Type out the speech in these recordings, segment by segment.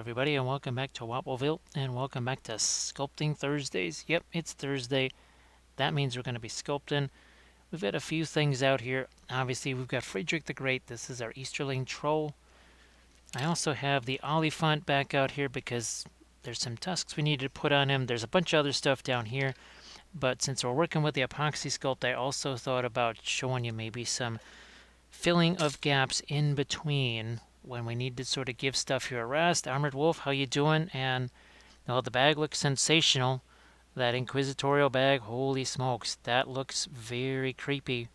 everybody, and welcome back to Wobbleville, and welcome back to Sculpting Thursdays. Yep, it's Thursday. That means we're going to be sculpting. We've got a few things out here. Obviously, we've got Friedrich the Great. This is our Easterling Troll. I also have the Oliphant back out here because there's some tusks we need to put on him. There's a bunch of other stuff down here, but since we're working with the Apoxy Sculpt, I also thought about showing you maybe some filling of gaps in between when we need to sort of give stuff here a rest. Armored Wolf, how you doing? And well, the bag looks sensational. That inquisitorial bag, holy smokes, that looks very creepy.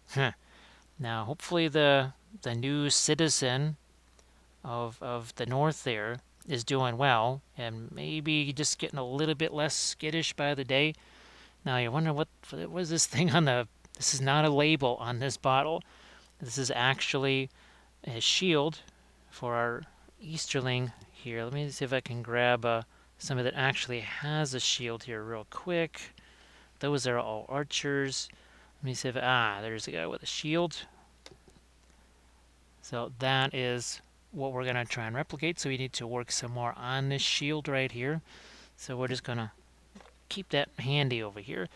Now, hopefully the new citizen of the north there is doing well, and maybe just getting a little bit less skittish by the day. Now, you wonder what was this thing on the... This is not a label on this bottle. This is actually a shield for our Easterling here. Let me see if I can grab somebody that actually has a shield here real quick. Those are all archers. Let me see if... there's a guy with a shield. So that is what we're going to try and replicate. So we need to work some more on this shield right here. So we're just going to keep that handy over here.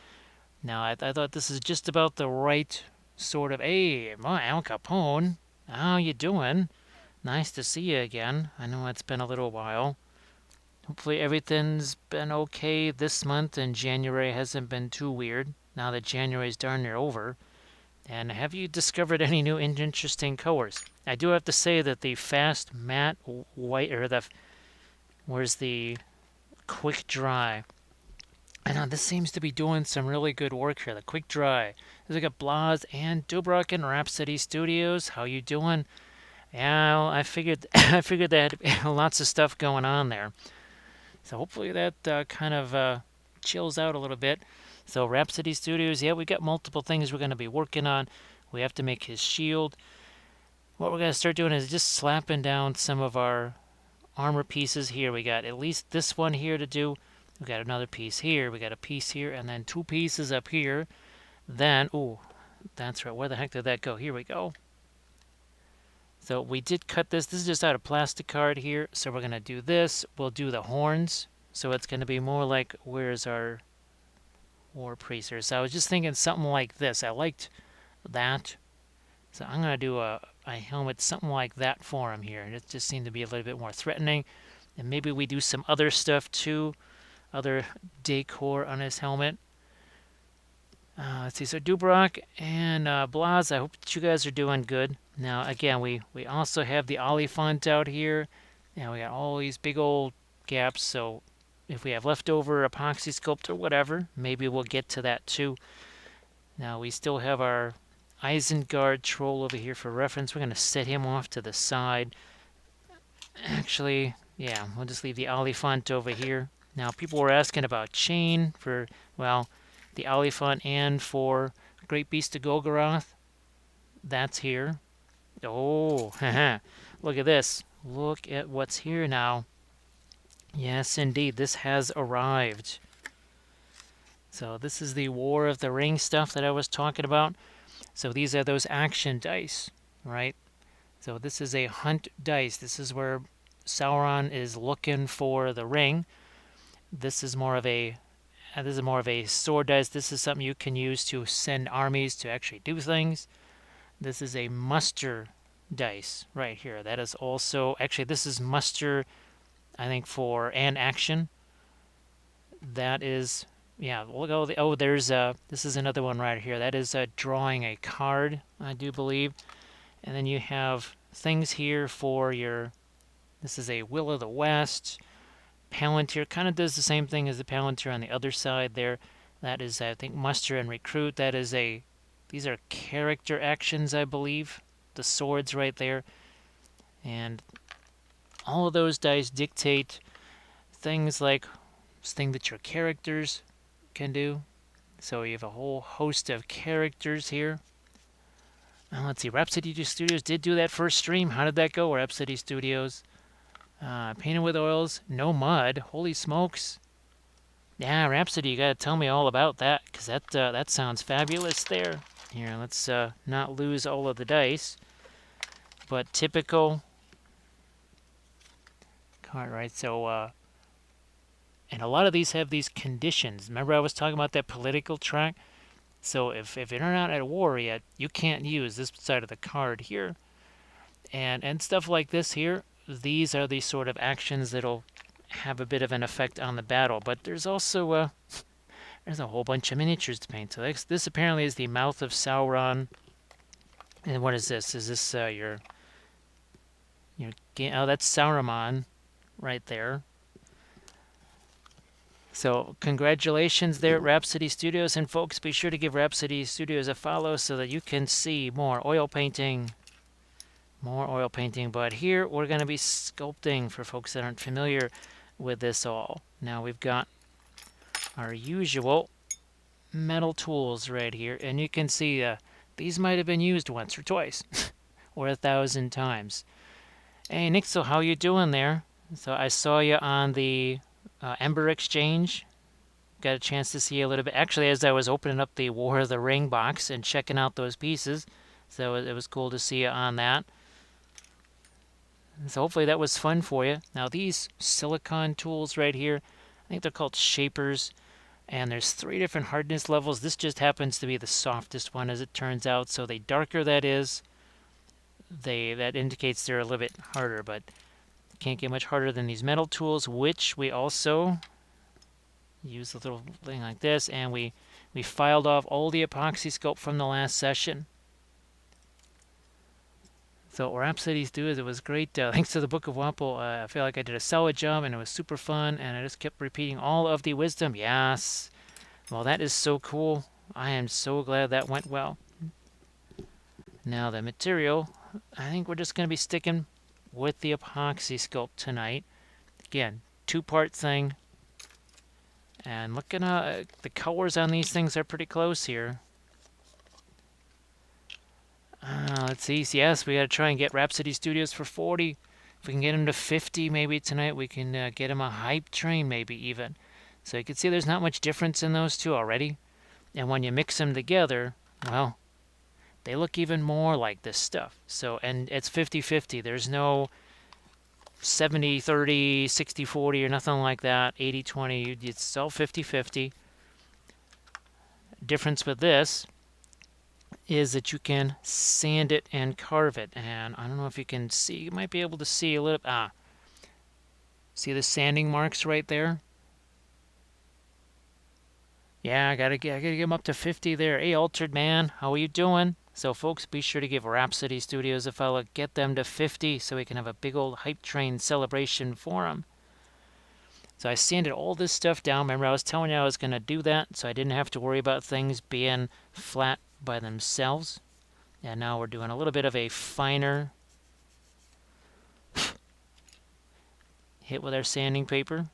Now, I thought this is just about the right sort of... Hey, Al Capone, how you doing? Nice to see you again. I know it's been a little while. Hopefully everything's been okay this month, and January hasn't been too weird, now that January's darn near over. And have you discovered any new interesting colors? I do have to say that the fast matte white, or where's the quick dry? I know this seems to be doing some really good work here. The quick dry. We got Blaz and Dubrock and Rhapsody Studios. How you doing? Yeah, well, I figured they had lots of stuff going on there. So hopefully that kind of chills out a little bit. So Rhapsody Studios, yeah, we got multiple things we're going to be working on. We have to make his shield. What we're going to start doing is just slapping down some of our armor pieces here. We got at least this one here to do. We got another piece here. We got a piece here, and then two pieces up here. Then, ooh, that's right. Where the heck did that go? Here we go. So we did cut this. This is just out of plastic card here. So we're going to do this. We'll do the horns. So it's going to be more like, where's our war priest here? So I was just thinking something like this. I liked that. So I'm going to do a helmet, something like that for him here. It just seemed to be a little bit more threatening. And maybe we do some other stuff too. Other decor on his helmet. Let's see, so Dubrock and Blaz, I hope that you guys are doing good. Now, again, we also have the Oliphant out here. And we got all these big old gaps, so if we have leftover Apoxy Sculpt or whatever, maybe we'll get to that too. Now, we still have our Isengard troll over here for reference. We're going to set him off to the side. Actually, yeah, we'll just leave the Oliphant over here. Now, people were asking about chain for, well, the Oliphant and for Great Beast of Golgoroth. That's here. Oh, look at this. Look at what's here now. Yes, indeed, this has arrived. So this is the War of the Ring stuff that I was talking about. So these are those action dice, right? So this is a hunt dice. This is where Sauron is looking for the ring. This is more of a sword dice. This is something you can use to send armies to actually do things. This is a muster dice right here. That is also, actually this is muster, I think, for an action. That is, yeah, we'll go, there's this is another one right here. That is drawing a card, I do believe. And then you have things here for your, this is a Will of the West. Palantir kind of does the same thing as the Palantir on the other side there. That is, I think, muster and recruit. That is these are character actions, I believe. The swords right there. And all of those dice dictate things like this thing that your characters can do. So you have a whole host of characters here. Now let's see, Rhapsody Studios did do that first stream. How did that go, Rhapsody Studios? Painted with oils, no mud. Holy smokes. Yeah, Rhapsody, you gotta tell me all about that, because that sounds fabulous there. Here, let's not lose all of the dice. But typical All right, so and a lot of these have these conditions. Remember I was talking about that political track? So if you're not at war yet, you can't use this side of the card here. And stuff like this here, these are the sort of actions that'll have a bit of an effect on the battle. But there's also there's a whole bunch of miniatures to paint. So this apparently is the mouth of Sauron. And what is this? Is this your oh, that's Saruman right there. So congratulations there at Rhapsody Studios, and folks, be sure to give Rhapsody Studios a follow so that you can see more oil painting. More oil painting, but here we're going to be sculpting for folks that aren't familiar with this all. Now we've got our usual metal tools right here, and you can see these might have been used once or twice or 1,000 times. Hey Nixel, how you doing there? So I saw you on the Ember Exchange. Got a chance to see a little bit. Actually, as I was opening up the War of the Ring box and checking out those pieces, so it was cool to see you on that. So hopefully that was fun for you. Now these silicone tools right here, I think they're called shapers, and there's 3 different hardness levels. This just happens to be the softest one, as it turns out. So the darker that is, that indicates they're a little bit harder, but can't get much harder than these metal tools, which we also use a little thing like this, and we filed off all the Apoxy Sculpt from the last session. So what Rhapsodies do is it was great. Thanks to the Book of Wapple, I feel like I did a solid job, and it was super fun, and I just kept repeating all of the wisdom. Yes. Well, that is so cool. I am so glad that went well. Now the material, I think we're just going to be sticking with the Apoxy Sculpt tonight. Again, 2-part thing. And looking at the colors on these things are pretty close here. Let's see. Yes, we got to try and get Rhapsody Studios for 40. If we can get them to 50 maybe tonight, we can get them a hype train maybe even. So you can see there's not much difference in those two already. And when you mix them together, well, they look even more like this stuff. So, and it's 50-50. There's no 70-30, 60-40 or nothing like that. 80-20. It's all 50-50. Difference with this is that you can sand it and carve it. And I don't know if you can see. You might be able to see a little. See the sanding marks right there? Yeah, I gotta get them up to 50 there. Hey, Altered Man, how are you doing? So, folks, be sure to give Rhapsody Studios a follow. Get them to 50 so we can have a big old hype train celebration for them. So I sanded all this stuff down. Remember, I was telling you I was going to do that, so I didn't have to worry about things being flat by themselves. And now we're doing a little bit of a finer hit with our sanding paper.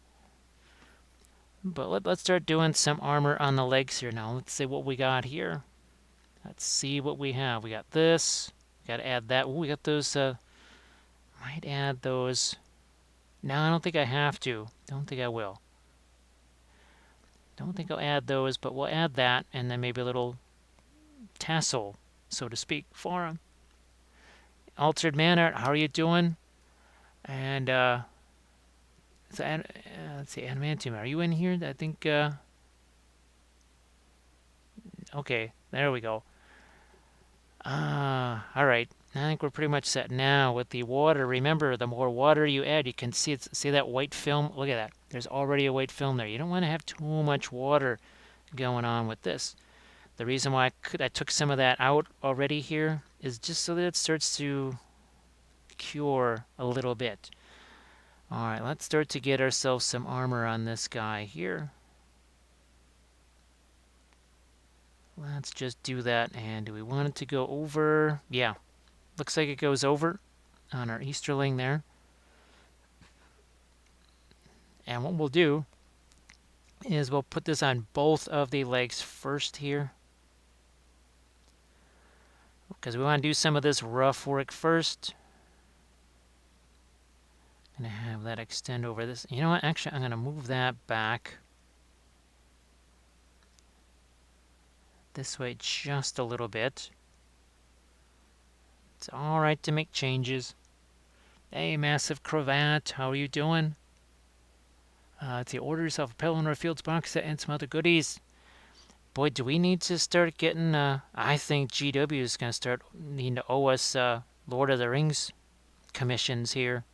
But let's start doing some armor on the legs here now. Let's see what we got here. Let's see what we have. We got this. Got to add that. Ooh, we got those. Might add those. No, I don't think I have to. Don't think I will. Don't think I'll add those, but we'll add that, and then maybe a little tassel, so to speak, for them. Altered Man Art, how are you doing? And let's see, Adamantium, are you in here? I think. Okay, there we go. All right. I think we're pretty much set now with the water. Remember, the more water you add, you can see see that white film. Look at that. There's already a white film there. You don't want to have too much water going on with this. The reason why I took some of that out already here is just so that it starts to cure a little bit. All right, let's start to get ourselves some armor on this guy here. Let's just do that. And do we want it to go over? Yeah, looks like it goes over on our Easterling there. And what we'll do is we'll put this on both of the legs first here, because we want to do some of this rough work first. I'm going to have that extend over this. You know what? Actually, I'm going to move that back this way just a little bit. It's all right to make changes. Hey, Massive Cravat, how are you doing? To order yourself a Pelennor Fields box set and some other goodies. Boy, do we need to start getting, I think GW is going to start needing to owe us Lord of the Rings commissions here.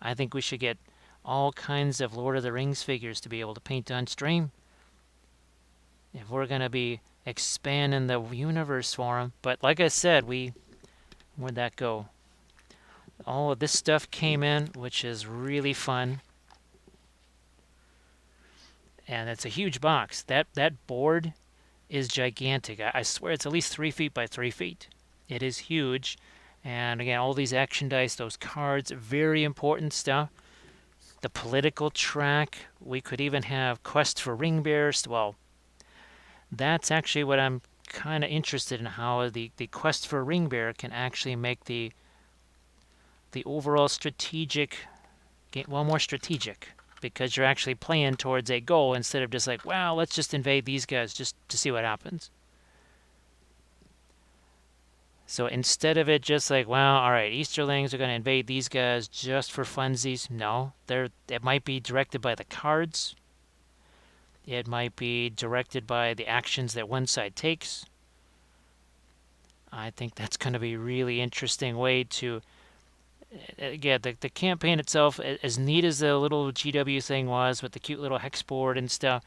I think we should get all kinds of Lord of the Rings figures to be able to paint on stream. If we're going to be expanding the universe for them. But like I said, where'd that go? All of this stuff came in, which is really fun. And it's a huge box. That board is gigantic. I swear it's at least 3 feet by 3 feet. It is huge. And again, all these action dice, those cards, very important stuff. The political track. We could even have Quest for Ring Bearers. Well, that's actually what I'm kind of interested in, how the Quest for Ring Bearer can actually make the overall strategic game, well, more strategic, because you're actually playing towards a goal instead of just like, well, let's just invade these guys just to see what happens. So instead of it just like, well, all right, Easterlings are going to invade these guys just for funsies. No, it might be directed by the cards. It might be directed by the actions that one side takes. I think that's going to be a really interesting way to, again, the campaign itself, as neat as the little GW thing was with the cute little hex board and stuff,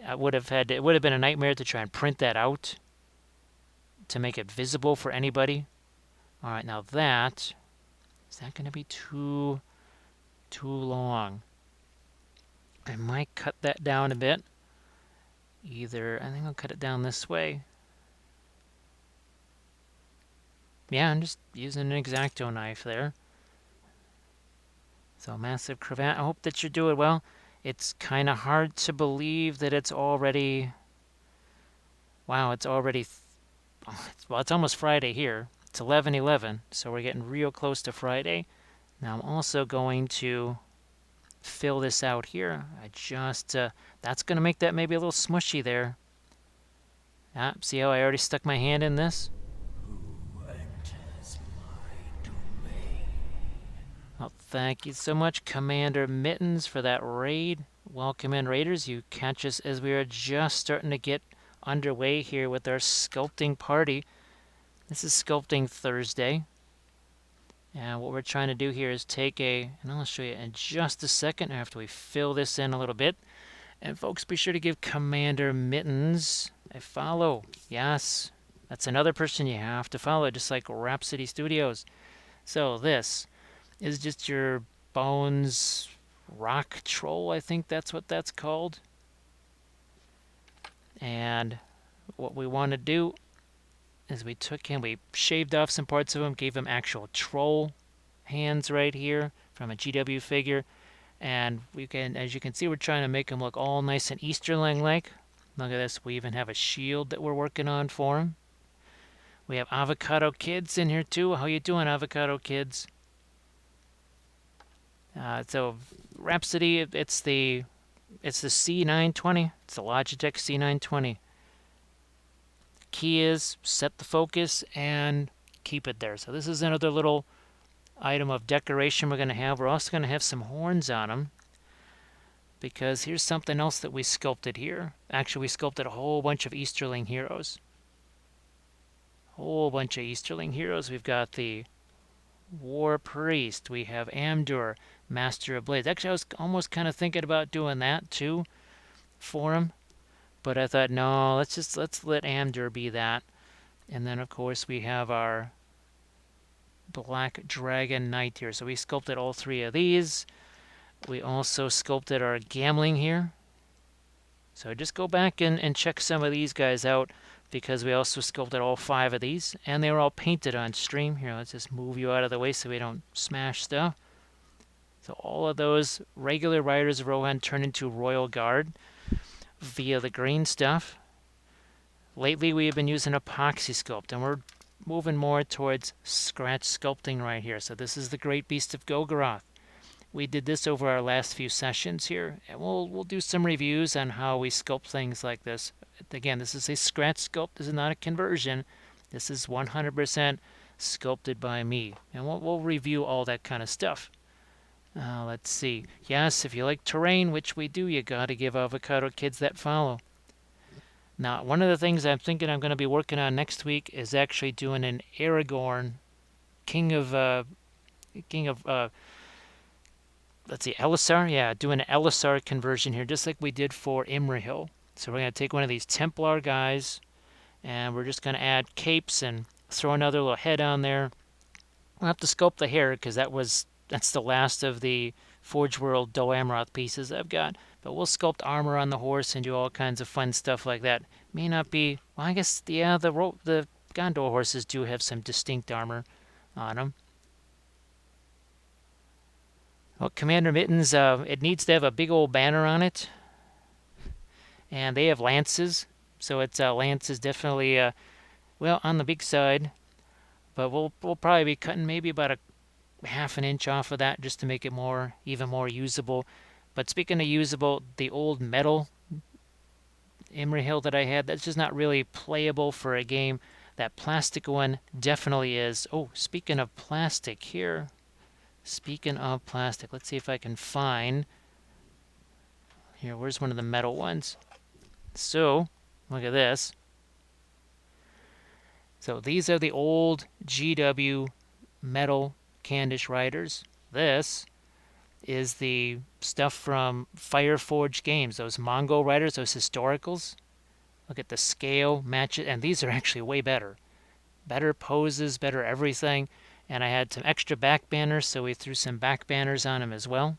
it would have been a nightmare to try and print that out to make it visible for anybody. All right, now is that going to be too long? I might cut that down a bit. I think I'll cut it down this way. Yeah, I'm just using an X-Acto knife there. So, Massive Cravat, I hope that you're doing well. It's kind of hard to believe that it's already... Wow, it's already... well, it's almost Friday here. It's 11:11, so we're getting real close to Friday. Now, I'm also going to fill this out here. That's going to make that maybe a little smushy there. See how I already stuck my hand in this? Well, thank you so much, Commander Mittens, for that raid. Welcome in, Raiders. You catch us as we are just starting to get underway here with our sculpting party. This is Sculpting Thursday. And what we're trying to do here is and I'll show you in just a second after we fill this in a little bit. And folks, be sure to give Commander Mittens a follow. Yes, that's another person you have to follow, just like Rhapsody Studios. So this is just your Bones Rock Troll, I think that's what that's called. And what we want to do is we took him, we shaved off some parts of him, gave him actual troll hands right here from a GW figure. And we can, as you can see, we're trying to make him look all nice and Easterling-like. Look at this. We even have a shield that we're working on for him. We have Avocado Kids in here too. How you doing, Avocado Kids? So Rhapsody, it's the C920. It's the Logitech C920. Key is set the focus and keep it there. So this is another little item of decoration we're going to have. We're also going to have some horns on them, because here's something else that we sculpted here. Actually, we sculpted a whole bunch of Easterling heroes. We've got the War Priest. We have Amdur, Master of Blades. Actually, I was almost kind of thinking about doing that too for him, but I thought, no, let's let Amdur be that. And then, of course, we have our Black Dragon Knight here. So we sculpted all three of these. We also sculpted our Gamling here. So just go back and check some of these guys out, because we also sculpted all 5 of these, and they were all painted on stream. Here, let's just move you out of the way so we don't smash stuff. So all of those regular Riders of Rohan turned into Royal Guard via the green stuff. Lately, we have been using Apoxy Sculpt, and we're moving more towards scratch sculpting right here. So this is the Great Beast of Golgoroth. We did this over our last few sessions here, and we'll do some reviews on how we sculpt things like this. Again, this is a scratch sculpt. This is not a conversion. This is 100% sculpted by me. And we'll review all that kind of stuff. Let's see. Yes, if you like terrain, which we do, you got to give Avocado Kids that follow. Now, one of the things I'm thinking I'm going to be working on next week is actually doing an Aragorn King of let's see, Elisar. Yeah, doing an Elisar conversion here, just like we did for Imrahil. So we're going to take one of these Templar guys, and we're just going to add capes and throw another little head on there. We'll have to sculpt the hair because that's the last of the Forge World Dol Amroth pieces I've got. But we'll sculpt armor on the horse and do all kinds of fun stuff like that. May not be, well, I guess, yeah, the Gondor horses do have some distinct armor on them. Well, Commander Mittens, it needs to have a big old banner on it. And they have lances. So it's lance is definitely, well, on the big side. But we'll probably be cutting maybe about a half an inch off of that just to make it even more usable. But speaking of usable, the old metal Imrahil that I had, that's just not really playable for a game. That plastic one definitely is. Oh, speaking of plastic here. Speaking of plastic, let's see if I can find. Here, where's one of the metal ones? So, look at this. So these are the old GW metal Candish riders. This is the stuff from Fireforge games, those Mongol riders, those historicals. Look at the scale, matches, and these are actually way better. Better poses, better everything. And I had some extra back banners, so we threw some back banners on them as well.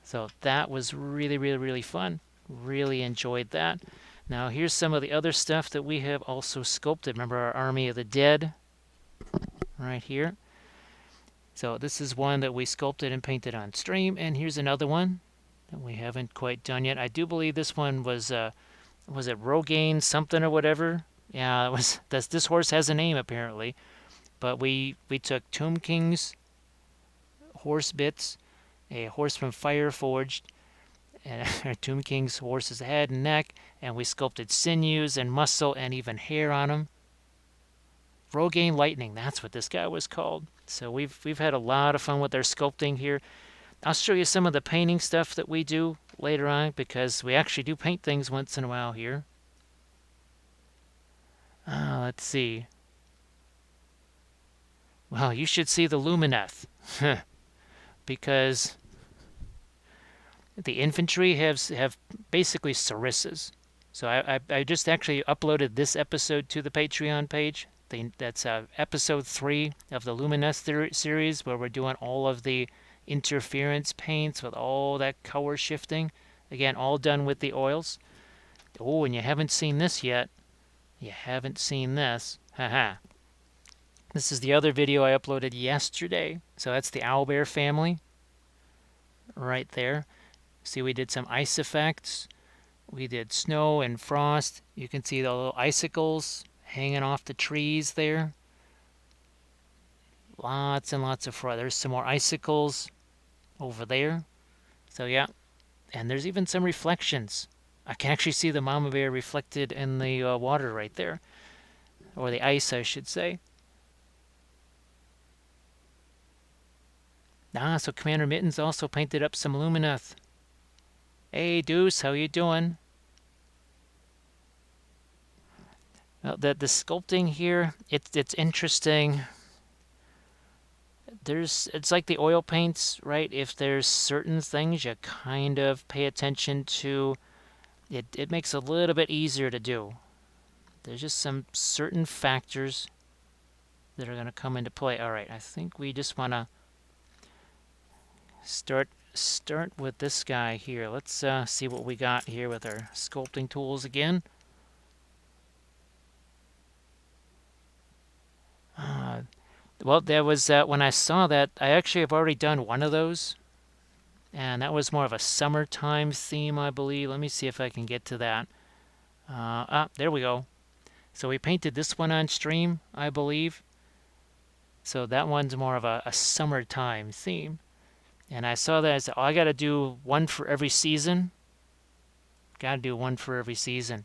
So that was really, really, really fun. Really enjoyed that. Now here's some of the other stuff that we have also sculpted. Remember our Army of the Dead right here. So this is one that we sculpted and painted on stream, and here's another one that we haven't quite done yet. I do believe this one was it Rogaine something or whatever? Yeah, it was. This horse has a name apparently, but we took Tomb King's horse bits, a horse from Fireforged, and Tomb King's horse's head and neck, and we sculpted sinews and muscle and even hair on him. Rogaine Lightning, that's what this guy was called. So we've had a lot of fun with our sculpting here. I'll show you some of the painting stuff that we do later on because we actually do paint things once in a while here. Let's see. Well, you should see the Lumineth because the infantry have basically sarissas. So I just actually uploaded this episode to the Patreon page. That's episode 3 of the Lumineth series where we're doing all of the interference paints with all that color shifting. Again, all done with the oils. Oh, and you haven't seen this yet. You haven't seen this. Haha. This is the other video I uploaded yesterday. So that's the owlbear family right there. See, we did some ice effects. We did snow and frost. You can see the little icicles hanging off the trees there. Lots and lots of frost. There's some more icicles over there. So yeah, and there's even some reflections. I can actually see the mama bear reflected in the water right there. Or the ice, I should say. So Commander Mittens also painted up some Lumineth. Hey, Deuce, how you doing? Well, the sculpting here, it's interesting. It's like the oil paints, right? If there's certain things you kind of pay attention to, it makes it a little bit easier to do. There's just some certain factors that are going to come into play. All right, I think we just want to start with this guy here. Let's see what we got here with our sculpting tools again. Well, there was when I saw that, I actually have already done one of those, and that was more of a summertime theme, I believe. Let me see if I can get to that. There we go. So we painted this one on stream, I believe. So that one's more of a summertime theme. And I saw that, I said, oh, I got to do one for every season. Got to do one for every season.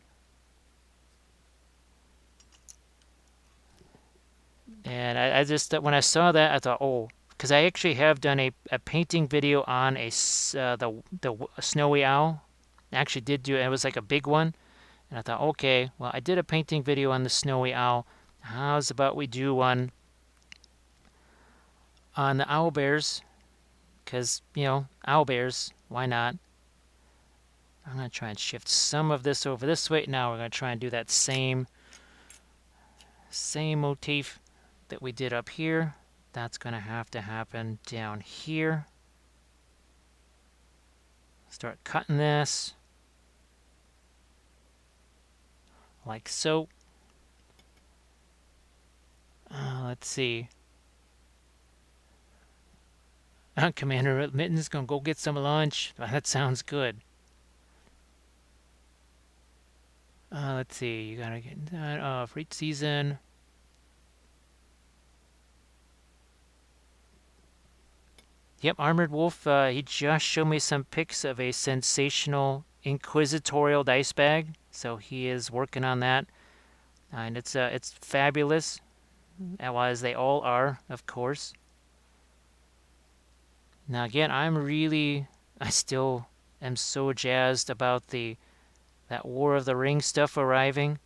And I just, when I saw that, I thought, oh, because I actually have done a painting video on the snowy owl. I actually did do it. It was like a big one. And I thought, okay, well, I did a painting video on the snowy owl. How's about we do one on the owl bears? Because, owl bears, why not? I'm going to try and shift some of this over this way. Now we're going to try and do that same motif that we did up here. That's going to have to happen down here. Start cutting this like so. Let's see. Commander Mitten's going to go get some lunch. That sounds good. Let's see. You got to get that for each season. Yep, Armored Wolf, he just showed me some pics of a sensational inquisitorial dice bag. So he is working on that. And it's fabulous, as they all are, of course. Now again, I still am so jazzed about that War of the Ring stuff arriving,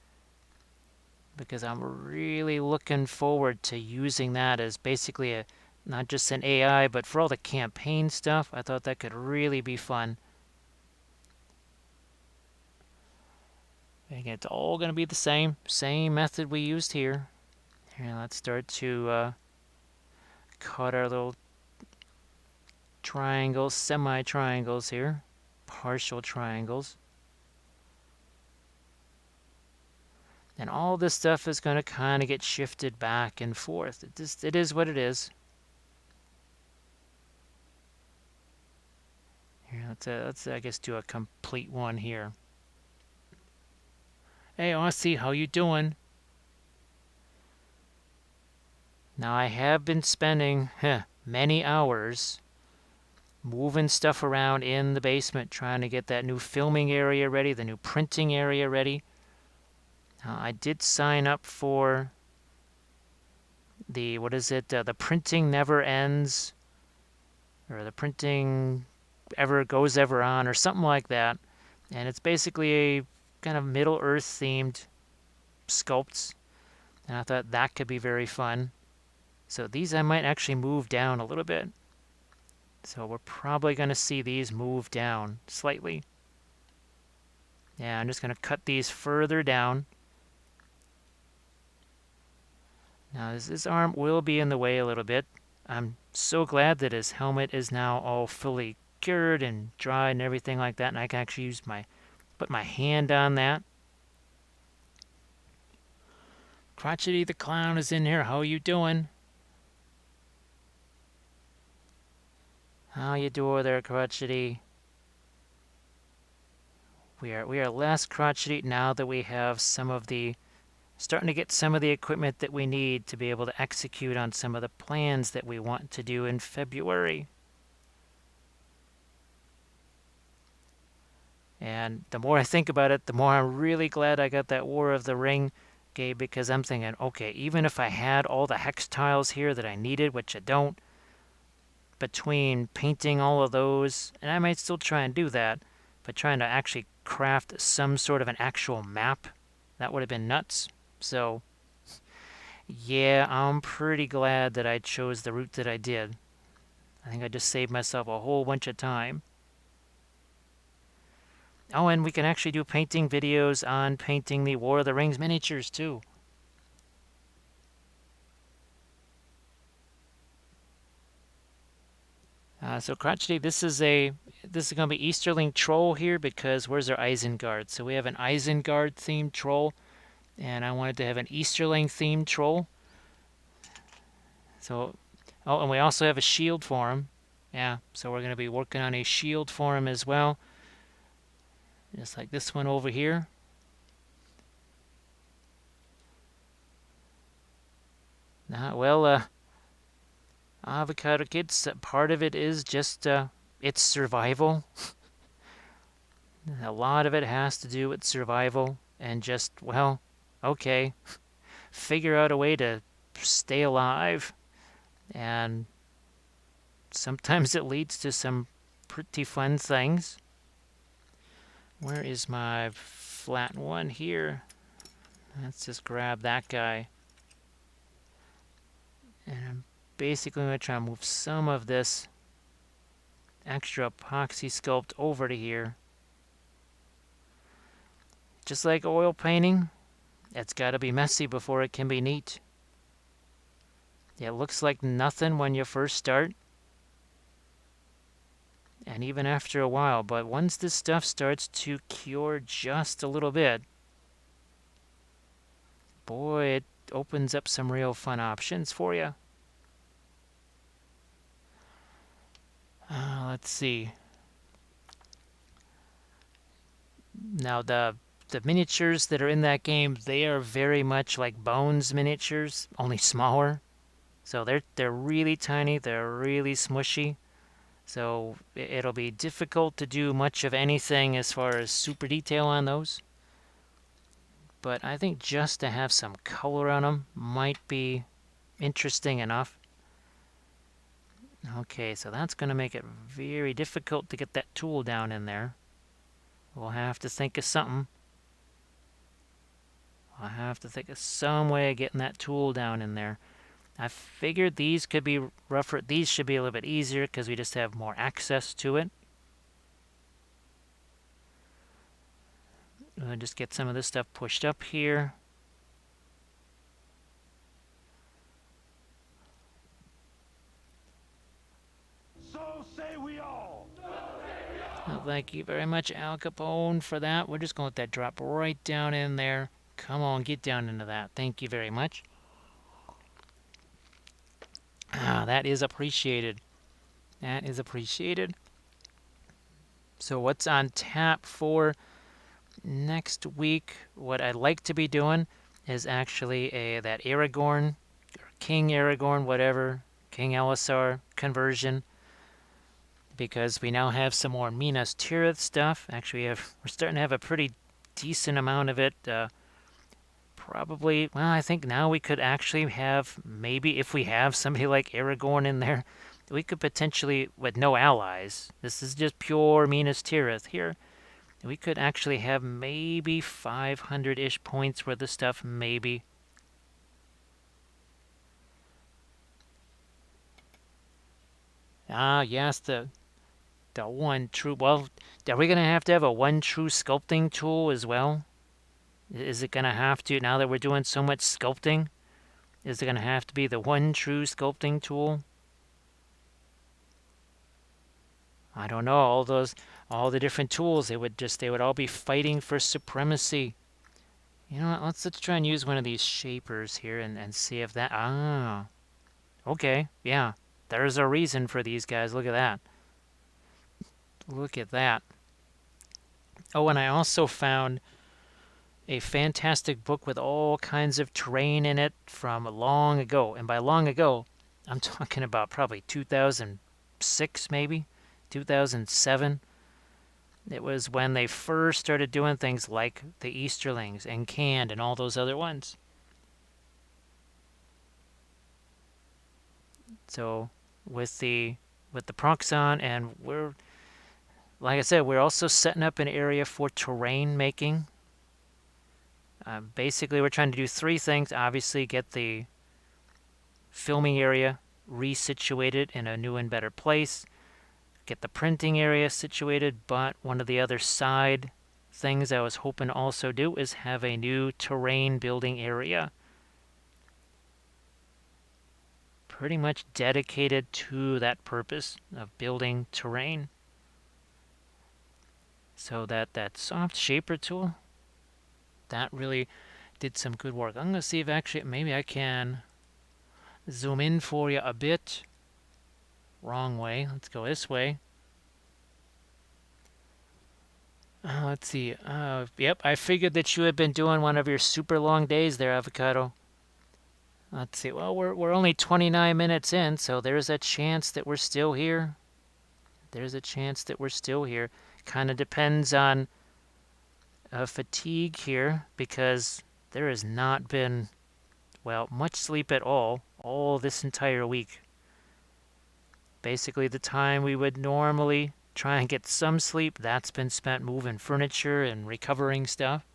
because I'm really looking forward to using that as basically not just an AI, but for all the campaign stuff. I thought that could really be fun. Again, it's all going to be the same method we used here. Here, let's start to cut our little triangles, semi-triangles here, partial triangles. And all this stuff is going to kind of get shifted back and forth. It is what it is. Here, let's I guess do a complete one here. Hey, Aussie, how you doing? Now I have been spending many hours moving stuff around in the basement, trying to get that new filming area ready, the new printing area ready. I did sign up for the, the printing never ends, or the printing ever goes ever on, or something like that. And it's basically a kind of Middle Earth themed sculpts. And I thought that could be very fun. So these I might actually move down a little bit. So we're probably going to see these move down slightly. Yeah, I'm just going to cut these further down. Now this arm will be in the way a little bit. I'm so glad that his helmet is now all fully cured and dry and everything like that, and I can actually put my hand on that. Crotchety the Clown is in here. How you doing? How you doing there, Crotchety? We are less crotchety now that we have starting to get some of the equipment that we need to be able to execute on some of the plans that we want to do in February. And the more I think about it, the more I'm really glad I got that War of the Ring game, because I'm thinking, okay, even if I had all the hex tiles here that I needed, which I don't, between painting all of those, and I might still try and do that, but trying to actually craft some sort of an actual map, that would have been nuts. So, yeah, I'm pretty glad that I chose the route that I did. I think I just saved myself a whole bunch of time. Oh, and we can actually do painting videos on painting the War of the Rings miniatures, too. So Crotchety, this is going to be Easterling Troll here, because where's our Isengard? So we have an Isengard themed troll, and I wanted to have an Easterling themed troll. So, oh, and we also have a shield for him. Yeah, so we're going to be working on a shield for him as well. Just like this one over here. Well, Avocado Kids, part of it is just its survival. A lot of it has to do with survival and just, well, okay, figure out a way to stay alive. And sometimes it leads to some pretty fun things. Where is my flat one here? Let's just grab that guy. And I'm basically going to try and move some of this extra epoxy sculpt over to here. Just like oil painting, it's got to be messy before it can be neat. It looks like nothing when you first start, and even after a while, but once this stuff starts to cure just a little bit, boy, it opens up some real fun options for you. Let's see. Now the miniatures that are in that game, they are very much like Bones miniatures, only smaller. So they're really tiny, they're really smushy. So it'll be difficult to do much of anything as far as super detail on those. But I think just to have some color on them might be interesting enough. Okay, so that's going to make it very difficult to get that tool down in there. We'll have to think of something. I'll have to think of some way of getting that tool down in there. I figured these could be rougher. These should be a little bit easier because we just have more access to it. I'll just get some of this stuff pushed up here. So say we all. Well, thank you very much, Al Capone, for that. We're just going to let that drop right down in there. Come on, get down into that. Thank you very much. That is appreciated. That is appreciated. So what's on tap for next week? What I'd like to be doing is actually that Aragorn, or King Aragorn, whatever, King Elisar conversion, because we now have some more Minas Tirith stuff. Actually, we're starting to have a pretty decent amount of it. Probably, well, I think now we could actually have, maybe if we have somebody like Aragorn in there, we could potentially, with no allies, this is just pure Minas Tirith here, we could actually have maybe 500-ish points worth of stuff, maybe. Yes, the one true, well, are we going to have a one true sculpting tool as well? Is it going to have to, now that we're doing so much sculpting, is it going to have to be the one true sculpting tool? I don't know, all the different tools, they would all be fighting for supremacy. You know what, let's try and use one of these shapers here and see if that, okay, yeah, there's a reason for these guys, look at that. Look at that. Oh, and I also found a fantastic book with all kinds of terrain in it from long ago. And by long ago, I'm talking about probably 2006, maybe 2007. It was when they first started doing things like the Easterlings and Canned and all those other ones. So with the Proxon, and we're, like I said, we're also setting up an area for terrain making. Basically, we're trying to do three things. Obviously, get the filming area resituated in a new and better place. Get the printing area situated, but one of the other side things I was hoping to also do is have a new terrain building area. Pretty much dedicated to that purpose of building terrain. So that soft shaper tool, that really did some good work. I'm going to see if actually maybe I can zoom in for you a bit. Wrong way. Let's go this way. Let's see. Yep, I figured that you had been doing one of your super long days there, Avocado. Let's see. Well, we're only 29 minutes in, so there's a chance that we're still here. There's a chance that we're still here. Kind of depends on fatigue here, because there has not been, well, much sleep at all this entire week. Basically, the time we would normally try and get some sleep, that's been spent moving furniture and recovering stuff.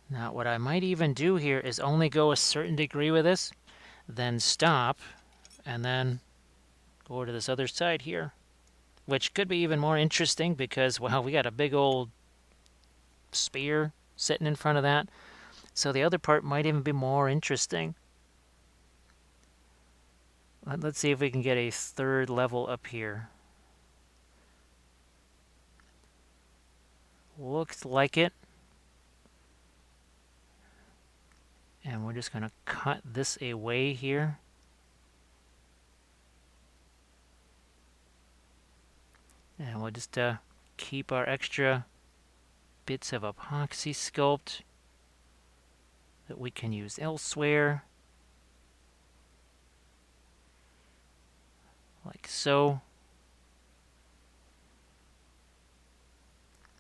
Now, what I might even do here is only go a certain degree with this, then stop, and then go to this other side here, which could be even more interesting because, well, we got a big old spear sitting in front of that. So the other part might even be more interesting. Let's see if we can get a third level up here. Looks like it. And we're just going to cut this away here. And we'll just keep our extra bits of Apoxy Sculpt that we can use elsewhere. Like so.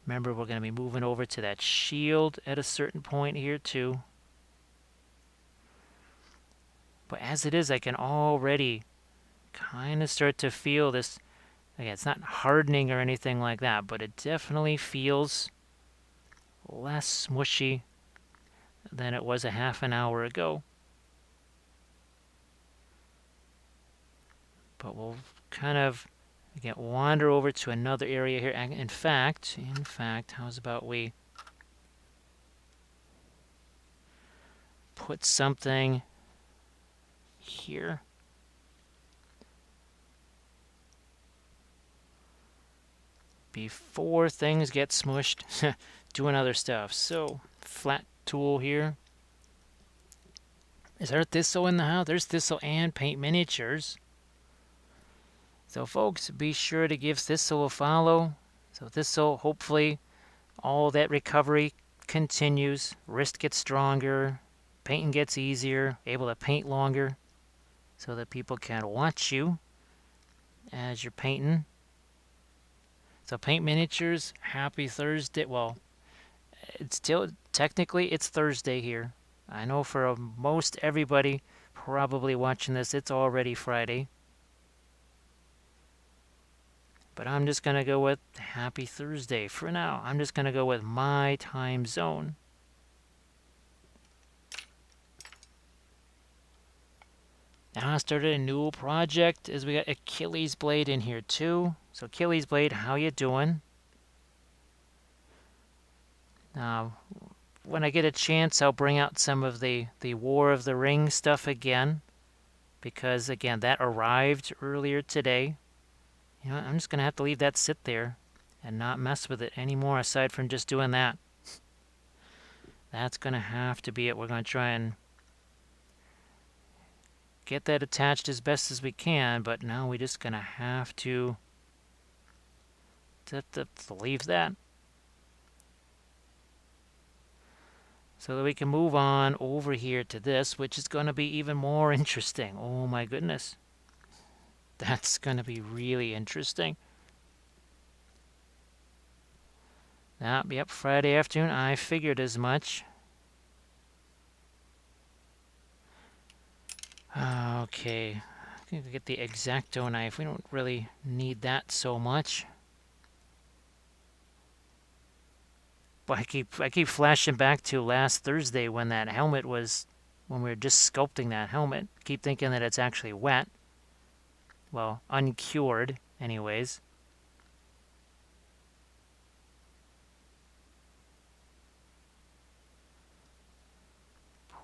Remember, we're going to be moving over to that shield at a certain point here too. But as it is, I can already kind of start to feel this. Again, it's not hardening or anything like that, but it definitely feels less smushy than it was a half an hour ago. But we'll kind of, again, wander over to another area here. In fact, how's about we put something here? Before things get smushed, doing other stuff. So, flat tool here. Is there thistle in the house? There's thistle and paint miniatures. So folks, be sure to give Thistle a follow. So Thistle, hopefully, all that recovery continues. Wrist gets stronger. Painting gets easier. Able to paint longer. So that people can watch you as you're painting. So Paint Miniatures, happy Thursday. Well, it's still, technically, it's Thursday here. I know for most everybody probably watching this, it's already Friday. But I'm just going to go with happy Thursday for now. I'm just going to go with my time zone. Now I started a new project as we got Achilles Blade in here too. So Achilles Blade, how you doing? Now, when I get a chance, I'll bring out some of the War of the Ring stuff again. Because, again, that arrived earlier today. You know, I'm just going to have to leave that sit there and not mess with it anymore aside from just doing that. That's going to have to be it. We're going to try and get that attached as best as we can, but now we're just going to have to leave that. So that we can move on over here to this, which is going to be even more interesting. Oh my goodness. That's going to be really interesting. Yep, Friday afternoon. I figured as much. Okay. I think we get the X-Acto knife. We don't really need that so much. But I keep flashing back to last Thursday when that helmet was, when we were just sculpting that helmet. Keep thinking that it's actually wet. Well, uncured, anyways.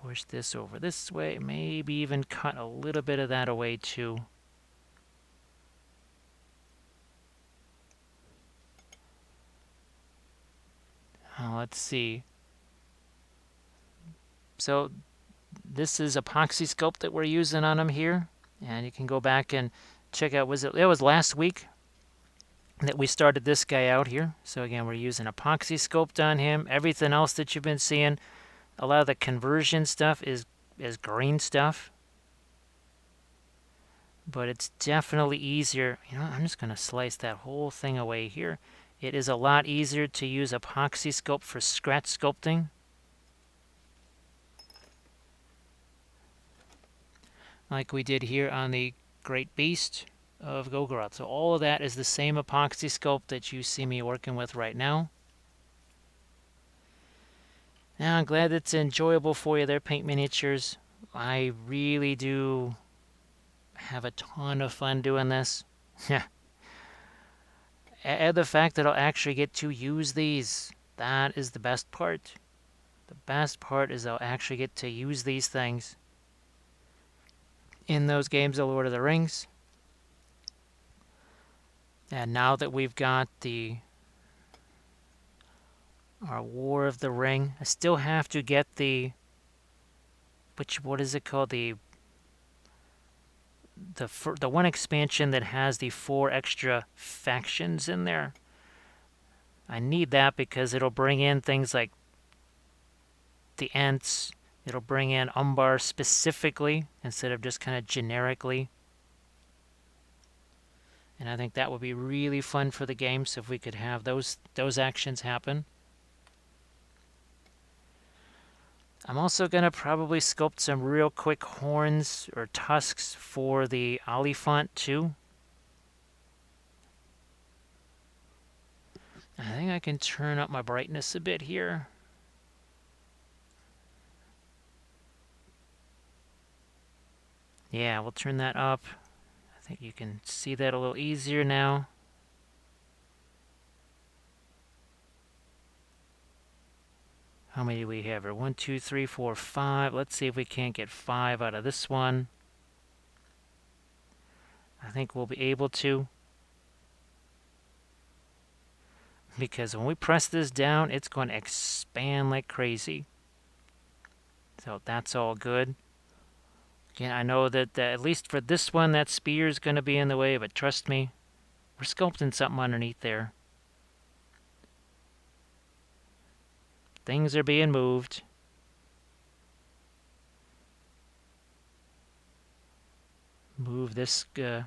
Push this over this way. Maybe even cut a little bit of that away too. Let's see. So this is Apoxy Sculpt that we're using on him here. And you can go back and check out, it was last week that we started this guy out here. So again, we're using Apoxy Sculpt on him. Everything else that you've been seeing, a lot of the conversion stuff is green stuff. But it's definitely easier. You know, I'm just going to slice that whole thing away here. It is a lot easier to use Apoxy Sculpt for scratch sculpting, like we did here on the Great Beast of Golgoroth. So all of that is the same Apoxy Sculpt that you see me working with right now. Now, I'm glad it's enjoyable for you there, Paint Miniatures. I really do have a ton of fun doing this. And the fact that I'll actually get to use these, that is the best part. The best part is I'll actually get to use these things in those games of Lord of the Rings. And now that we've got our War of the Ring, I still have to get what is it called? The one expansion that has the 4 extra factions in there. I need that because it'll bring in things like the Ents. It'll bring in Umbar specifically instead of just kind of generically. And I think that would be really fun for the game, so if we could have those actions happen. I'm also going to probably sculpt some real quick horns or tusks for the Oliphant too. I think I can turn up my brightness a bit here. Yeah, we'll turn that up. I think you can see that a little easier now. How many do we have here? 1, 2, 3, 4, 5. Let's see if we can't get 5 out of this one. I think we'll be able to. Because when we press this down, it's going to expand like crazy. So that's all good. Again, I know that at least for this one, that spear is going to be in the way, but trust me, we're sculpting something underneath there. Things are being moved. Move this Apoxy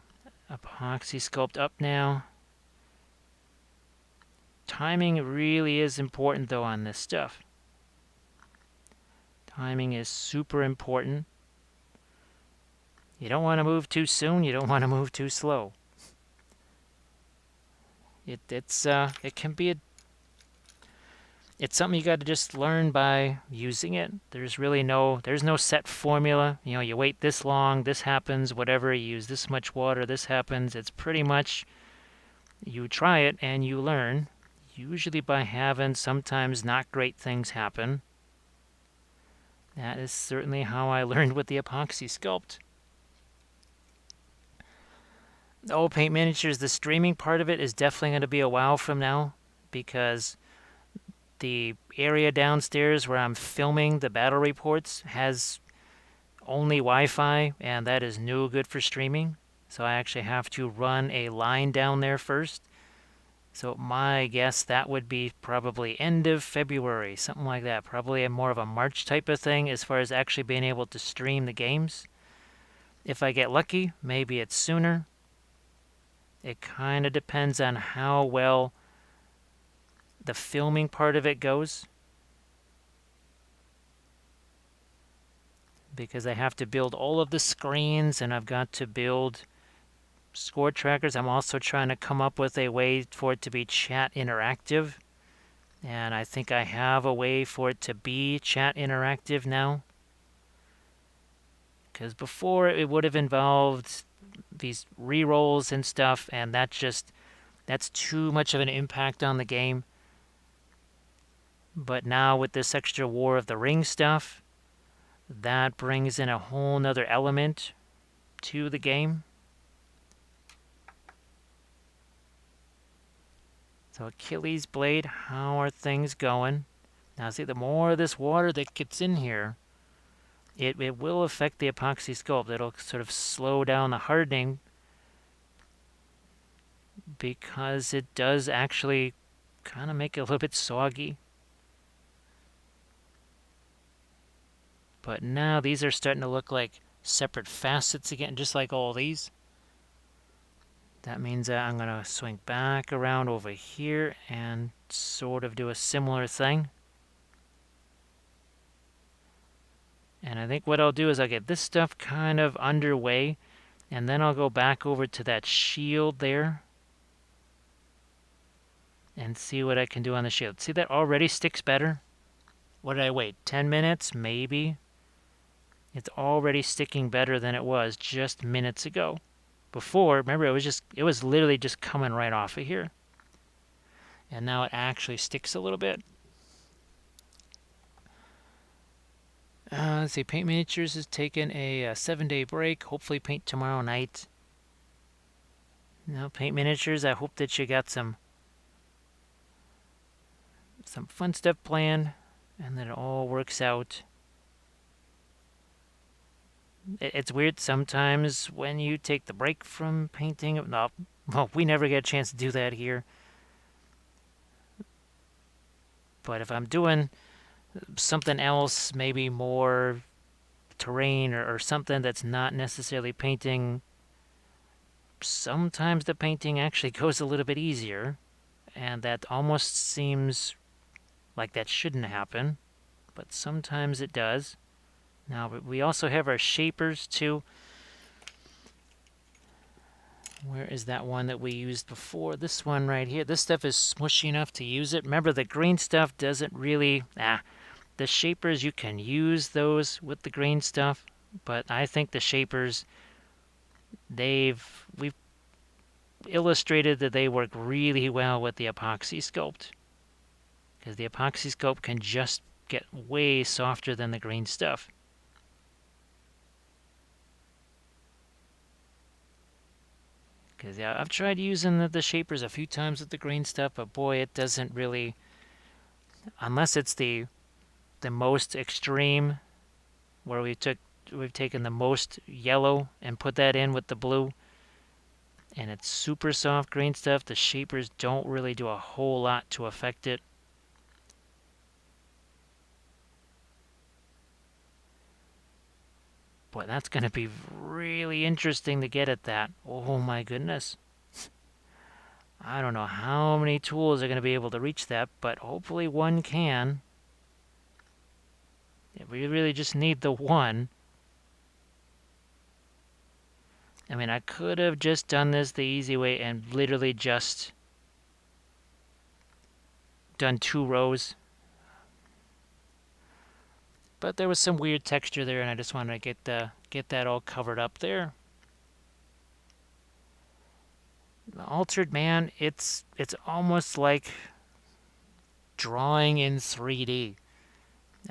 Sculpt up now. Timing really is important, though, on this stuff. Timing is super important. You don't want to move too soon. You don't want to move too slow. It can be it's something you got to just learn by using it. There's no set formula. You know, you wait this long, this happens, whatever, you use this much water, this happens. It's pretty much you try it and you learn, usually by having sometimes not great things happen. That is certainly how I learned with the Apoxy Sculpt. Oh, Paint Miniatures, the streaming part of it is definitely going to be a while from now, because the area downstairs where I'm filming the battle reports has only Wi-Fi, and that is no good for streaming. So I actually have to run a line down there first. So my guess, that would be probably end of February, something like that. Probably more of a March type of thing as far as actually being able to stream the games. If I get lucky, maybe it's sooner. It kind of depends on how well the filming part of it goes. Because I have to build all of the screens, and I've got to build score trackers. I'm also trying to come up with a way for it to be chat interactive. And I think I have a way for it to be chat interactive now. Because before it would have involved these re-rolls and stuff, and that's too much of an impact on the game. But now with this extra War of the Ring stuff, that brings in a whole nother element to the game. So Achilles blade, how are things going? Now see, the more of this water that gets in here, it will affect the Apoxy Sculpt. It'll sort of slow down the hardening, because it does actually kind of make it a little bit soggy. But now these are starting to look like separate facets again, just like all these. That means that I'm going to swing back around over here and sort of do a similar thing. And I think what I'll do is I'll get this stuff kind of underway, and then I'll go back over to that shield there and see what I can do on the shield. See, that already sticks better? What did I wait? 10 minutes? Maybe? It's already sticking better than it was just minutes ago. Before, remember, it was literally just coming right off of here. And now it actually sticks a little bit. Let's see, Paint Miniatures has taken a 7-day break. Hopefully paint tomorrow night. Now, Paint Miniatures, I hope that you got some fun stuff planned and that it all works out. It's weird sometimes when you take the break from painting. No, well, we never get a chance to do that here. But if I'm doing something else, maybe more terrain or something that's not necessarily painting, sometimes the painting actually goes a little bit easier. And that almost seems like that shouldn't happen, but sometimes it does. Now, we also have our shapers too. Where is that one that we used before? This one right here. This stuff is smushy enough to use it. Remember, the green stuff doesn't really... the shapers, you can use those with the green stuff, but I think the shapers, we've illustrated that they work really well with the Apoxy Sculpt, because the Epoxy Sculpt can just get way softer than the green stuff. Because, yeah, I've tried using the shapers a few times with the green stuff, but boy, it doesn't really... Unless it's the most extreme, where we've taken the most yellow and put that in with the blue, and it's super soft green stuff, the shapers don't really do a whole lot to affect it. Boy, that's going to be really interesting to get at that. Oh my goodness. I don't know how many tools are going to be able to reach that, but hopefully one can. We really just need the one. I mean, I could have just done this the easy way and literally just done 2 rows. But there was some weird texture there, and I just wanted to get that all covered up there. The Altered Man, it's almost like drawing in 3D.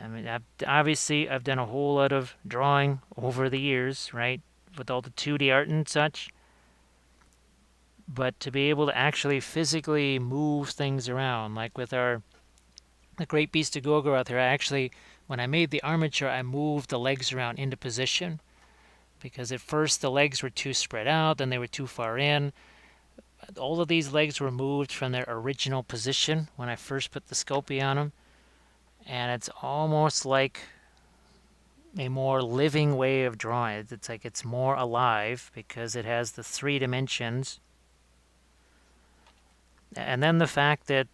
I mean, I've done a whole lot of drawing over the years, right, with all the 2D art and such. But to be able to actually physically move things around, like with the Great Beast of Gorgo out there, when I made the armature, I moved the legs around into position, because at first the legs were too spread out, then they were too far in. All of these legs were moved from their original position when I first put the Sculpey on them, and it's almost like a more living way of drawing it. It's like it's more alive because it has the 3 dimensions. And then the fact that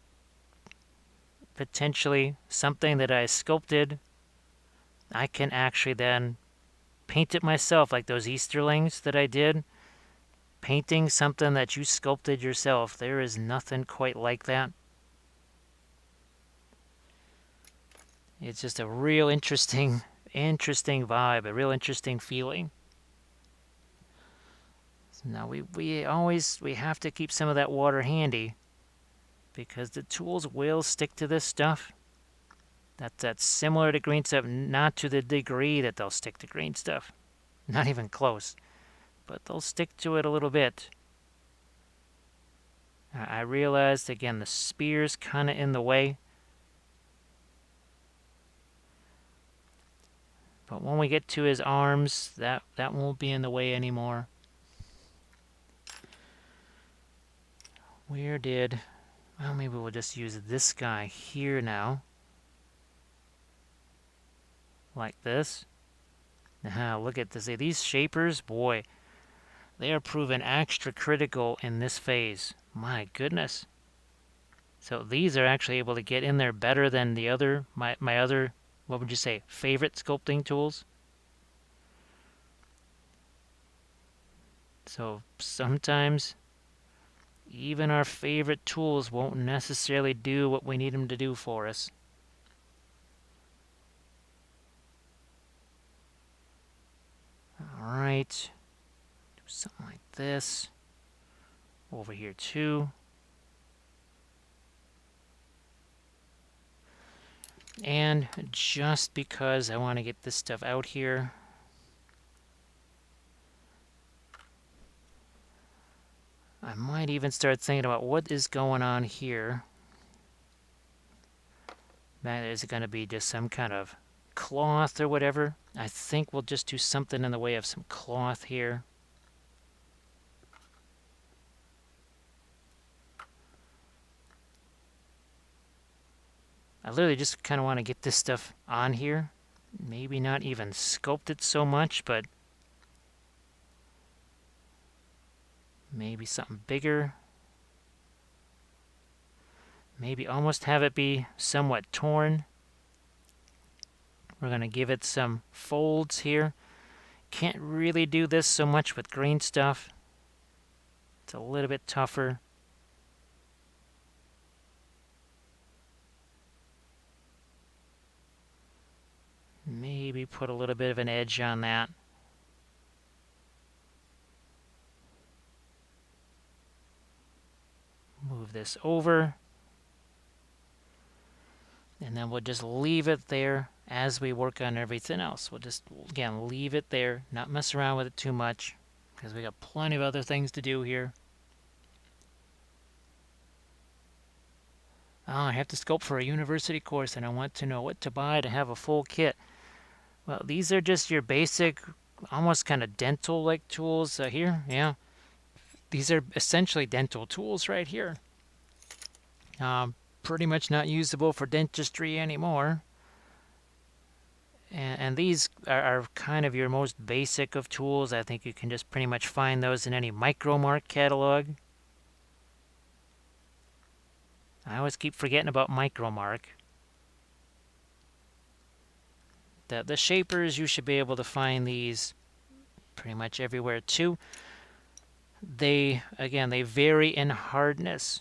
potentially something that I sculpted, I can actually then paint it myself, like those Easterlings that I did. Painting something that you sculpted yourself, there is nothing quite like that. It's just a real interesting vibe, a real interesting feeling. So now we have to keep some of that water handy, because the tools will stick to this stuff. That's similar to green stuff, not to the degree that they'll stick to green stuff. Not even close. But they'll stick to it a little bit. I realized, again, the spear's kind of in the way. But when we get to his arms, that won't be in the way anymore. Well, maybe we'll just use this guy here now. Like this. Look at this. These shapers, boy. They are proven extra critical in this phase. My goodness. So these are actually able to get in there better than the other, my other, what would you say, favorite sculpting tools. So sometimes even our favorite tools won't necessarily do what we need them to do for us. All right, do something like this. Over here too. And just because I want to get this stuff out here, I might even start thinking about what is going on here. That is going to be just some kind of cloth or whatever. I think we'll just do something in the way of some cloth here. I literally just kind of want to get this stuff on here. Maybe not even sculpt it so much, but maybe something bigger. Maybe almost have it be somewhat torn. We're going to give it some folds here. Can't really do this so much with green stuff. It's a little bit tougher. Maybe put a little bit of an edge on that. Move this over. And then we'll just leave it there as we work on everything else. We'll just, again, leave it there, not mess around with it too much, because we got plenty of other things to do here. Oh, I have to sculpt for a university course, and I want to know what to buy to have a full kit. Well, these are just your basic, almost kind of dental-like tools here. Yeah, these are essentially dental tools right here. Pretty much not usable for dentistry anymore. And these are kind of your most basic of tools. I think you can just pretty much find those in any Micromark catalog. I always keep forgetting about Micromark. The shapers, you should be able to find these pretty much everywhere too. They vary in hardness.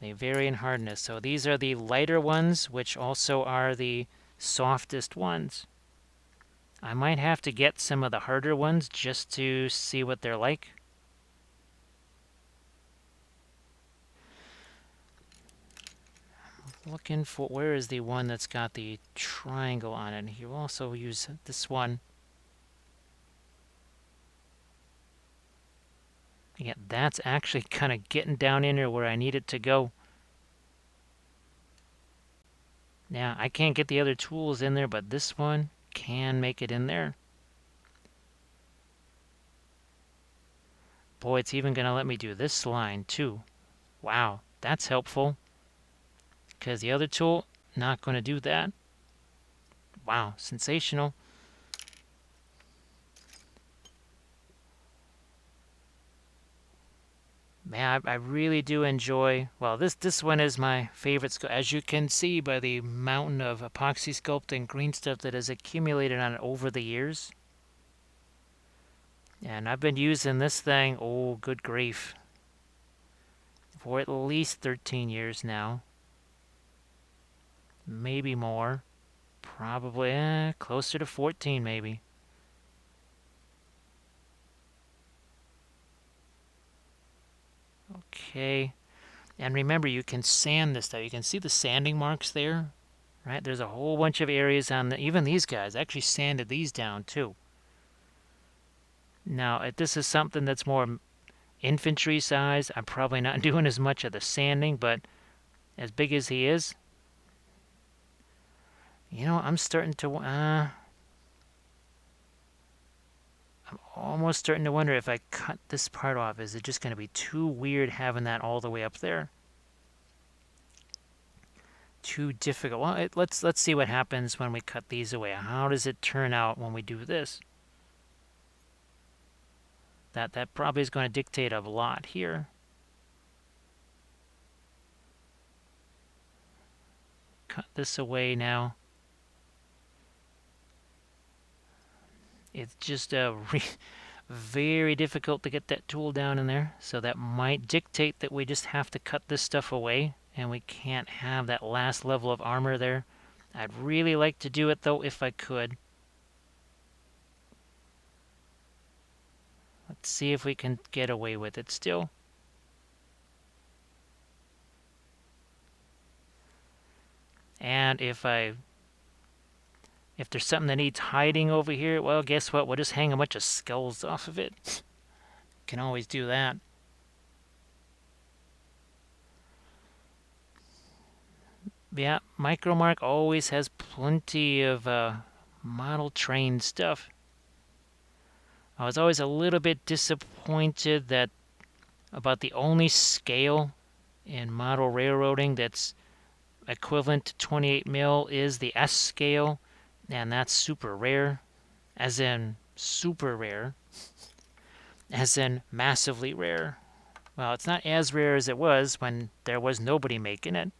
They vary in hardness. So these are the lighter ones, which also are the softest ones. I might have to get some of the harder ones just to see what they're like. Looking for, where is the one that's got the triangle on it? You also use this one. Yeah, that's actually kind of getting down in there where I need it to go. Now, I can't get the other tools in there, but this one can make it in there. Boy, it's even going to let me do this line too. Wow, that's helpful. Because the other tool, not going to do that. Wow, sensational. Man, I really do enjoy, well, this one is my favorite, as you can see by the mountain of Apoxy Sculpt and green stuff that has accumulated on it over the years. And I've been using this thing, oh, good grief, for at least 13 years now. Maybe more. Probably closer to 14 maybe. Okay. And remember, you can sand this stuff. You can see the sanding marks there, right? There's a whole bunch of areas on even these guys. I actually sanded these down too. Now, if this is something that's more infantry size, I'm probably not doing as much of the sanding, but as big as he is, you know, I'm starting to, I'm almost starting to wonder if I cut this part off, is it just going to be too weird having that all the way up there? Too difficult. Well, let's see what happens when we cut these away. How does it turn out when we do this? That probably is going to dictate a lot here. Cut this away now. It's just very difficult to get that tool down in there, so that might dictate that we just have to cut this stuff away, and we can't have that last level of armor there. I'd really like to do it, though, if I could. Let's see if we can get away with it still. And if there's something that needs hiding over here, well, guess what? We'll just hang a bunch of skulls off of it. Can always do that. Yeah, Micromark always has plenty of model train stuff. I was always a little bit disappointed that about the only scale in model railroading that's equivalent to 28 mil is the S scale, and that's super rare, as in super rare, as in massively rare. Well, it's not as rare as it was when there was nobody making it.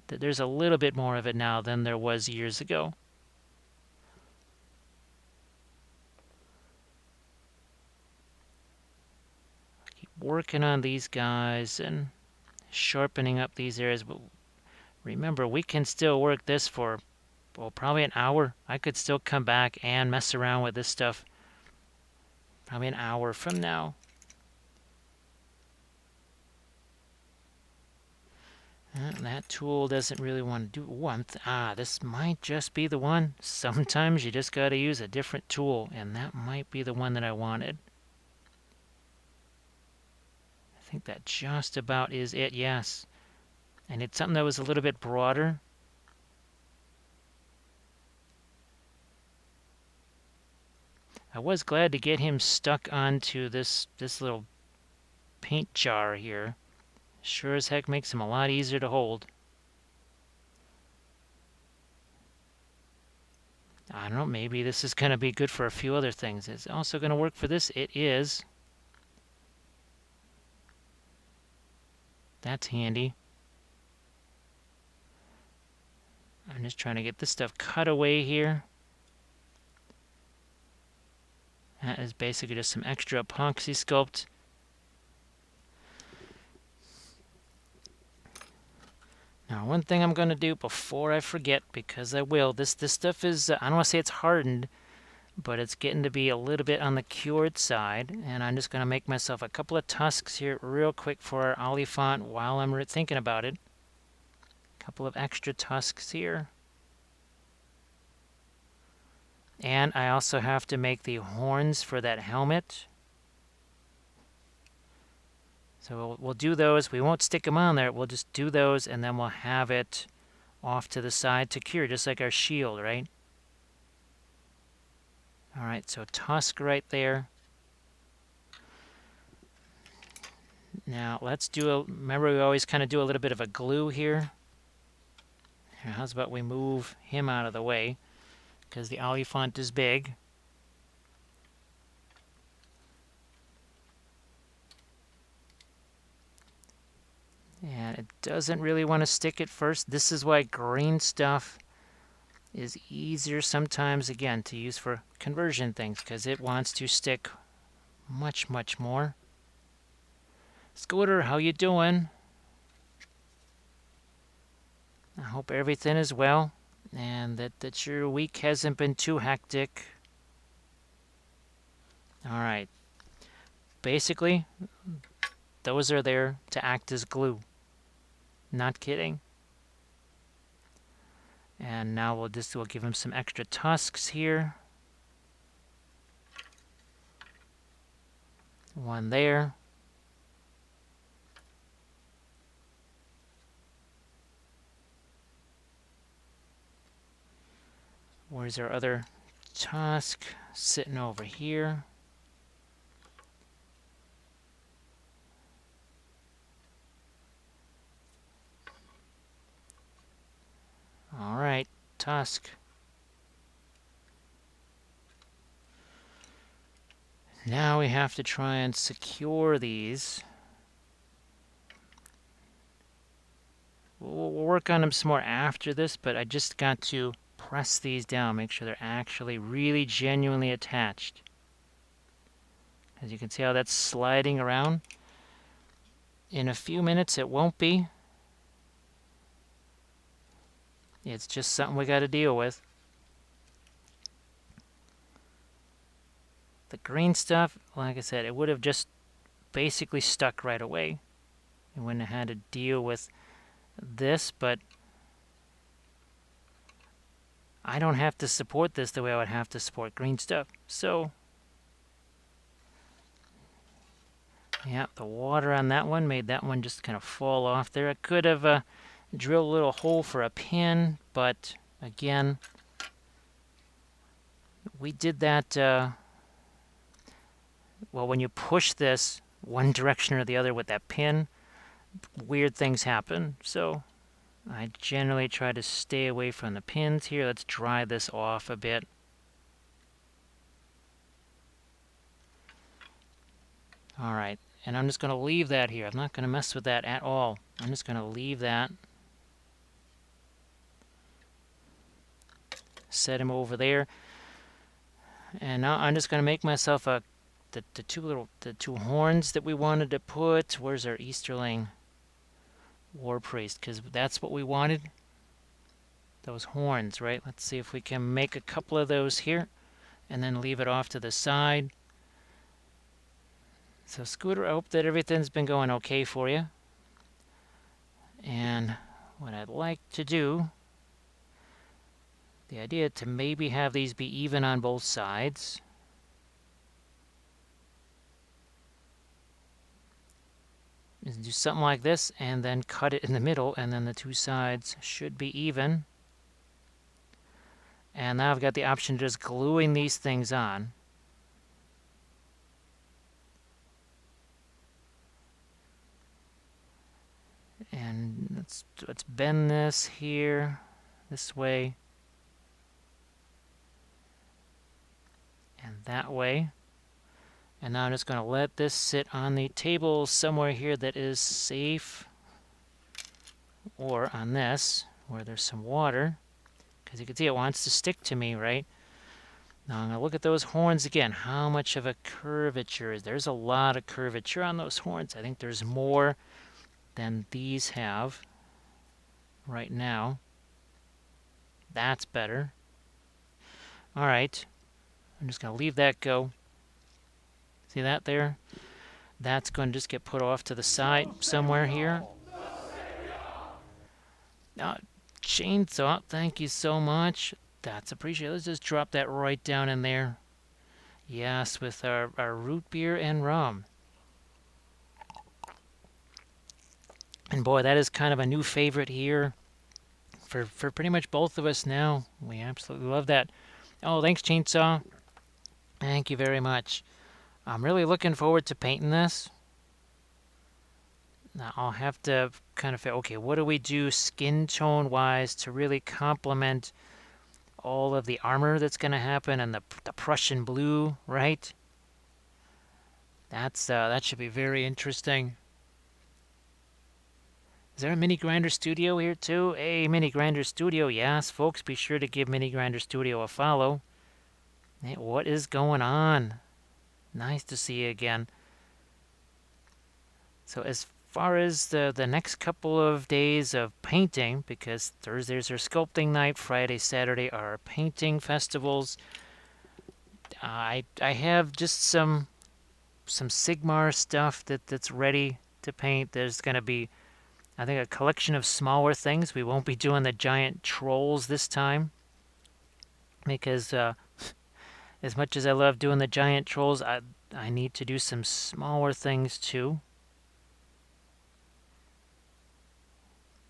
There's a little bit more of it now than there was years ago. Keep working on these guys and sharpening up these areas. But remember, we can still work this for, well, probably an hour. I could still come back and mess around with this stuff probably an hour from now. That tool doesn't really want to do one. This might just be the one. Sometimes you just got to use a different tool, and that might be the one that I wanted. I think that just about is it, yes. And it's something that was a little bit broader. I was glad to get him stuck onto this little paint jar here. Sure as heck makes him a lot easier to hold. I don't know, maybe this is going to be good for a few other things. It's also going to work for this. It is. That's handy. I'm just trying to get this stuff cut away here. That is basically just some extra epoxy sculpt. Now, one thing I'm going to do before I forget, because I will, this stuff is, I don't want to say it's hardened, but it's getting to be a little bit on the cured side, and I'm just going to make myself a couple of tusks here real quick for our Oliphant while I'm thinking about it. A couple of extra tusks here. And I also have to make the horns for that helmet. So we'll do those. We won't stick them on there. We'll just do those, and then we'll have it off to the side to cure, just like our shield, right? All right, so tusk right there. Now let's remember we always kind of do a little bit of a glue here. How's about we move him out of the way, because the Oliphant is big. And it doesn't really want to stick at first. This is why green stuff is easier sometimes, again, to use for conversion things, because it wants to stick much, much more. Scooter, how you doing? I hope everything is well, and that your week hasn't been too hectic. All right. Basically, those are there to act as glue. Not kidding. And now we'll give him some extra tusks here. One there. Where's our other tusk? Sitting over here. All right, tusk. Now we have to try and secure these. We'll work on them some more after this, but I just got to press these down, make sure they're actually really genuinely attached. As you can see how that's sliding around. In a few minutes it won't be. It's just something we got to deal with. The green stuff, like I said, it would have just basically stuck right away. You wouldn't have had to deal with this, but I don't have to support this the way I would have to support green stuff. So, yeah, the water on that one made that one just kind of fall off there. I could have drilled a little hole for a pin, but again, we did that, well, when you push this one direction or the other with that pin, weird things happen. So I generally try to stay away from the pins here. Let's dry this off a bit. All right, and I'm just going to leave that here. I'm not going to mess with that at all. I'm just going to leave that. Set him over there. And now I'm just going to make myself the two horns that we wanted to put. Where's our Easterling War Priest? Because that's what we wanted. Those horns, right? Let's see if we can make a couple of those here and then leave it off to the side. So Scooter, I hope that everything's been going okay for you. And what I'd like to do, the idea to maybe have these be even on both sides. Is do something like this and then cut it in the middle, and then the two sides should be even. And now I've got the option of just gluing these things on. And let's bend this here, this way, and that way. And now I'm just going to let this sit on the table somewhere here that is safe, or on this, where there's some water, because you can see it wants to stick to me, right? Now I'm going to look at those horns again. How much of a curvature is there? There's a lot of curvature on those horns. I think there's more than these have right now. That's better. All right. I'm just going to leave that go. See that there? That's going to just get put off to the side somewhere here. Chainsaw, thank you so much. That's appreciated. Let's just drop that right down in there. Yes, with our root beer and rum. And boy, that is kind of a new favorite here for pretty much both of us now. We absolutely love that. Oh, thanks, Chainsaw. Thank you very much. I'm really looking forward to painting this. Now I'll have to kind of, okay, what do we do skin tone wise to really complement all of the armor that's going to happen, and the Prussian blue, right? That should be very interesting. Is there a Mini Grinder Studio here too? Hey, Mini Grinder Studio, yes, folks, be sure to give Mini Grinder Studio a follow. Hey, what is going on? Nice to see you again. So as far as the next couple of days of painting, because Thursdays are sculpting night, Friday, Saturday are painting festivals, I have just some Sigmar stuff that's ready to paint. There's going to be, I think, a collection of smaller things. We won't be doing the giant trolls this time, because as much as I love doing the giant trolls, I need to do some smaller things too.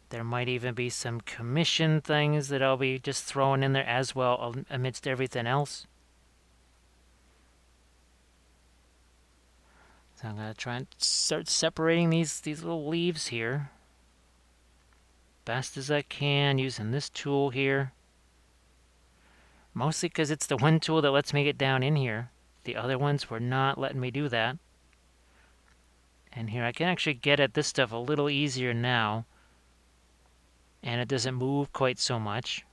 There might even be some commission things that I'll be just throwing in there as well amidst everything else. So I'm going to try and start separating these little leaves here best as I can using this tool here. Mostly because it's the one tool that lets me get down in here. The other ones were not letting me do that. And here I can actually get at this stuff a little easier now. And it doesn't move quite so much.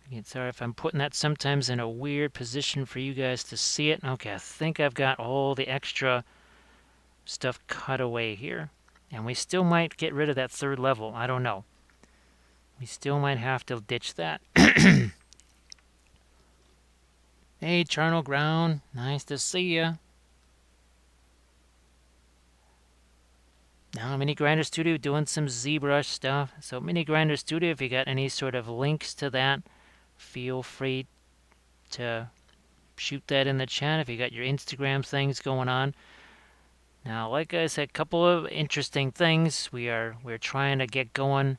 Again, sorry if I'm putting that sometimes in a weird position for you guys to see it. Okay, I think I've got all the extra stuff cut away here. And we still might get rid of that third level. I don't know. We still might have to ditch that. Hey, Charnel Ground. Nice to see ya. Now, Mini Grinder Studio doing some ZBrush stuff. So, Mini Grinder Studio, if you got any sort of links to that, feel free to shoot that in the chat if you got your Instagram things going on. Now, like I said, a couple of interesting things. We're trying to get going,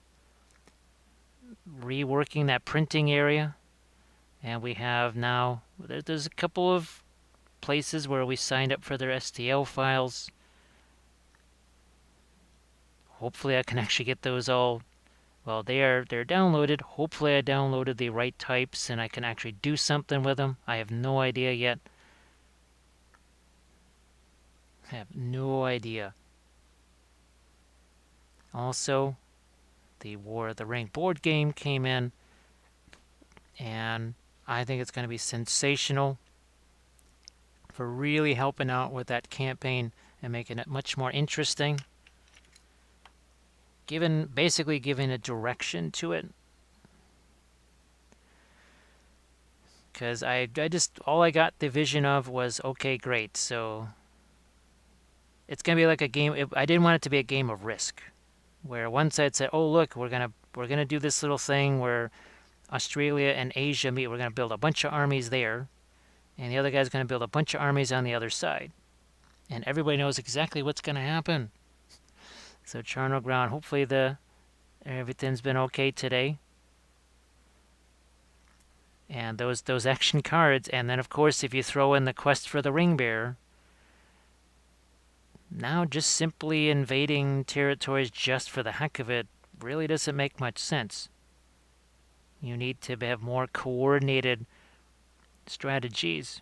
reworking that printing area. And we have now, there's a couple of places where we signed up for their STL files. Hopefully I can actually get those all, well, they're downloaded. Hopefully I downloaded the right types and I can actually do something with them. I have no idea yet. I have no idea. Also, the War of the Ring board game came in, and I think it's going to be sensational for really helping out with that campaign and making it much more interesting. Basically giving a direction to it. Because I just, all I got the vision of was, okay, great, so it's going to be like a game. I didn't want it to be a game of Risk, where one side said, oh, look, we're gonna do this little thing where Australia and Asia meet. We're going to build a bunch of armies there, and the other guy's going to build a bunch of armies on the other side. And everybody knows exactly what's going to happen. So Charnel Ground, hopefully everything's been okay today. And those action cards, and then of course if you throw in the quest for the ring bearer, now just simply invading territories just for the heck of it really doesn't make much sense. You need to have more coordinated strategies.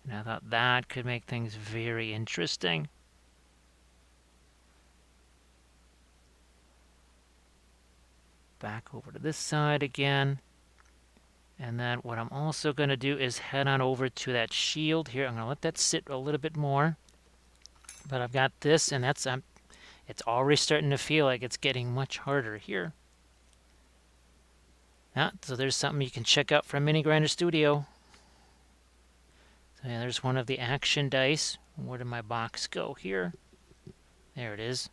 And I thought that could make things very interesting. Back over to this side again. And then what I'm also going to do is head on over to that shield here. I'm going to let that sit a little bit more. But I've got this, and it's already starting to feel like it's getting much harder here. So there's something you can check out from Mini Grinder Studio. So yeah, there's one of the action dice. Where did my box go here? There it is.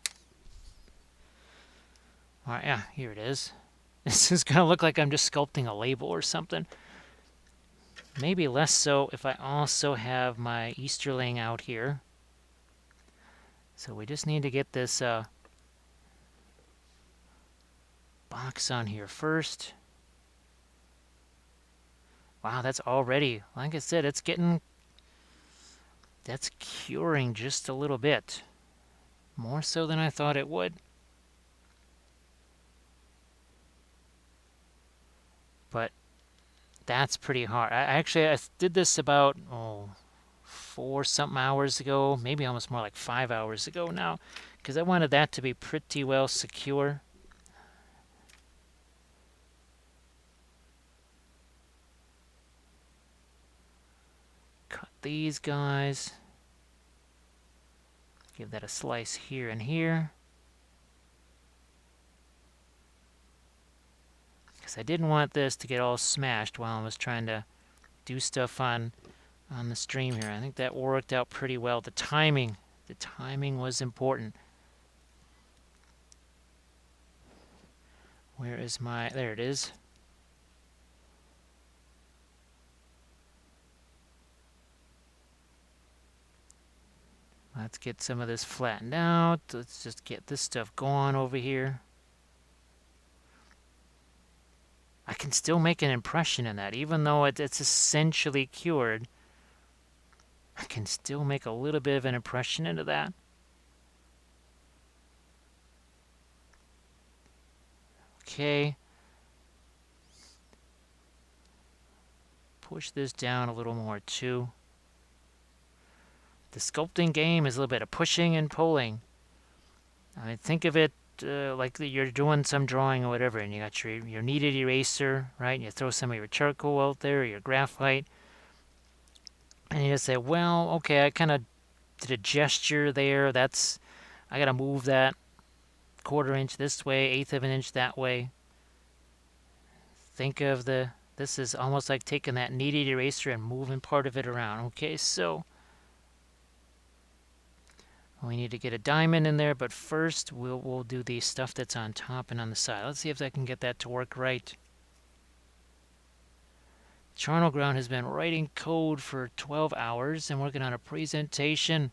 All right, yeah, here it is. This is going to look like I'm just sculpting a label or something. Maybe less so if I also have my Easterling out here. So we just need to get this box on here first. Wow, that's already, like I said, that's curing just a little bit. More so than I thought it would. But that's pretty hard. I did this about 4-something hours ago, maybe almost more like 5 hours ago now, because I wanted that to be pretty well secure. Cut these guys. Give that a slice here and here. Because I didn't want this to get all smashed while I was trying to do stuff on the stream here. I think that worked out pretty well. The timing was important. Where is my, there it is. Let's get some of this flattened out. Let's just get this stuff going over here. I can still make an impression in that, even though it's essentially cured. I can still make a little bit of an impression into that. okay. Push this down a little more too. The sculpting game is a little bit of pushing and pulling. I mean, think of it like you're doing some drawing or whatever, and you got your kneaded eraser, right? And you throw some of your charcoal out there, or your graphite, and you just say, well, okay, I kind of did a gesture there. I got to move that 1/4 inch this way, 1/8 of an inch that way. Think of this is almost like taking that kneaded eraser and moving part of it around. Okay, so we need to get a diamond in there, but first we'll do the stuff that's on top and on the side. Let's see if I can get that to work right. Charnel Ground has been writing code for 12 hours and working on a presentation.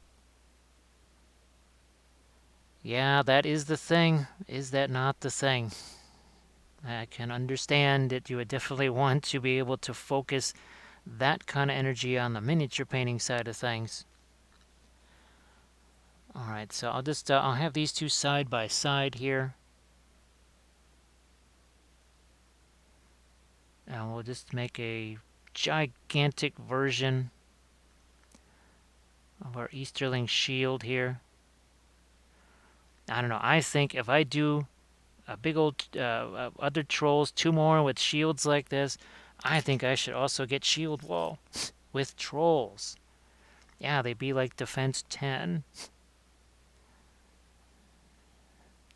Yeah, that is the thing. Is that not the thing? I can understand that you would definitely want to be able to focus that kind of energy on the miniature painting side of things. All right, so I'll have these two side by side here. And we'll just make a gigantic version of our Easterling shield here. I don't know. I think if I do a big old other trolls, 2 more with shields like this, I think I should also get shield wall with trolls. Yeah, they'd be like defense 10.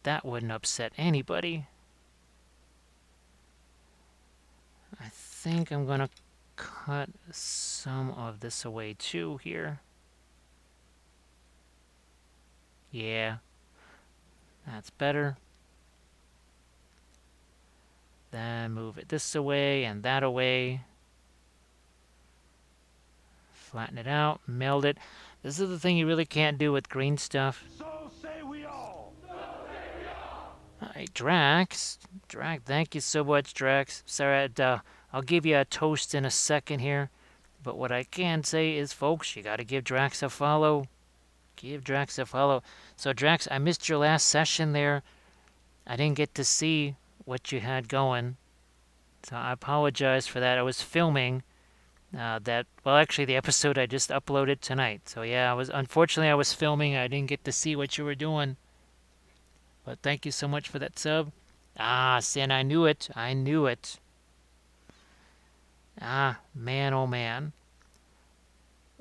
That wouldn't upset anybody. I think I'm going to cut some of this away too here. Yeah, that's better. Then move it this away and that away. Flatten it out, meld it. This is the thing you really can't do with green stuff. So say we all. Hey, Drax, thank you so much, Drax. Sorry, I'll give you a toast in a second here. But what I can say is, folks, you got to give Drax a follow. Give Drax a follow. So, Drax, I missed your last session there. I didn't get to see what you had going. So I apologize for that. I was filming actually the episode I just uploaded tonight. So yeah, unfortunately I was filming. I didn't get to see what you were doing. But thank you so much for that sub. Ah, Sin, I knew it. I knew it. Ah, man, oh man.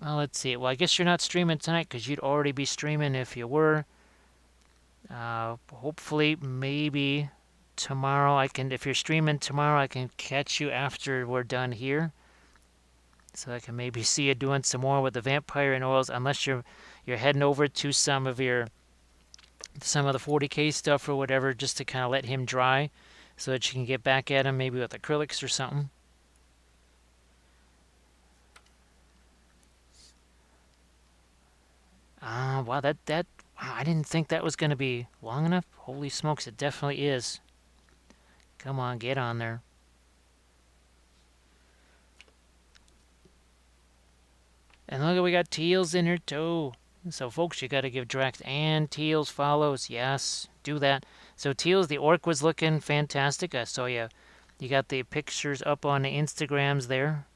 Well, let's see. Well, I guess you're not streaming tonight because you'd already be streaming if you were. Hopefully, maybe tomorrow if you're streaming tomorrow, I can catch you after we're done here. So I can maybe see you doing some more with the vampire and oils, unless you're heading over to some of the 40K stuff or whatever, just to kind of let him dry, so that you can get back at him maybe with acrylics or something. Wow, wow, I didn't think that was going to be long enough. Holy smokes, it definitely is. Come on, get on there. And look, we got Teals in here too. So, folks, you got to give Drax and Teals follows. Yes, do that. So, Teals, the orc was looking fantastic. I saw you got the pictures up on the Instagrams there.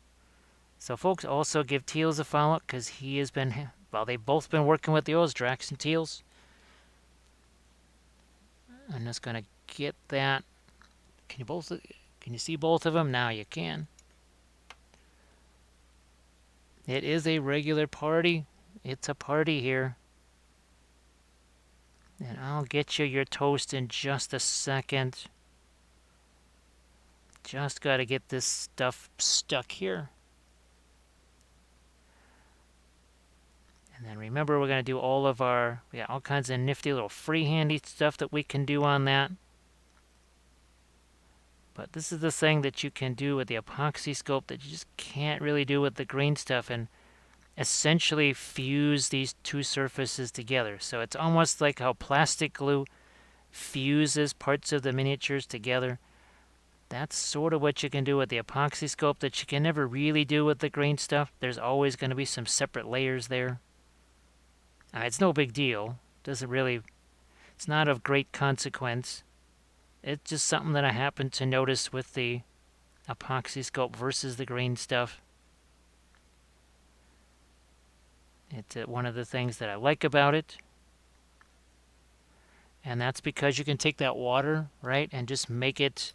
So, folks, also give Teals a follow because he has been, well, they've both been working with the oils, Drax and Teals. I'm just going to get that. Can you see both of them? Now you can. It is a regular party. It's a party here. And I'll get you your toast in just a second. Just got to get this stuff stuck here. And then remember, we're going to do we got all kinds of nifty little freehandy stuff that we can do on that. But this is the thing that you can do with the Apoxy Sculpt that you just can't really do with the green stuff, and essentially fuse these two surfaces together. So it's almost like how plastic glue fuses parts of the miniatures together. That's sort of what you can do with the Apoxy Sculpt that you can never really do with the green stuff. There's always going to be some separate layers there. It's no big deal. It's not of great consequence. It's just something that I happened to notice with the Apoxy Sculpt versus the green stuff. It's one of the things that I like about it. And that's because you can take that water, right, and just make it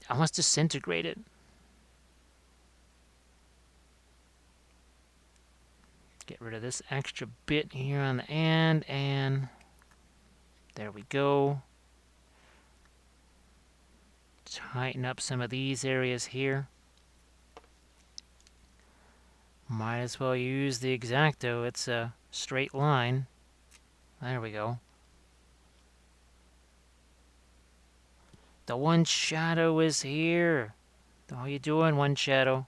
almost disintegrate it. Get rid of this extra bit here on the end, and there we go. Tighten up some of these areas here. Might as well use the X-Acto. It's a straight line. There we go. The one shadow is here. How you doing, one shadow?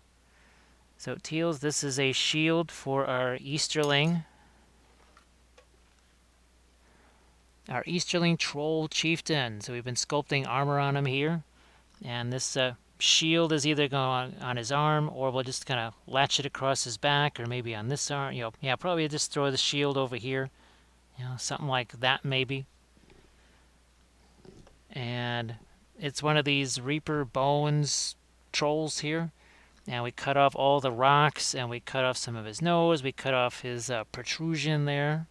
So Teals, this is a shield for our Easterling. Our Easterling Troll Chieftain. So we've been sculpting armor on him here. And this shield is either going on his arm, or we'll just kind of latch it across his back, or maybe on this arm. Yeah, probably just throw the shield over here. Something like that maybe. And it's one of these Reaper Bones trolls here. And we cut off all the rocks, and we cut off some of his nose. We cut off his protrusion there.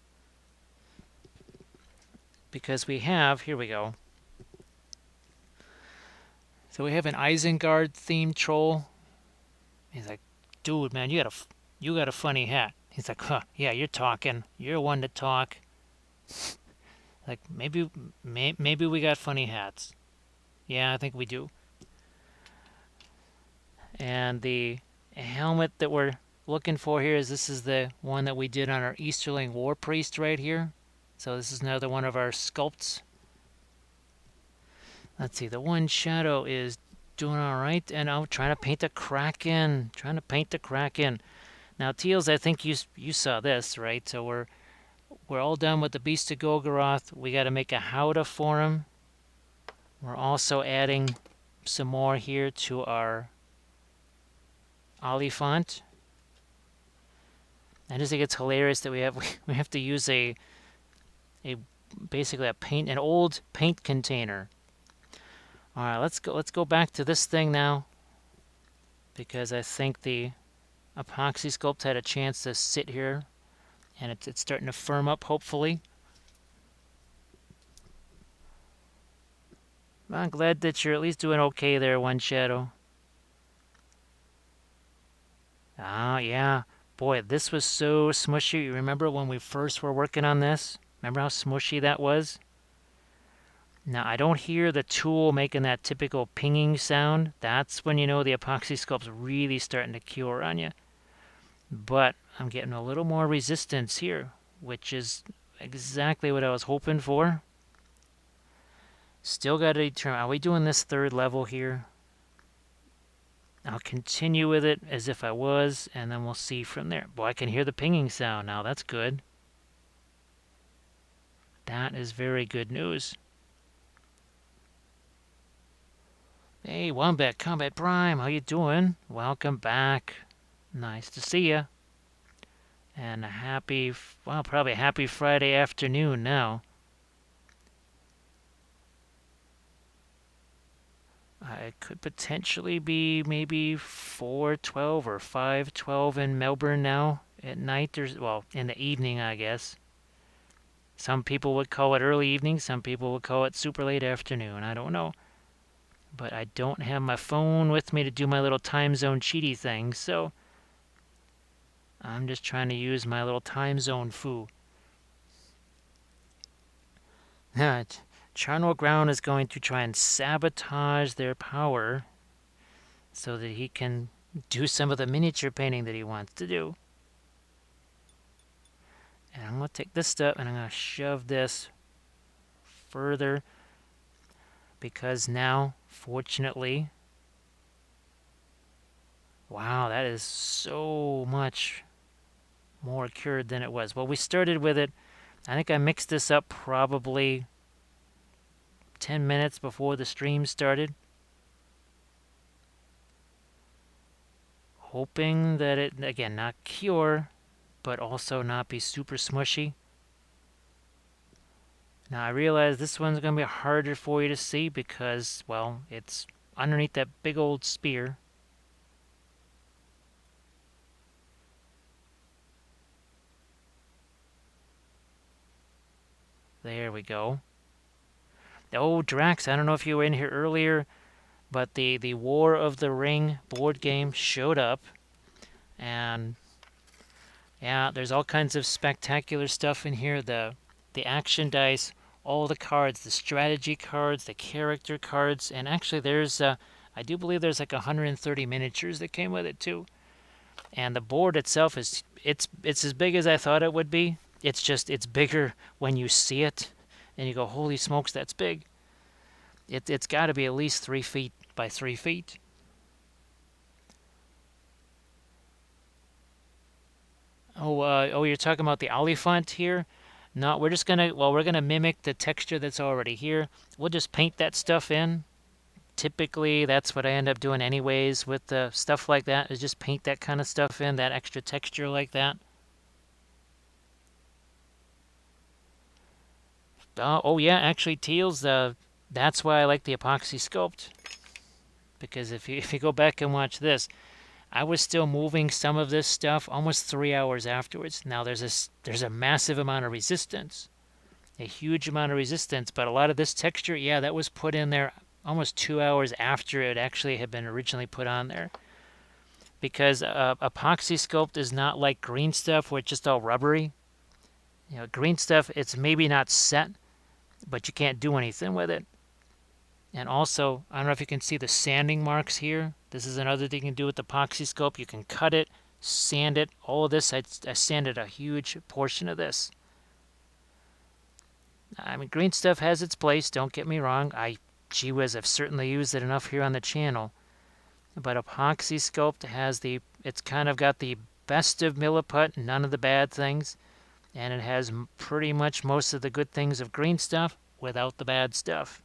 Because we have, here we go. So we have an Isengard themed troll. He's like, dude, man, you got a funny hat. He's like, huh, yeah, you're talking. You're one to talk. Like, maybe we got funny hats. Yeah, I think we do. And the helmet that we're looking for here this is the one that we did on our Easterling War Priest right here. So this is another one of our sculpts. Let's see, the one shadow is doing all right, and I'm trying to paint the Kraken. Now, Teals, I think you saw this, right? So we're all done with the Beast of Golgoroth. We got to make a howdah for him. We're also adding some more here to our Oliphant. I just think it's hilarious that we have to use basically an old paint container. All right, let's go back to this thing now, because I think the Apoxy Sculpt had a chance to sit here, and it's starting to firm up, hopefully. I'm glad that you're at least doing okay there, One Shadow. Ah, yeah. Boy, this was so smushy. You remember when we first were working on this? Remember how smushy that was? Now, I don't hear the tool making that typical pinging sound. That's when you know the Apoxy Sculpt's really starting to cure on you. But I'm getting a little more resistance here, which is exactly what I was hoping for. Still got to determine, are we doing this third level here? I'll continue with it as if I was, and then we'll see from there. Boy, I can hear the pinging sound now. That's good. That is very good news. Hey, Wombat Combat Prime, how you doing? Welcome back. Nice to see you. And probably a happy Friday afternoon now. It could potentially be maybe 4:12 or 5:12 in Melbourne now at night, well, in the evening, I guess. Some people would call it early evening, some people would call it super late afternoon. I don't know. But I don't have my phone with me to do my little time zone cheaty thing, so I'm just trying to use my little time zone foo. Charnel Ground is going to try and sabotage their power so that he can do some of the miniature painting that he wants to do. And I'm going to take this stuff and I'm going to shove this further, because now, fortunately, wow, that is so much more cured than it was. Well, we started with it. I think I mixed this up probably 10 minutes before the stream started, hoping that it, again, not cure, but also not be super smushy. Now I realize this one's going to be harder for you to see because, well, it's underneath that big old spear. There we go. Oh, Drax, I don't know if you were in here earlier, but the War of the Ring board game showed up. And yeah, there's all kinds of spectacular stuff in here. The action dice, all the cards, the strategy cards, the character cards, and actually there's I do believe there's like 130 miniatures that came with it too. And the board itself it's as big as I thought it would be. It's bigger when you see it, and you go, holy smokes, that's big. It's got to be at least 3 feet by 3 feet. Oh, you're talking about the Oliphant here? No, we're gonna mimic the texture that's already here. We'll just paint that stuff in. Typically, that's what I end up doing anyways with the stuff like that, is just paint that kind of stuff in, that extra texture like that. Oh yeah, actually, Teals, that's why I like the Epoxy Sculpt. Because if you go back and watch this, I was still moving some of this stuff almost 3 hours afterwards. Now there's a massive amount of resistance, a huge amount of resistance, but a lot of this texture, yeah, that was put in there almost 2 hours after it actually had been originally put on there. Because Epoxy Sculpt is not like green stuff where it's just all rubbery. You know, green stuff, it's maybe not set, but you can't do anything with it. And also, I don't know if you can see the sanding marks here. This is another thing you can do with the Epoxy Sculpt. You can cut it, sand it. All of this, I sanded a huge portion of this. I mean, green stuff has its place, don't get me wrong. Gee whiz, I've certainly used it enough here on the channel. But Epoxy Sculpt it's kind of got the best of Milliput, none of the bad things. And it has pretty much most of the good things of green stuff without the bad stuff.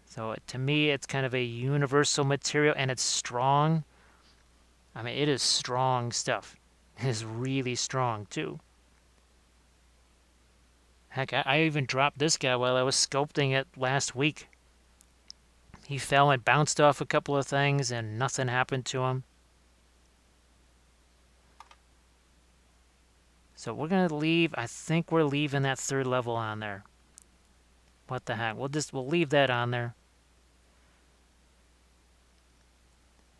So to me, it's kind of a universal material, and it's strong. I mean, it is strong stuff. It is really strong, too. Heck, I even dropped this guy while I was sculpting it last week. He fell and bounced off a couple of things, and nothing happened to him. So we're going to leave, I think we're leaving that third level on there. What the heck? We'll leave that on there.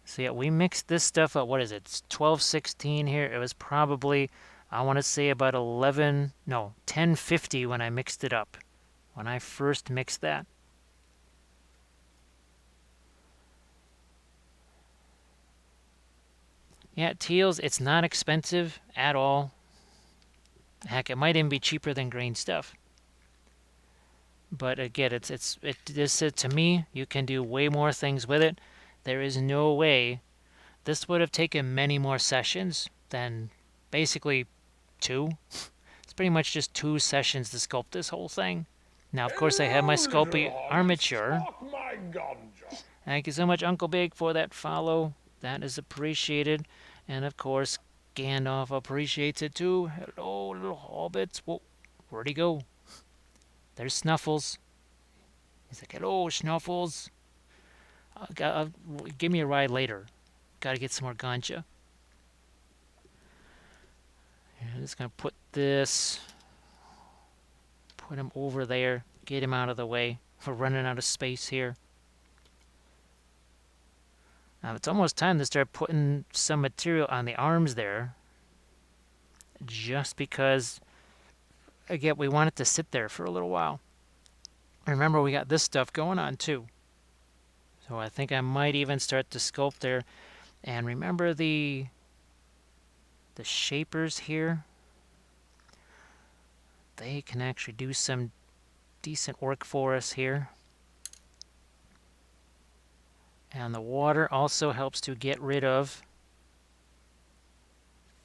So yeah, we mixed this stuff up. What is it? It's 12:16 here. It was probably, I want to say about 10:50 when I mixed it up. When I first mixed that. Yeah, Teals, it's not expensive at all. Heck, it might even be cheaper than green stuff. But again, to me, you can do way more things with it. There is no way. This would have taken many more sessions than basically 2. It's pretty much just 2 sessions to sculpt this whole thing. Now, of course, I have my Sculpey armature. Thank you so much, Uncle Big, for that follow. That is appreciated. And of course, Gandalf appreciates it too. Hello, little hobbits. Whoa, where'd he go? There's Snuffles. He's like, hello, Snuffles. Give me a ride later. Gotta get some more ganja. I'm just gonna put him over there, get him out of the way. We're running out of space here. Now it's almost time to start putting some material on the arms there. Just because, again, we want it to sit there for a little while. Remember, we got this stuff going on too. So I think I might even start to sculpt there. And remember the shapers here? They can actually do some decent work for us here. And the water also helps to get rid of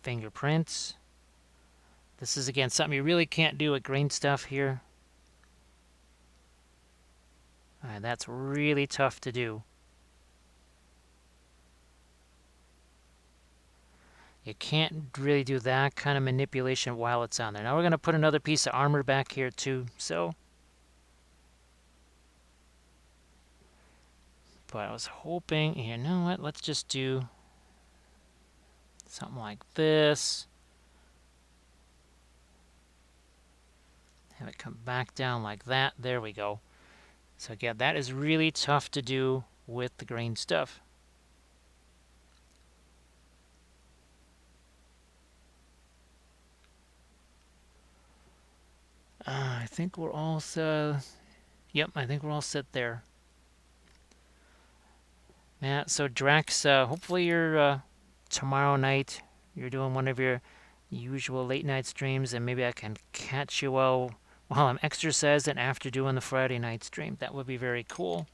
fingerprints. This is, again, something you really can't do with green stuff here. That's really tough to do. You can't really do that kind of manipulation while it's on there. Now we're going to put another piece of armor back here too, so. But I was hoping, you know what, let's just do something like this. Have it come back down like that. There we go. So again, that is really tough to do with the green stuff. I think we're all set. Yep, I think we're all set there. Yeah, so Drax, hopefully you're tomorrow night, you're doing one of your usual late night streams, and maybe I can catch you while I'm exercising after doing the Friday night stream. That would be very cool.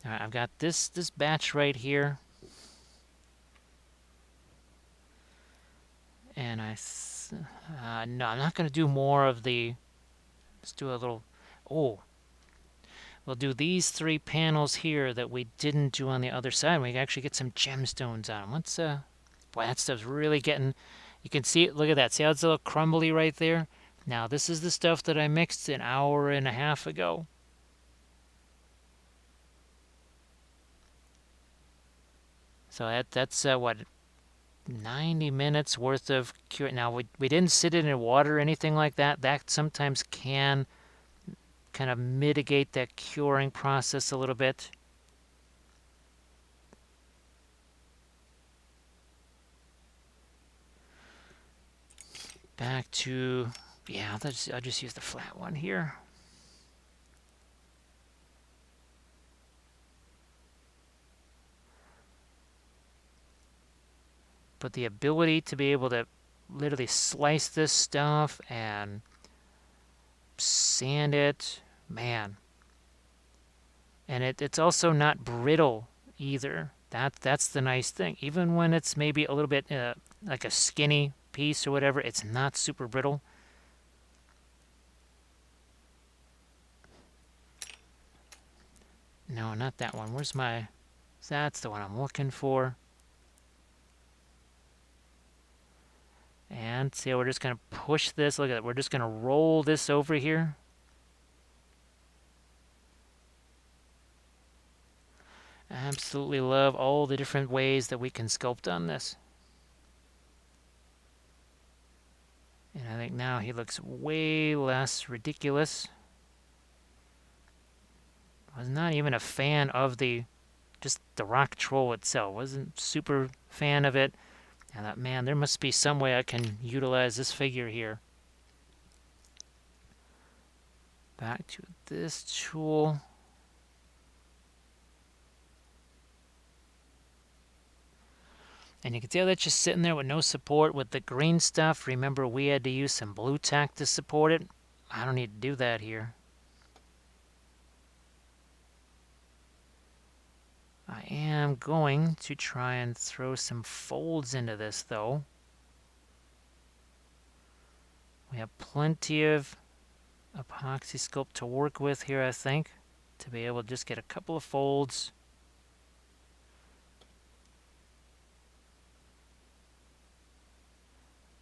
All right, I've got this batch right here, and no, I'm not going to do more of the. Let's do a little. Oh, we'll do these 3 panels here that we didn't do on the other side. We can actually get some gemstones on them. Let's boy, that stuff's really getting. You can see it. Look at that. See how it's a little crumbly right there? Now this is the stuff that I mixed an hour and a half ago. So that's what, 90 minutes worth of cure. Now we didn't sit it in water or anything like that. That sometimes can kind of mitigate that curing process a little bit. Back to, yeah, I'll just use the flat one here. But the ability to be able to literally slice this stuff and sand it, man. And it's also not brittle either. That's the nice thing. Even when it's maybe a little bit like a skinny piece or whatever, it's not super brittle. No, not that one. Where's my... That's the one I'm looking for. And see, we're just going to push this. Look at it. We're just going to roll this over here. Absolutely love all the different ways that we can sculpt on this. And I think now he looks way less ridiculous. I was not even a fan of just the rock troll itself. Wasn't super fan of it. I thought, man, there must be some way I can utilize this figure here. Back to this tool. And you can see how that's just sitting there with no support. With the green stuff, remember we had to use some blue tack to support it. I don't need to do that here. I am going to try and throw some folds into this, though. We have plenty of Apoxy Sculpt to work with here, I think, to be able to just get a couple of folds.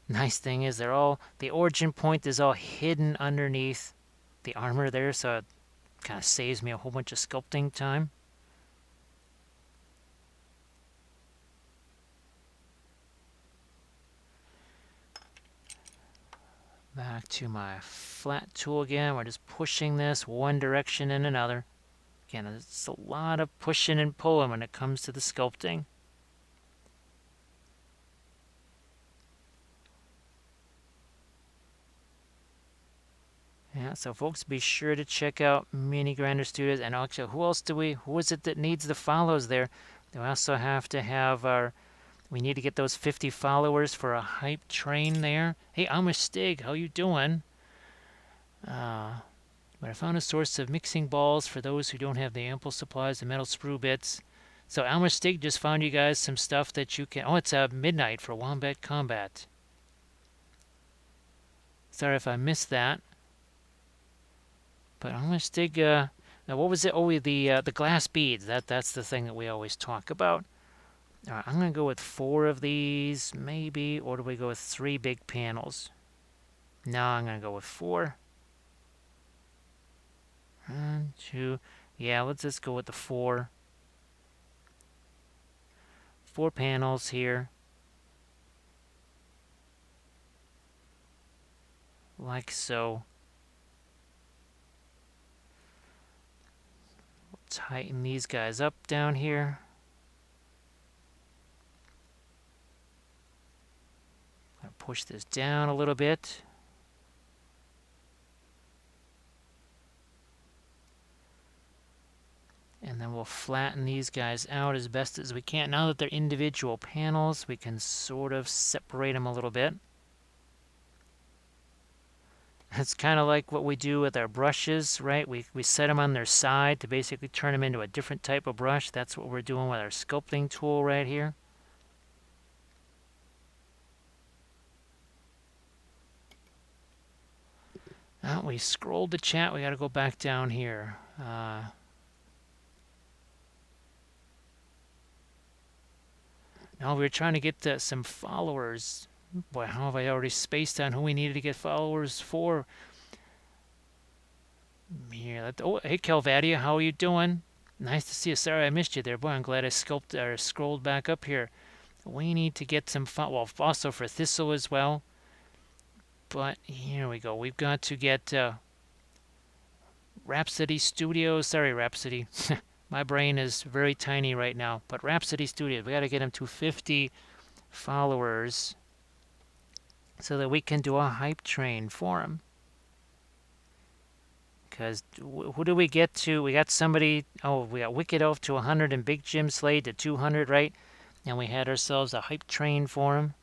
Nice thing is the origin point is all hidden underneath the armor there, so it kind of saves me a whole bunch of sculpting time. Back to my flat tool again. We're just pushing this one direction and another. Again, it's a lot of pushing and pulling when it comes to the sculpting. Yeah, so folks, be sure to check out Mini Grinder Studios. And actually, who is it that needs the follows there? We also have to have we need to get those 50 followers for a hype train there. Hey, I'm a Stig. How you doing? But I found a source of mixing balls for those who don't have the ample supplies of metal sprue bits. So Almer Stig just found you guys some stuff that you can... Oh, it's midnight for Wombat Combat. Sorry if I missed that. But Almer Stig... now, what was it? Oh, the glass beads. That's the thing that we always talk about. All right, I'm going to go with 4 of these, maybe, or do we go with 3 big panels? No, I'm going to go with 4. 1, 2, yeah, let's just go with the 4. 4 panels here. Like so. Tighten these guys up down here. Push this down a little bit. And then we'll flatten these guys out as best as we can. Now that they're individual panels, we can sort of separate them a little bit. It's kind of like what we do with our brushes, right? We set them on their side to basically turn them into a different type of brush. That's what we're doing with our sculpting tool right here. Now we scrolled the chat. We got to go back down here. Now we were trying to get some followers. Boy, how have I already spaced on who we needed to get followers for? Here, oh, hey Calvadia, how are you doing? Nice to see you. Sorry I missed you there. Boy, I'm glad I scrolled back up here. We need to get some well, also for Thistle as well. But here we go. We've got to get Rhapsody Studios. Sorry, Rhapsody. My brain is very tiny right now. But Rhapsody Studios, we got to get him to 50 followers so that we can do a hype train for him. Because who do we get to? We got somebody. Oh, we got Wicked Elf to 100 and Big Jim Slade to 200, right? And we had ourselves a hype train for him.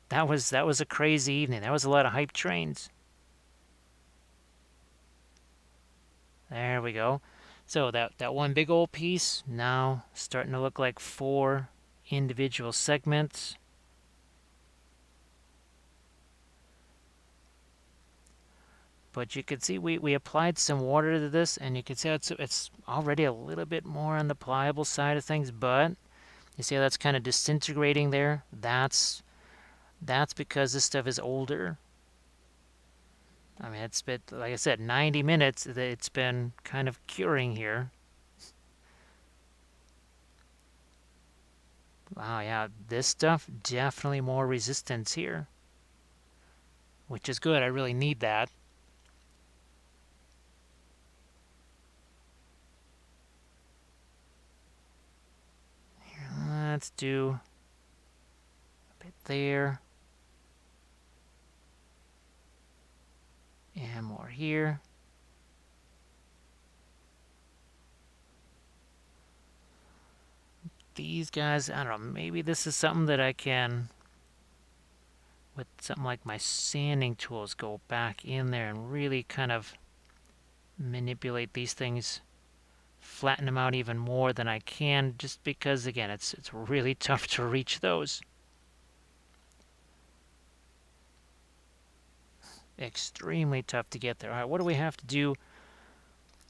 That was a crazy evening. That was a lot of hype trains. There we go. So that one big old piece now starting to look like 4 individual segments. But you can see we applied some water to this, and you can see it's already a little bit more on the pliable side of things, but you see how that's kind of disintegrating there? That's because this stuff is older. I mean, it's been, like I said, 90 minutes that it's been kind of curing here. Wow, yeah, this stuff, definitely more resistance here, which is good. I really need that. Here, let's do a bit there. And more here. These guys, I don't know, maybe this is something that I can, with something like my sanding tools, go back in there and really kind of manipulate these things, flatten them out even more than I can, just because, again, it's really tough to reach those. Extremely tough to get there. All right, what do we have to do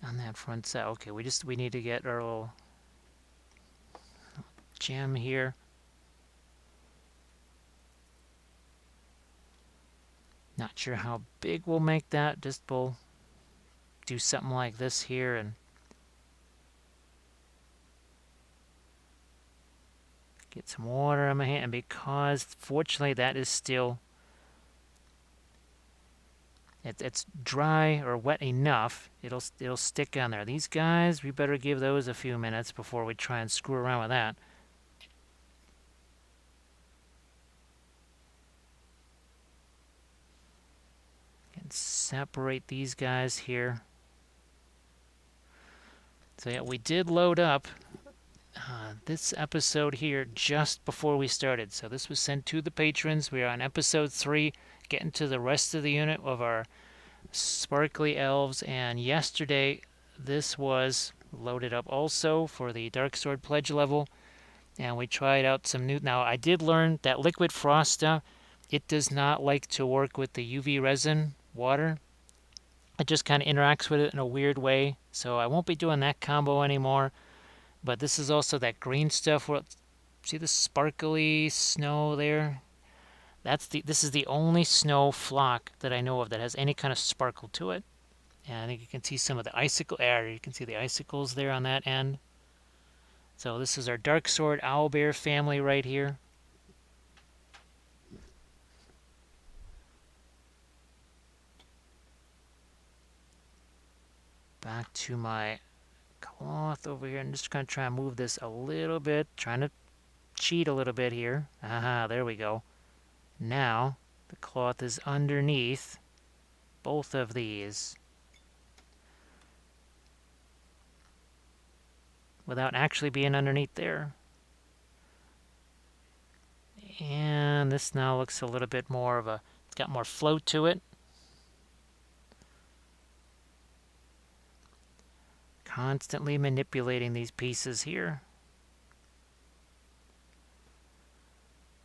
on that front side? Okay, we need to get our little gem here. Not sure how big we'll make that. Just we'll do something like this here and get some water on my hand. And because fortunately that is still, it's dry or wet enough, it'll stick on there. These guys, we better give those a few minutes before we try and screw around with that. And separate these guys here. So yeah, we did load up this episode here just before we started. So this was sent to the patrons. We are on episode 3, getting to the rest of the unit of our sparkly elves. And yesterday, this was loaded up also for the Dark Sword pledge level. And we tried out some new. Now, I did learn that liquid frost stuff, it does not like to work with the UV resin water. It just kind of interacts with it in a weird way. So I won't be doing that combo anymore. But this is also that green stuff where, see the sparkly snow there? This is the only snow flock that I know of that has any kind of sparkle to it. And I think you can see some of the icicle air. You can see the icicles there on that end. So this is our dark sword owlbear family right here. Back to my cloth over here. I'm just going to try and move this a little bit. Trying to cheat a little bit here. Aha, there we go. Now the cloth is underneath both of these without actually being underneath there. And this now looks a little bit more of a, it's got more float to it. Constantly manipulating these pieces here.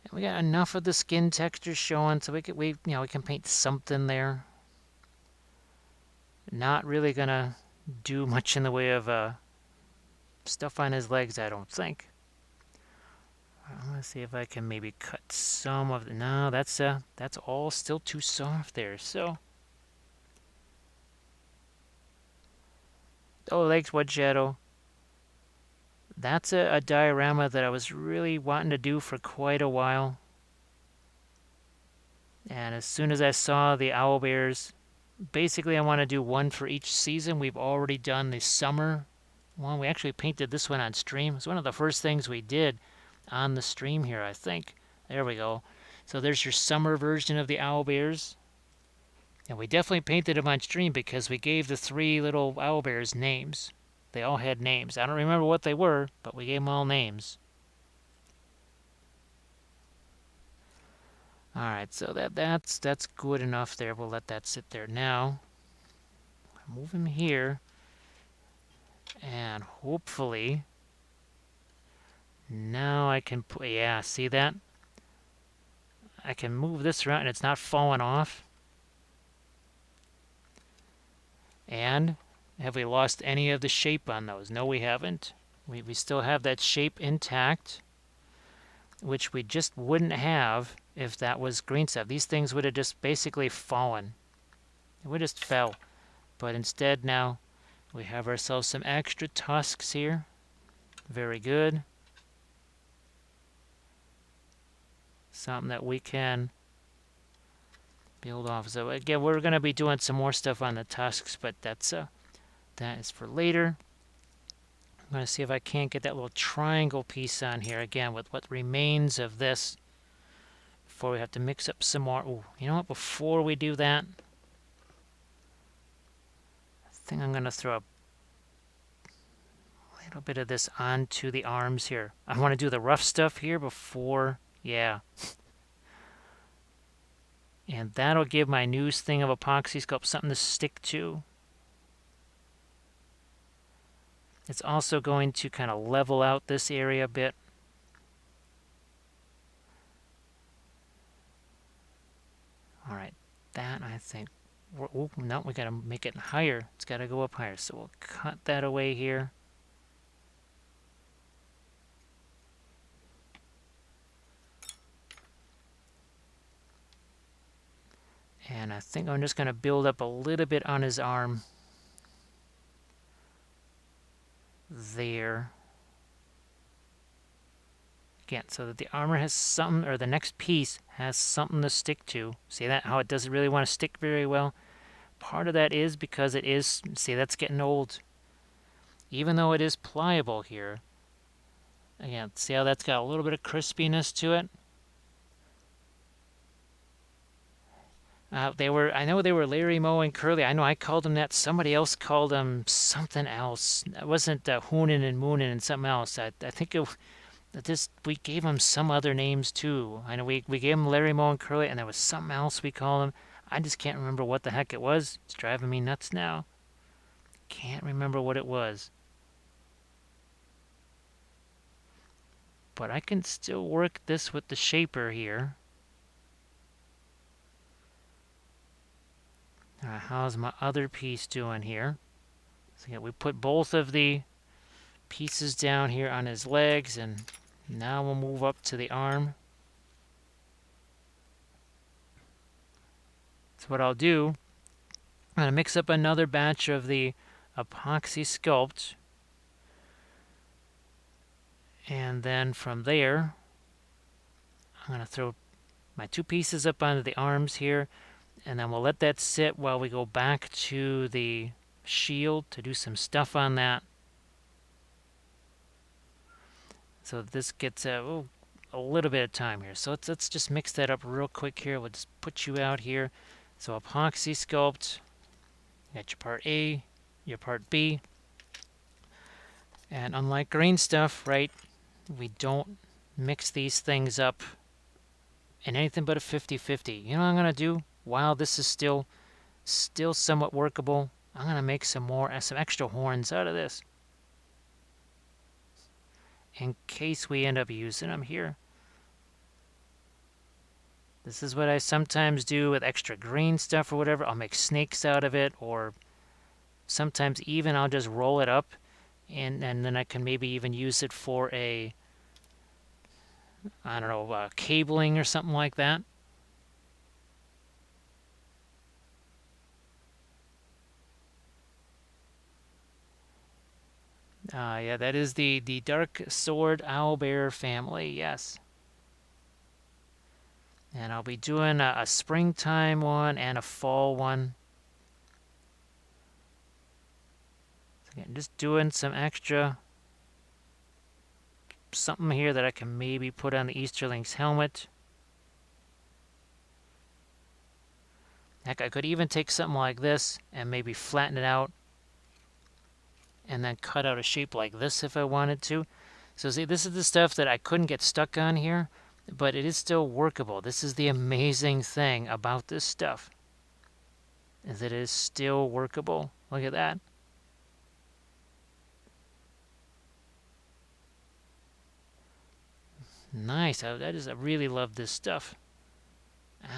And we got enough of the skin texture showing so we can paint something there. Not really gonna do much in the way of stuff on his legs, I don't think. I'm gonna see if I can maybe cut some of the, no, that's all still too soft there. So, oh, thanks, Wood Shadow. That's a diorama that I was really wanting to do for quite a while. And as soon as I saw the owlbears, basically I want to do one for each season. We've already done the summer one. We actually painted this one on stream. It's one of the first things we did on the stream here, I think. There we go. So there's your summer version of the owlbears. And we definitely painted them on stream because we gave the 3 little owlbears names. They all had names. I don't remember what they were, but we gave them all names. All right, so that's good enough there. We'll let that sit there now. Move him here, and hopefully now I can put, yeah, see that? I can move this around and it's not falling off. And have we lost any of the shape on those? No, we haven't. We still have that shape intact, which we just wouldn't have if that was green stuff. These things would have just basically fallen. It would just fell. But instead now we have ourselves some extra tusks here. Very good. Something that we can build off. So again, we're going to be doing some more stuff on the tusks, but that is for later. I'm going to see if I can't get that little triangle piece on here again with what remains of this before we have to mix up some more. Ooh, you know what? Before we do that, I think I'm going to throw a little bit of this onto the arms here. I want to do the rough stuff here before, yeah. And that'll give my new thing of Apoxy Sculpt something to stick to. It's also going to kind of level out this area a bit. All right, that I think. Oh, no, we got to make it higher. It's got to go up higher. So we'll cut that away here. And I think I'm just going to build up a little bit on his arm. There. Again, so that the armor has something, or the next piece has something to stick to. See that? How it doesn't really want to stick very well? Part of that is because it is, see, that's getting old. Even though it is pliable here. Again, see how that's got a little bit of crispiness to it? I know they were Larry, Moe, and Curly. I know I called them that. Somebody else called them something else. It wasn't Hoonin and Moonin and something else. I think we gave them some other names too. I know we gave them Larry, Moe, and Curly, and there was something else we called them. I just can't remember what the heck it was. It's driving me nuts now. Can't remember what it was. But I can still work this with the shaper here. How's my other piece doing here? So yeah, we put both of the pieces down here on his legs, and now we'll move up to the arm. So what I'll do, I'm going to mix up another batch of the Apoxy Sculpt, and then from there I'm going to throw my two pieces up onto the arms here, and then we'll let that sit while we go back to the shield to do some stuff on that. So this gets a little bit of time here. So let's just mix that up real quick here. We'll just put you out here. So Apoxy Sculpt, you got your part A, your part B. And unlike green stuff, right, we don't mix these things up in anything but a 50-50. You know what I'm going to do? While this is still somewhat workable, I'm going to make some extra horns out of this, in case we end up using them here. This is what I sometimes do with extra green stuff or whatever. I'll make snakes out of it, or sometimes even I'll just roll it up, and then I can maybe even use it for a, I don't know, cabling or something like that. Yeah, that is the Dark Sword Owlbear family, yes. And I'll be doing a springtime one and a fall one. So again, just doing some extra something here that I can maybe put on the Easterling's helmet. Heck, I could even take something like this and maybe flatten it out and then cut out a shape like this if I wanted to. So see, this is the stuff that I couldn't get stuck on here, but it is still workable. This is the amazing thing about this stuff, is that it is still workable. Look at that. Nice. I really love this stuff.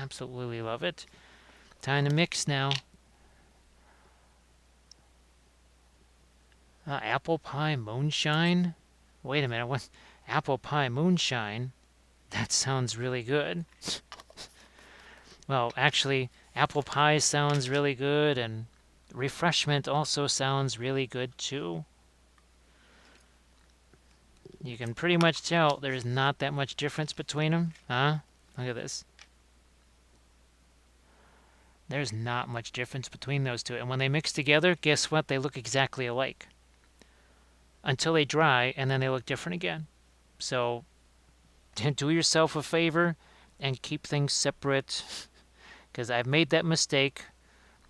Absolutely love it. Time to mix now. Apple pie moonshine? Wait a minute. What? Apple pie moonshine? That sounds really good. Well, actually, apple pie sounds really good, and refreshment also sounds really good too. You can pretty much tell there's not that much difference between them, huh? Look at this. There's not much difference between those two. And when they mix together, guess what? They look exactly alike. Until they dry, and then they look different again. So do yourself a favor and keep things separate, because I've made that mistake.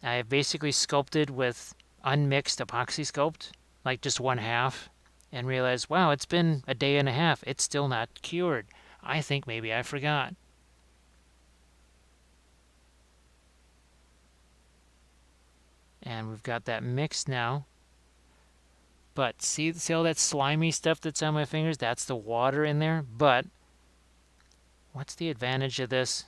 I have basically sculpted with unmixed Apoxy Sculpt, like just one half, and realized, wow, it's been a day and a half. It's still not cured. I think maybe I forgot. And we've got that mixed now. But see all that slimy stuff that's on my fingers? That's the water in there. But what's the advantage of this?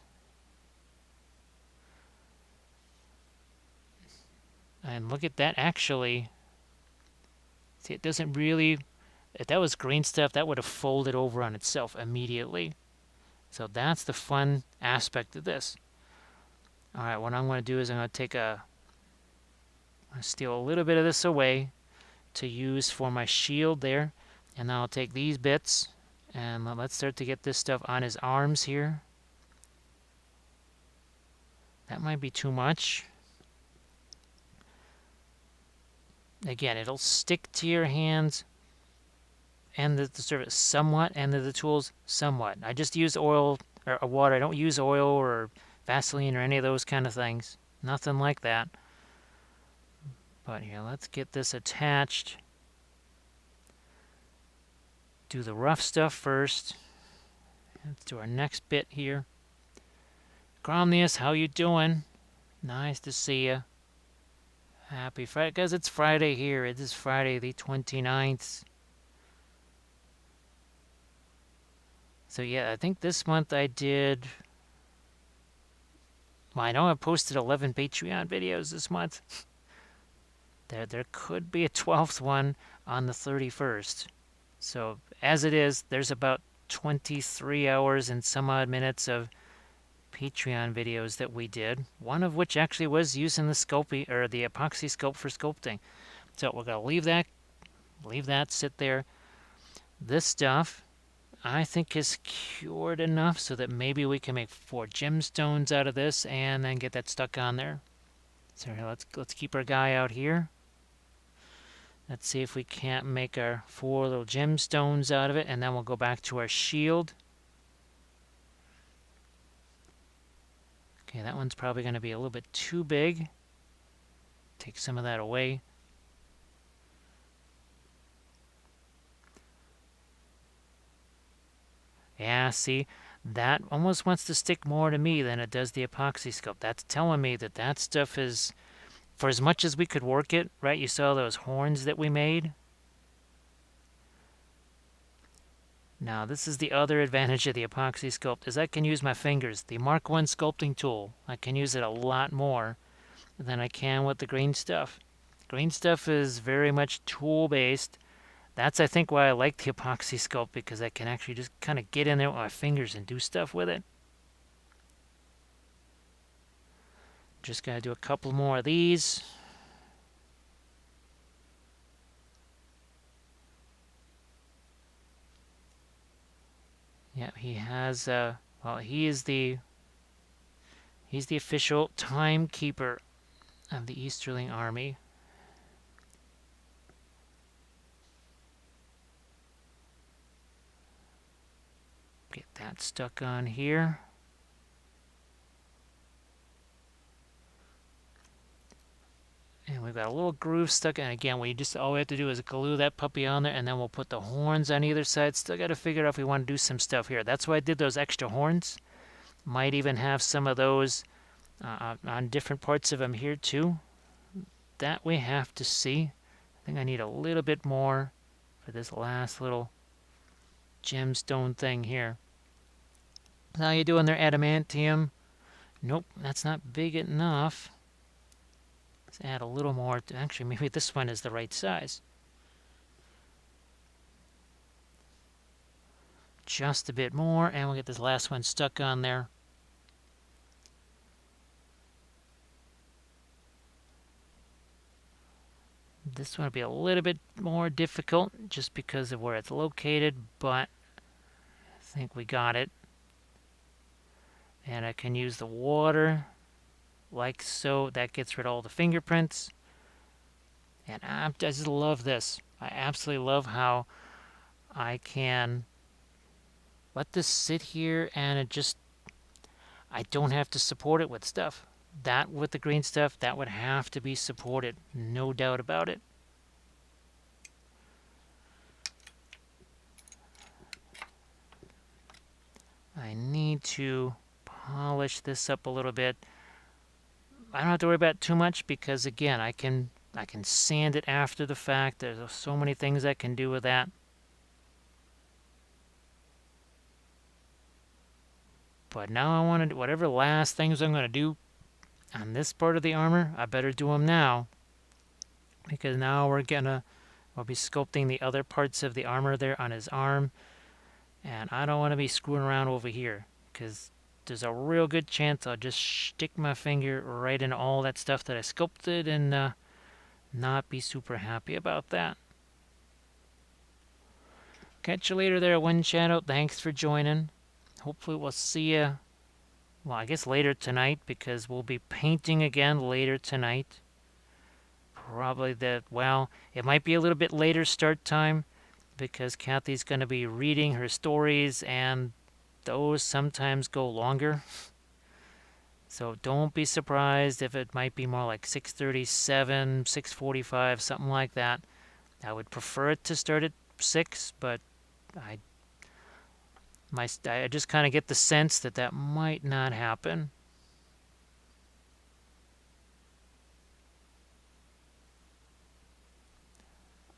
And look at that, actually. See, it doesn't really... If that was green stuff, that would have folded over on itself immediately. So that's the fun aspect of this. Alright, what I'm going to do is I'm going to steal a little bit of this away to use for my shield there. And then I'll take these bits, and let's start to get this stuff on his arms here. That might be too much. Again, it'll stick to your hands and the surface somewhat, and the tools somewhat. I just use oil or water. I don't use oil or Vaseline or any of those kind of things. Nothing like that. But here, let's get this attached. Do the rough stuff first. Let's do our next bit here. Gromnius, how you doing? Nice to see you. Happy Friday, because it's Friday here. It is Friday the 29th. So yeah, I think this month I did... Well, I know I posted 11 Patreon videos this month. There could be a 12th one on the 31st. So as it is, there's about 23 hours and some odd minutes of Patreon videos that we did, one of which actually was using the sculpting or the epoxy sculpt for sculpting. So we're gonna leave that sit there. This stuff I think is cured enough so that maybe we can make 4 gemstones out of this and then get that stuck on there. So here, let's keep our guy out here. Let's see if we can't make our 4 little gemstones out of it, and then we'll go back to our shield. Okay, that one's probably going to be a little bit too big. Take some of that away. Yeah, see, that almost wants to stick more to me than it does the epoxy sculpt. That's telling me that that stuff is, for as much as we could work it, right? You saw those horns that we made? Now, this is the other advantage of the epoxy sculpt, is I can use my fingers. The Mark I sculpting tool, I can use it a lot more than I can with the green stuff. Green stuff is very much tool-based. That's, I think, why I like the epoxy sculpt, because I can actually just kind of get in there with my fingers and do stuff with it. Just got to do a couple more of these. Yeah, he has, well, he's the official timekeeper of the Easterling army. Get that stuck on here. And we've got a little groove stuck, and again, all we have to do is glue that puppy on there, and then we'll put the horns on either side. Still got to figure out if we want to do some stuff here. That's why I did those extra horns. Might even have some of those on different parts of him here too. That we have to see. I think I need a little bit more for this last little gemstone thing here. How you doing there, adamantium? Nope, that's not big enough. Let's add a little more. Actually, maybe this one is the right size. Just a bit more, and we'll get this last one stuck on there. This one will be a little bit more difficult just because of where it's located, but I think we got it. And I can use the water like so. That gets rid of all the fingerprints. And I just love this. I absolutely love how I can let this sit here and I don't have to support it with stuff. That with the green stuff, that would have to be supported. No doubt about it. I need to polish this up a little bit. I don't have to worry about it too much because, again, I can sand it after the fact. There's so many things I can do with that. But now I want to do whatever last things I'm going to do on this part of the armor. I better do them now, because now we'll be sculpting the other parts of the armor there on his arm, and I don't want to be screwing around over here, because there's a real good chance I'll just stick my finger right in all that stuff that I sculpted and not be super happy about that. Catch you later there, Wind Shadow. Thanks for joining. Hopefully we'll see you, well, I guess later tonight, because we'll be painting again later tonight. Probably it might be a little bit later start time, because Kathy's going to be reading her stories, and those sometimes go longer. So don't be surprised if it might be more like 6:37, 6:45, something like that. I would prefer it to start at 6, but I just kind of get the sense that that might not happen.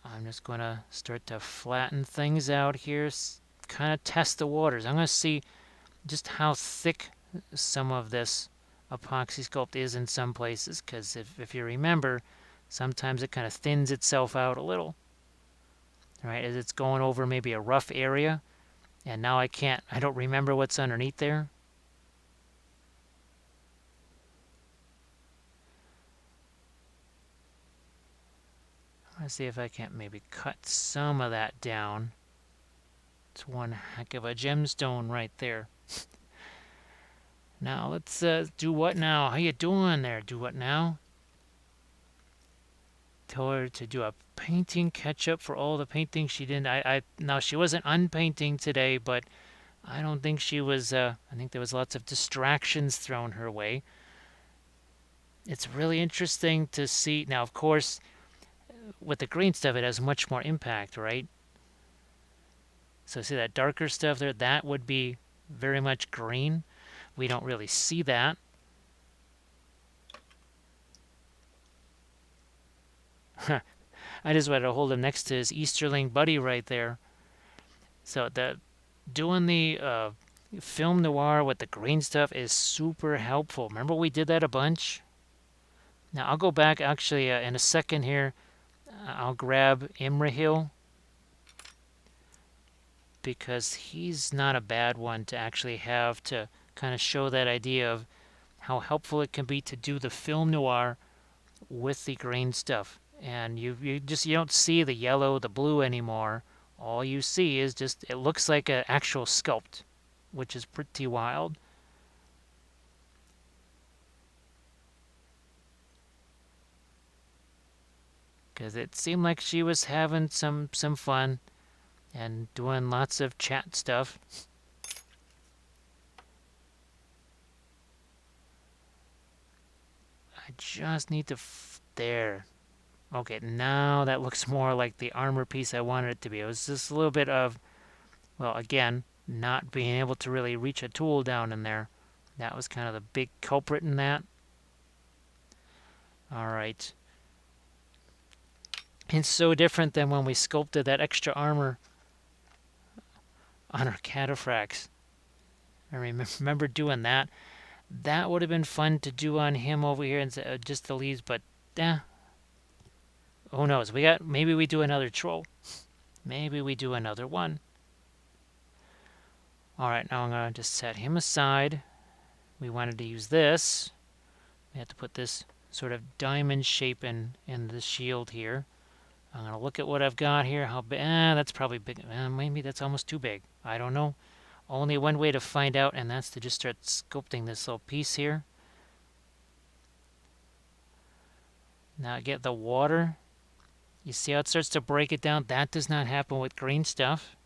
I'm just going to start to flatten things out here, kind of test the waters. I'm going to see just how thick some of this epoxy sculpt is in some places, because if you remember, Sometimes it kind of thins itself out a little, right, as it's going over maybe a rough area. And now I don't remember what's underneath there. Let's see if I can't maybe cut some of that down. It's one heck of a gemstone right there. Now let's do what now? How you doing there? Do what now? Tell her to do a painting catch up for all the painting she didn't. Now she wasn't unpainting today, but I don't think she was. I think there was lots of distractions thrown her way. It's really interesting to see. Now, of course, with the green stuff, it has much more impact, right? So see that darker stuff there? That would be very much green. We don't really see that. I just wanted to hold him next to his Easterling buddy right there. So doing the film noir with the green stuff is super helpful. Remember we did that a bunch? Now I'll go back actually in a second here. I'll grab Imrahil because he's not a bad one to actually have to kind of show that idea of how helpful it can be to do the film noir with the green stuff. And you don't see the yellow, the blue anymore. All you see is just it looks like an actual sculpt, which is pretty wild. Because it seemed like she was having some fun and doing lots of chat stuff. I just need to there. Okay, now that looks more like the armor piece I wanted it to be. It was just a little bit of, well, again, not being able to really reach a tool down in there. That was kind of the big culprit in that. All right. It's so different than when we sculpted that extra armor on our cataphracts. I remember doing that. That would have been fun to do on him over here and just the leaves, but who knows? Maybe we do another troll. Maybe we do another one. All right, now I'm going to just set him aside. We wanted to use this. We have to put this sort of diamond shape in the shield here. I'm going to look at what I've got here. How big? That's probably big. Maybe that's almost too big. I don't know. Only one way to find out, and that's to just start sculpting this little piece here. Now get the water. You see how it starts to break it down? That does not happen with green stuff.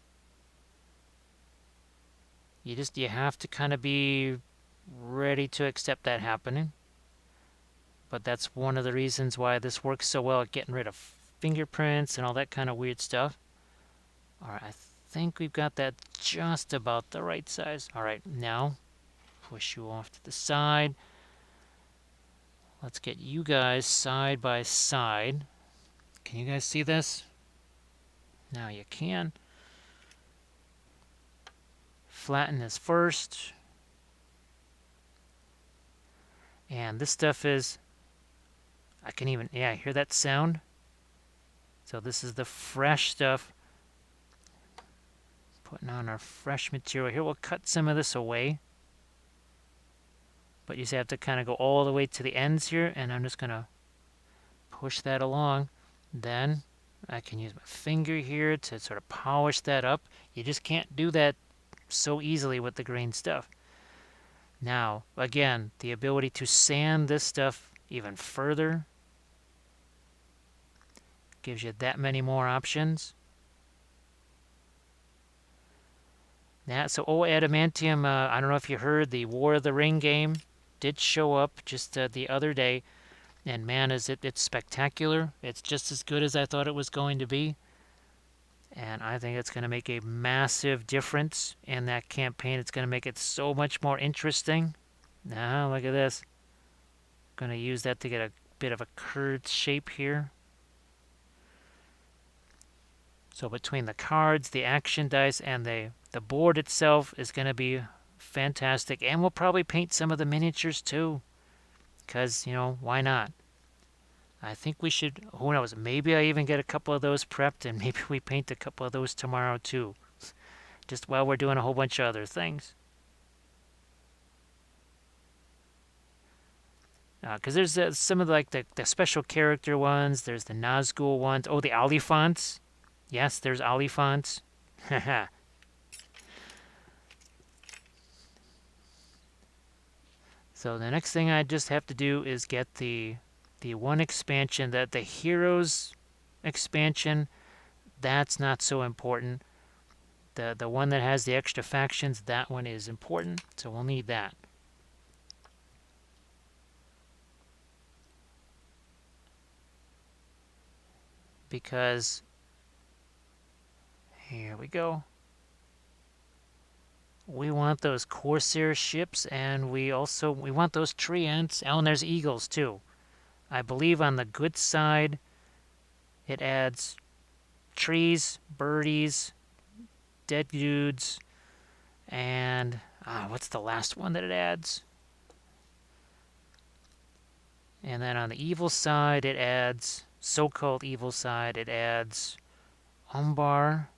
You have to kind of be ready to accept that happening. But that's one of the reasons why this works so well at getting rid of fingerprints and all that kind of weird stuff. All right, I think we've got that just about the right size. All right, now push you off to the side. Let's get you guys side by side. Can you guys see this? Now you can. Flatten this first. And this stuff is, I can even, yeah, hear that sound? So this is the fresh stuff. Putting on our fresh material here. We'll cut some of this away. But you have to kind of go all the way to the ends here, and I'm just going to push that along. Then I can use my finger here to sort of polish that up. You just can't do that so easily with the green stuff. Now, again, the ability to sand this stuff even further gives you that many more options. So, adamantium, I don't know if you heard, the War of the Ring game did show up just the other day. And man, it's spectacular. It's just as good as I thought it was going to be. And I think it's going to make a massive difference in that campaign. It's going to make it so much more interesting. Now, look at this. Going to use that to get a bit of a curved shape here. So between the cards, the action dice, and the board itself is going to be fantastic. And we'll probably paint some of the miniatures too. Because, why not? I think we should, who knows, maybe I even get a couple of those prepped and maybe we paint a couple of those tomorrow too. Just while we're doing a whole bunch of other things. Because there's some of the special character ones. There's the Nazgul ones. Oh, the Oliphants. Yes, there's Oliphants. Haha. So the next thing I just have to do is get the one expansion, that the Heroes expansion. That's not so important. The one that has the extra factions, that one is important. So we'll need that. Because here we go. We want those Corsair ships, and we want those tree ants. Oh, and there's eagles too. I believe on the good side, it adds trees, birdies, dead dudes, and what's the last one that it adds? And then on the evil side, it adds, so-called evil side, it adds Umbar.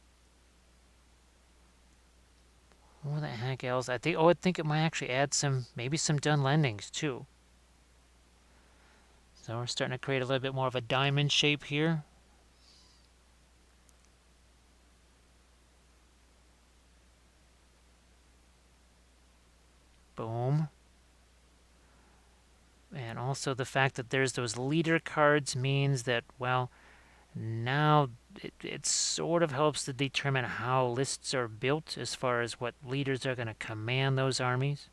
What the heck else? I think it might actually add maybe some Dunlendings too. So we're starting to create a little bit more of a diamond shape here. Boom. And also the fact that there's those leader cards means that, well, now it sort of helps to determine how lists are built as far as what leaders are going to command those armies.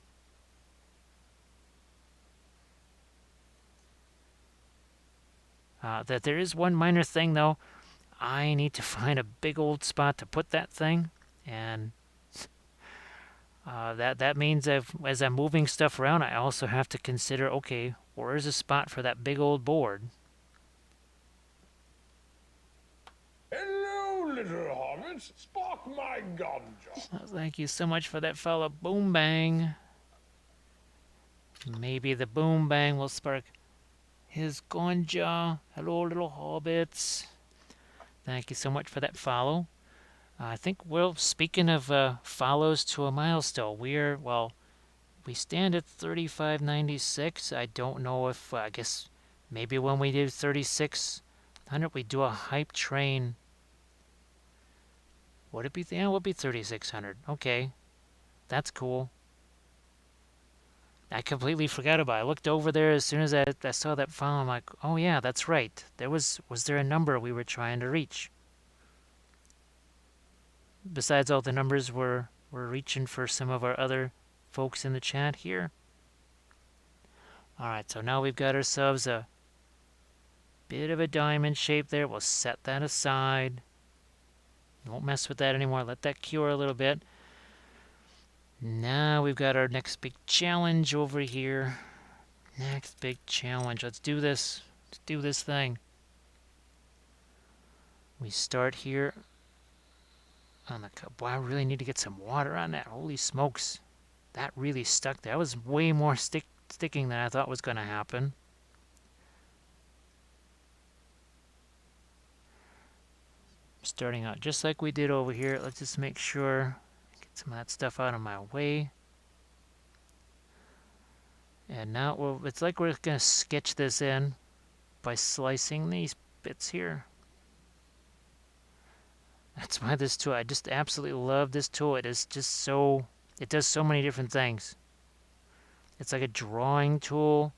That there is one minor thing, though. I need to find a big old spot to put that thing, and that means as I'm moving stuff around, I also have to consider, okay, where's a spot for that big old board? Hello, little hobbits. Spark my ganja. Thank you so much for that fellow Boom Bang. Maybe the Boom Bang will spark his ganja. Hello, little hobbits. Thank you so much for that follow. I think, well, speaking of follows to a milestone, we stand at 3596. I don't know if, I guess, maybe when we do 3600, we do a hype train. Would it be, yeah, it would be 3600. Okay, that's cool. I completely forgot about it. I looked over there as soon as I saw that file. I'm like, oh yeah, that's right. Was there a number we were trying to reach? Besides all the numbers we're reaching for some of our other folks in the chat here. Alright, so now we've got ourselves a bit of a diamond shape there. We'll set that aside. Won't mess with that anymore. Let that cure a little bit. Now we've got our next big challenge over here. Next big challenge. Let's do this. Let's do this thing. We start here on the cup. Wow, I really need to get some water on that. Holy smokes. That really stuck. That was way more sticking than I thought was going to happen. Starting out just like we did over here. Let's just make sure, get some of that stuff out of my way. And now it's like we're going to sketch this in by slicing these bits here. That's why this tool, I just absolutely love this tool. It is just so, it does so many different things. It's like a drawing tool.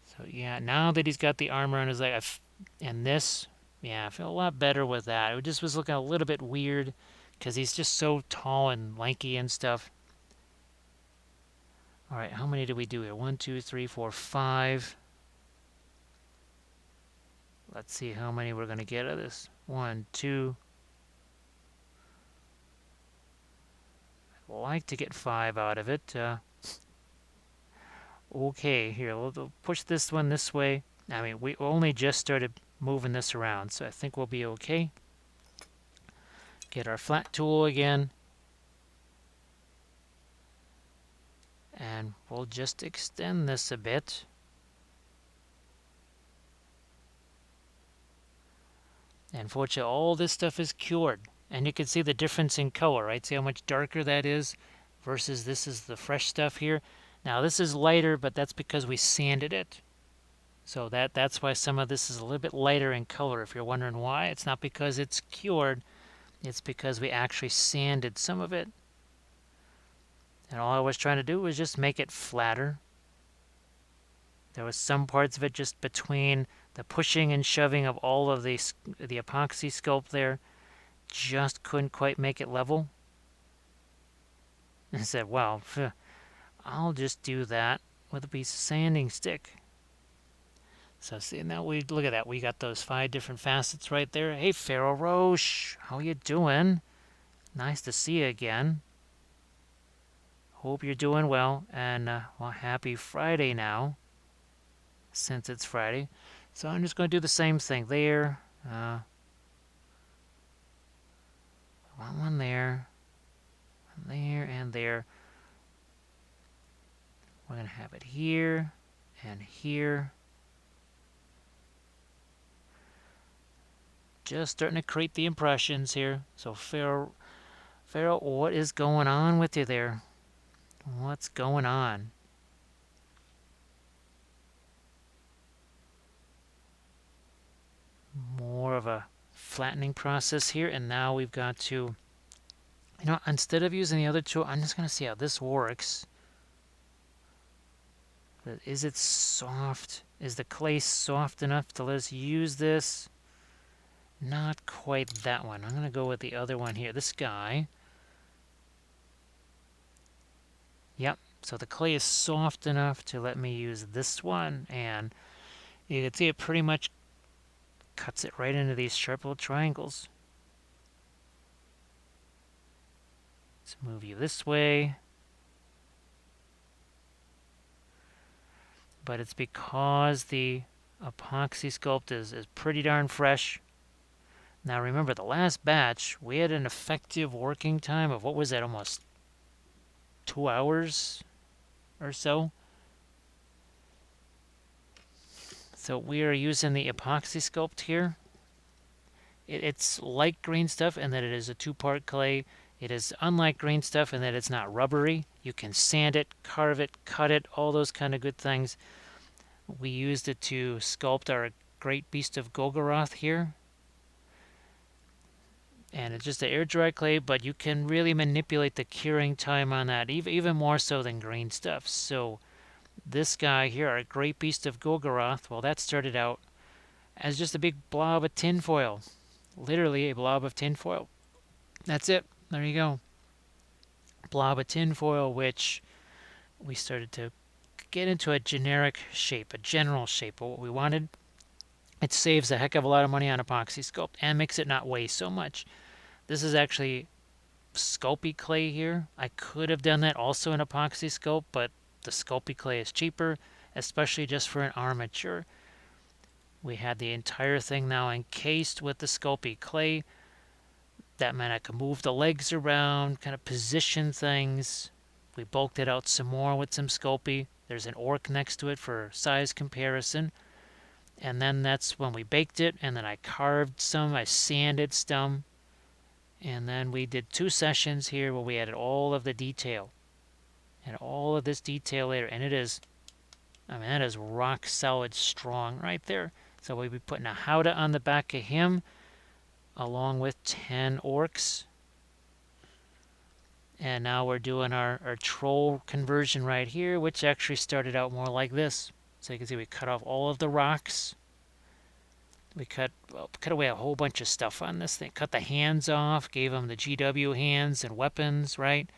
So yeah, now that he's got the armor on his leg, and this, yeah, I feel a lot better with that. It just was looking a little bit weird because he's just so tall and lanky and stuff. All right, how many do we do here? 1, 2, 3, 4, 5. Let's see how many we're going to get of this. 1, 2. I'd like to get 5 out of it. Okay, here, we'll push this one this way. I mean, we only just started moving this around, so I think we'll be okay. Get our flat tool again. And we'll just extend this a bit. And fortunately, all this stuff is cured. And you can see the difference in color, right? See how much darker that is versus this is the fresh stuff here. Now this is lighter, but that's because we sanded it. So that's why some of this is a little bit lighter in color. If you're wondering why, it's not because it's cured. It's because we actually sanded some of it. And all I was trying to do was just make it flatter. There was some parts of it just between the pushing and shoving of all of the epoxy sculpt there. Just couldn't quite make it level. And I said, well, I'll just do that with a piece of sanding stick. So see, now we look at that. We got those 5 different facets right there. Hey, Pharaoh Roche, how you doing? Nice to see you again. Hope you're doing well. And, well, happy Friday now, since it's Friday. So I'm just going to do the same thing there. One there, and there. We're going to have it here and here. Just starting to create the impressions here. So Pharaoh, what is going on with you there? What's going on? More of a flattening process here, and now we've got to, instead of using the other tool, I'm just going to see how this works. Is it soft? Is the clay soft enough to let us use this? Not quite that one. I'm going to go with the other one here, this guy. Yep, so the clay is soft enough to let me use this one, and you can see it pretty much cuts it right into these sharp little triangles. Let's move you this way. But it's because the epoxy sculpt is pretty darn fresh. Now remember, the last batch, we had an effective working time of, what was that, almost 2 hours or so? So we are using the epoxy sculpt here. It's like green stuff in that it is a 2-part clay. It is unlike green stuff in that it's not rubbery. You can sand it, carve it, cut it, all those kind of good things. We used it to sculpt our great beast of Golgoroth here. And it's just an air dry clay, but you can really manipulate the curing time on that, even more so than green stuff. So this guy here, our great beast of Golgoroth, well, that started out as just a big blob of tinfoil. Literally a blob of tinfoil. That's it. There you go. Blob of tinfoil, which we started to get into a generic shape, a general shape of what we wanted. It saves a heck of a lot of money on epoxy sculpt and makes it not weigh so much. This is actually Sculpey clay here. I could have done that also in epoxy sculpt, but the Sculpey clay is cheaper, especially just for an armature. We had the entire thing now encased with the Sculpey clay. That meant I could move the legs around, kind of position things. We bulked it out some more with some Sculpey. There's an orc next to it for size comparison. And then that's when we baked it, and then I carved some, I sanded some. And then we did 2 sessions here where we added all of the detail. And all of this detail later. And it is, that is rock solid strong right there. So we'll be putting a howdah on the back of him, along with 10 orcs. And now we're doing our troll conversion right here, which actually started out more like this. So you can see we cut off all of the rocks. We cut away a whole bunch of stuff on this thing. Cut the hands off, gave him the GW hands and weapons, right?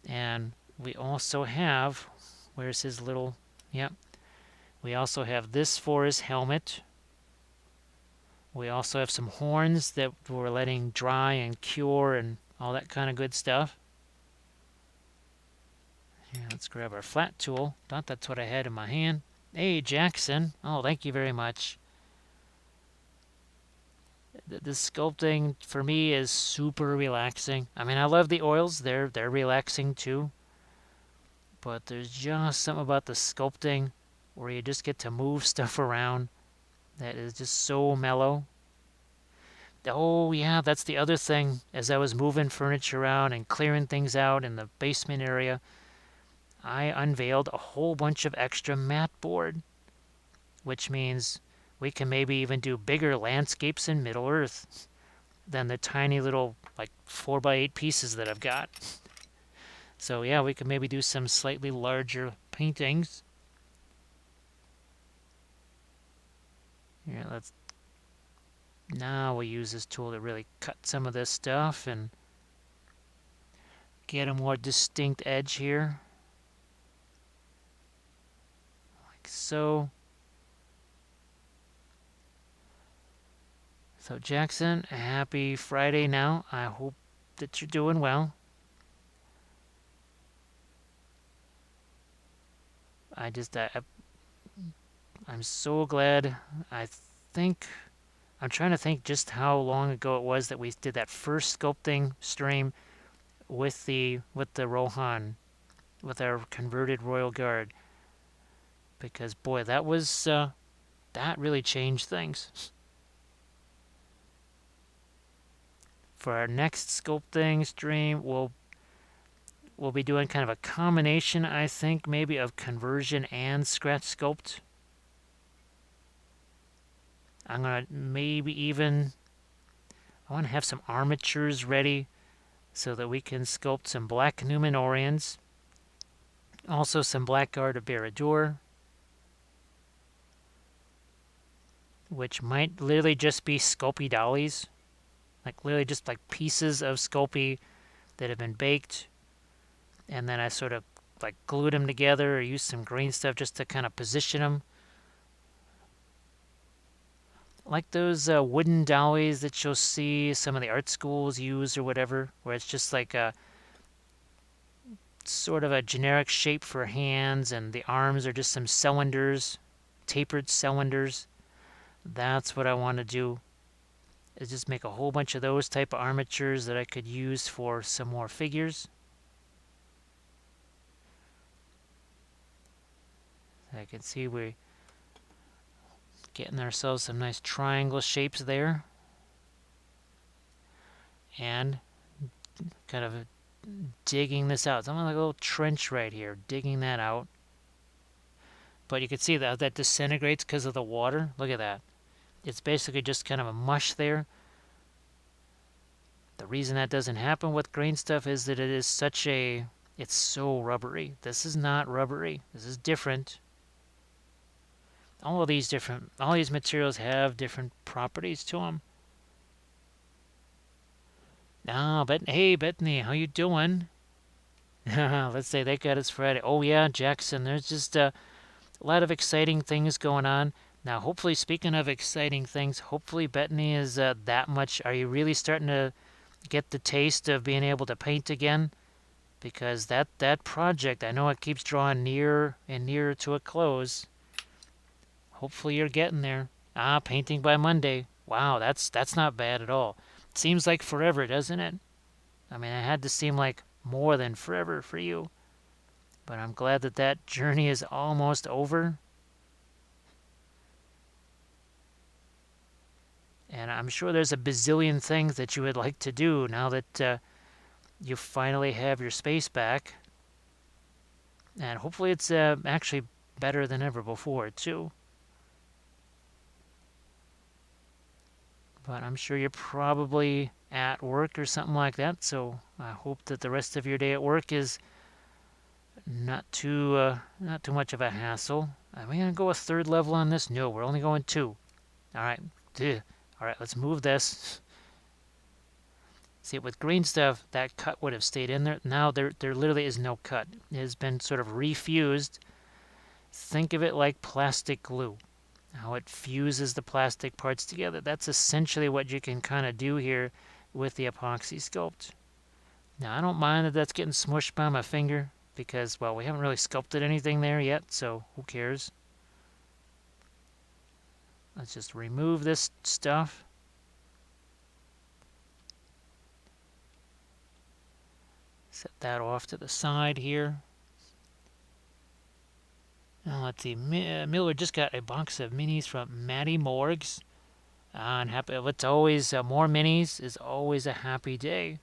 And we also have, where's his little, yep. We also have this for his helmet. We also have some horns that we're letting dry and cure and all that kind of good stuff. Yeah, let's grab our flat tool. Thought that's what I had in my hand. Hey, Jackson. Oh, thank you very much. The sculpting for me is super relaxing. I love the oils. They're relaxing too. But there's just something about the sculpting where you just get to move stuff around that is just so mellow. Oh, yeah, that's the other thing. As I was moving furniture around and clearing things out in the basement area, I unveiled a whole bunch of extra mat board, which means we can maybe even do bigger landscapes in Middle Earth than the tiny little, like, 4 by 8 pieces that I've got. So, yeah, we can maybe do some slightly larger paintings. Yeah, let's. Now we'll use this tool to really cut some of this stuff and get a more distinct edge here. Like so. So, Jackson, happy Friday now. I hope that you're doing well. I just, I'm so glad. I think, I'm trying to think just how long ago it was that we did that first sculpting stream with the Rohan, with our converted Royal Guard. Because, boy, that really changed things. For our next sculpting stream, we'll be doing kind of a combination, I think, maybe of conversion and scratch sculpt. I'm gonna maybe even I want to have some armatures ready so that we can sculpt some black Numenorians, also some blackguard of Barad-dûr, which might literally just be Sculpey dollies, like literally just like pieces of Sculpey that have been baked, and then I sort of like glued them together or used some green stuff just to kind of position them. Like those wooden dollies that you'll see some of the art schools use or whatever, where it's just like a sort of a generic shape for hands and the arms are just some cylinders, tapered cylinders. That's what I want to do, is just make a whole bunch of those type of armatures that I could use for some more figures. I can see we're getting ourselves some nice triangle shapes there. And kind of digging this out. So I'm like a little trench right here, digging that out. But you can see that disintegrates because of the water. Look at that. It's basically just kind of a mush there. The reason that doesn't happen with green stuff is that it's so rubbery. This is not rubbery. This is different. All these materials have different properties to them. But hey, Bethany, how you doing? Let's say they got us Friday. Oh yeah, Jackson. There's just a lot of exciting things going on. Now, hopefully, speaking of exciting things, hopefully Bethany is that much. Are you really starting to get the taste of being able to paint again? Because that project, I know it keeps drawing nearer and nearer to a close. Hopefully, you're getting there. Painting by Monday. Wow, that's not bad at all. It seems like forever, doesn't it? I mean, it had to seem like more than forever for you. But I'm glad that journey is almost over. And I'm sure there's a bazillion things that you would like to do now that you finally have your space back. And hopefully it's actually better than ever before, too. But I'm sure you're probably at work or something like that, so I hope that the rest of your day at work is not too much of a hassle. Are we gonna go a third level on this? No, we're only going 2. All right, all right. Let's move this. See, with green stuff, that cut would have stayed in there. Now there literally is no cut. It has been sort of refused. Think of it like plastic glue. How it fuses the plastic parts together. That's essentially what you can kind of do here with the Apoxy Sculpt. Now, I don't mind that that's getting smushed by my finger because, well, we haven't really sculpted anything there yet, so who cares? Let's just remove this stuff. Set that off to the side here. Now let's see. Miller just got a box of minis from Matty Morgs. And happy. It's always more minis is always a happy day.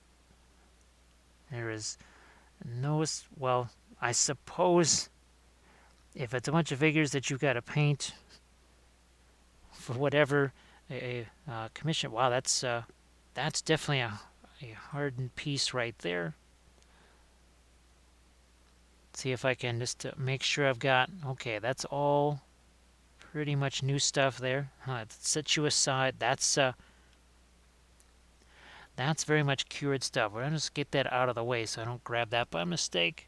There is no well, I suppose if it's a bunch of figures that you've got to paint for whatever commission. Wow, that's definitely a hardened piece right there. See if I can just make sure I've got, okay, that's all pretty much new stuff there. Set you aside. That's very much cured stuff. We're going to just get that out of the way so I don't grab that by mistake.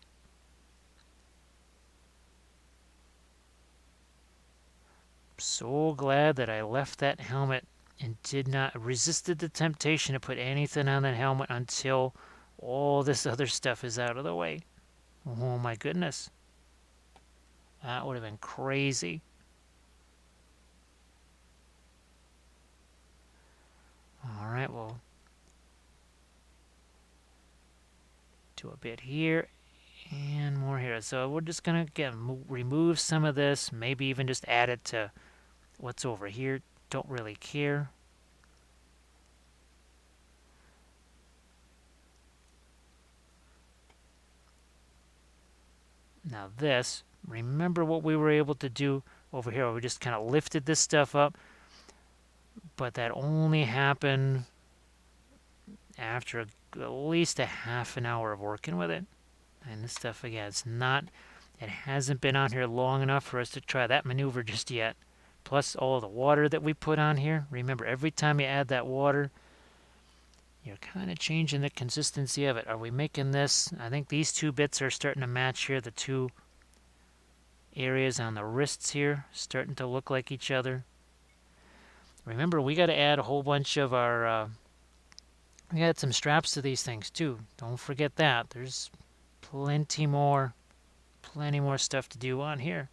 So glad that I left that helmet and did not resisted the temptation to put anything on that helmet until all this other stuff is out of the way. Oh my goodness. That would have been crazy. Alright, well, do a bit here and more here. So we're just going to again remove some of this, maybe even just add it to what's over here. Don't really care. Now this, remember what we were able to do over here. We just kind of lifted this stuff up, but that only happened after at least a half an hour of working with it. And this stuff, again, it hasn't been on here long enough for us to try that maneuver just yet. Plus all the water that we put on here. Remember, every time you add that water, you're kind of changing the consistency of it. Are we making this? I think these two bits are starting to match here. The two areas on the wrists here starting to look like each other. Remember, we got to add a whole bunch of our... we got some straps to these things too. Don't forget that. There's plenty more stuff to do on here.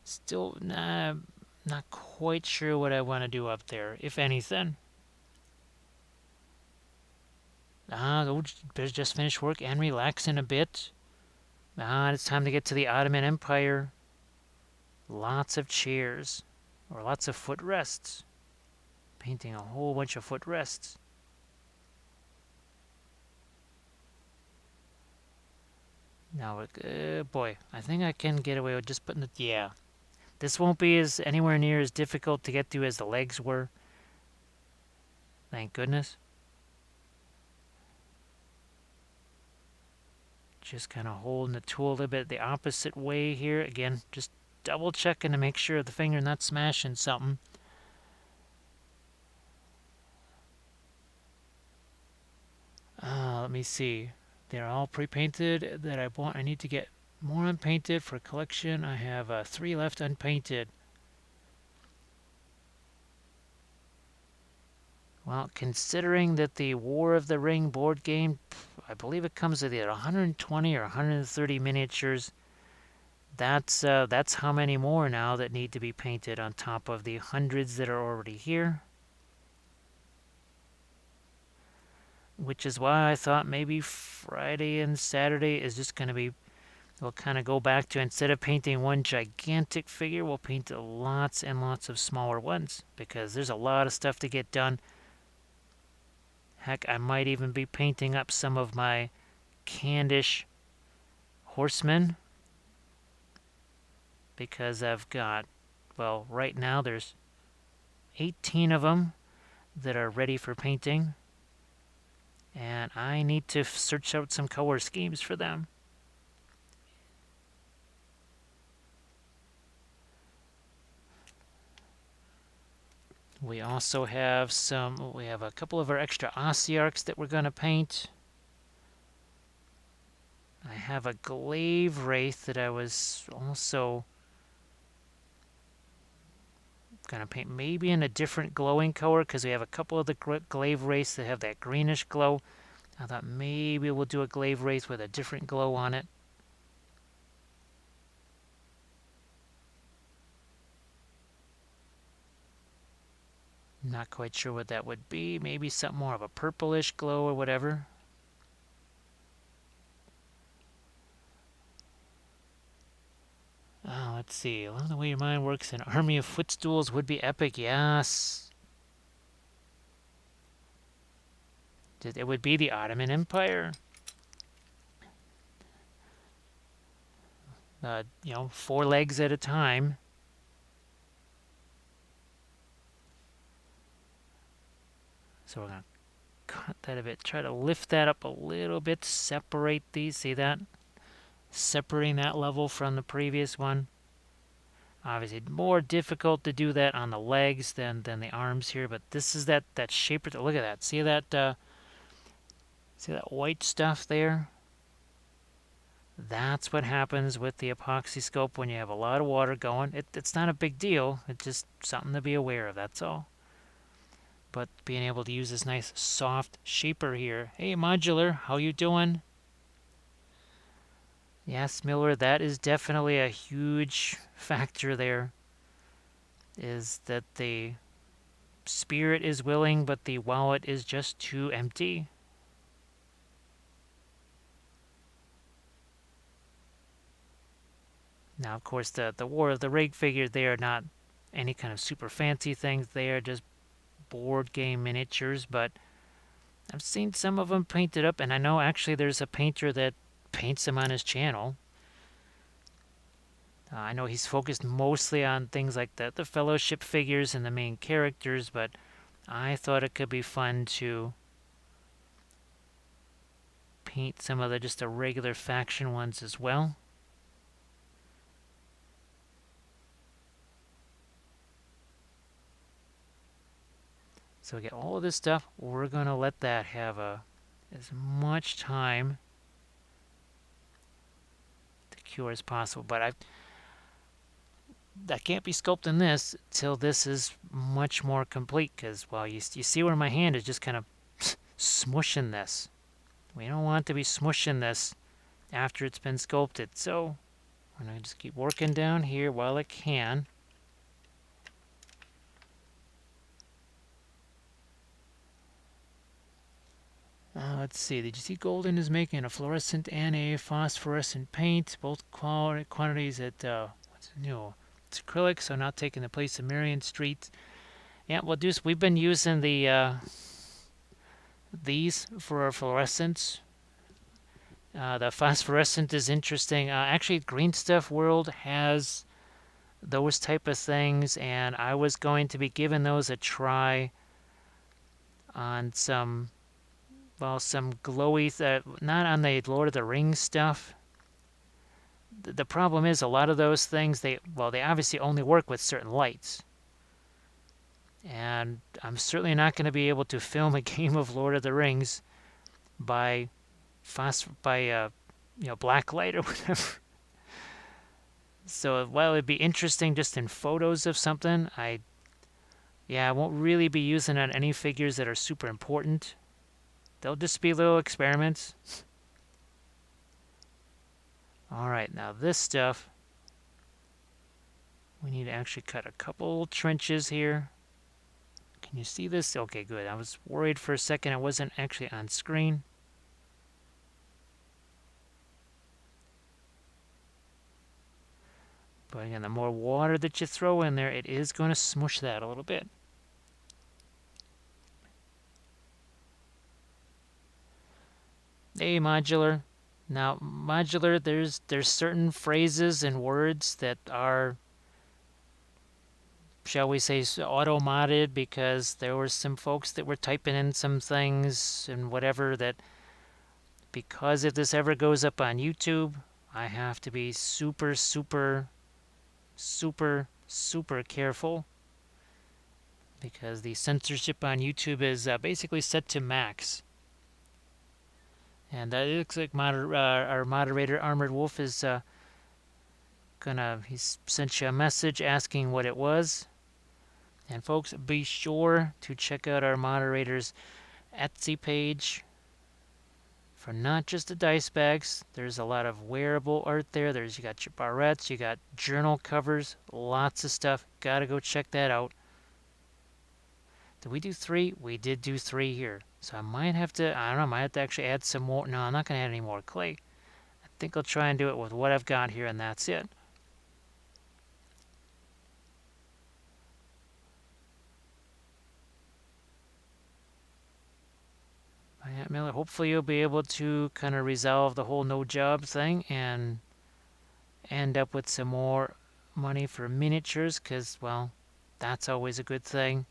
Still not quite sure what I want to do up there, if anything. Just finish work and relax in a bit. It's time to get to the Ottoman Empire. Lots of chairs, or lots of footrests. Painting a whole bunch of footrests. Now, boy, I think I can get away with just putting it. Yeah, this won't be anywhere near as difficult to get through as the legs were. Thank goodness. Just kind of holding the tool a little bit the opposite way here. Again, just double checking to make sure the finger not smashing something. Let me see. They're all pre-painted that I want. I need to get more unpainted for collection. I have 3 left unpainted. Well, considering that the War of the Ring board game, I believe it comes with either 120 or 130 miniatures. That's how many more now that need to be painted on top of the hundreds that are already here. Which is why I thought maybe Friday and Saturday is just going to be, we'll kind of go back to, instead of painting one gigantic figure, we'll paint lots and lots of smaller ones, because there's a lot of stuff to get done. Heck, I might even be painting up some of my Candish horsemen, because I've got, well, right now there's 18 of them that are ready for painting, and I need to search out some color schemes for them. We also have we have a couple of our extra Ossiarchs that we're going to paint. I have a Glaive Wraith that I was also going to paint maybe in a different glowing color, because we have a couple of the Glaive Wraiths that have that greenish glow. I thought maybe we'll do a Glaive Wraith with a different glow on it. Not quite sure what that would be. Maybe something more of a purplish glow or whatever. Let's see. I love the way your mind works. An army of footstools would be epic. Yes. It would be the Ottoman Empire. 4 legs at a time. So we're going to cut that a bit. Try to lift that up a little bit. Separate these. See that? Separating that level from the previous one. Obviously, more difficult to do that on the legs than the arms here. But this is that shape. Look at that. See that white stuff there? That's what happens with the epoxy sculpt when you have a lot of water going. It's not a big deal. It's just something to be aware of, that's all. But being able to use this nice soft shaper here. Hey, Modular, how you doing? Yes, Miller, that is definitely a huge factor there. Is that the spirit is willing, but the wallet is just too empty. Now, of course, the War of the Rig figures, they are not any kind of super fancy things. They are just board game miniatures, but I've seen some of them painted up, and I know actually there's a painter that paints them on his channel. I know he's focused mostly on things like the Fellowship figures and the main characters, but I thought it could be fun to paint some of just the regular faction ones as well. So we get all of this stuff. We're going to let that have as much time to cure as possible. But I can't be sculpting this till this is much more complete. Because, well, you see where my hand is just kind of smushing this. We don't want to be smushing this after it's been sculpted. So I'm going to just keep working down here while I can. Let's see. Did you see Golden is making a fluorescent and a phosphorescent paint? Both quantities at what's new? It's acrylic, so not taking the place of Marion Street. Yeah, well, Deuce, we've been using these for our fluorescents. The phosphorescent is interesting. Actually, Green Stuff World has those type of things, and I was going to be giving those a try on some glowy, not on the Lord of the Rings stuff. The problem is a lot of those things, they obviously only work with certain lights. And I'm certainly not going to be able to film a game of Lord of the Rings by black light or whatever. So while it'd be interesting just in photos of something, I won't really be using it on any figures that are super important. They'll just be little experiments. Alright, now this stuff, we need to actually cut a couple trenches here. Can you see this? Okay, good. I was worried for a second it wasn't actually on screen. But again, the more water that you throw in there, it is going to smush that a little bit. Hey, Modular. Now, Modular, there's certain phrases and words that are, shall we say, auto-modded, because there were some folks that were typing in some things and whatever that, because if this ever goes up on YouTube, I have to be super, super, super, super careful, because the censorship on YouTube is basically set to max. And it looks like our moderator, Armored Wolf, is he's sent you a message asking what it was. And folks, be sure to check out our moderator's Etsy page for not just the dice bags. There's a lot of wearable art there. You got your barrettes, you got journal covers, lots of stuff. Gotta go check that out. Did we do 3? We did do 3 here. So I might have to, I don't know, I might have to actually add some more. No, I'm not going to add any more clay. I think I'll try and do it with what I've got here, and that's it. Yeah, Miller, hopefully you'll be able to kind of resolve the whole no job thing and end up with some more money for miniatures, because, well, that's always a good thing.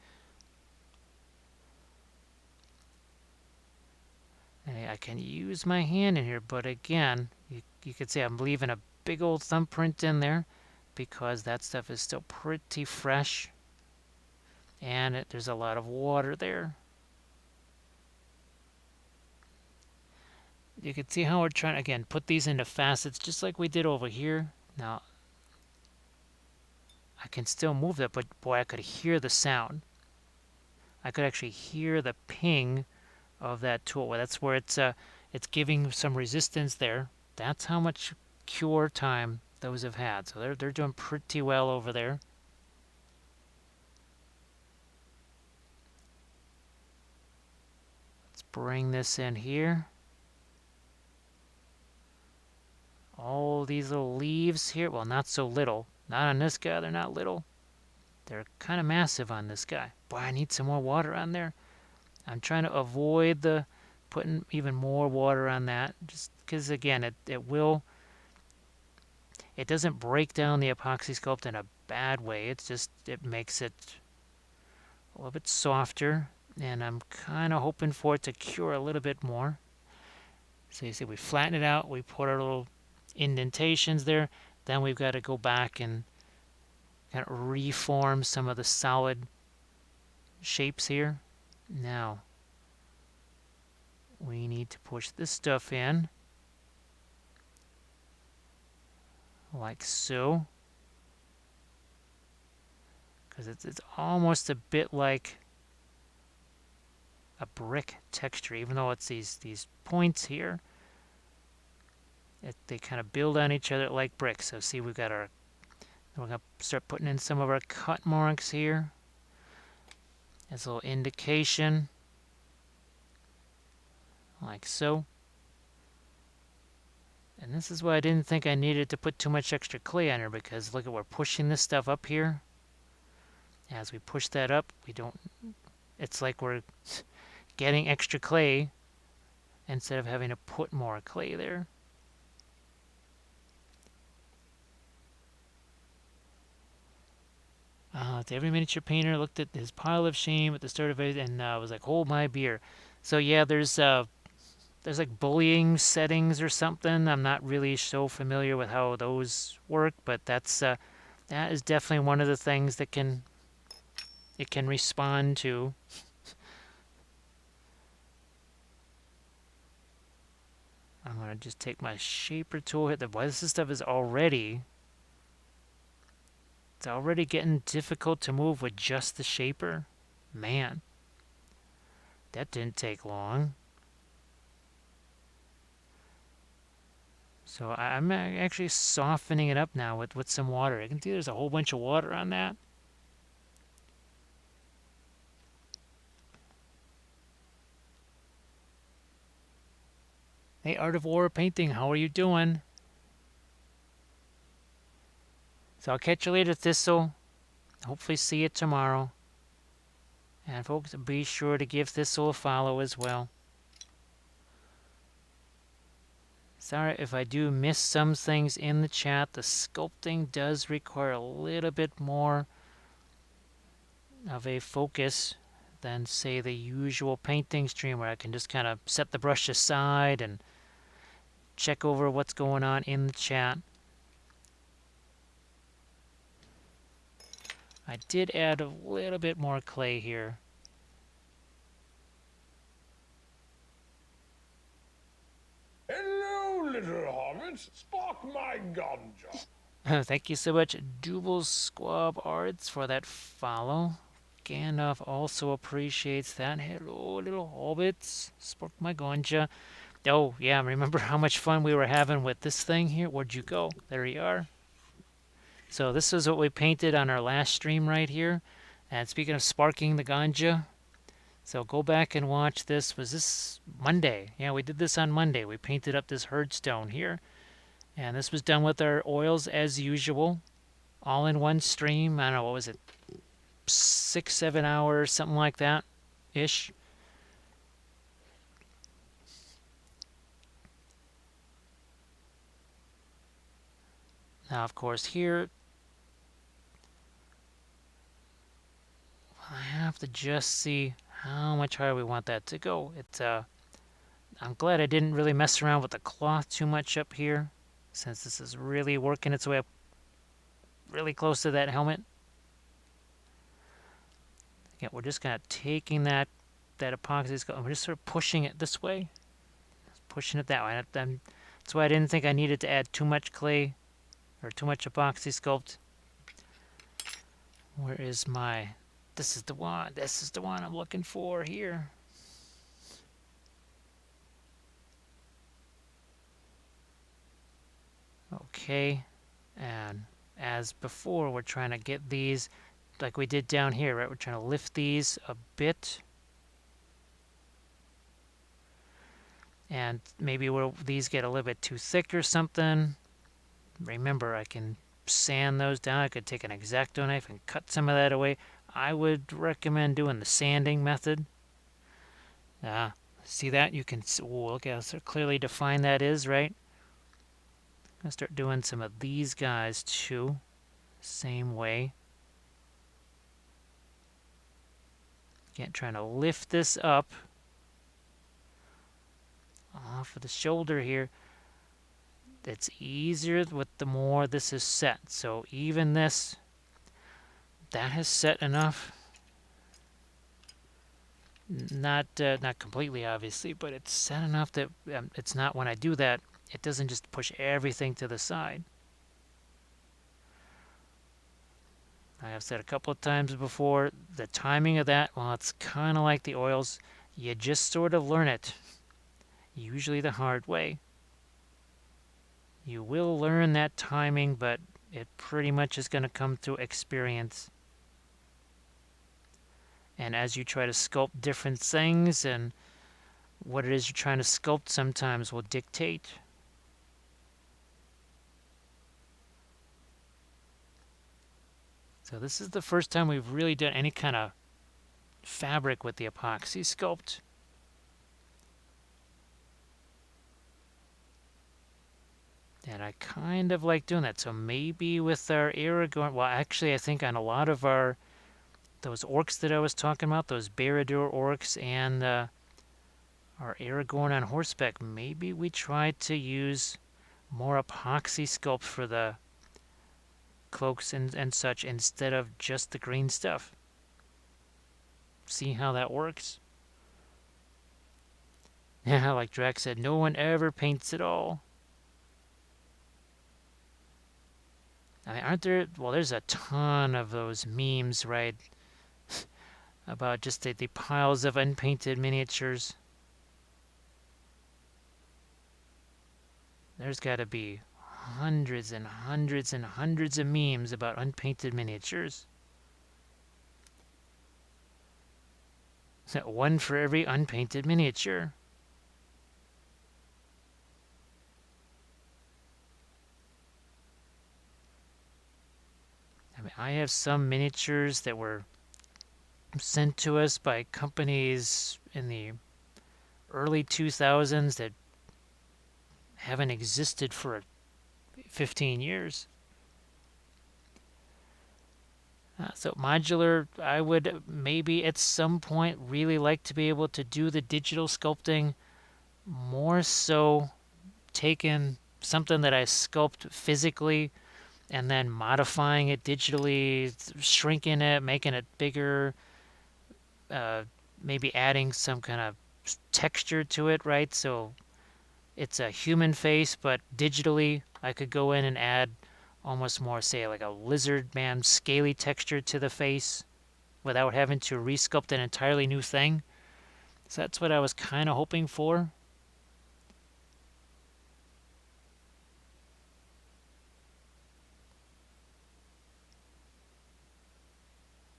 I can use my hand in here, but again, you could say I'm leaving a big old thumbprint in there because that stuff is still pretty fresh and there's a lot of water there. You can see how we're trying to, again, put these into facets just like we did over here. Now, I can still move that, but boy, I could hear the sound. I could actually hear the ping of that tool. Well, that's where it's giving some resistance there. That's how much cure time those have had. So they're doing pretty well over there. Let's bring this in here. All these little leaves here. Well, not so little. Not on this guy. They're not little. They're kind of massive on this guy. Boy, I need some more water on there. I'm trying to avoid the putting even more water on that, just because again, it doesn't break down the epoxy sculpt in a bad way. It's just it makes it a little bit softer, and I'm kind of hoping for it to cure a little bit more. So you see, we flatten it out, we put our little indentations there, then we've got to go back and kind of reform some of the solid shapes here. Now, we need to push this stuff in, like so, because it's almost a bit like a brick texture, even though it's these points here. They kind of build on each other like bricks. So see, we're going to start putting in some of our cut marks here as a little indication, like so. And this is why I didn't think I needed to put too much extra clay on here, because look at, we're pushing this stuff up here. As we push that up, it's like we're getting extra clay instead of having to put more clay there. Every miniature painter looked at his pile of shame at the start of it and was like, "Hold my beer." So yeah, there's like bullying settings or something. I'm not really so familiar with how those work, but that is definitely one of the things that it can respond to. I'm gonna just take my shaper tool, hit the. Boy, this stuff is already. It's already getting difficult to move with just the shaper. Man, that didn't take long. So I'm actually softening it up now with some water. I can see there's a whole bunch of water on that. Hey, Art of War Painting, how are you doing? So I'll catch you later, Thistle. Hopefully see you tomorrow. And folks, be sure to give Thistle a follow as well. Sorry if I do miss some things in the chat. The sculpting does require a little bit more of a focus than, say, the usual painting stream where I can just kind of set the brush aside and check over what's going on in the chat. I did add a little bit more clay here. Hello, little hobbits. Spark my ganja. Thank you so much, Double Squab Arts, for that follow. Gandalf also appreciates that. Hello, little hobbits. Spark my ganja. Oh, yeah, remember how much fun we were having with this thing here? Where'd you go? There you are. So this is what we painted on our last stream right here. And speaking of sparking the ganja, so go back and watch this. Was this Monday? Yeah, we did this on Monday. We painted up this herdstone here. And this was done with our oils as usual. All in one stream. I don't know, what was it? 6, 7 hours, something like that ish. Now, of course, here I have to just see how much higher we want that to go. I'm glad I didn't really mess around with the cloth too much up here, since this is really working its way up really close to that helmet. Again, we're just kind of taking that epoxy sculpt and we're just sort of pushing it this way, just pushing it that way. That's why I didn't think I needed to add too much clay or too much epoxy sculpt. Where is my? This is the one. This is the one I'm looking for here. Okay, and as before, we're trying to get these like we did down here, right? We're trying to lift these a bit. And maybe where these get a little bit too thick or something. Remember, I can sand those down. I could take an X-Acto knife and cut some of that away. I would recommend doing the sanding method. See that? You can, look how clearly defined that is, right? I'm going to start doing some of these guys too. Same way. Again, trying to lift this up off of the shoulder here. It's easier with the more this is set. So even this, that has set enough. Not completely, obviously, but it's set enough that it's not, when I do that, it doesn't just push everything to the side. I have said a couple of times before, the timing of that, well, it's kind of like the oils. You just sort of learn it, usually the hard way. You will learn that timing, but it pretty much is going to come through experience. And as you try to sculpt different things, and what it is you're trying to sculpt sometimes will dictate. So this is the first time we've really done any kind of fabric with the Apoxy Sculpt. And I kind of like doing that. So maybe with our Aragorn, well, actually, I think on a lot of those orcs that I was talking about, those Barad-dûr orcs and our Aragorn on horseback, maybe we try to use more Apoxy Sculpt for the cloaks and such instead of just the green stuff. See how that works? Yeah, like Drax said, no one ever paints it all. I mean, aren't there? Well, there's a ton of those memes, right? About just the piles of unpainted miniatures. There's got to be hundreds and hundreds and hundreds of memes about unpainted miniatures. One for every unpainted miniature. I mean, I have some miniatures that were sent to us by companies in the early 2000s that haven't existed for 15 years. So modular, I would maybe at some point really like to be able to do the digital sculpting, more so taking something that I sculpt physically and then modifying it digitally, shrinking it, making it bigger, maybe adding some kind of texture to it, right? So it's a human face, but digitally I could go in and add almost more, say, like a lizard man scaly texture to the face without having to resculpt an entirely new thing. So that's what I was kind of hoping for.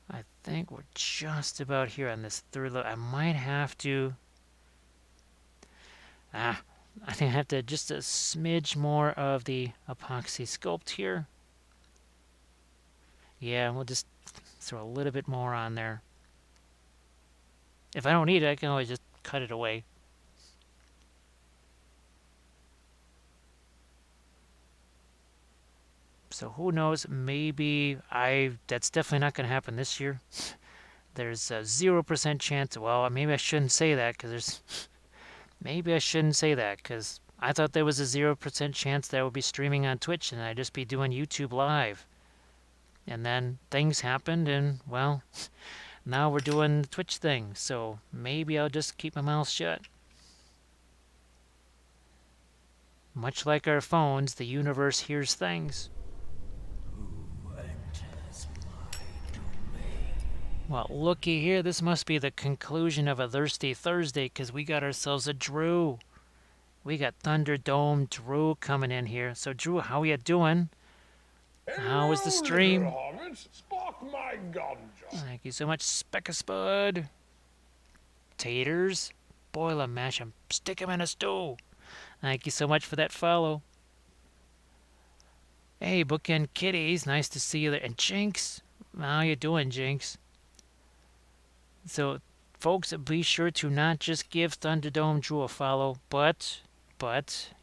I think we're just about here on this third level. I might have to... I think I have to just a smidge more of the Apoxy Sculpt here. Yeah, we'll just throw a little bit more on there. If I don't need it, I can always just cut it away. So who knows? Maybe that's definitely not going to happen this year. There's a 0% chance. Well, maybe I shouldn't say that because maybe I shouldn't say that because I thought there was a 0% chance that I would be streaming on Twitch and I'd just be doing YouTube live. And then things happened, and well, now we're doing the Twitch thing. So maybe I'll just keep my mouth shut. Much like our phones, the universe hears things. Well, looky here. This must be the conclusion of a Thirsty Thursday because we got ourselves a Drew. We got Thunderdome Drew coming in here. So, Drew, how you doing? How was the Hello, stream? little hobbits. Spark my gun, John. Thank you so much, Speckaspud. Taters. Boil 'em, mash 'em, stick 'em in a stew. Thank you so much for that follow. Hey, Bookend Kitties. Nice to see you there. And Jinx. How you doing, Jinx? So, folks, be sure to not just give Thunderdome Drew a follow, but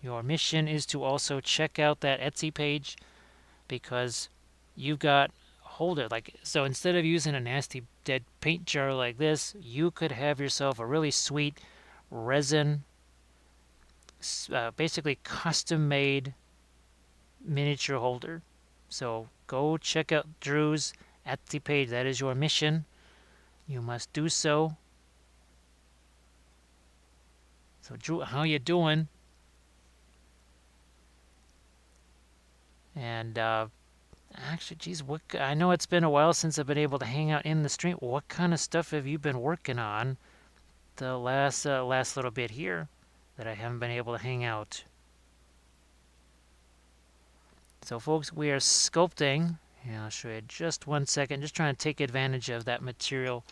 your mission is to also check out that Etsy page because you've got a holder. So instead of using a nasty dead paint jar like this, you could have yourself a really sweet resin, basically custom-made miniature holder. So go check out Drew's Etsy page. That is your mission. You must do so. So Drew, how you doing? And actually, geez, I know it's been a while since I've been able to hang out in the stream. What kind of stuff have you been working on the last little bit here that I haven't been able to hang out? So, folks, we are sculpting. Yeah, I'll show you just 1 second. Just trying to take advantage of that material.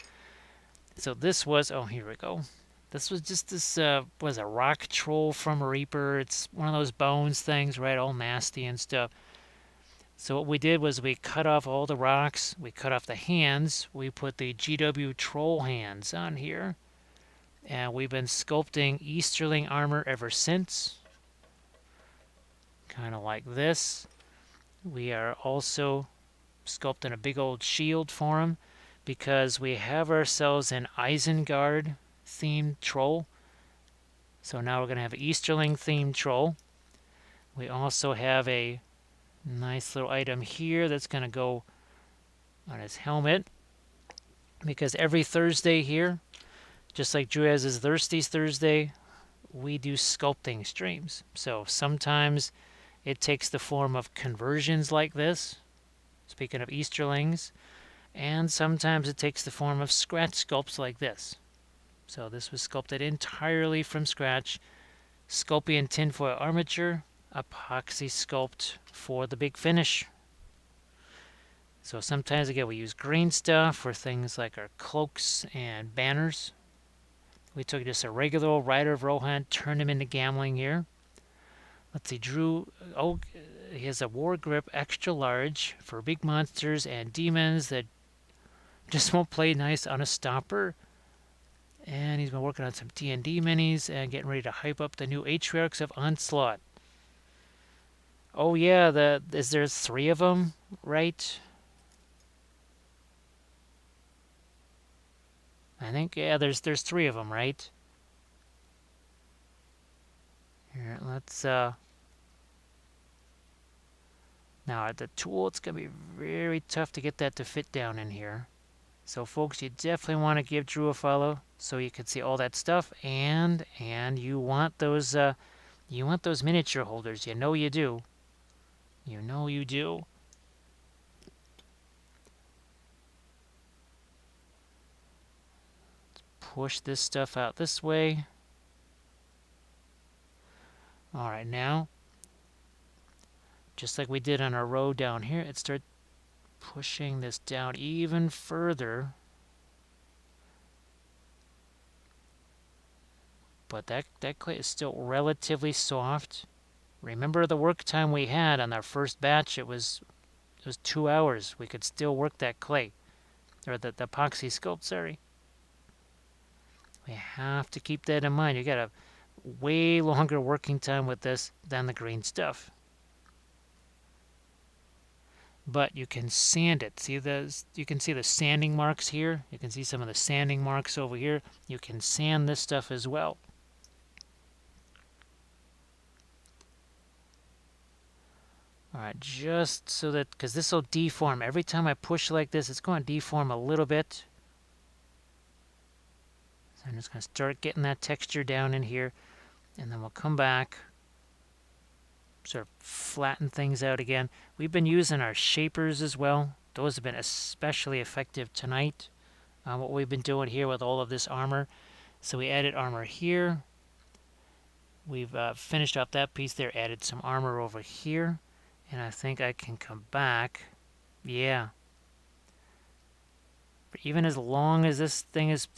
So this was, oh, here we go. This was just this, was a rock troll from a Reaper. It's one of those bones things, right? All nasty and stuff. So what we did was we cut off all the rocks. We cut off the hands. We put the GW troll hands on here. And we've been sculpting Easterling armor ever since. Kind of like this. We are also sculpting a big old shield for him because we have ourselves an Isengard themed troll. So now we're going to have an Easterling themed troll. We also have a nice little item here that's going to go on his helmet because every Thursday here, just like Drew has his Thirsties Thursday, we do sculpting streams. So sometimes it takes the form of conversions like this, speaking of Easterlings, and sometimes it takes the form of scratch sculpts like this. So this was sculpted entirely from scratch. Sculpion tinfoil armature, Apoxy Sculpt for the big finish. So sometimes, again, we use green stuff for things like our cloaks and banners. We took just a regular old Rider of Rohan, turned him into Gamling here. Let's see, Drew, oh, he has a War Grip extra large for big monsters and demons that just won't play nice on a stopper. And he's been working on some D&D minis and getting ready to hype up the new Atriarchs of Onslaught. Oh yeah, there's 3 of them, right? I think, yeah, there's 3 of them, right? Here, let's now at the tool, it's gonna be very tough to get that to fit down in here. So folks, you definitely want to give Drew a follow so you can see all that stuff, and you want those miniature holders. You know you do. You know you do. Let's push this stuff out this way. All right, now, just like we did on our row down here, it starts pushing this down even further. But that clay is still relatively soft. Remember the work time we had on our first batch? It was 2 hours. We could still work that clay, or the epoxy sculpt. Sorry. We have to keep that in mind. You got a way longer working time with this than the green stuff. but you can sand it. See you can see the sanding marks here. You can see some of the sanding marks over here. You can sand this stuff as well. All right, just so that, because this will deform. Every time I push like this, it's going to deform a little bit. So I'm just going to start getting that texture down in here, and then we'll come back, sort of flatten things out again. We've been using our shapers as well. Those have been especially effective tonight. What we've been doing here with all of this armor. So we added armor here. We've finished off that piece there, added some armor over here. And I think I can come back. Yeah. But even as long as this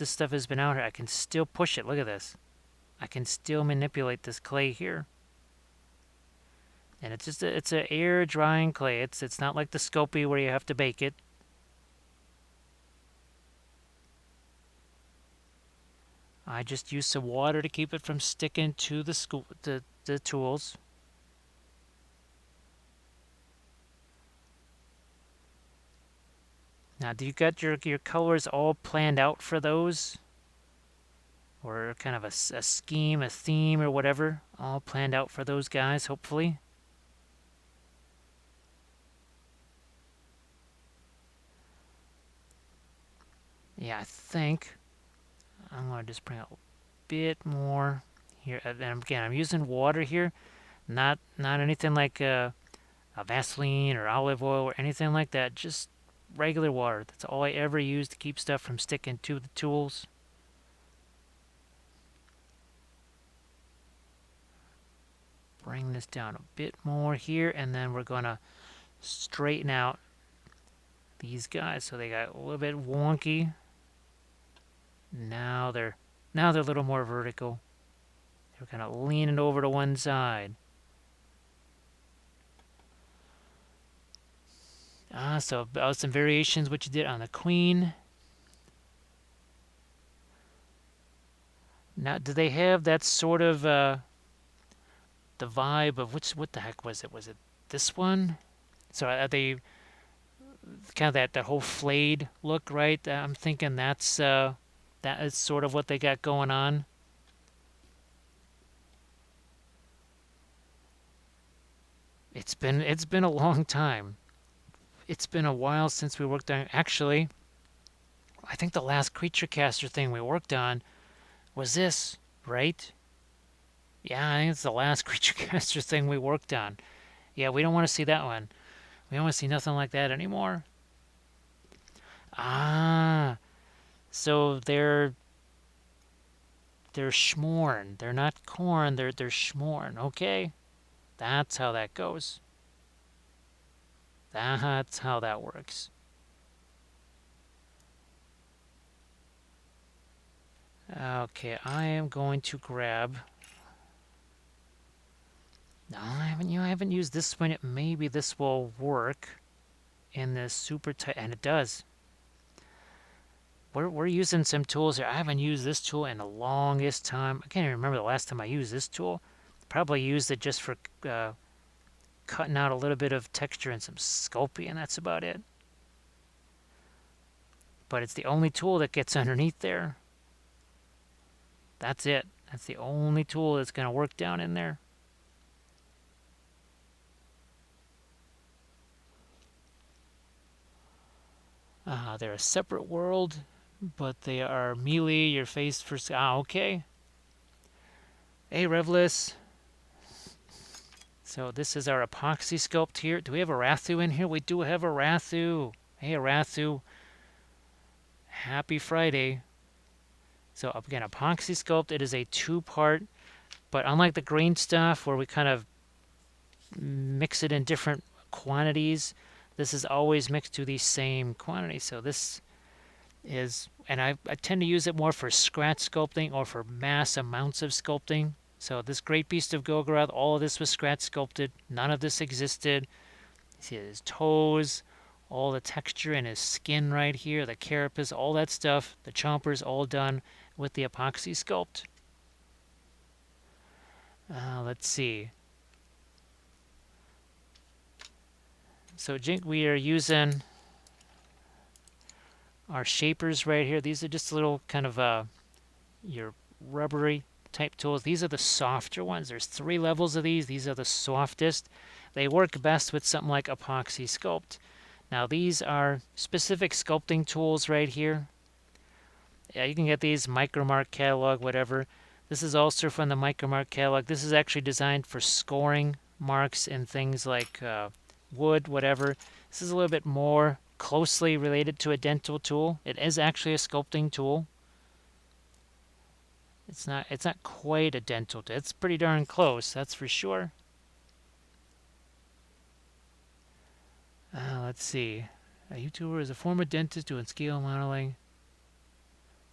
stuff has been out here, I can still push it. Look at this. I can still manipulate this clay here. And it's just it's an air drying clay. It's not like the Sculpey where you have to bake it. I just use some water to keep it from sticking to the tools. Now, do you got your colors all planned out for those? Or kind of a scheme, a theme, or whatever, all planned out for those guys, hopefully? Yeah, I think I'm going to just bring out a bit more here. And again, I'm using water here, not anything like a Vaseline or olive oil or anything like that. Just regular water. That's all I ever use to keep stuff from sticking to the tools. Bring this down a bit more here, and then we're going to straighten out these guys so they got a little bit wonky. Now they're a little more vertical. They're kind of leaning over to one side. So about some variations what you did on the queen. Now, do they have that sort of the vibe of what the heck was it? Was it this one? So are they kind of that whole flayed look, right? I'm thinking that is sort of what they got going on. It's been a long time. It's been a while since we worked on. Actually, I think the last creature caster thing we worked on was this, right? Yeah, I think it's the last creature caster thing we worked on. Yeah, we don't want to see that one. We don't want to see nothing like that anymore. Ah, so they're schmorn. They're not corn. They're schmorn. Okay, that's how that goes. That's how that works. Okay, I am going to grab. No, I haven't used this one yet. Maybe this will work in this super tight, and it does. We're using some tools here. I haven't used this tool in the longest time. I can't even remember the last time I used this tool. Probably used it just for cutting out a little bit of texture and some sculpting, and that's about it. But it's the only tool that gets underneath there. That's it. That's the only tool that's going to work down in there. They're a separate world, but they are melee. Your face first. Okay. Hey, Revless. So this is our Apoxy Sculpt here. Do we have a Rathu in here? We do have a Rathu. Hey, Rathu. Happy Friday. So again, Apoxy Sculpt, it is a two-part, but unlike the green stuff where we kind of mix it in different quantities, this is always mixed to the same quantity. So this is, and I tend to use it more for scratch sculpting or for mass amounts of sculpting. So this great beast of Golgoroth, all of this was scratch sculpted. None of this existed. You see his toes, all the texture in his skin right here, the carapace, all that stuff, the chompers, all done with the Apoxy Sculpt. Let's see. So we are using our shapers right here. These are just little kind of your rubbery type tools. These are the softer ones. There's 3 levels of these. These are the softest. They work best with something like Apoxy Sculpt. Now these are specific sculpting tools right here. Yeah, you can get these Micromark catalog, whatever. This is also from the Micromark catalog. This is actually designed for scoring marks in things like wood, whatever. This is a little bit more closely related to a dental tool. It is actually a sculpting tool. It's not quite a dental tool. It's pretty darn close, that's for sure. Let's see. A YouTuber is a former dentist doing scale modeling.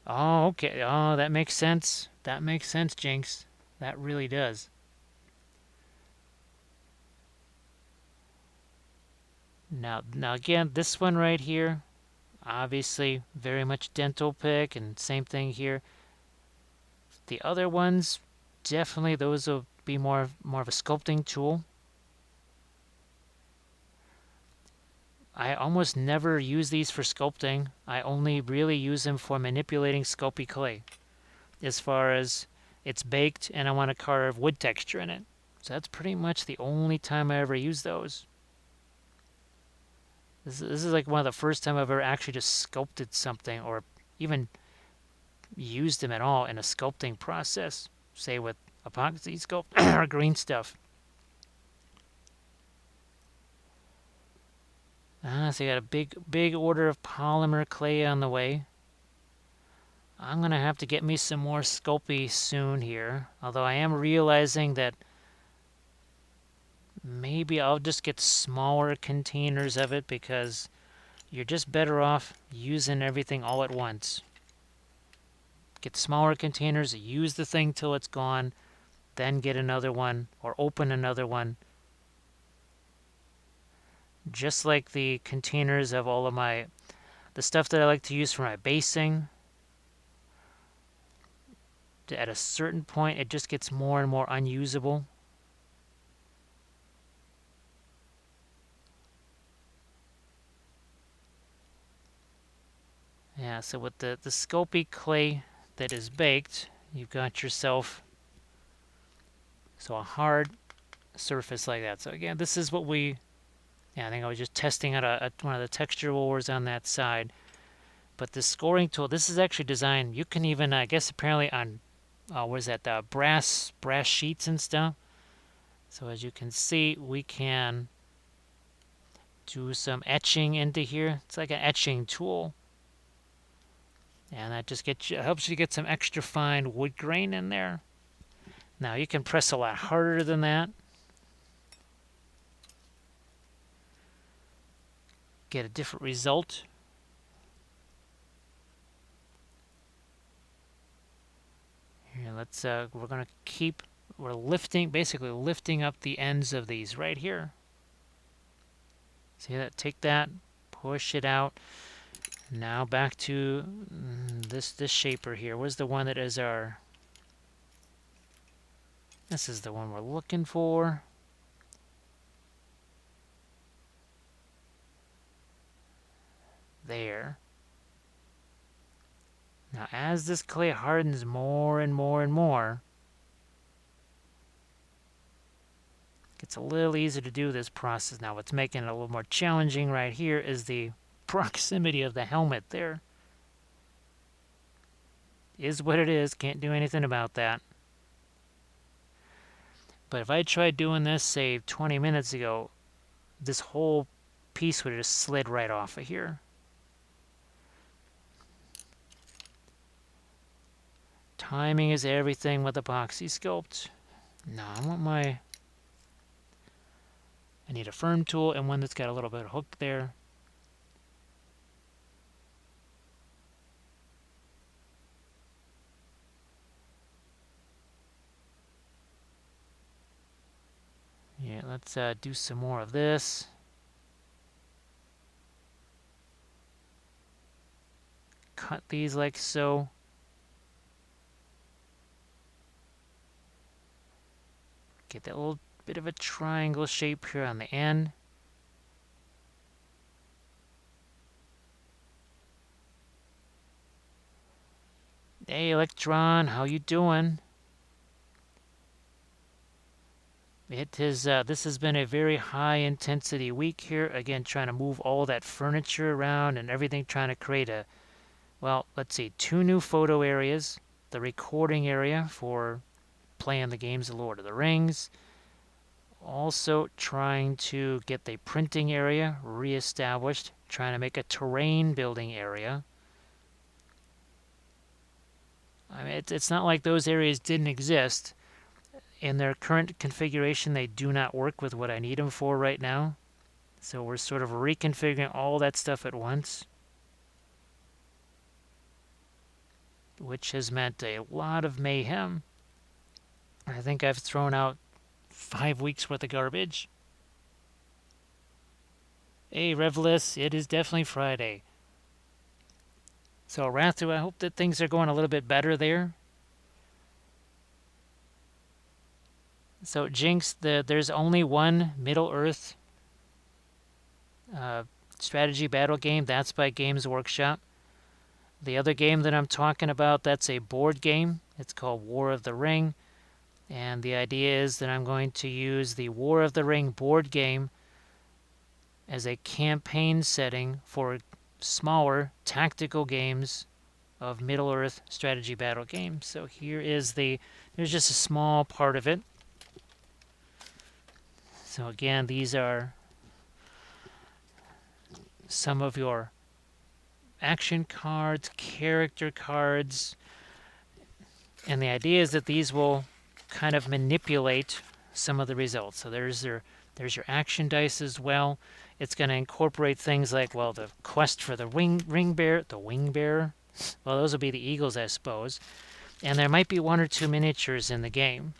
Oh, okay. Oh, that makes sense. That makes sense, Jinx. That really does. Now again, this one right here, obviously very much dental pick, and same thing here. The other ones, definitely those will be more of a sculpting tool. I almost never use these for sculpting. I only really use them for manipulating Sculpey clay. As far as it's baked and I want to carve wood texture in it. So that's pretty much the only time I ever use those. This is like one of the first time I've ever actually just sculpted something or even used them at all in a sculpting process. Say with Epoxy Sculpt or green stuff. So you got a big order of polymer clay on the way. I'm going to have to get me some more Sculpey soon here. Although I am realizing that maybe I'll just get smaller containers of it because you're just better off using everything all at once. Get smaller containers, use the thing till it's gone, then get another one or open another one. Just like the containers of all of the stuff that I like to use for my basing. At a certain point, it just gets more and more unusable. Yeah, so with the Sculpey clay that is baked, you've got yourself a hard surface like that. So again, this is what I think I was just testing out one of the texture rollers on that side. But the scoring tool, this is actually designed, you can even, I guess apparently on, what is that, brass sheets and stuff. So as you can see, we can do some etching into here. It's like an etching tool. And that just helps you get some extra fine wood grain in there. Now you can press a lot harder than that. Get a different result. Here, we're basically lifting up the ends of these right here. See that? Take that, push it out. Now back to this shaper here. Where's the one that is our... This is the one we're looking for. There. Now as this clay hardens more and more and more, it gets a little easier to do this process. Now what's making it a little more challenging right here is the proximity of the helmet there. Is what it is, can't do anything about that. But if I tried doing this, say, 20 minutes ago, this whole piece would have just slid right off of here. Timing is everything with Apoxy Sculpt. Now I need a firm tool and one that's got a little bit of hook there. Yeah, let's do some more of this. Cut these like so. Get that little bit of a triangle shape here on the end. Hey, Electron, how you doing? It is. This has been a very high intensity week here. Again, trying to move all that furniture around and everything, trying to create a, well, let's see, 2 new photo areas. The recording area for playing the games of Lord of the Rings. Also trying to get the printing area reestablished. Trying to make a terrain building area. I mean, it's not like those areas didn't exist. In their current configuration, they do not work with what I need them for right now. So we're sort of reconfiguring all that stuff at once, which has meant a lot of mayhem. I think I've thrown out 5 weeks worth of garbage. Hey, Revless, it is definitely Friday. So, Rathu, I hope that things are going a little bit better there. So, Jinx, there's only one Middle Earth strategy battle game. That's by Games Workshop. The other game that I'm talking about, that's a board game. It's called War of the Ring. And the idea is that I'm going to use the War of the Ring board game as a campaign setting for smaller tactical games of Middle Earth strategy battle games. So here is there's just a small part of it. So again, these are some of your action cards, character cards, and the idea is that these will kind of manipulate some of the results. So there's your action dice as well. It's going to incorporate things like, well, the quest for the wing bearer. Well, those will be the eagles, I suppose. And there might be 1 or 2 miniatures in the game,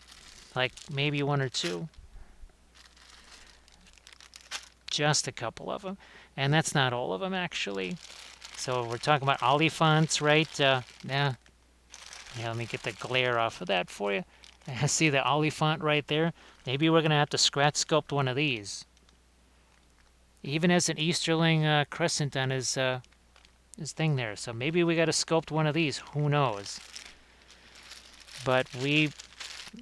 like maybe 1 or 2. Just a couple of them, and that's not all of them actually. So we're talking about Oliphants, right? Yeah, let me get the glare off of that for you. I see the Oliphant right there. Maybe we're going to have to scratch sculpt one of these. Even as an Easterling crescent on his thing there. So maybe we got to sculpt one of these. Who knows? But we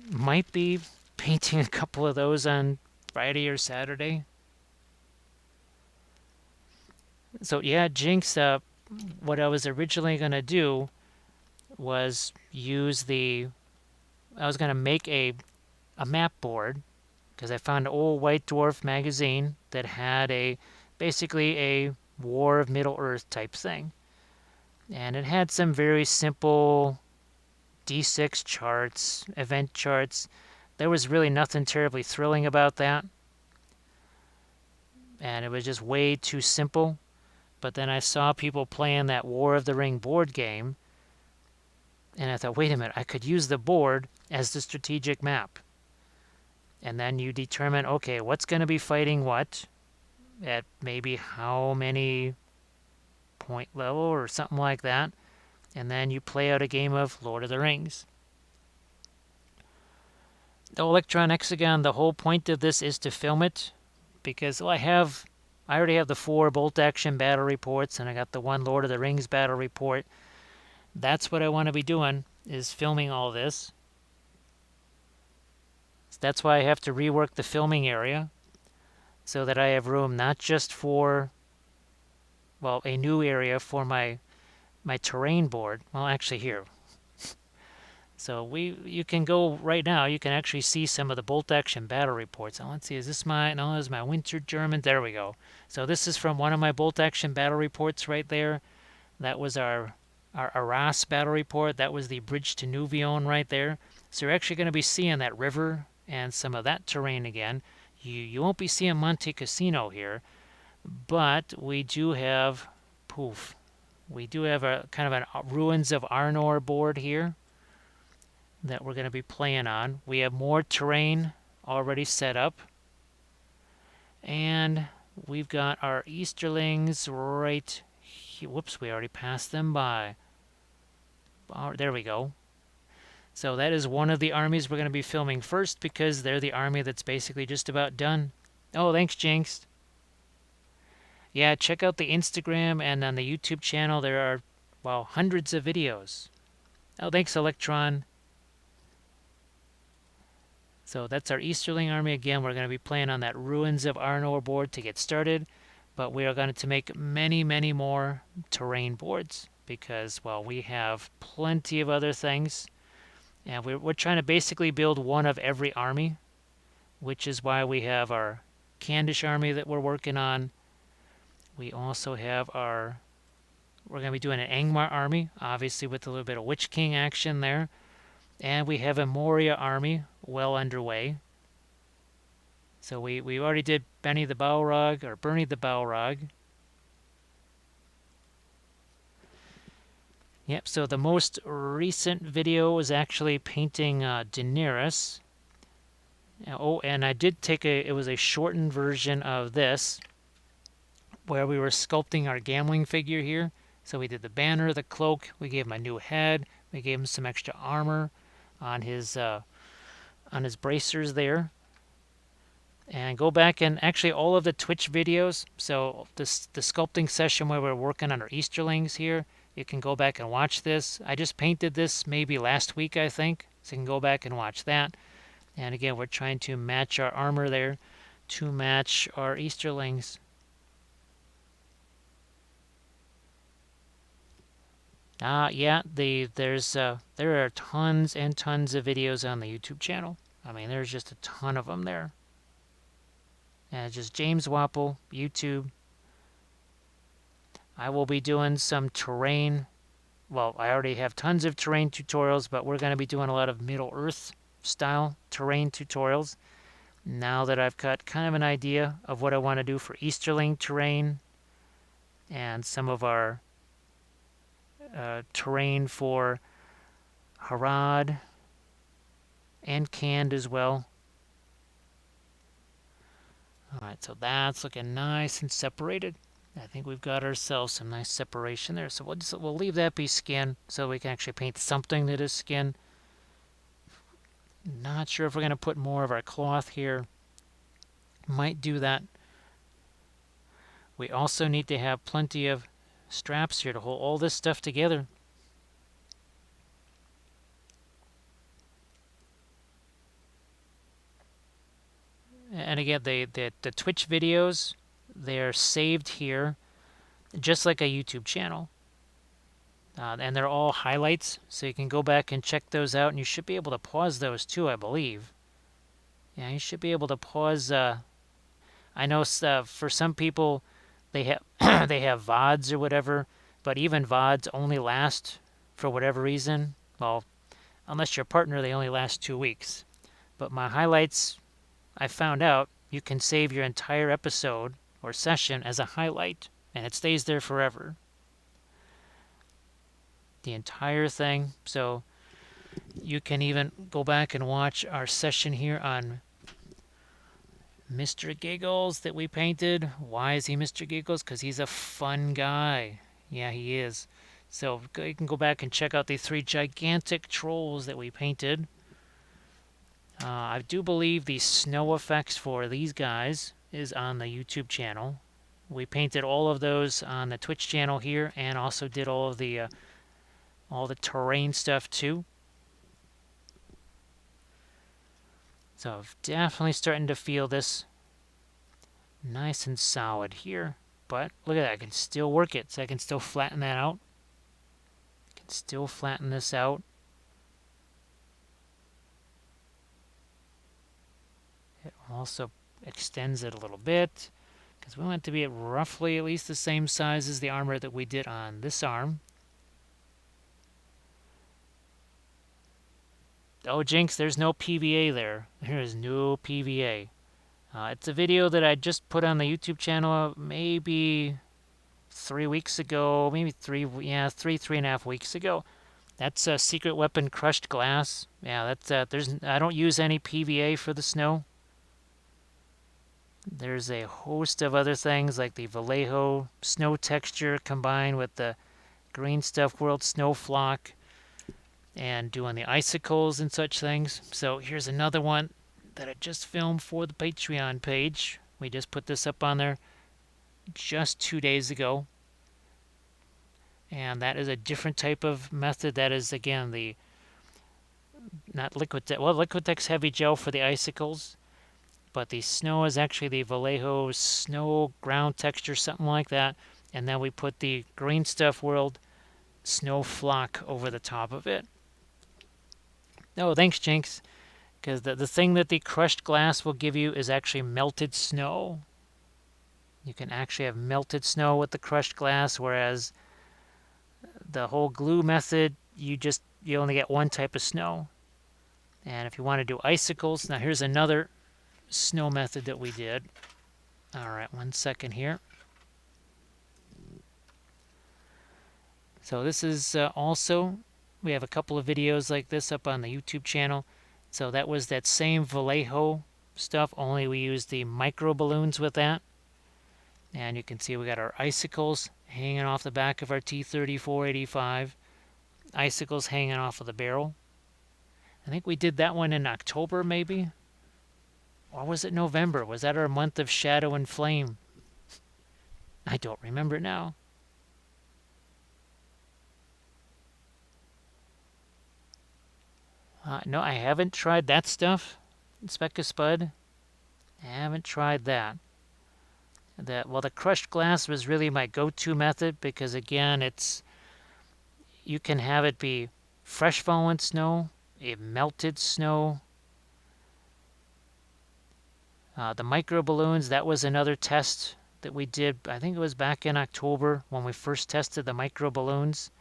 might be painting a couple of those on Friday or Saturday. So yeah, Jinx, what I was originally going to do was use I was going to make a map board because I found an old White Dwarf magazine that had basically a War of Middle Earth type thing. And it had some very simple D6 charts, event charts. There was really nothing terribly thrilling about that. And it was just way too simple. But then I saw people playing that War of the Ring board game. And I thought, wait a minute, I could use the board as the strategic map. And then you determine, okay, what's going to be fighting what at maybe how many point level or something like that. And then you play out a game of Lord of the Rings. The Electron Hexagon, the whole point of this is to film it because I already have the 4 bolt action battle reports and I got the 1 Lord of the Rings battle report. That's what I want to be doing, is filming all this. So that's why I have to rework the filming area so that I have room not just for, well, a new area for my terrain board. Well, actually here. So you can go right now, you can actually see some of the bolt action battle reports. Now let's see, is this no, this is my Winter German. There we go. So this is from one of my bolt action battle reports right there. That was our Arras battle report. That was the bridge to Nouvion right there. So you're actually going to be seeing that river and some of that terrain again. You won't be seeing Monte Cassino here, but we do have, we do have a kind of a Ruins of Arnor board here that we're going to be playing on. We have more terrain already set up. And we've got our Easterlings right here. Whoops, we already passed them by. There we go. So that is one of the armies we're going to be filming first because they're the army that's basically just about done. Oh, thanks, Jinx. Yeah, check out the Instagram and on the YouTube channel. There are, well, hundreds of videos Oh, thanks, Electron. So that's our Easterling army. Again, we're going to be playing on that Ruins of Arnor board to get started. But we are going to make many, many more terrain boards because, well, we have plenty of other things. And we're trying to basically build one of every army, which is why we have our Candish army that we're working on. We also have we're going to be doing an Angmar army, obviously with a little bit of Witch King action there. And we have a Moria army well underway. So we already did Benny the Balrog, or Bernie the Balrog. Yep, so the most recent video was actually painting Daenerys. Oh, and I did take it was a shortened version of this, where we were sculpting our gambling figure here. So we did the banner, the cloak, we gave him a new head, we gave him some extra armor on his bracers there. And go back and actually all of the Twitch videos, so the sculpting session where we're working on our Easterlings here, you can go back and watch this. I just painted this maybe last week, I think, so you can go back and watch that. And again, we're trying to match our armor there to match our Easterlings. Yeah, there are tons and tons of videos on the YouTube channel. I mean, there's just a ton of them there. And it's just James Wapple, YouTube. I will be doing some terrain. Well, I already have tons of terrain tutorials, but we're going to be doing a lot of Middle-earth style terrain tutorials. Now that I've got kind of an idea of what I want to do for Easterling terrain and some of our terrain for Harad and Canned as well. Alright, so that's looking nice and separated. I think we've got ourselves some nice separation there. So we'll leave that be skin so we can actually paint something that is skin. Not sure if we're going to put more of our cloth here. Might do that. We also need to have plenty of straps here to hold all this stuff together. And again, the Twitch videos, they're saved here just like a YouTube channel. And they're all highlights, so you can go back and check those out, and you should be able to pause those too, I believe. Yeah, you should be able to pause. I know for some people, they have they have VODs or whatever, but even VODs only last for whatever reason. Well, unless you're a partner, they only last 2 weeks. But my highlights, I found out you can save your entire episode or session as a highlight, and it stays there forever. The entire thing. So you can even go back and watch our session here on Mr. Giggles that we painted. Why is he Mr. Giggles? Because he's a fun guy. Yeah, he is. So you can go back and check out the 3 gigantic trolls that we painted. I do believe the snow effects for these guys is on the YouTube channel. We painted all of those on the Twitch channel here, and also did all the terrain stuff too. So I'm definitely starting to feel this nice and solid here. But look at that, I can still work it, so I can still flatten that out. I can still flatten this out. It also extends it a little bit, because we want it to be at roughly at least the same size as the armor that we did on this arm. Oh, Jinx, there's no PVA there. There is no PVA. It's a video that I just put on the YouTube channel maybe 3 weeks ago, maybe 3.5 weeks ago. That's a secret weapon crushed glass. Yeah, that's I don't use any PVA for the snow. There's a host of other things like the Vallejo snow texture combined with the Green Stuff World snow flock and doing the icicles and such things. So here's another one that I just filmed for the Patreon page. We just put this up on there just 2 days ago. And that is a different type of method. That is, again, the not Liquitex. Well, Liquitex heavy gel for the icicles, but the snow is actually the Vallejo snow ground texture, something like that. And then we put the Green Stuff World snow flock over the top of it. Oh, thanks, Jinx. Because the thing that the crushed glass will give you is actually melted snow. You can actually have melted snow with the crushed glass, whereas the whole glue method, you only get one type of snow. And if you want to do icicles, now here's another snow method that we did. All right, 1 second here. So this is also, we have a couple of videos like this up on the YouTube channel. So that was that same Vallejo stuff, only we used the micro balloons with that. And you can see we got our icicles hanging off the back of our T-34-85. Icicles hanging off of the barrel. I think we did that one in October, maybe? Or was it November? Was that our month of shadow and flame? I don't remember now. No, I haven't tried that stuff. Speck of Spud. I haven't tried that. Well, the crushed glass was really my go-to method because, again, you can have it be fresh fallen snow, it melted snow. The micro balloons, that was another test that we did. I think it was back in October when we first tested the micro balloons.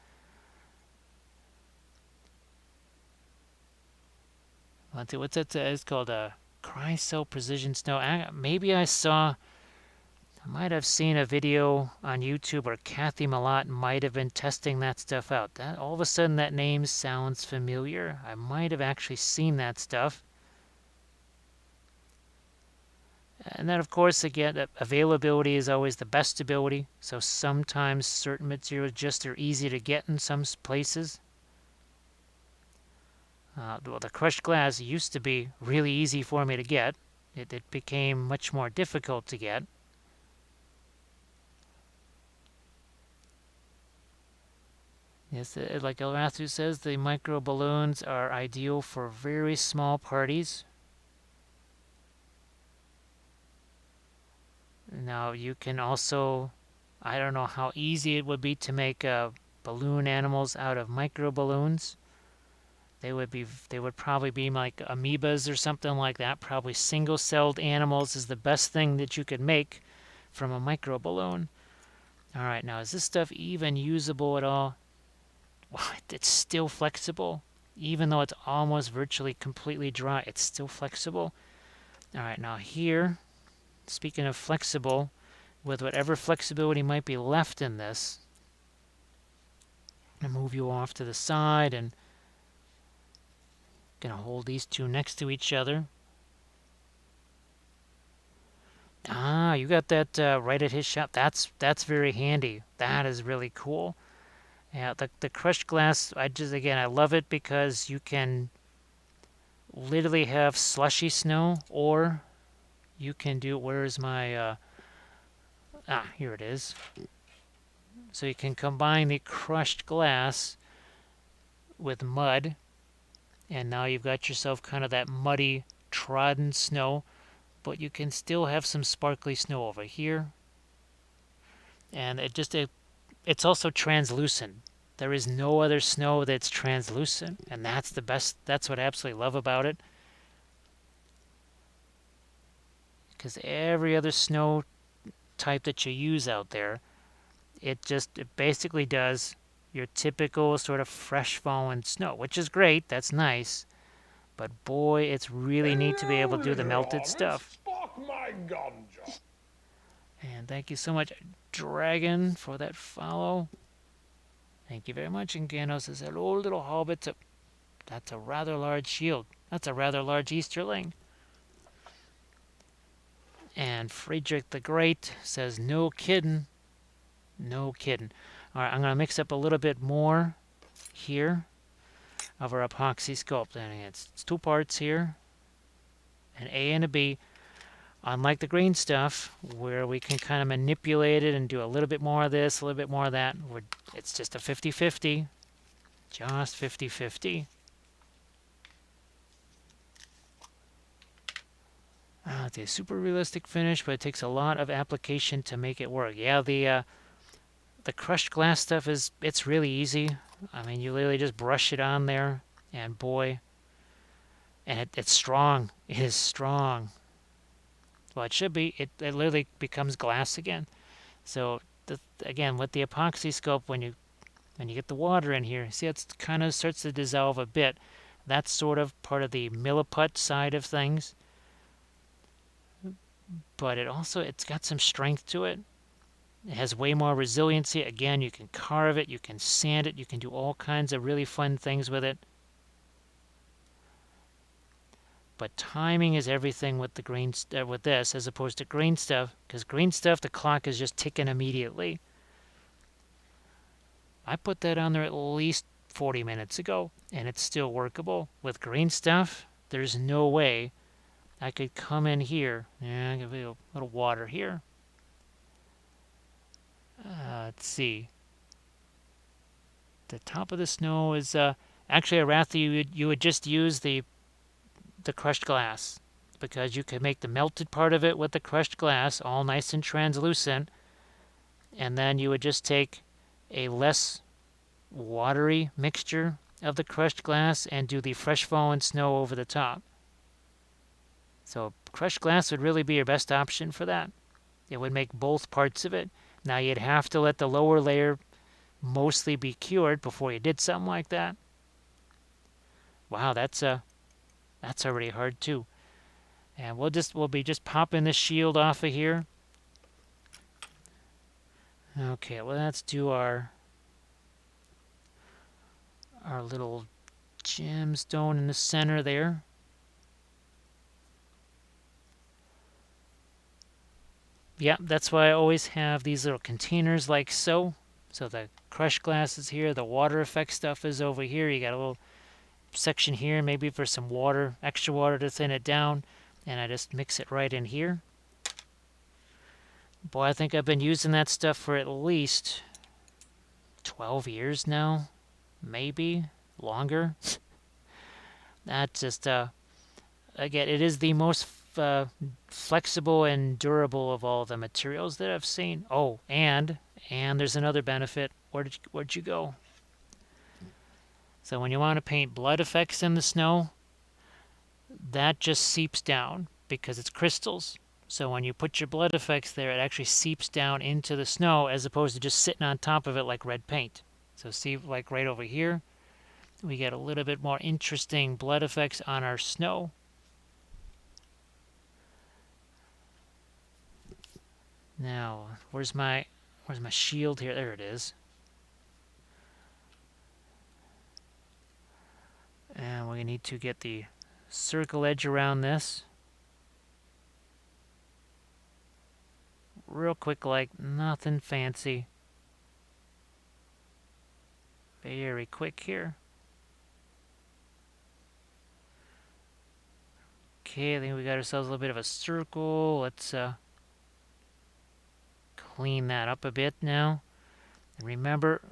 What's it? It's called a Chrysel Precision Snow. Maybe I might have seen a video on YouTube where Kathy Malott might have been testing that stuff out. That all of a sudden that name sounds familiar. I might have actually seen that stuff. And then, of course, again, availability is always the best ability. So sometimes certain materials just are easy to get in some places. Well, the crushed glass used to be really easy for me to get. It became much more difficult to get. Yes, like Elrathu says, the micro balloons are ideal for very small parties. Now you can also, I don't know how easy it would be to make balloon animals out of micro balloons. They would probably be like amoebas or something like that. Probably single-celled animals is the best thing that you could make from a micro balloon. All right, now is this stuff even usable at all? It's still flexible. Even though it's almost virtually completely dry, it's still flexible. All right, now here, speaking of flexible, with whatever flexibility might be left in this, I'm gonna move you off to the side and gonna hold these two next to each other. Ah, you got that right at his shop. That's very handy. That is really cool. Yeah, the crushed glass, I love it because you can literally have slushy snow, or you can do, where's my, here it is. So you can combine the crushed glass with mud, and now you've got yourself kind of that muddy, trodden snow, but you can still have some sparkly snow over here. And it's also translucent. There is no other snow that's translucent, and that's the best. That's what I absolutely love about it. Because every other snow type that you use out there, it basically does your typical sort of fresh fallen snow, which is great. That's nice. But boy, it's really neat to be able to do the melted stuff. Spark my gun, John. And thank you so much, Dragon, for that follow. Thank you very much. And Gano says, hello, little hobbit. That's a rather large shield. That's a rather large Easterling. And Friedrich the Great says, no kidding. No kidding. All right, I'm going to mix up a little bit more here of our Apoxy Sculpt. And it's two parts here, an A and a B. Unlike the green stuff, where we can kind of manipulate it and do a little bit more of this, a little bit more of that, it's just a 50-50. Just 50-50. It's a super realistic finish, but it takes a lot of application to make it work. Yeah, the crushed glass stuff it's really easy. I mean, you literally just brush it on there, and boy, and it's strong. It is strong. Well, it should be. It literally becomes glass again. So again, with the epoxy sculpt, when you get the water in here, see it kind of starts to dissolve a bit. That's sort of part of the milliput side of things. But it's got some strength to it. It has way more resiliency. Again, you can carve it, you can sand it, you can do all kinds of really fun things with it. But timing is everything with the green with this, as opposed to green stuff, because green stuff the clock is just ticking immediately. I put that on there at least 40 minutes ago, and it's still workable. With green stuff, there's no way I could come in here. Yeah, give it a little water here. Let's see. The top of the snow is actually I'd rather you would just use the crushed glass, because you could make the melted part of it with the crushed glass all nice and translucent, and then you would just take a less watery mixture of the crushed glass and do the fresh fallen snow over the top. So crushed glass would really be your best option for that. It would make both parts of it. Now you'd have to let the lower layer mostly be cured before you did something like that. Wow, that's already hard too. And we'll be just popping this shield off of here. Okay, well, let's do our little gemstone in the center there. Yeah, that's why I always have these little containers like so. So the crushed glass is here, the water effect stuff is over here. You got a little section here, maybe for some water, extra water to thin it down, and I just mix it right in here. Boy, I think I've been using that stuff for at least 12 years now, maybe longer. That's just again, it is the most flexible and durable of all the materials that I've seen. Oh, and there's another benefit. Where'd you go? So when you want to paint blood effects in the snow, that just seeps down because it's crystals. So when you put your blood effects there, it actually seeps down into the snow as opposed to just sitting on top of it like red paint. So see, like right over here, we get a little bit more interesting blood effects on our snow. Now, where's my shield here? There it is. And we need to get the circle edge around this. Real quick, like nothing fancy. Very quick here. Okay, I think we got ourselves a little bit of a circle. Let's clean that up a bit now. And remember,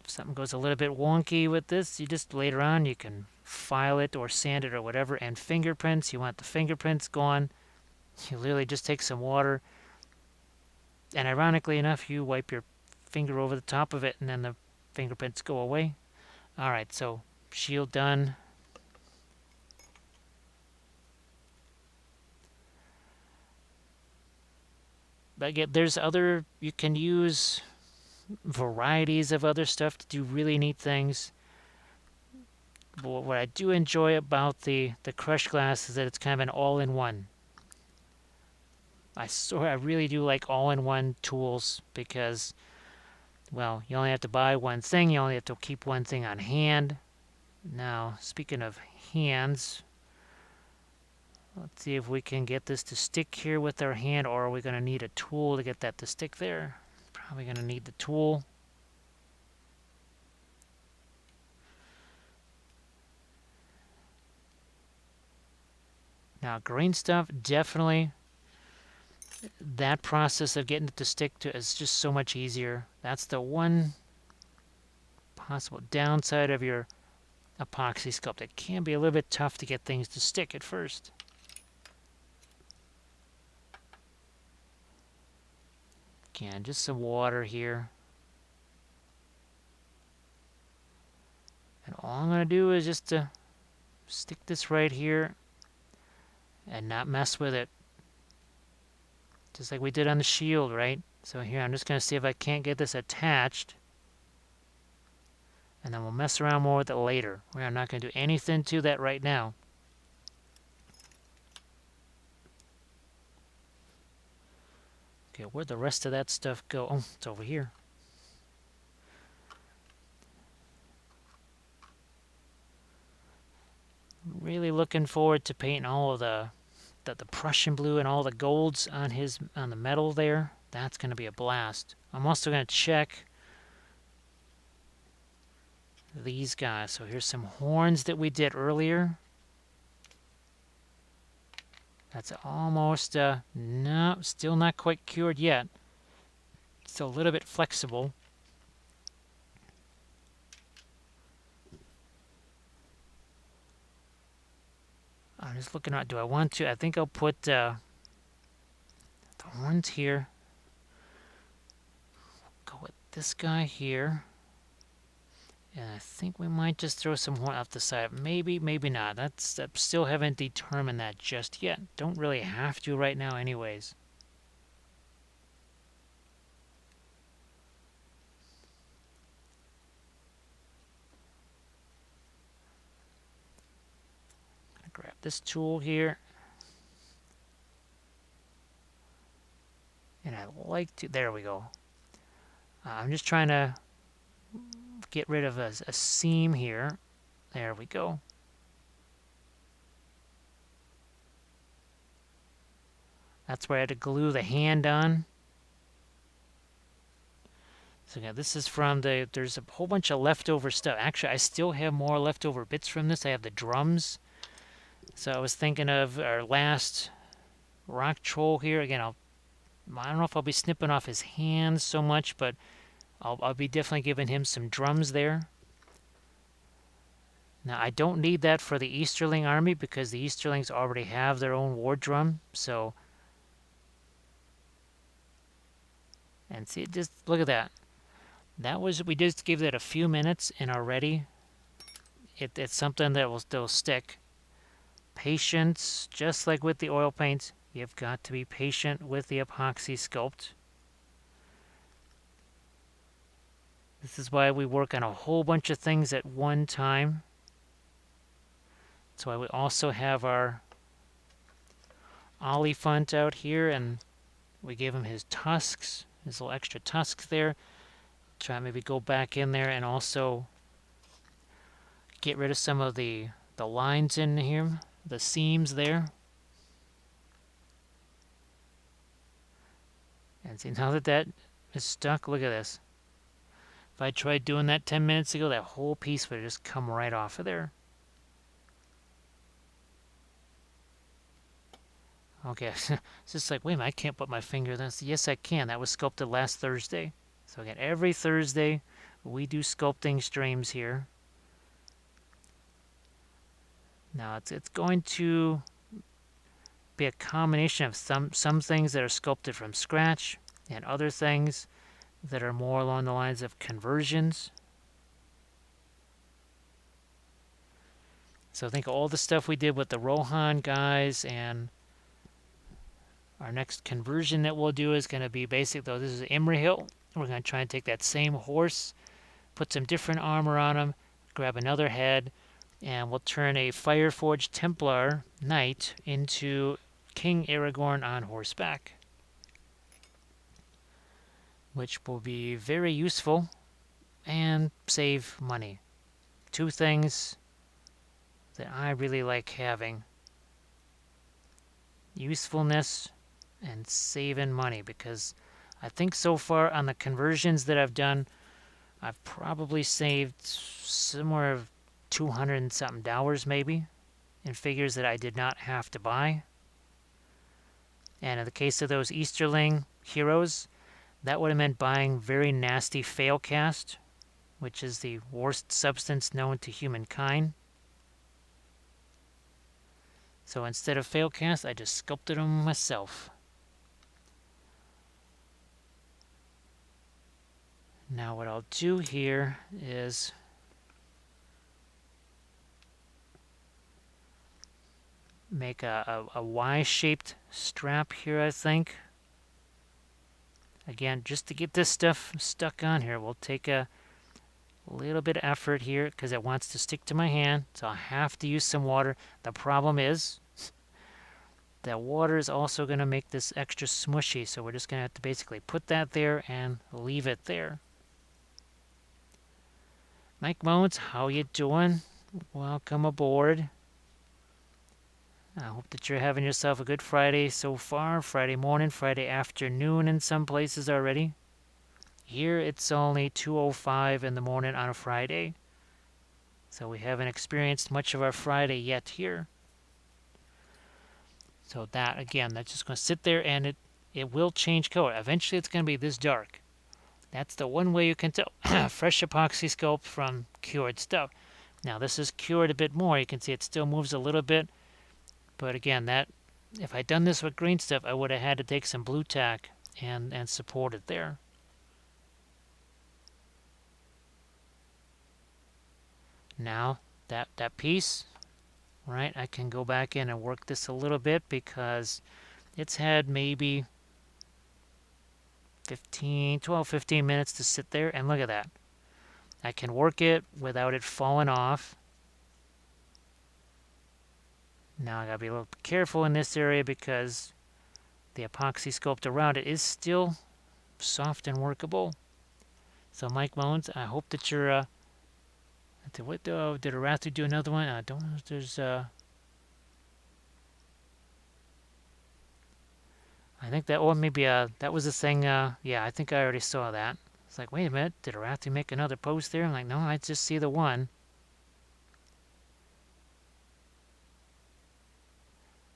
if something goes a little bit wonky with this, you just later on you can file it or sand it or whatever. And fingerprints, you want the fingerprints gone. You literally just take some water, and ironically enough, you wipe your finger over the top of it, and then the fingerprints go away. All right, so shield done. But again, you can use varieties of other stuff to do really neat things. But what I do enjoy about the crushed glass is that it's kind of an all-in-one. I really do like all-in-one tools because, well, you only have to buy one thing. You only have to keep one thing on hand. Now, speaking of hands, let's see if we can get this to stick here with our hand, or are we going to need a tool to get that to stick there? Probably going to need the tool. Now, green stuff, definitely that process of getting it to stick to is just so much easier. That's the one possible downside of your epoxy sculpt. It can be a little bit tough to get things to stick at first. Again, just some water here. And all I'm going to do is just to stick this right here and not mess with it. Just like we did on the shield, right? So here, I'm just going to see if I can't get this attached. And then we'll mess around more with it later. We're not going to do anything to that right now. Okay, where'd the rest of that stuff go? Oh, it's over here. Really looking forward to painting all of the Prussian blue and all the golds on the metal there. That's going to be a blast. I'm also going to check these guys. So here's some horns that we did earlier. That's almost, no, still not quite cured yet. Still a little bit flexible. I'm just looking at, do I want to? I think I'll put the horns here. Go with this guy here. And I think we might just throw some horn off the side. Maybe, maybe not. I still haven't determined that just yet. Don't really have to right now anyways. Grab this tool here. And I like to, there we go. I'm just trying to get rid of a seam here. There we go. That's where I had to glue the hand on. So yeah, this is from there's a whole bunch of leftover stuff. Actually, I still have more leftover bits from this. I have the drums. So I was thinking of our last rock troll here. Again, I don't know if I'll be snipping off his hands so much, but I'll be definitely giving him some drums there. Now, I don't need that for the Easterling army because the Easterlings already have their own war drum. So, and see, just look at that. We just gave that a few minutes and already it's something that will still stick. Patience, just like with the oil paints, you've got to be patient with the Apoxy Sculpt. This is why we work on a whole bunch of things at one time. That's why we also have our Oliphant out here, and we gave him his tusks, his little extra tusks there. Try maybe go back in there and also get rid of some of the lines in here, the seams there. And see, now that that is stuck, look at this. If I tried doing that 10 minutes ago, that whole piece would have just come right off of there. Okay, it's just like, wait a minute, I can't put my finger in this. Yes, I can. That was sculpted last Thursday. So again, every Thursday, we do sculpting streams here. Now, it's going to be a combination of some things that are sculpted from scratch and other things that are more along the lines of conversions. So think of all the stuff we did with the Rohan guys, and our next conversion that we'll do is going to be basic, though. This is Imrahil. We're going to try and take that same horse, put some different armor on him, grab another head, and we'll turn a Fireforged Templar Knight into King Aragorn on horseback, which will be very useful and save money. Two things that I really like having: usefulness and saving money, because I think so far on the conversions that I've done, I've probably saved somewhere of $200 and something maybe, in figures that I did not have to buy. And in the case of those Easterling heroes, that would have meant buying very nasty failcast, which is the worst substance known to humankind. So instead of failcast, I just sculpted them myself. Now what I'll do here is make a Y-shaped strap here, I think. Again, just to get this stuff stuck on here, we'll take a little bit of effort here because it wants to stick to my hand, so I'll have to use some water. The problem is that water is also going to make this extra smushy, so we're just going to have to basically put that there and leave it there. Mike Moans, how you doing? Welcome aboard. I hope that you're having yourself a good Friday so far. Friday morning, Friday afternoon in some places already. Here it's only 2:05 in the morning on a Friday. So we haven't experienced much of our Friday yet here. So that, again, that's just going to sit there and it will change color. Eventually it's going to be this dark. That's the one way you can tell fresh epoxy sculpt from cured stuff. Now this is cured a bit more. You can see it still moves a little bit. But again, that if I'd done this with green stuff, I would have had to take some blue tack and support it there. Now that piece, right, I can go back in and work this a little bit because it's had maybe 12, 15 minutes to sit there, and look at that. I can work it without it falling off. Now I gotta be a little careful in this area because the epoxy sculpt around it is still soft and workable. So Mike Mullins, I hope that you're did Arathu do another one? I don't know if there's I think that one maybe that was a thing. Yeah, I think I already saw that. It's like, wait a minute, did Arathu make another post there? I'm like, no, I just see the one.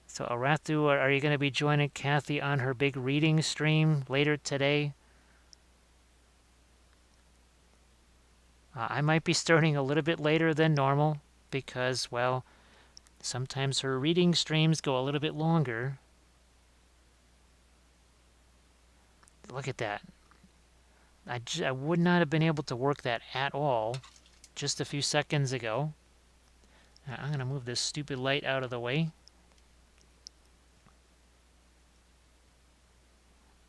So Arathu, are you going to be joining Kathy on her big reading stream later today? I might be starting a little bit later than normal because, well, sometimes her reading streams go a little bit longer. Look at that. I would not have been able to work that at all just a few seconds ago. I'm going to move this stupid light out of the way.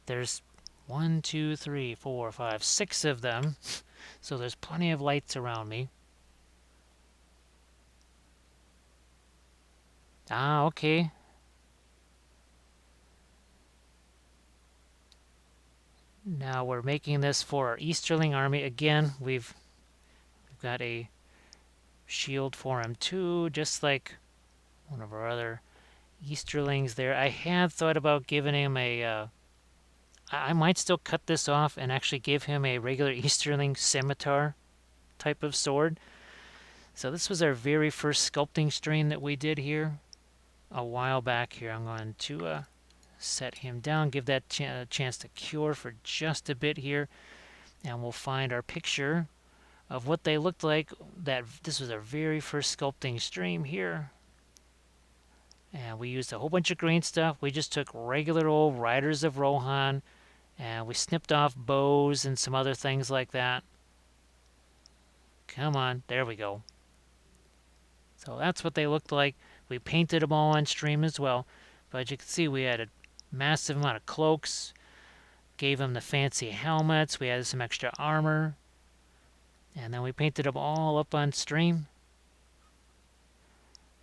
There's 1, 2, 3, 4, 5, 6 of them. So there's plenty of lights around me. Ah, okay. Now we're making this for our Easterling army. Again, we've got a shield for him too, just like one of our other Easterlings there. I had thought about giving him a I might still cut this off and actually give him a regular Easterling scimitar type of sword. So this was our very first sculpting stream that we did here a while back here. I'm going to set him down, give that chance to cure for just a bit here, and we'll find our picture of what they looked like. That this was our very first sculpting stream here. And we used a whole bunch of green stuff. We just took regular old Riders of Rohan, and we snipped off bows and some other things like that. Come on, there we go. So that's what they looked like. We painted them all on stream as well. But as you can see, we had a massive amount of cloaks. Gave them the fancy helmets. We added some extra armor. And then we painted them all up on stream.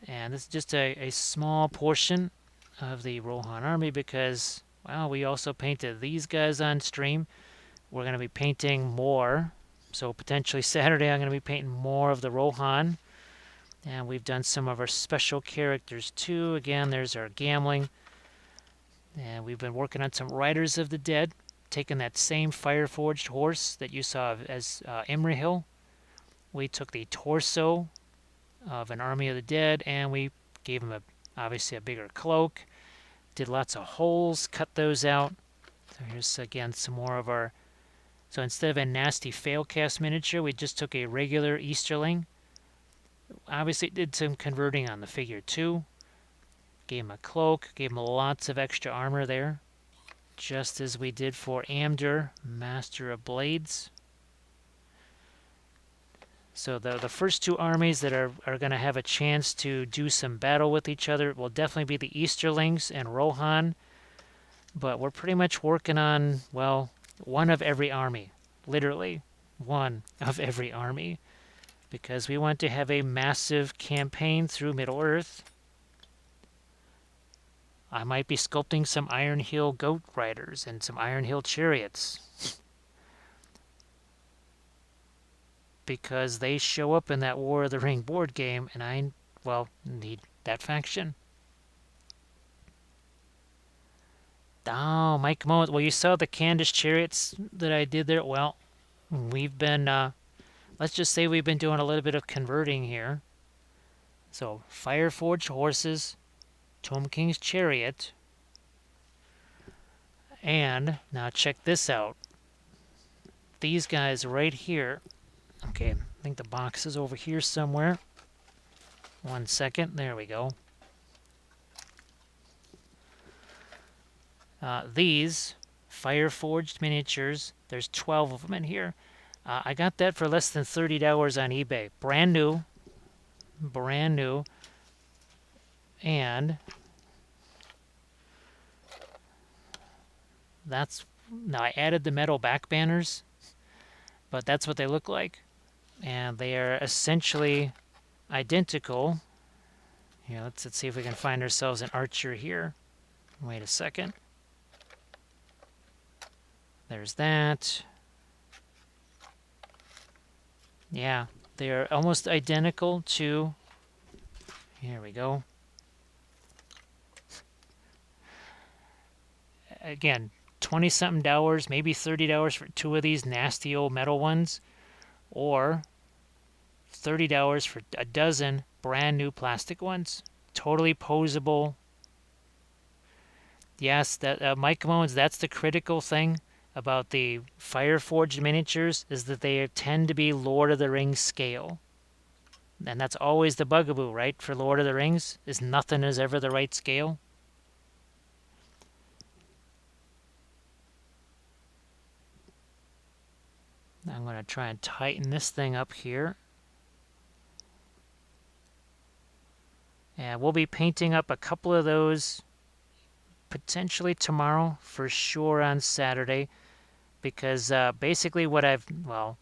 And this is just a small portion of the Rohan army because, well, we also painted these guys on stream. We're going to be painting more. So potentially Saturday I'm going to be painting more of the Rohan. And we've done some of our special characters too. Again, there's our Gamling. And we've been working on some Riders of the Dead. Taking that same fire-forged horse that you saw as Imrihill. We took the torso of an Army of the Dead and we gave him obviously a bigger cloak. Did lots of holes, cut those out. So here's again some more of our. So instead of a nasty failcast miniature, we just took a regular Easterling. Obviously did some converting on the figure too. Gave him a cloak, gave him lots of extra armor there. Just as we did for Amdur, Master of Blades. So the first two armies that are going to have a chance to do some battle with each other will definitely be the Easterlings and Rohan. But we're pretty much working on, well, one of every army. Literally, one of every army. Because we want to have a massive campaign through Middle-earth. I might be sculpting some Iron Hill Goat Riders and some Iron Hill Chariots. Because they show up in that War of the Ring board game, and I, well, need that faction. Oh, Mike Moen. Well, you saw the Candice Chariots that I did there. Well, we've been, let's just say we've been doing a little bit of converting here. So, Fireforged Horses, Tomb King's Chariot, and now check this out. These guys right here. Okay, I think the box is over here somewhere. 1 second. There we go. These Fireforged miniatures, there's 12 of them in here. I got that for less than $30 on eBay. Brand new. Brand new. And that's, now I added the metal back banners, but that's what they look like. And they are essentially identical. Here, let's see if we can find ourselves an archer here. Wait a second. There's that. Yeah, they are almost identical to, here we go. Again, 20-something dollars, maybe $30 for two of these nasty old metal ones, or $30 for a dozen brand new plastic ones. Totally posable. Yes, that Mike Moens, that's the critical thing about the Fireforged miniatures, is that they tend to be Lord of the Rings scale. And that's always the bugaboo, right? For Lord of the Rings, is nothing is ever the right scale. I'm going to try and tighten this thing up here. And we'll be painting up a couple of those potentially tomorrow, for sure on Saturday. Because basically what I've, well,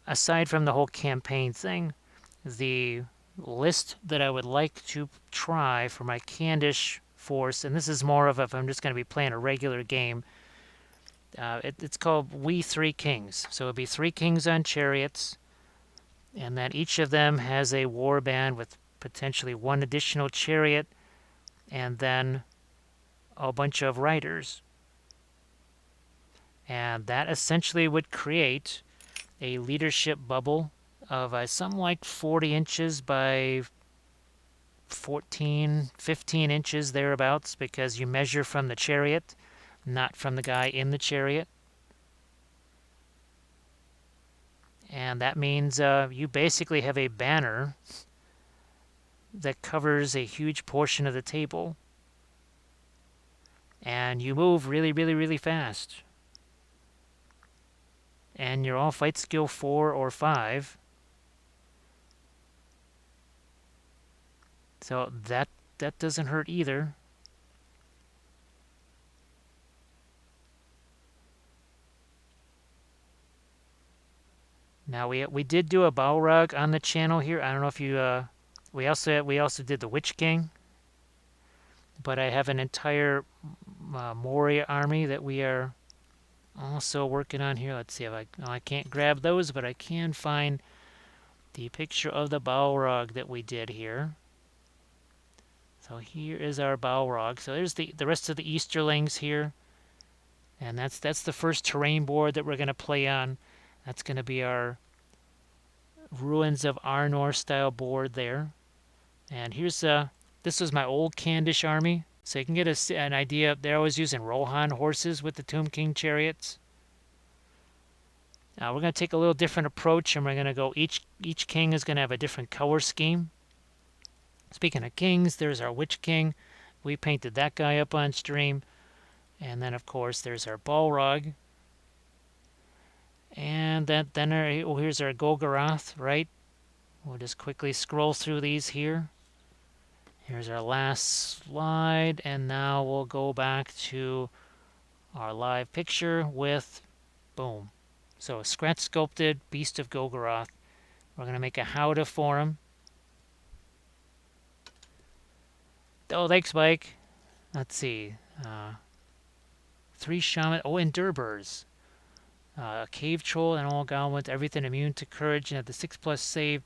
aside from the whole campaign thing, the list that I would like to try for my Candish force, and this is more of if I'm just going to be playing a regular game, it's called We Three Kings. So it'll be 3 kings on chariots, and then each of them has a war band with potentially 1 additional chariot, and then a bunch of riders. And that essentially would create a leadership bubble of something like 40 inches by 14, 15 inches thereabouts, because you measure from the chariot, not from the guy in the chariot. And that means you basically have a banner that covers a huge portion of the table. And you move really, really, really fast. And you're all fight skill 4 or 5. So that doesn't hurt either. Now we did do a Balrog on the channel here. I don't know if you we also did the Witch King. But I have an entire Moria army that we are also working on here. Let's see if I can't grab those, but I can find the picture of the Balrog that we did here. So here is our Balrog. So there's the rest of the Easterlings here. And that's the first terrain board that we're going to play on. That's going to be our Ruins of Arnor style board there. And here's this was my old Candish army, so you can get an idea. They're always using Rohan horses with the Tomb King chariots. We're going to take a little different approach, and we're going to go. Each king is going to have a different color scheme. Speaking of kings, there's our Witch King. We painted that guy up on stream. And then, of course, there's our Balrog. And here's our Golgoroth, right? We'll just quickly scroll through these here. Here's our last slide. And now we'll go back to our live picture with, boom. So a scratch sculpted Beast of Golgoroth. We're going to make a howdah for him. Oh, thanks, Mike. Let's see. 3 shaman. Oh, and Durbers. A cave troll and all goblins. Everything immune to courage and at the 6+ save.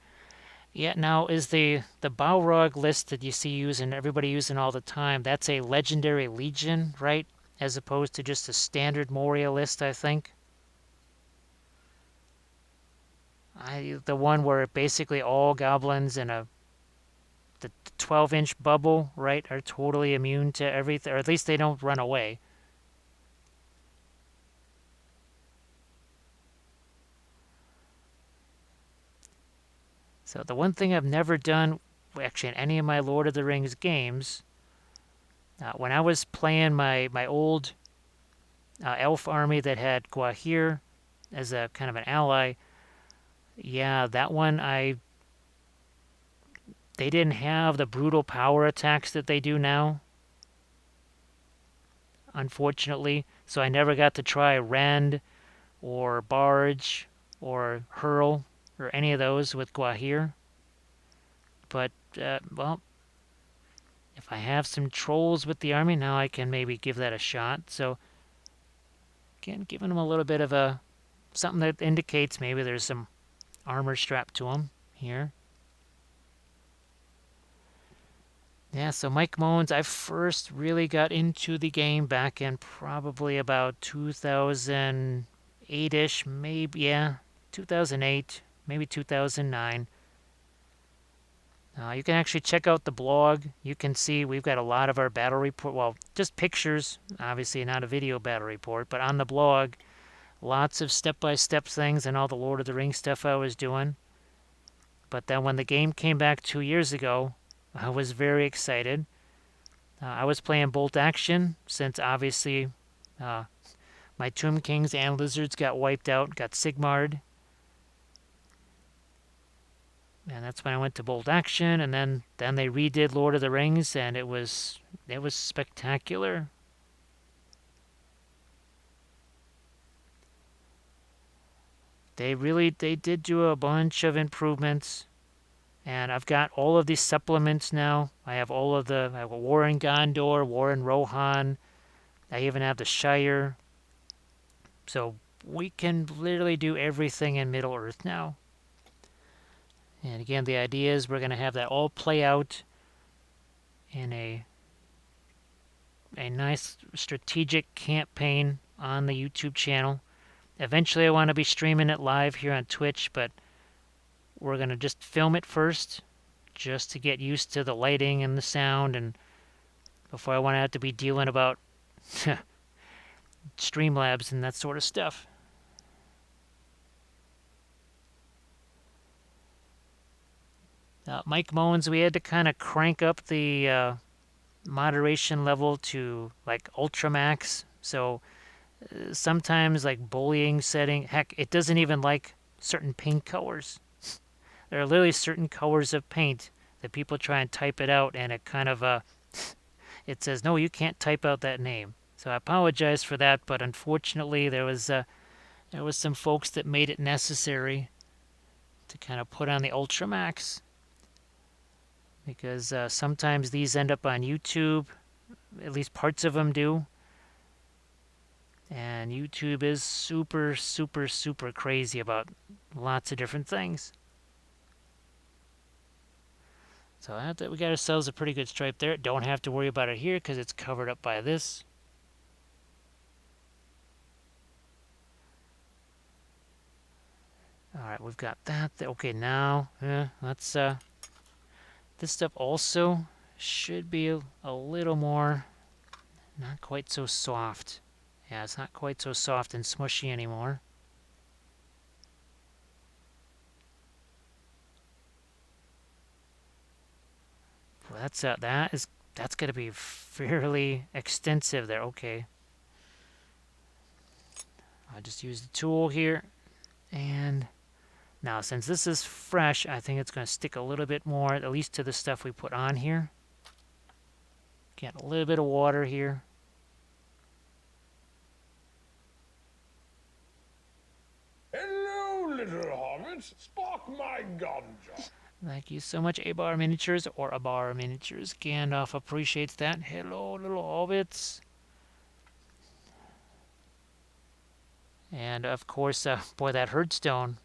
Yeah, now is the Balrog list that you see using everybody using all the time. That's a legendary legion, right? As opposed to just a standard Moria list, I think. The one where basically all goblins in the 12-inch bubble, right, are totally immune to everything, or at least they don't run away. So the one thing I've never done, actually in any of my Lord of the Rings games, when I was playing my old elf army that had Gwahir as a kind of an ally, yeah, that one they didn't have the brutal power attacks that they do now, unfortunately. So I never got to try Rend or Barge or Hurl or any of those with Gwahir. But, well, if I have some trolls with the army, now I can maybe give that a shot. So, again, giving them a little bit of something that indicates maybe there's some armor strapped to them here. Yeah, so Mike Moans, I first really got into the game back in probably about 2008-ish, maybe, yeah, 2008, maybe 2009. You can actually check out the blog. You can see we've got a lot of our battle report, well, just pictures, obviously not a video battle report, but on the blog, lots of step-by-step things and all the Lord of the Rings stuff I was doing. But then when the game came back 2 years ago, I was very excited. I was playing Bolt Action since obviously my Tomb Kings and Lizards got wiped out, got Sigmar'd. And that's when I went to Bolt Action, and then they redid Lord of the Rings, and it was spectacular. They did do a bunch of improvements, and I've got all of these supplements now. I have I have a War in Gondor, War in Rohan. I even have the Shire. So we can literally do everything in Middle Earth now. And again, the idea is we're going to have that all play out in a nice strategic campaign on the YouTube channel. Eventually, I want to be streaming it live here on Twitch, but we're going to just film it first, just to get used to the lighting and the sound, and before I want to have to be dealing about Streamlabs and that sort of stuff. Mike Moens, we had to kind of crank up the moderation level to like ultra max. So sometimes like bullying setting, heck, it doesn't even like certain paint colors. There are literally certain colors of paint that people try and type it out, and it kind of it says no, you can't type out that name. So I apologize for that, but unfortunately there was some folks that made it necessary to kind of put on the ultra max. Because sometimes these end up on YouTube, at least parts of them do. And YouTube is super, super, super crazy about lots of different things. So we got ourselves a pretty good stripe there. Don't have to worry about it here because it's covered up by this. All right, we've got that. Okay, now let's This stuff also should be a little more, not quite so soft. Yeah, it's not quite so soft and smushy anymore. Well, that's going to be fairly extensive there. Okay, I'll just use the tool here, and now since this is fresh, I think it's going to stick a little bit more, at least to the stuff we put on here. Get a little bit of water here. Hello, little hobbits. Spark my ganja. Thank you so much, Abar Miniatures, or Abar Miniatures. Gandalf appreciates that. Hello, little hobbits. And of course, boy, that Herdstone.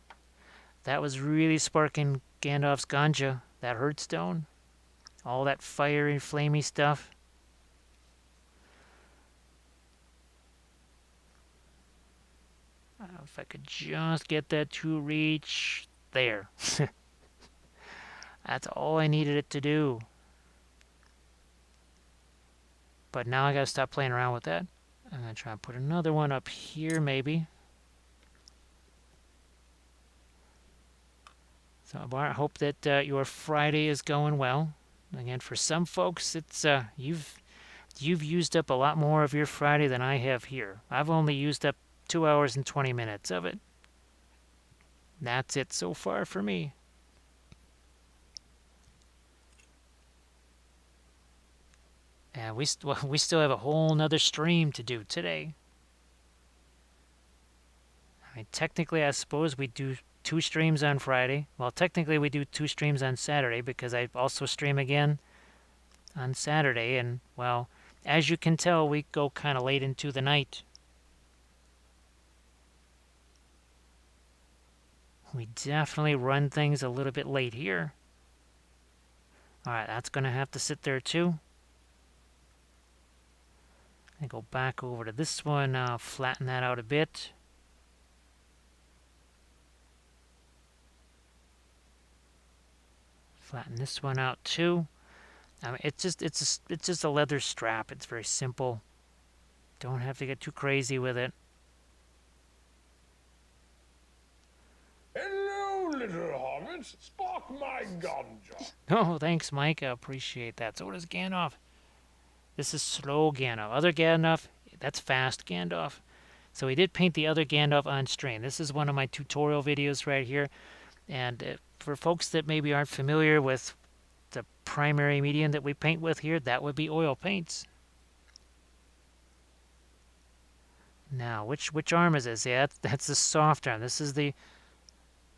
That was really sparking Gandalf's ganja. That Herdstone. All that fiery, flamey stuff. If I could just get that to reach there. That's all I needed it to do. But now I gotta stop playing around with that. I'm gonna try and put another one up here, maybe. So, I hope that your Friday is going well. Again, for some folks, it's you've used up a lot more of your Friday than I have here. I've only used up 2 hours and 20 minutes of it. That's it so far for me. And we still have a whole nother stream to do today. I mean, technically, I suppose we do 2 streams on Friday. Well, technically, we do 2 streams on Saturday because I also stream again on Saturday. And, well, as you can tell, we go kind of late into the night. We definitely run things a little bit late here. Alright, that's going to have to sit there too. And go back over to this one, flatten that out a bit. Flatten this one out too. I mean, it's just a leather strap. It's very simple. Don't have to get too crazy with it. Hello, little hobbits. Spark my ganja. Oh, thanks, Mike. I appreciate that. So does Gandalf. This is slow Gandalf. Other Gandalf, that's fast Gandalf. So we did paint the other Gandalf on strain. This is one of my tutorial videos right here. And for folks that maybe aren't familiar with the primary medium that we paint with here, that would be oil paints. Now, which arm is this? Yeah, that's the soft arm. This is the,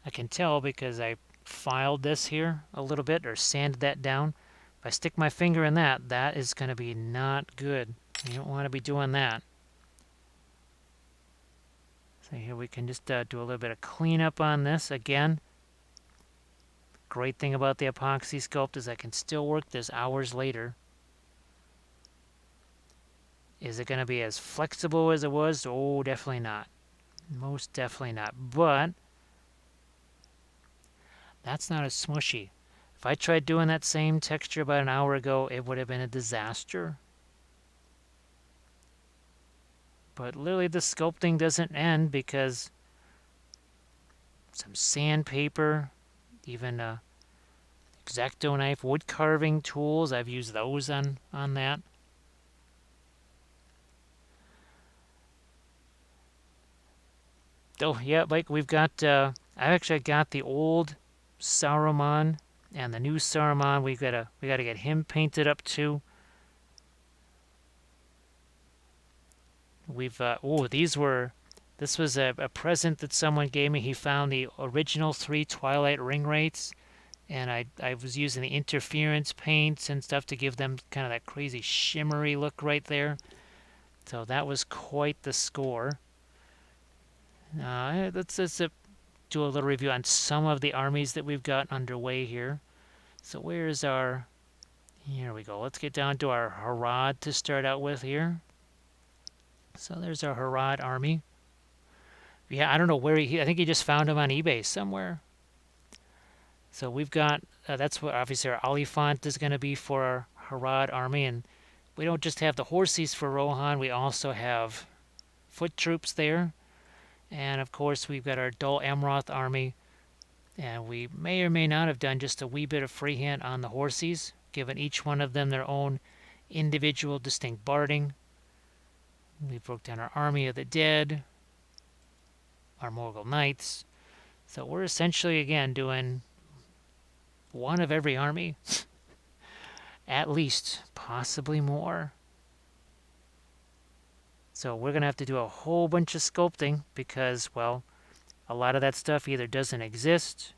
I can tell because I filed this here a little bit or sanded that down. If I stick my finger in that, that is going to be not good. You don't want to be doing that. So here we can just do a little bit of cleanup on this again. Great thing about the Apoxy Sculpt is I can still work this hours later. Is it going to be as flexible as it was? Oh, definitely not. Most definitely not. But that's not as smushy. If I tried doing that same texture about an hour ago, it would have been a disaster. But literally the sculpting doesn't end because some sandpaper, even a X-Acto knife, wood carving tools, I've used those on that. Oh, yeah, like we've got, I've actually got the old Saruman and the new Saruman. We gotta get him painted up too. We've, this was a present that someone gave me. He found the original 3 Twilight ring rates, and I was using the interference paints and stuff to give them kind of that crazy shimmery look right there. So that was quite the score. Let's do a little review on some of the armies that we've got underway here. So where's our... Here we go. Let's get down to our Harad to start out with here. So there's our Harad army. Yeah, I don't know where I think he just found him on eBay somewhere. So we've got That's what obviously our Oliphant is going to be for our Harad army. And we don't just have the horses for Rohan, we also have foot troops there. And of course, we've got our Dol Amroth army. And we may or may not have done just a wee bit of freehand on the horses, given each one of them their own individual distinct barding. We broke down our Army of the Dead, our Morgul Knights. So we're essentially, again, doing one of every army, at least, possibly more. So we're going to have to do a whole bunch of sculpting because, well, a lot of that stuff either doesn't exist.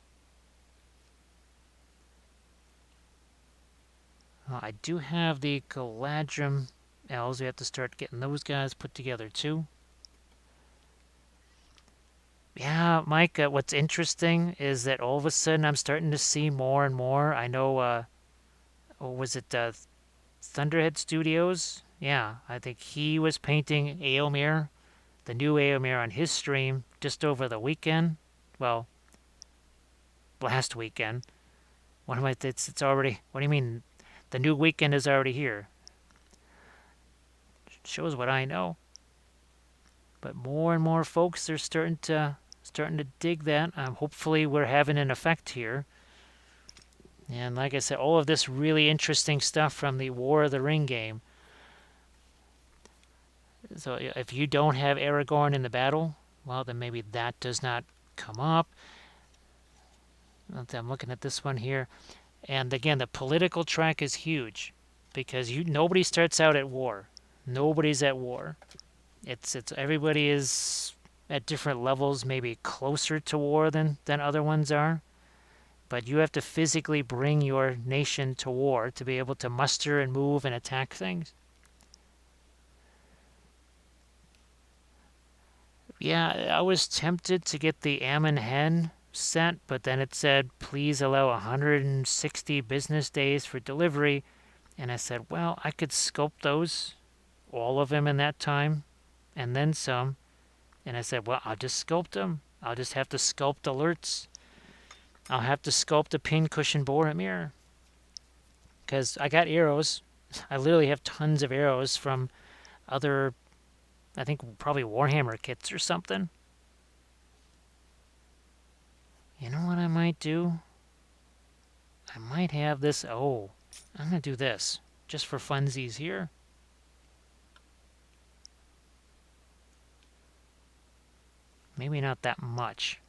I do have the Galadrim elves. We have to start getting those guys put together too. Yeah, Mike, what's interesting is that all of a sudden I'm starting to see more and more. I know, what was it, Thunderhead Studios? Yeah, I think he was painting Aomir, the new Aomir, on his stream just over the weekend. Well, last weekend. What am I? It's already. What do you mean? The new weekend is already here. Shows what I know. But more and more folks are starting to dig that. Hopefully, we're having an effect here. And like I said, all of this really interesting stuff from the War of the Ring game. So if you don't have Aragorn in the battle, well, then maybe that does not come up. I'm looking at this one here. And again, the political track is huge because nobody starts out at war. Nobody's at war. It's everybody is at different levels, maybe closer to war than other ones are. But you have to physically bring your nation to war to be able to muster and move and attack things. Yeah, I was tempted to get the Ammon Hen set, but then it said, please allow 160 business days for delivery. And I said, well, I could sculpt those, all of them in that time, and then some. And I said, well, I'll just sculpt them. I'll just have to sculpt alerts. I'll have to sculpt a pincushion Boromir. Because I got arrows. I literally have tons of arrows from other, I think probably Warhammer kits or something. You know what I might do? I might have this. Oh, I'm going to do this just for funsies here. Maybe not that much.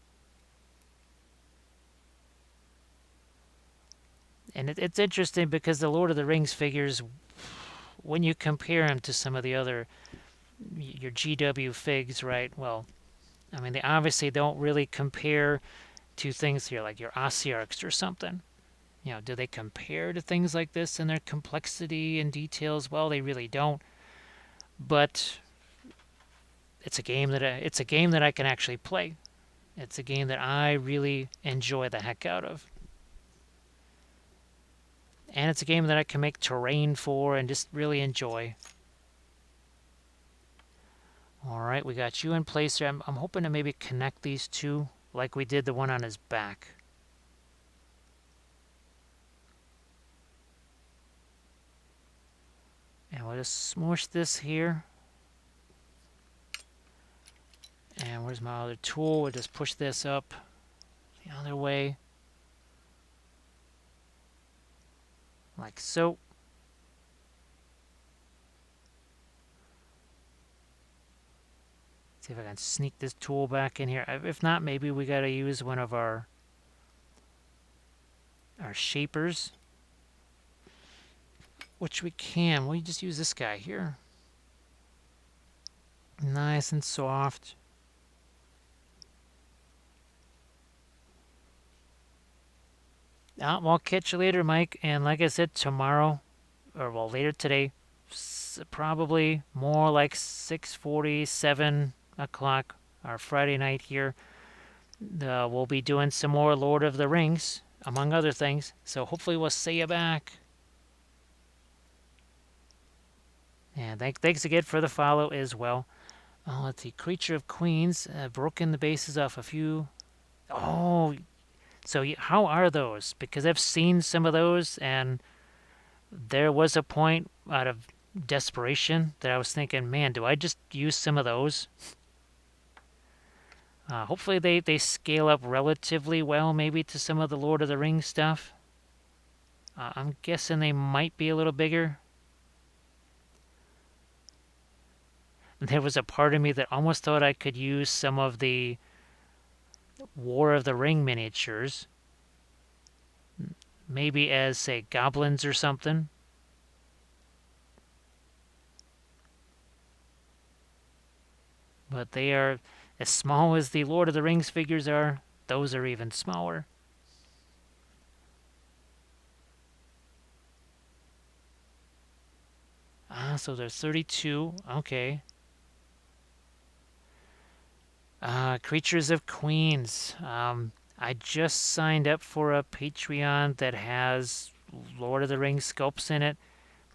And it's interesting because the Lord of the Rings figures, when you compare them to some of the other, your GW figs, right? Well, I mean, they obviously don't really compare to things here like your Osiarchs or something. Do they compare to things like this in their complexity and details? Well, they really don't. But it's a game that I can actually play. It's a game that I really enjoy the heck out of. And it's a game that I can make terrain for and just really enjoy. Alright, we got you in place here. I'm hoping to maybe connect these two like we did the one on his back. And we'll just smoosh this here. And where's my other tool? We'll just push this up the other way. Like so. See if I can sneak this tool back in here. If not, maybe we got to use one of our shapers. Which we can. We'll just use this guy here. Nice and soft. I'll catch you later, Mike. And like I said, tomorrow, or well, later today, probably more like 6:40, 7 o'clock, our Friday night here. We'll be doing some more Lord of the Rings, among other things. So hopefully we'll see you back. And thanks again for the follow as well. Let's see. Creature of Queens. Broken the bases off a few. Oh, So how are those? Because I've seen some of those, and there was a point out of desperation that I was thinking, man, do I just use some of those? Hopefully they scale up relatively well, maybe to some of the Lord of the Rings stuff. I'm guessing they might be a little bigger. There was a part of me that almost thought I could use some of the War of the Ring miniatures, maybe as, say, goblins or something. But they are as small as the Lord of the Rings figures are. Those are even smaller. So there's 32. Okay. Creatures of Queens. I just signed up for a Patreon that has Lord of the Rings sculpts in it,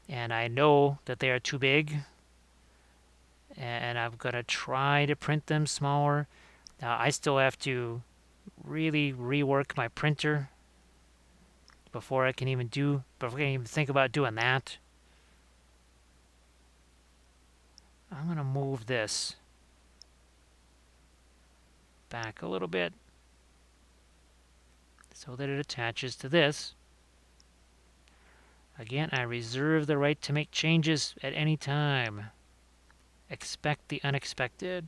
and I know that they are too big, and I'm going to try to print them smaller. I still have to really rework my printer before I can even think about doing that. I'm going to move this back a little bit so that it attaches to this. Again, I reserve the right to make changes at any time. Expect the unexpected.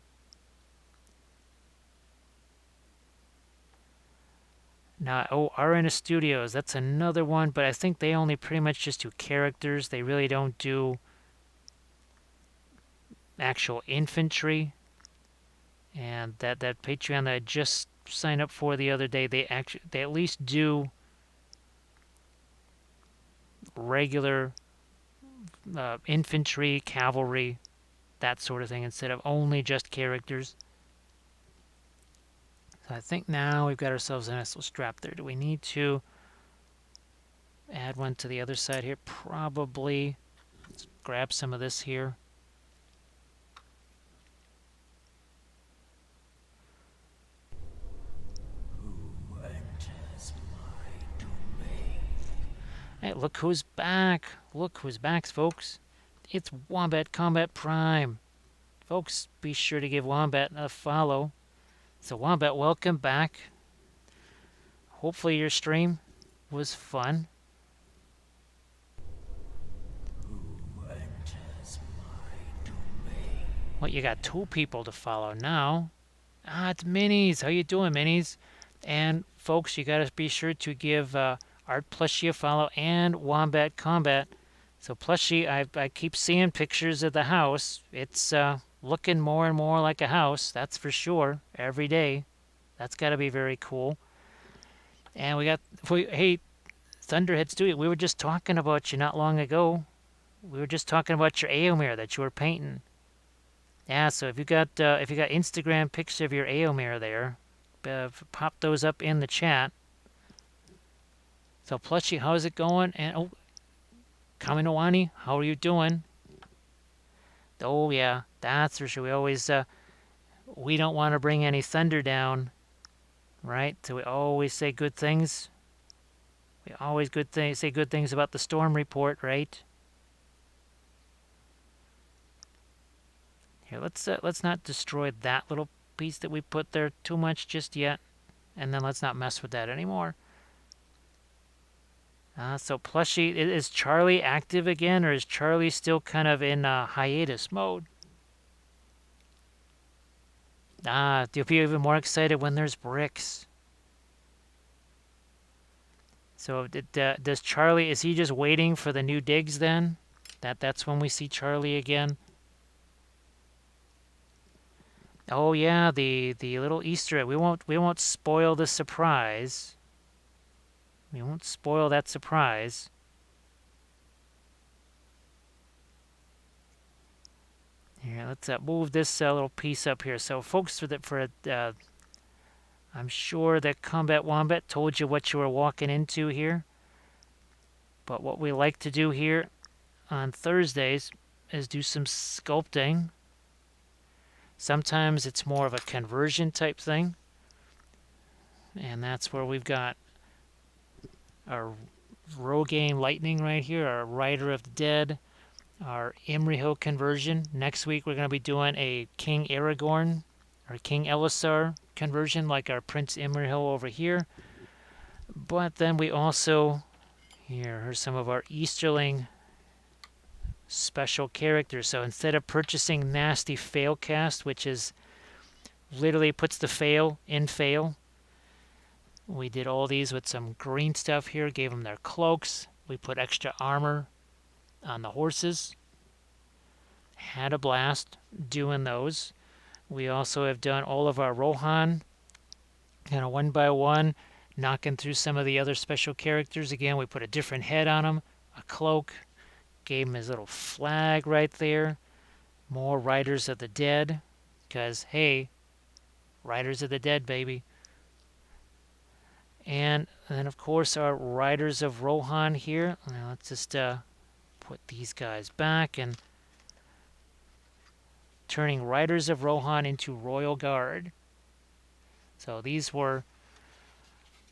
Now, Arena Studios, that's another one, but I think they only pretty much just do characters. They really don't do actual infantry. And that Patreon that I just signed up for the other day, they at least do regular infantry, cavalry, that sort of thing, instead of only just characters. So I think now we've got ourselves a nice little strap there. Do we need to add one to the other side here? Probably. Let's grab some of this here. Hey, look who's back. Look who's back, folks. It's Wombat Combat Prime. Folks, be sure to give Wombat a follow. So Wombat, welcome back. Hopefully your stream was fun. What, you got 2 people to follow now? It's Minis. How you doing, Minis? And folks, you gotta be sure to give Art Plushie a follow and Wombat Combat. So Plushie, I keep seeing pictures of the house. It's looking more and more like a house, that's for sure, every day. That's got to be very cool. And hey, Thunderhead Studio, we were just talking about you not long ago. We were just talking about your Eomer that you were painting. Yeah, so if you got Instagram pics of your Eomer there, pop those up in the chat. So Plushie, how's it going? And Kaminowani, how are you doing? Oh yeah, that's for sure. We always we don't want to bring any thunder down, right? So we always say good things. We always say good things about the storm report, right? Here, let's not destroy that little piece that we put there too much just yet, and then let's not mess with that anymore. So Plushie, is Charlie active again, or is Charlie still kind of in hiatus mode? You'll be even more excited when there's bricks. So does Charlie, is he just waiting for the new digs then? That's when we see Charlie again? Oh yeah, the little Easter egg. We won't spoil the surprise. We won't spoil that surprise. Here, let's move this little piece up here. So, folks, I'm sure that Combat Wombat told you what you were walking into here. But what we like to do here on Thursdays is do some sculpting. Sometimes it's more of a conversion type thing. And that's where we've got our Rogaine Lightning right here, our Rider of the Dead, our Imriho conversion. Next week we're going to be doing a King Aragorn or King Elisar conversion like our Prince Imriho over here. But then we also, here's some of our Easterling special characters. So instead of purchasing Nasty Failcast, which is literally puts the fail in fail, we did all these with some green stuff here, gave them their cloaks. We put extra armor on the horses. Had a blast doing those. We also have done all of our Rohan, kind of one by one, knocking through some of the other special characters. Again, we put a different head on him, a cloak, gave him his little flag right there. More Riders of the Dead, because, hey, Riders of the Dead, baby. And then, of course, our Riders of Rohan here. Now, let's just put these guys back and turning Riders of Rohan into Royal Guard. So these were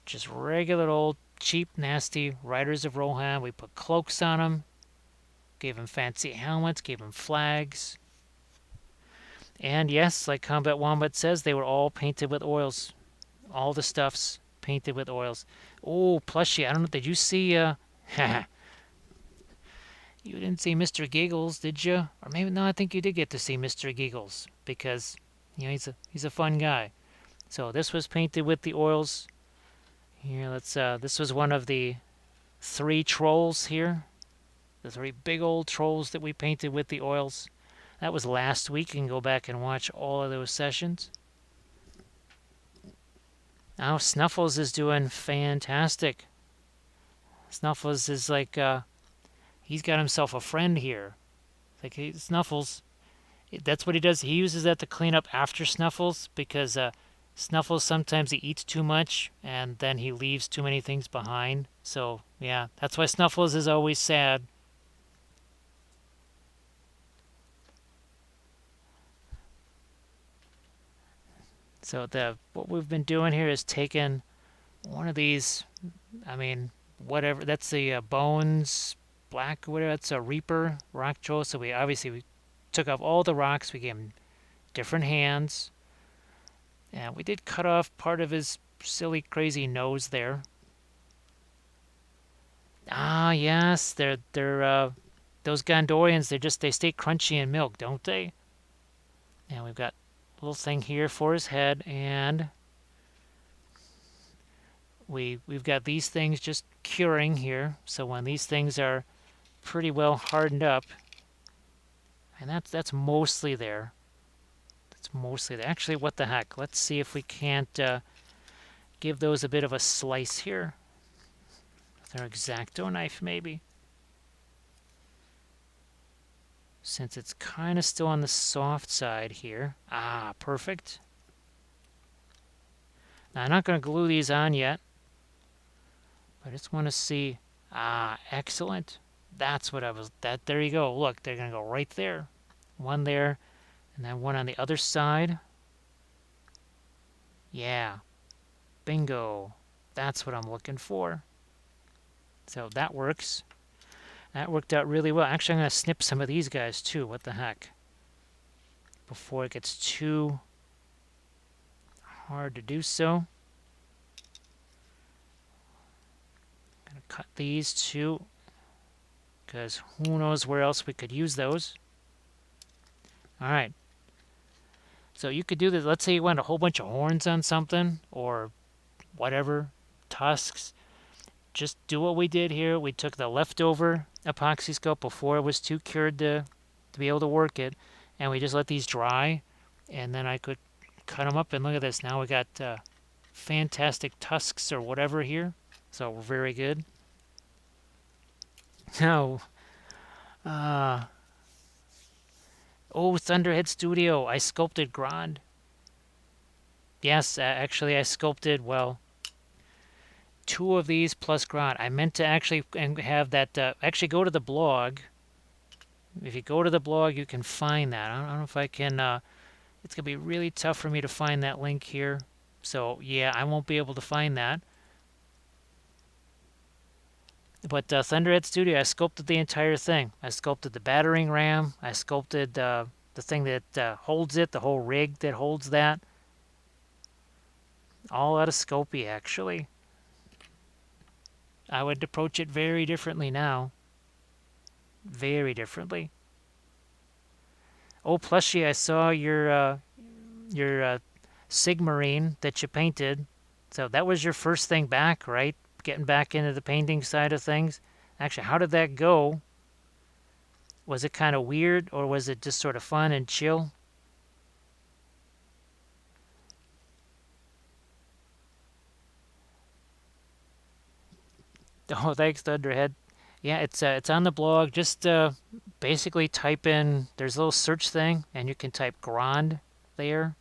just regular old cheap nasty Riders of Rohan. We put cloaks on them, gave them fancy helmets, gave them flags. And yes, like Combat Wombat says, they were all painted with oils. All the stuffs painted with oils. Oh, plushie, I don't know, did you see, you didn't see Mr. Giggles, did you? Or maybe, no, I think you did get to see Mr. Giggles, because, he's a fun guy. So this was painted with the oils. Here, this was one of the 3 trolls here. The 3 big old trolls that we painted with the oils. That was last week. You can go back and watch all of those sessions. Now Snuffles is doing fantastic. Snuffles is like, he's got himself a friend here. Like, Snuffles, that's what he does. He uses that to clean up after Snuffles, because Snuffles sometimes he eats too much and then he leaves too many things behind. So yeah, that's why Snuffles is always sad. So what we've been doing here is taking one of these, whatever, that's the Bones Black, whatever, that's a Reaper rock troll. So we took off all the rocks, we gave him different hands, and we did cut off part of his silly, crazy nose there. Ah, yes, they're those Gondorians, they stay crunchy in milk, don't they? And we've got a little thing here for his head, and we've got these things just curing here. So when these things are pretty well hardened up, and that's mostly there. That's mostly there. Actually, what the heck? Let's see if we can't give those a bit of a slice here. With our X-Acto knife, maybe. Since it's kind of still on the soft side here. Ah, perfect. Now, I'm not going to glue these on yet. But I just want to see. Ah, excellent. That's what there you go. Look, they're going to go right there. One there, and then one on the other side. Yeah. Bingo. That's what I'm looking for. So that works. That worked out really well. Actually, I'm going to snip some of these guys too. What the heck? Before it gets too hard to do so. I'm going to cut these too, because who knows where else we could use those. All right. So you could do this. Let's say you want a whole bunch of horns on something or whatever, tusks. Just do what we did here. We took the leftover Apoxy Sculpt before it was too cured to be able to work it, and we just let these dry, and then I could cut them up, and look at this. Now we got fantastic tusks or whatever here. So we're very good. Now, Thunderhead Studio, I sculpted Grand. Yes, actually I sculpted, well, 2 of these plus Grand. I meant to actually have that, actually go to the blog. If you go to the blog, you can find that. I don't know if I can, it's going to be really tough for me to find that link here. So yeah, I won't be able to find that. But Thunderhead Studio, I sculpted the entire thing. I sculpted the battering ram. I sculpted the thing that holds it, the whole rig that holds that. All out of Scopy, actually. I would approach it very differently now. Very differently. Oh, Plushie, I saw your Sigmarine that you painted. So that was your first thing back, right? Getting back into the painting side of things. Actually, how did that go? Was it kind of weird, or was it just sort of fun and chill? Oh, thanks, Thunderhead. Yeah, it's on the blog. Just basically type in. There's a little search thing, and you can type Grand there,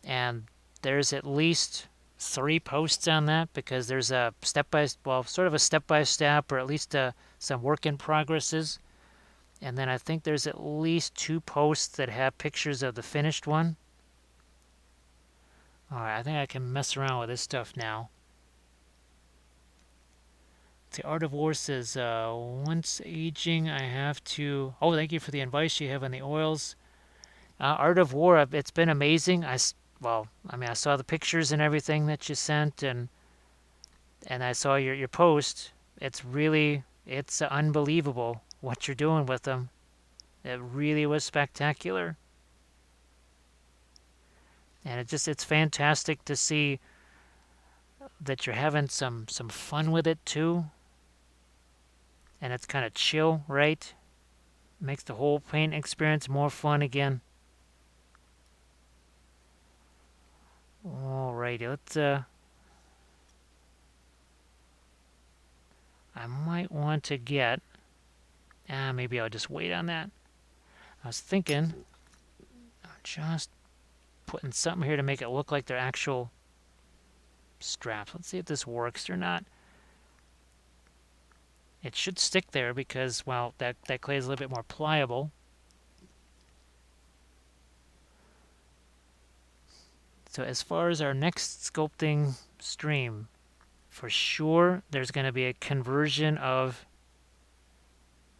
and there's at least 3 posts on that because there's a sort of a step by step, or at least some work in progresses. And then I think there's at least 2 posts that have pictures of the finished one. All right, I think I can mess around with this stuff now. The Art of War says, once aging, I have to. Oh, thank you for the advice you have on the oils. Art of War, it's been amazing. I saw the pictures and everything that you sent, and I saw your post. It's unbelievable what you're doing with them. It really was spectacular, and it's fantastic to see that you're having some fun with it too, and it's kind of chill, right? Makes the whole paint experience more fun again. Alrighty, let's I might want to get maybe I'll just wait on that. I was thinking just putting something here to make it look like they're actual straps. Let's see if this works or not. It should stick there because, well, that clay is a little bit more pliable. So as far as our next sculpting stream, for sure there's going to be a conversion of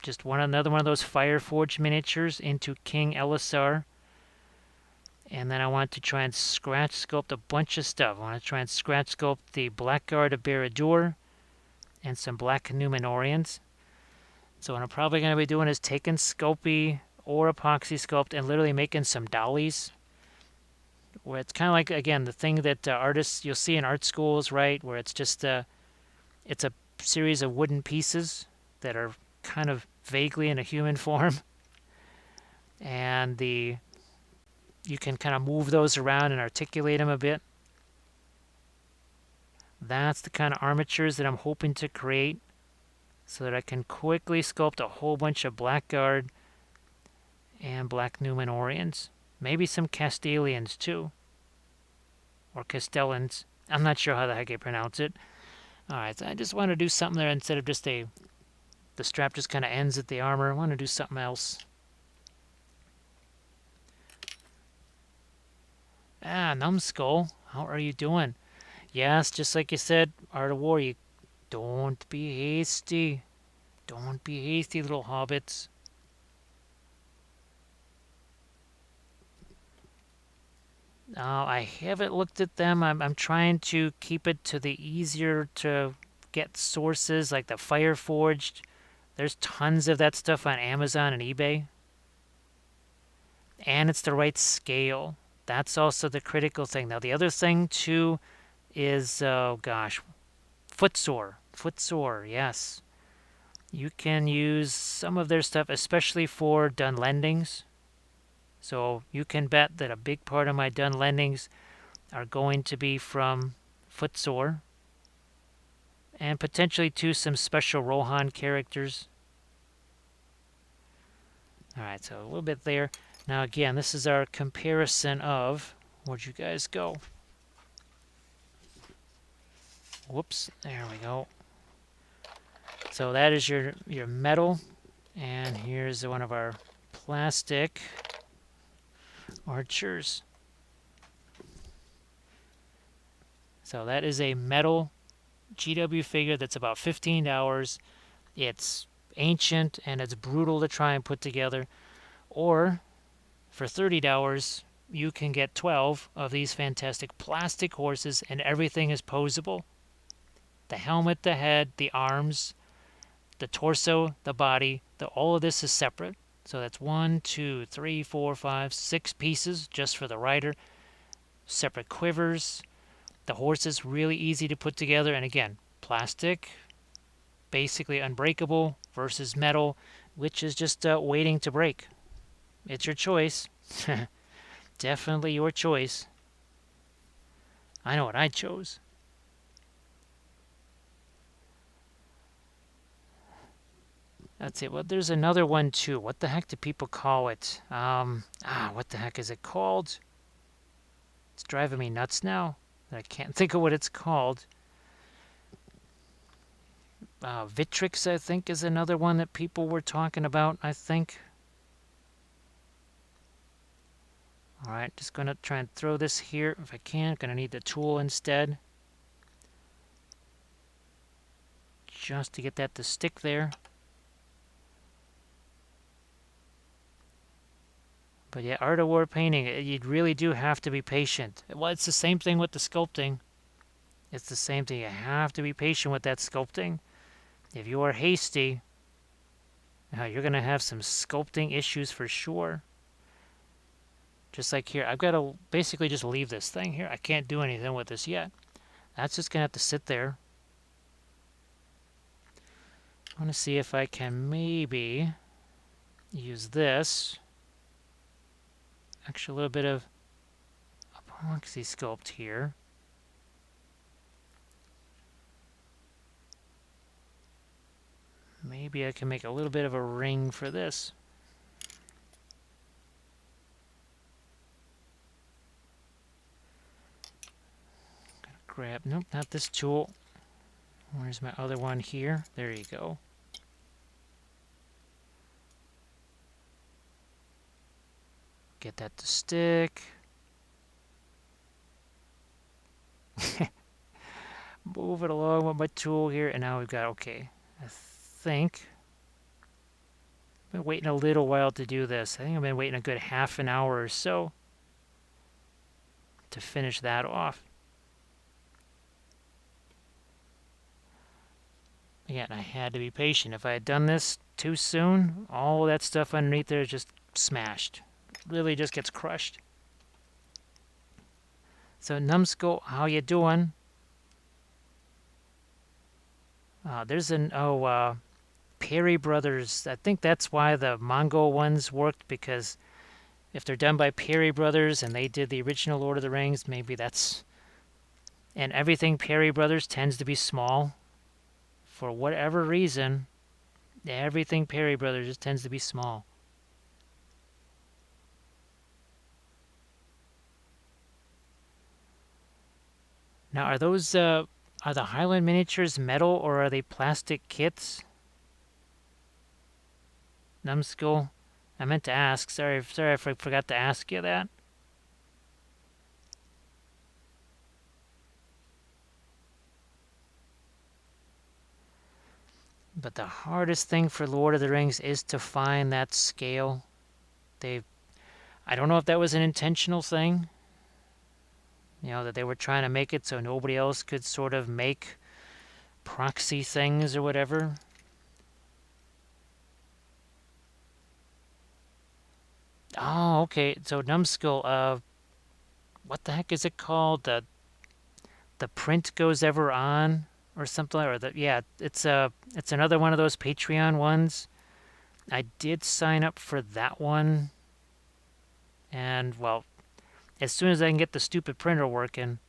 just another one of those Fireforge miniatures into King Elisar. And then I want to try and scratch sculpt a bunch of stuff. I want to try and scratch sculpt the Blackguard of Barad-dûr and some Black Numenorians. So what I'm probably going to be doing is taking Scopy or Apoxy Sculpt and literally making some dollies. Where it's kind of like, again, the thing that artists, you'll see in art schools, right? Where it's just it's a series of wooden pieces that are kind of vaguely in a human form. And you can kind of move those around and articulate them a bit. That's the kind of armatures that I'm hoping to create so that I can quickly sculpt a whole bunch of Blackguard and Black Numenorians. Maybe some Castilians too. Or Castellans. I'm not sure how the heck I pronounce it. Alright, so I just want to do something there instead of just the strap just kind of ends at the armor. I want to do something else. Numbskull, how are you doing? Yes, just like you said, Art of War, you don't be hasty. Don't be hasty, little hobbits. I haven't looked at them. I'm trying to keep it to the easier to get sources like the Fireforged. There's tons of that stuff on Amazon and eBay. And it's the right scale. That's also the critical thing. Now, the other thing, too, is, oh gosh, footsore. Footsore, yes. You can use some of their stuff, especially for done lendings. So you can bet that a big part of my done lendings are going to be from footsore. And potentially, too, some special Rohan characters. Alright, so a little bit there. Now again, this is our comparison of, where'd you guys go? Whoops, there we go. So that is your metal, and here's one of our plastic archers. So that is a metal GW figure that's about $15. It's ancient and it's brutal to try and put together. Or for $30, you can get 12 of these fantastic plastic horses and everything is posable. The helmet, the head, the arms, the torso, the body, all of this is separate. So that's 1, 2, 3, 4, 5, 6 pieces just for the rider. Separate quivers. The horse is really easy to put together. And again, plastic, basically unbreakable versus metal, which is just waiting to break. It's your choice. Definitely your choice. I know what I chose. That's it. Well, there's another one too. What the heck do people call it? What the heck is it called? It's driving me nuts now. I can't think of what it's called. Vitrix, I think, is another one that people were talking about, I think. Alright, just going to try and throw this here if I can. Going to need the tool instead. Just to get that to stick there. But yeah, art of war painting, you really do have to be patient. Well, it's the same thing with the sculpting. It's the same thing. You have to be patient with that sculpting. If you are hasty, you're going to have some sculpting issues for sure. Just like here, I've got to basically just leave this thing here. I can't do anything with this yet. That's just going to have to sit there. I want to see if I can maybe use this. Actually, a little bit of Apoxy Sculpt here. Maybe I can make a little bit of a ring for this. Gotta grab, nope, not this tool. Where's my other one here? There you go. Get that to stick. Move it along with my tool here, and now we've got, okay, I think I've been waiting a little while to do this. I think I've been waiting a good half an hour or so to finish that off. Again, I had to be patient. If I had done this too soon, all that stuff underneath there is just smashed. Really just gets crushed. So Numbskull, how you doing? There's an Perry Brothers. I think that's why the Mongol ones worked, because if they're done by Perry Brothers and they did the original Lord of the Rings, maybe that's. And everything Perry Brothers tends to be small. For whatever reason, everything Perry Brothers just tends to be small. Now, are those are the Highland miniatures metal or are they plastic kits? Numbskull, I meant to ask. Sorry, I forgot to ask you that. But the hardest thing for Lord of the Rings is to find that scale. I don't know if that was an intentional thing. You know, that they were trying to make it so nobody else could sort of make proxy things or whatever. Oh, okay. So Numbskull, what the heck is it called? The print goes ever on or something, or it's another one of those Patreon ones. I did sign up for that one, and well, as soon as I can get the stupid printer working,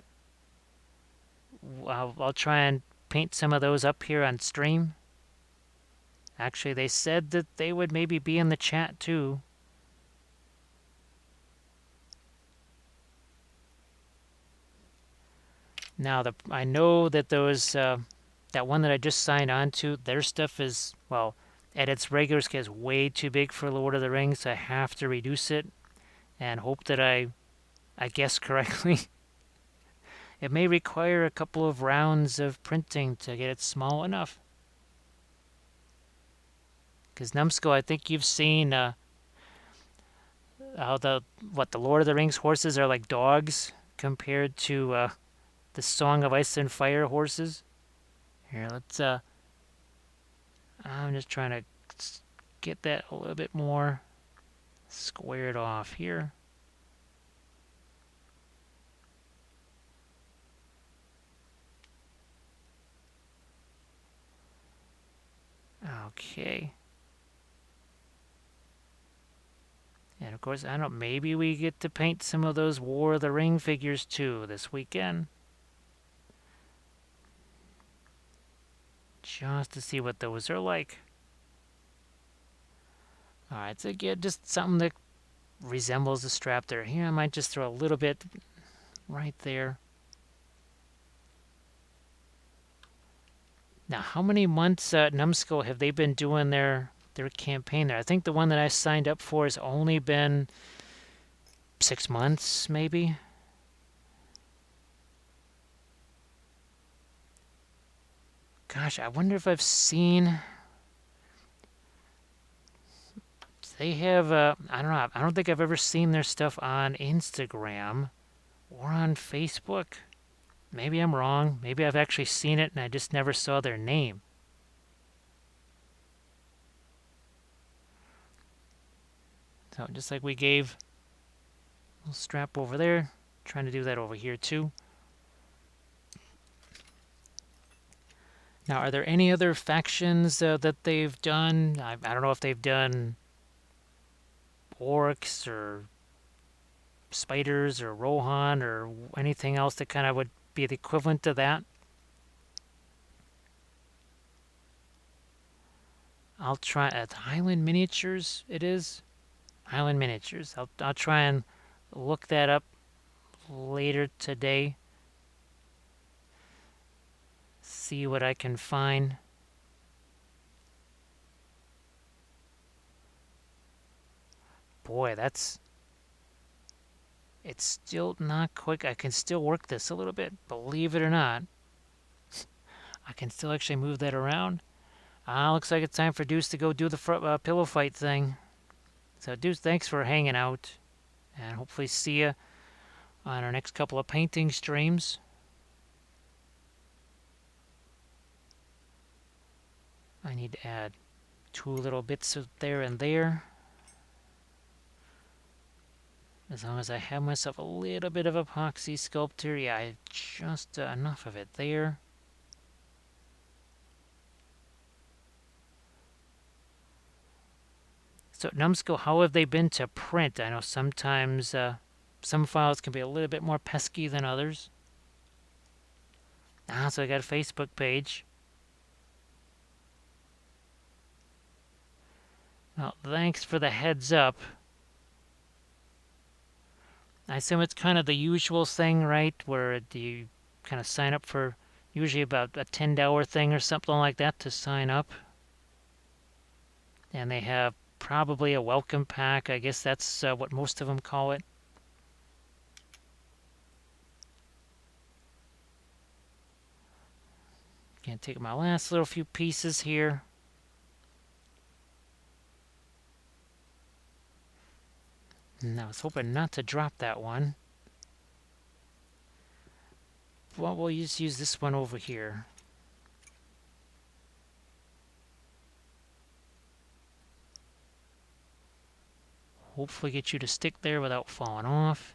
I'll try and paint some of those up here on stream. Actually, they said that they would maybe be in the chat too. Now, I know that those that one that I just signed on to, their stuff is, well, at its regular scale is way too big for Lord of the Rings. I have to reduce it and hope that I guess correctly. It may require a couple of rounds of printing to get it small enough. Because Numbskull, I think you've seen how the Lord of the Rings horses are like dogs compared to the Song of Ice and Fire horses. Here, let's. I'm just trying to get that a little bit more squared off here. Okay. And of course, I don't know, maybe we get to paint some of those War of the Ring figures too this weekend. Just to see what those are like. Alright, so get just something that resembles the strap there. Here, I might just throw a little bit right there. Now, how many months, Numbskull, have they been doing their campaign there? I think the one that I signed up for has only been 6 months, maybe. Gosh, I wonder if I've seen. They have, I don't know, I don't think I've ever seen their stuff on Instagram or on Facebook. Maybe I'm wrong. Maybe I've actually seen it and I just never saw their name. So just like we gave a little strap over there, trying to do that over here too. Now, are there any other factions that they've done? I don't know if they've done orcs or spiders or Rohan or anything else that kind of would be the equivalent to that. I'll try at Highland Miniatures. It is Highland Miniatures. I'll try and look that up later today. See what I can find. Boy, it's still not quick. I can still work this a little bit, believe it or not. I can still actually move that around. Looks like it's time for Deuce to go do the pillow fight thing. So Deuce, thanks for hanging out, and hopefully see you on our next couple of painting streams. I need to add 2 little bits of there and there. As long as I have myself a little bit of epoxy sculpture, yeah, I just enough of it there. So Numbskull, how have they been to print? I know sometimes some files can be a little bit more pesky than others. So I got a Facebook page. Well, thanks for the heads up. I assume it's kind of the usual thing, right? Where you kind of sign up for usually about a $10 thing or something like that to sign up. And they have probably a welcome pack. I guess that's what most of them call it. Gonna take my last little few pieces here. And I was hoping not to drop that one. Well, we'll just use this one over here. Hopefully get you to stick there without falling off.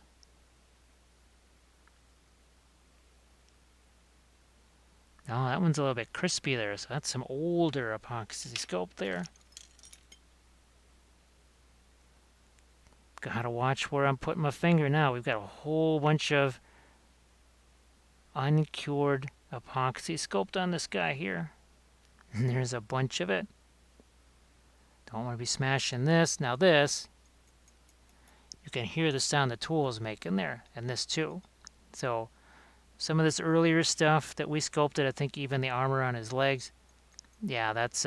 Oh, that one's a little bit crispy there, so that's some older epoxy sculpt there. Gotta watch where I'm putting my finger now. We've got a whole bunch of uncured epoxy sculpt on this guy here. And there's a bunch of it. Don't want to be smashing this. Now this, you can hear the sound the tool is making there, and this too. So some of this earlier stuff that we sculpted, I think even the armor on his legs, yeah, that's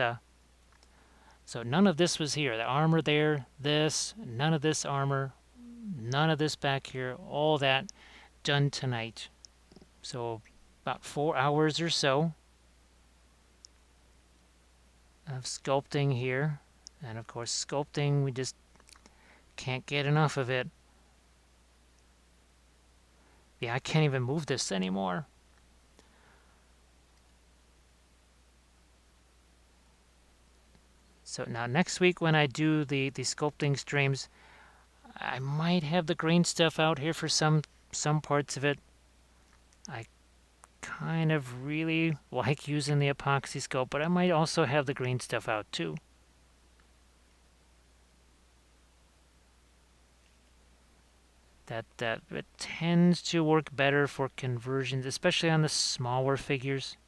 so none of this was here. The armor there, this, none of this armor, none of this back here, all that done tonight. So about 4 hours or so of sculpting here. And of course, sculpting, we just can't get enough of it. Yeah, I can't even move this anymore. So now next week when I do the sculpting streams, I might have the green stuff out here for some parts of it. I kind of really like using the Apoxy Sculpt, but I might also have the green stuff out too. That it tends to work better for conversions, especially on the smaller figures.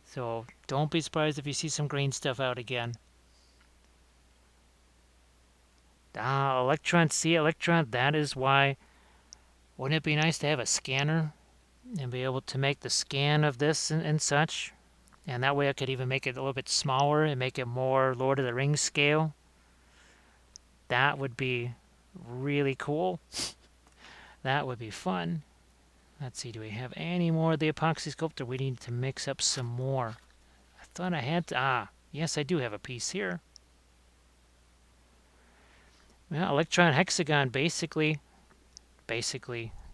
So don't be surprised if you see some green stuff out again. Electron, see Electron, that is why. Wouldn't it be nice to have a scanner and be able to make the scan of this and such? And that way I could even make it a little bit smaller and make it more Lord of the Rings scale. That would be really cool. That would be fun. Let's see, do we have any more of the Epoxy Sculptor? We need to mix up some more. I thought I had to, yes, I do have a piece here. Well, Electron Hexagon, basically,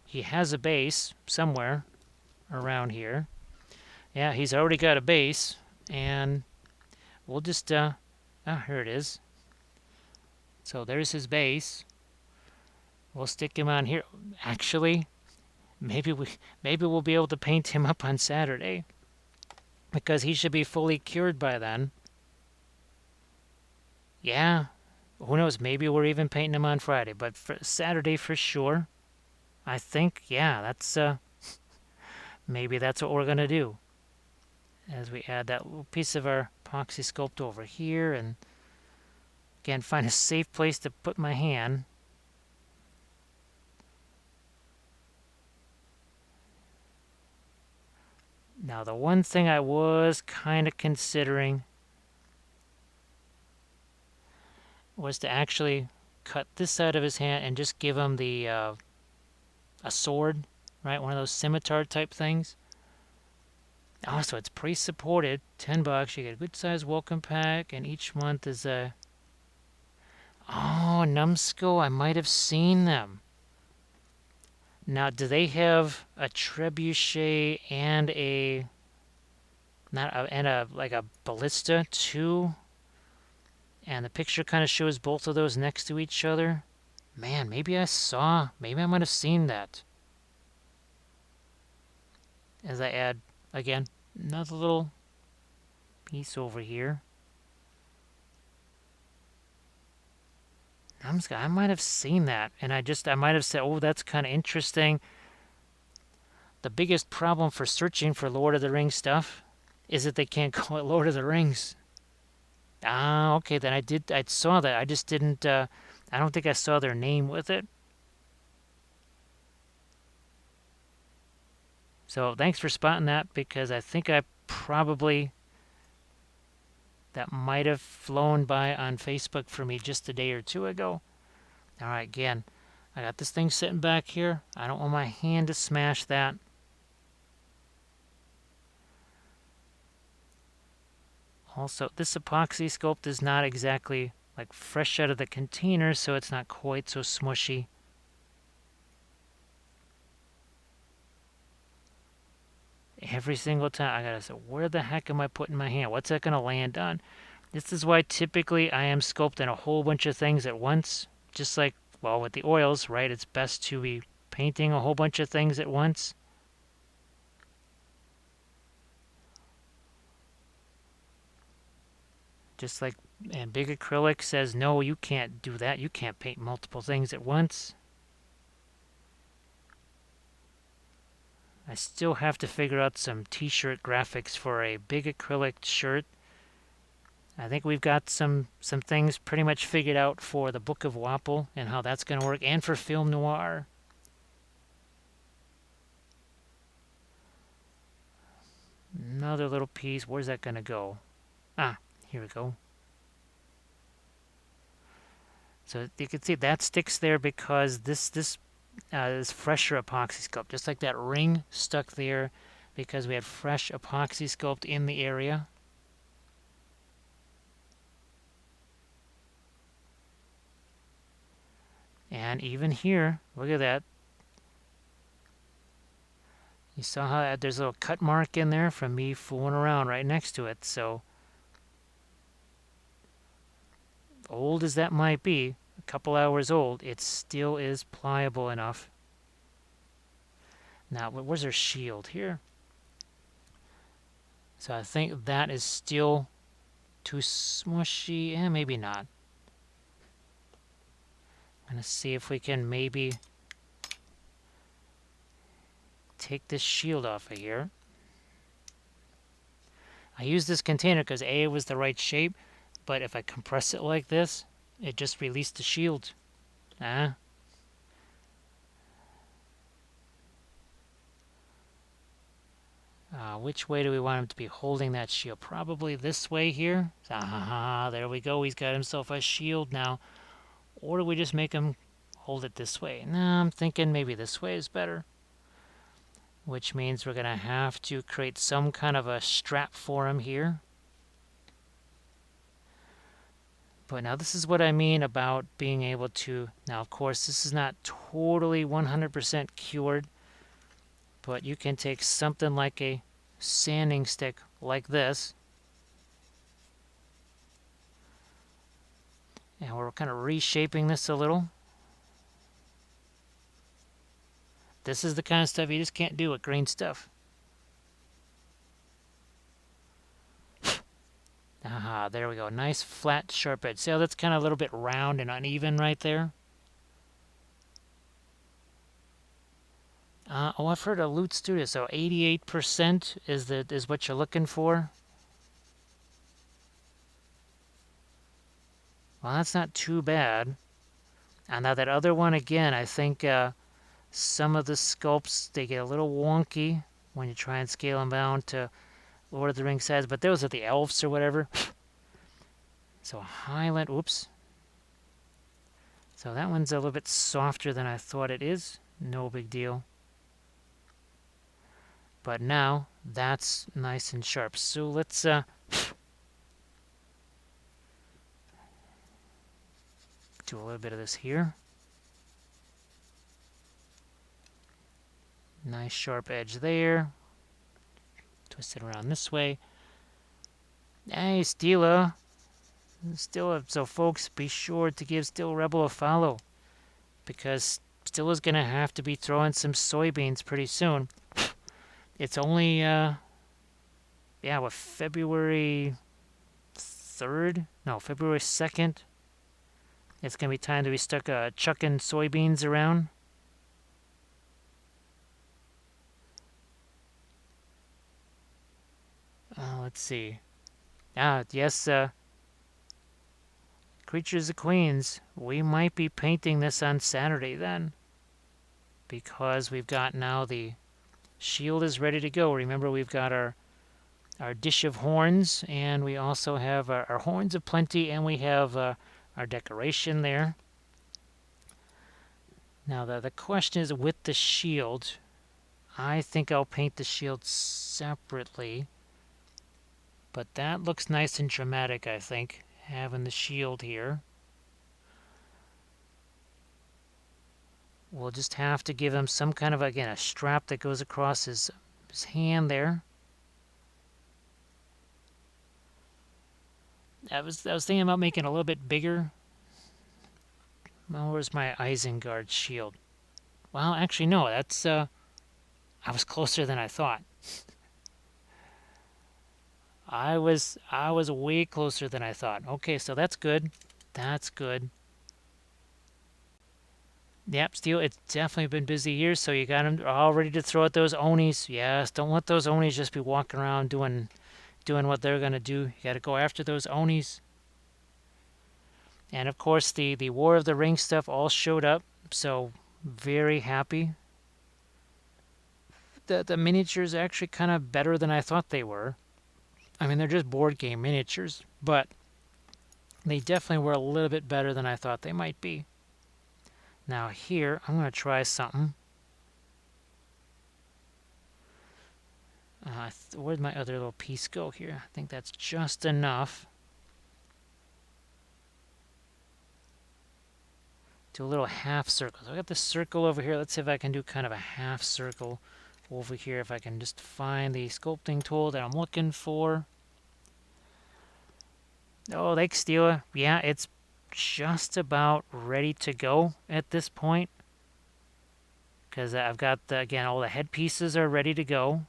he has a base somewhere around here. Yeah, he's already got a base, and we'll just, here it is. So there's his base. We'll stick him on here. Actually, maybe we'll be able to paint him up on Saturday, because he should be fully cured by then. Yeah, who knows? Maybe we're even painting him on Friday, but for Saturday for sure. I think, yeah, that's maybe that's what we're gonna do. As we add that little piece of our Epoxy Sculpt over here, and again, find a safe place to put my hand. Now, the one thing I was kind of considering was to actually cut this side of his hand and just give him the a sword, right? One of those scimitar type things. Oh, so it's pre-supported, $10. You get a good size welcome pack, and each month is a. Oh, Numbskull, I might have seen them. Now, do they have a trebuchet and a like a ballista too? And the picture kind of shows both of those next to each other. Man, maybe I might have seen that. As I add, again, another little piece over here. I might have seen that, and I might have said, oh, that's kind of interesting. The biggest problem for searching for Lord of the Rings stuff is that they can't call it Lord of the Rings. Okay, then I saw that. I just didn't, I don't think I saw their name with it. So thanks for spotting that, because I think that might have flown by on Facebook for me just a day or two ago. All right, again, I got this thing sitting back here. I don't want my hand to smash that. Also, this Epoxy Sculpt is not exactly like fresh out of the container, so it's not quite so smushy. Every single time I gotta say, where the heck am I putting my hand? What's that gonna land on? This is why typically I am sculpting a whole bunch of things at once. Just like, well, with the oils, right? It's best to be painting a whole bunch of things at once. Just like, and Big Acrylic says, no, you can't do that. You can't paint multiple things at once. I still have to figure out some t-shirt graphics for a Big Acrylic shirt. I think we've got some things pretty much figured out for the Book of Wapple and how that's going to work, and for Film Noir. Another little piece. Where's that going to go? Here we go. So you can see that sticks there because this this fresher Apoxy Sculpt, just like that ring stuck there because we had fresh Apoxy Sculpt in the area. And even here, look at that. You saw how there's a little cut mark in there from me fooling around right next to it. So, old as that might be, a couple hours old, it still is pliable enough. Now, where's our shield here? So I think that is still too smushy. Maybe not. I'm going to see if we can maybe take this shield off of here. I use this container because A, it was the right shape, but if I compress it like this, it just released the shield. Which way do we want him to be holding that shield? Probably this way here. There we go. He's got himself a shield now. Or do we just make him hold it this way? No, I'm thinking maybe this way is better. Which means we're going to have to create some kind of a strap for him here. But now this is what I mean about being able to... Now, of course, this is not totally 100% cured. But you can take something like a sanding stick like this. And we're kind of reshaping this a little. This is the kind of stuff you just can't do with green stuff. There we go. Nice flat sharp edge. See how that's kind of a little bit round and uneven right there? I've heard of Loot Studio, so 88% is what you're looking for. Well, that's not too bad. And now that other one, again, I think some of the sculpts, they get a little wonky when you try and scale them down to Lord of the Rings size, but those are the elves or whatever. So Highland, oops. So that one's a little bit softer than I thought it is. No big deal. But now, that's nice and sharp. So let's do a little bit of this here. Nice sharp edge there. Twist it around this way. Hey, Stila. So folks, be sure to give Still Rebel a follow. Because Stilla's going to have to be throwing some soybeans pretty soon. It's only, February 3rd? No, February 2nd. It's going to be time to be stuck chucking soybeans around. Let's see. Yes, Creatures of Queens. We might be painting this on Saturday then. Because we've got now the shield is ready to go. Remember, we've got our dish of horns, and we also have our horns of plenty, and we have our decoration there. Now, the question is with the shield. I think I'll paint the shield separately. But that looks nice and dramatic, I think, having the shield here. We'll just have to give him some kind of, again, a strap that goes across his hand there. I was thinking about making it a little bit bigger. Well, where's my Isengard shield? Well, actually, no. That's I was closer than I thought. I was way closer than I thought. Okay, so that's good. That's good. Yep, Steel, it's definitely been busy here, so you got them all ready to throw at those Onis. Yes, don't let those Onis just be walking around doing what they're going to do. You got to go after those Onis. And, of course, the War of the Ring stuff all showed up, so very happy. The miniatures are actually kind of better than I thought they were. I mean, they're just board game miniatures, but they definitely were a little bit better than I thought they might be. Now here, I'm going to try something. Where'd my other little piece go here? I think that's just enough. Do a little half circle. So I got this circle over here. Let's see if I can do kind of a half circle over here. If I can just find the sculpting tool that I'm looking for. Oh, Lake Steeler. Yeah, it's just about ready to go at this point. Because I've got, again, all the head pieces are ready to go.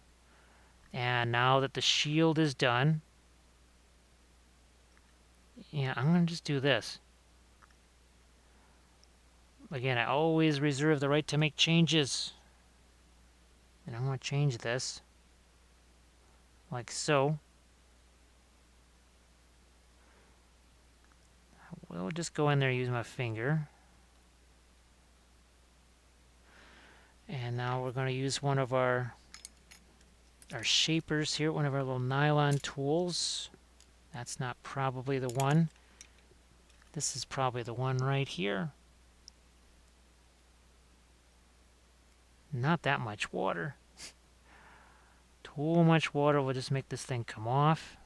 And now that the shield is done, yeah, I'm going to just do this. Again, I always reserve the right to make changes. And I'm going to change this like so. We'll just go in there and use my finger. And now we're going to use one of our shapers here, one of our little nylon tools. That's not probably the one. This is probably the one right here. Not that much water. Too much water will just make this thing come off.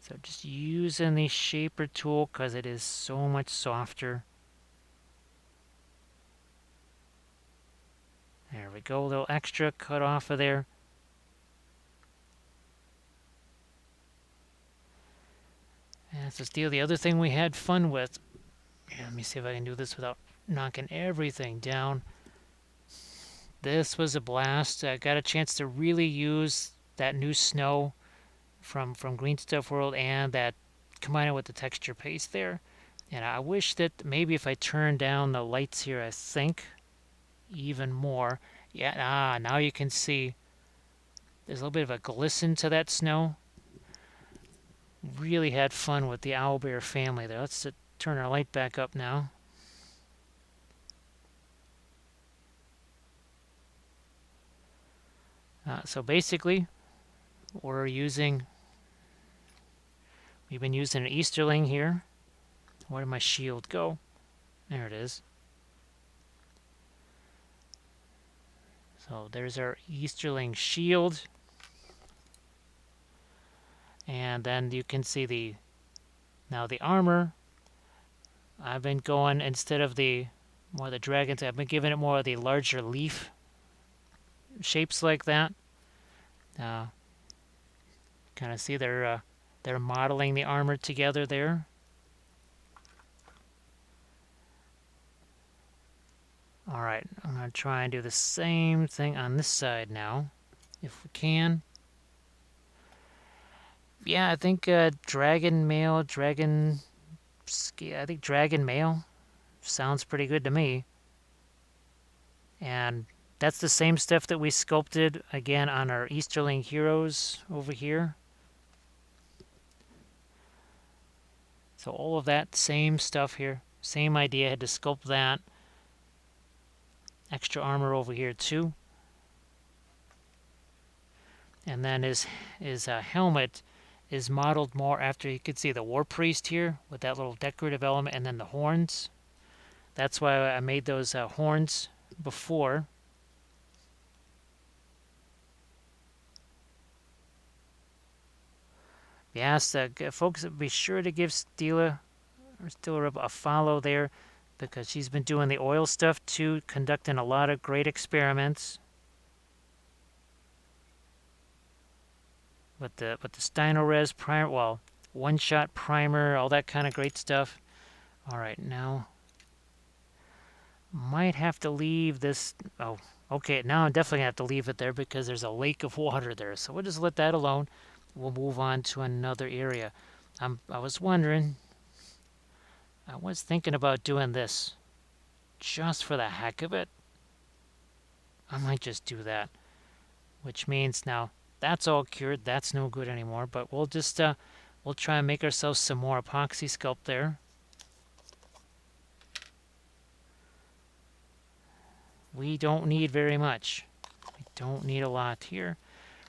So just using the shaper tool because it is so much softer. There we go, a little extra cut off of there. And so steal the other thing we had fun with. Yeah, let me see if I can do this without knocking everything down. This was a blast. I got a chance to really use that new snow from Green Stuff World and that combine it with the texture paste there. And I wish that maybe if I turn down the lights here, I think even more. Yeah, now you can see there's a little bit of a glisten to that snow. Really had fun with the owlbear family there. Let's turn our light back up now. So basically, we've been using an Easterling here. Where did my shield go? There it is. So there's our Easterling shield. And then you can see now the armor. I've been going, instead of more of the dragons, I've been giving it more of the larger leaf shapes like that. Kind of see they're modeling the armor together there. Alright, I'm going to try and do the same thing on this side now, if we can. Yeah, I think dragon male sounds pretty good to me. And that's the same stuff that we sculpted again on our Easterling heroes over here. So all of that same stuff here, same idea, had to sculpt that. Extra armor over here too. And then his helmet is modeled more after, you can see the War Priest here with that little decorative element and then the horns. That's why I made those horns before. Yes, folks, be sure to give Stila a follow there, because she's been doing the oil stuff too, conducting a lot of great experiments. With the Steinerres primer, well, one-shot primer, all that kind of great stuff. All right, now might have to leave this. Oh, okay, now I'm definitely gonna have to leave it there because there's a lake of water there. So we'll just let that alone. We'll move on to another area. I was wondering. I was thinking about doing this just for the heck of it. I might just do that, which means now that's all cured. That's no good anymore. But we'll just we'll try and make ourselves some more epoxy sculpt there. We don't need very much. We don't need a lot here.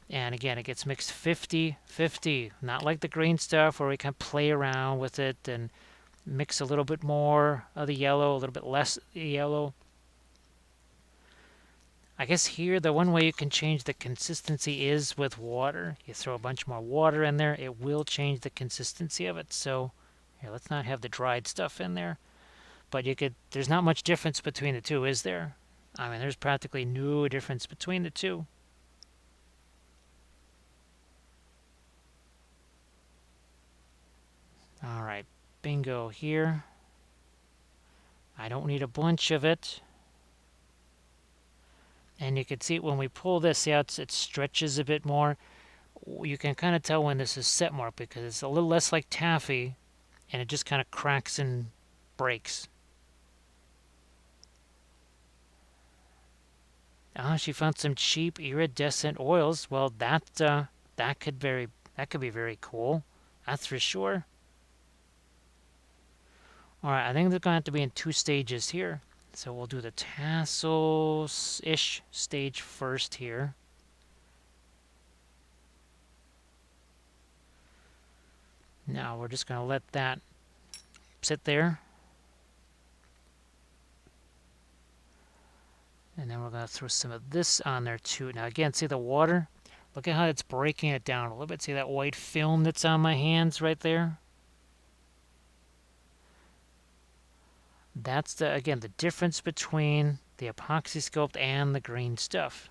And again, it gets mixed 50-50. Not like the green stuff where we can play around with it and mix a little bit more of the yellow, a little bit less of the yellow. I guess here the one way you can change the consistency is with water. You throw a bunch more water in there, it will change the consistency of it. So here, let's not have the dried stuff in there. But there's not much difference between the two, is there? I mean, there's practically no difference between the two. All right, bingo here. I don't need a bunch of it. And you can see when we pull this out, it stretches a bit more. You can kind of tell when this is set mark because it's a little less like taffy and it just kind of cracks and breaks. She found some cheap iridescent oils. Well, that could be very cool. That's for sure. All right, I think they're going to have to be in 2 stages here. So we'll do the tassels-ish stage first here. Now we're just going to let that sit there. And then we're going to throw some of this on there too. Now again, see the water? Look at how it's breaking it down a little bit. See that white film that's on my hands right there? That's again the difference between the Apoxy Sculpt and the green stuff.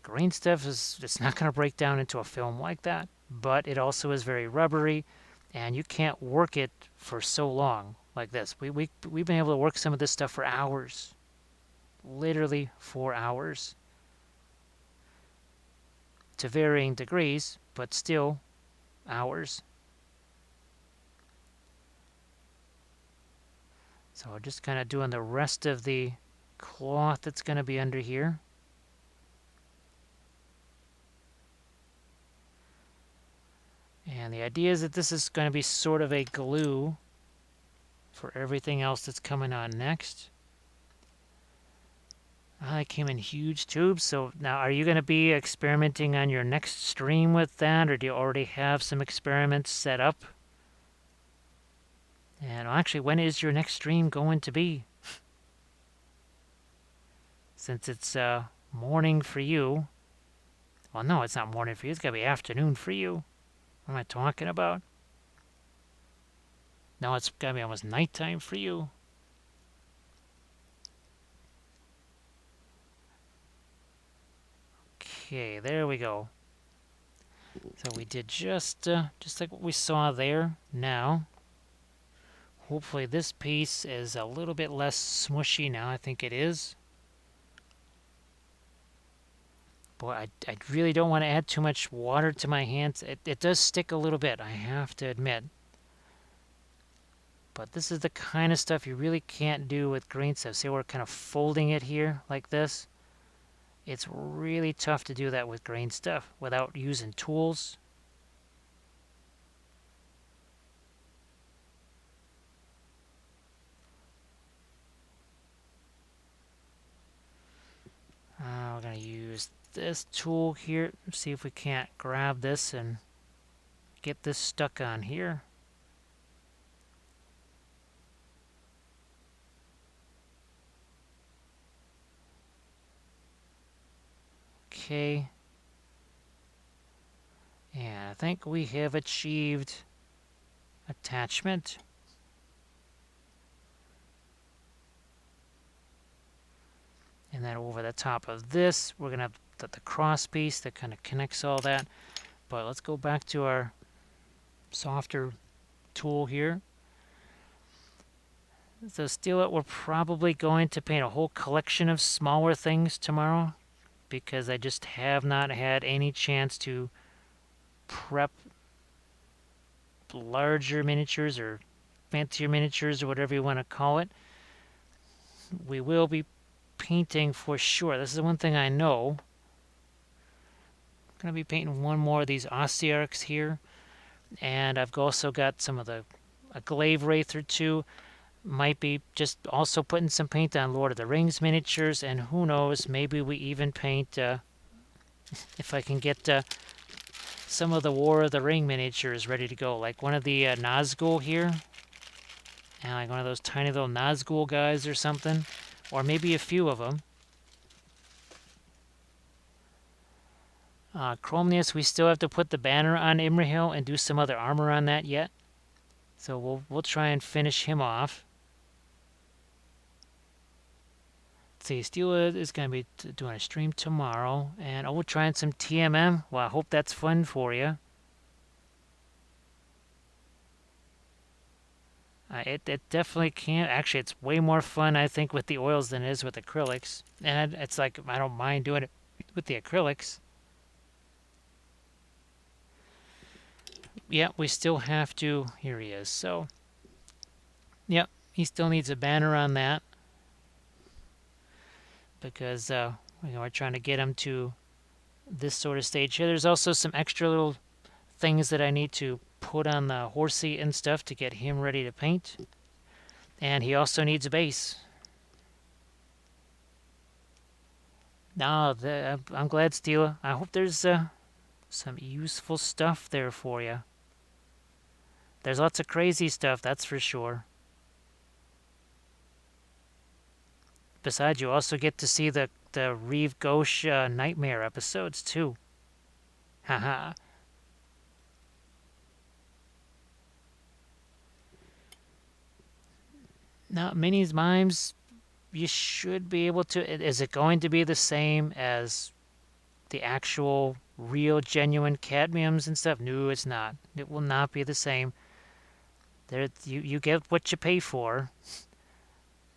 Green stuff it's not going to break down into a film like that, but it also is very rubbery, and you can't work it for so long like this. We've been able to work some of this stuff for hours, literally for hours, to varying degrees, but still hours. So we're just kind of doing the rest of the cloth that's going to be under here. And the idea is that this is going to be sort of a glue for everything else that's coming on next. They came in huge tubes. So now are you going to be experimenting on your next stream with that, or do you already have some experiments set up? And actually, when is your next stream going to be? Since it's morning for you. Well, no, it's not morning for you. It's got to be afternoon for you. What am I talking about? No, it's got to be almost nighttime for you. Okay, there we go. So we did just like what we saw there. Now, hopefully this piece is a little bit less smushy now. I think it is. Boy, I really don't want to add too much water to my hands. It does stick a little bit, I have to admit. But this is the kind of stuff you really can't do with green stuff. See, we're kind of folding it here like this. It's really tough to do that with green stuff without using tools. We're going to use this tool here. See if we can't grab this and get this stuck on here. Okay. And I think we have achieved attachment. And then over the top of this, we're going to have the cross piece that kind of connects all that. But let's go back to our softer tool here. So Steelette, we're probably going to paint a whole collection of smaller things tomorrow because I just have not had any chance to prep larger miniatures or fancier miniatures or whatever you want to call it. We will be painting for sure. This is the one thing I know. I'm going to be painting one more of these Ostearchs here. And I've also got some of a Glaive Wraith or two. Might be just also putting some paint on Lord of the Rings miniatures. And who knows, maybe we even paint, if I can get some of the War of the Ring miniatures ready to go, like one of the Nazgul here, and like one of those tiny little Nazgul guys or something, or maybe a few of them. Chromius, we still have to put the banner on Imrahil and do some other armor on that yet, so we'll try and finish him off. Let's see, Steela is going to be doing a stream tomorrow, and we're trying some TMM. Well, I hope that's fun for you. It definitely can. Actually, it's way more fun, I think, with the oils than it is with acrylics. And it's like, I don't mind doing it with the acrylics. Yeah, we still have to. Here he is. So, yep, he still needs a banner on that. Because we're trying to get him to this sort of stage here. There's also some extra little things that I need to put on the horsey and stuff to get him ready to paint. And he also needs a base. No, I'm glad, Steela. I hope there's some useful stuff there for you. There's lots of crazy stuff, that's for sure. Besides, you also get to see the Reeve Ghosh Nightmare episodes, too. Haha. Now, Minis Mimes, you should be able to... Is it going to be the same as the actual, real, genuine cadmiums and stuff? No, it's not. It will not be the same. You get what you pay for,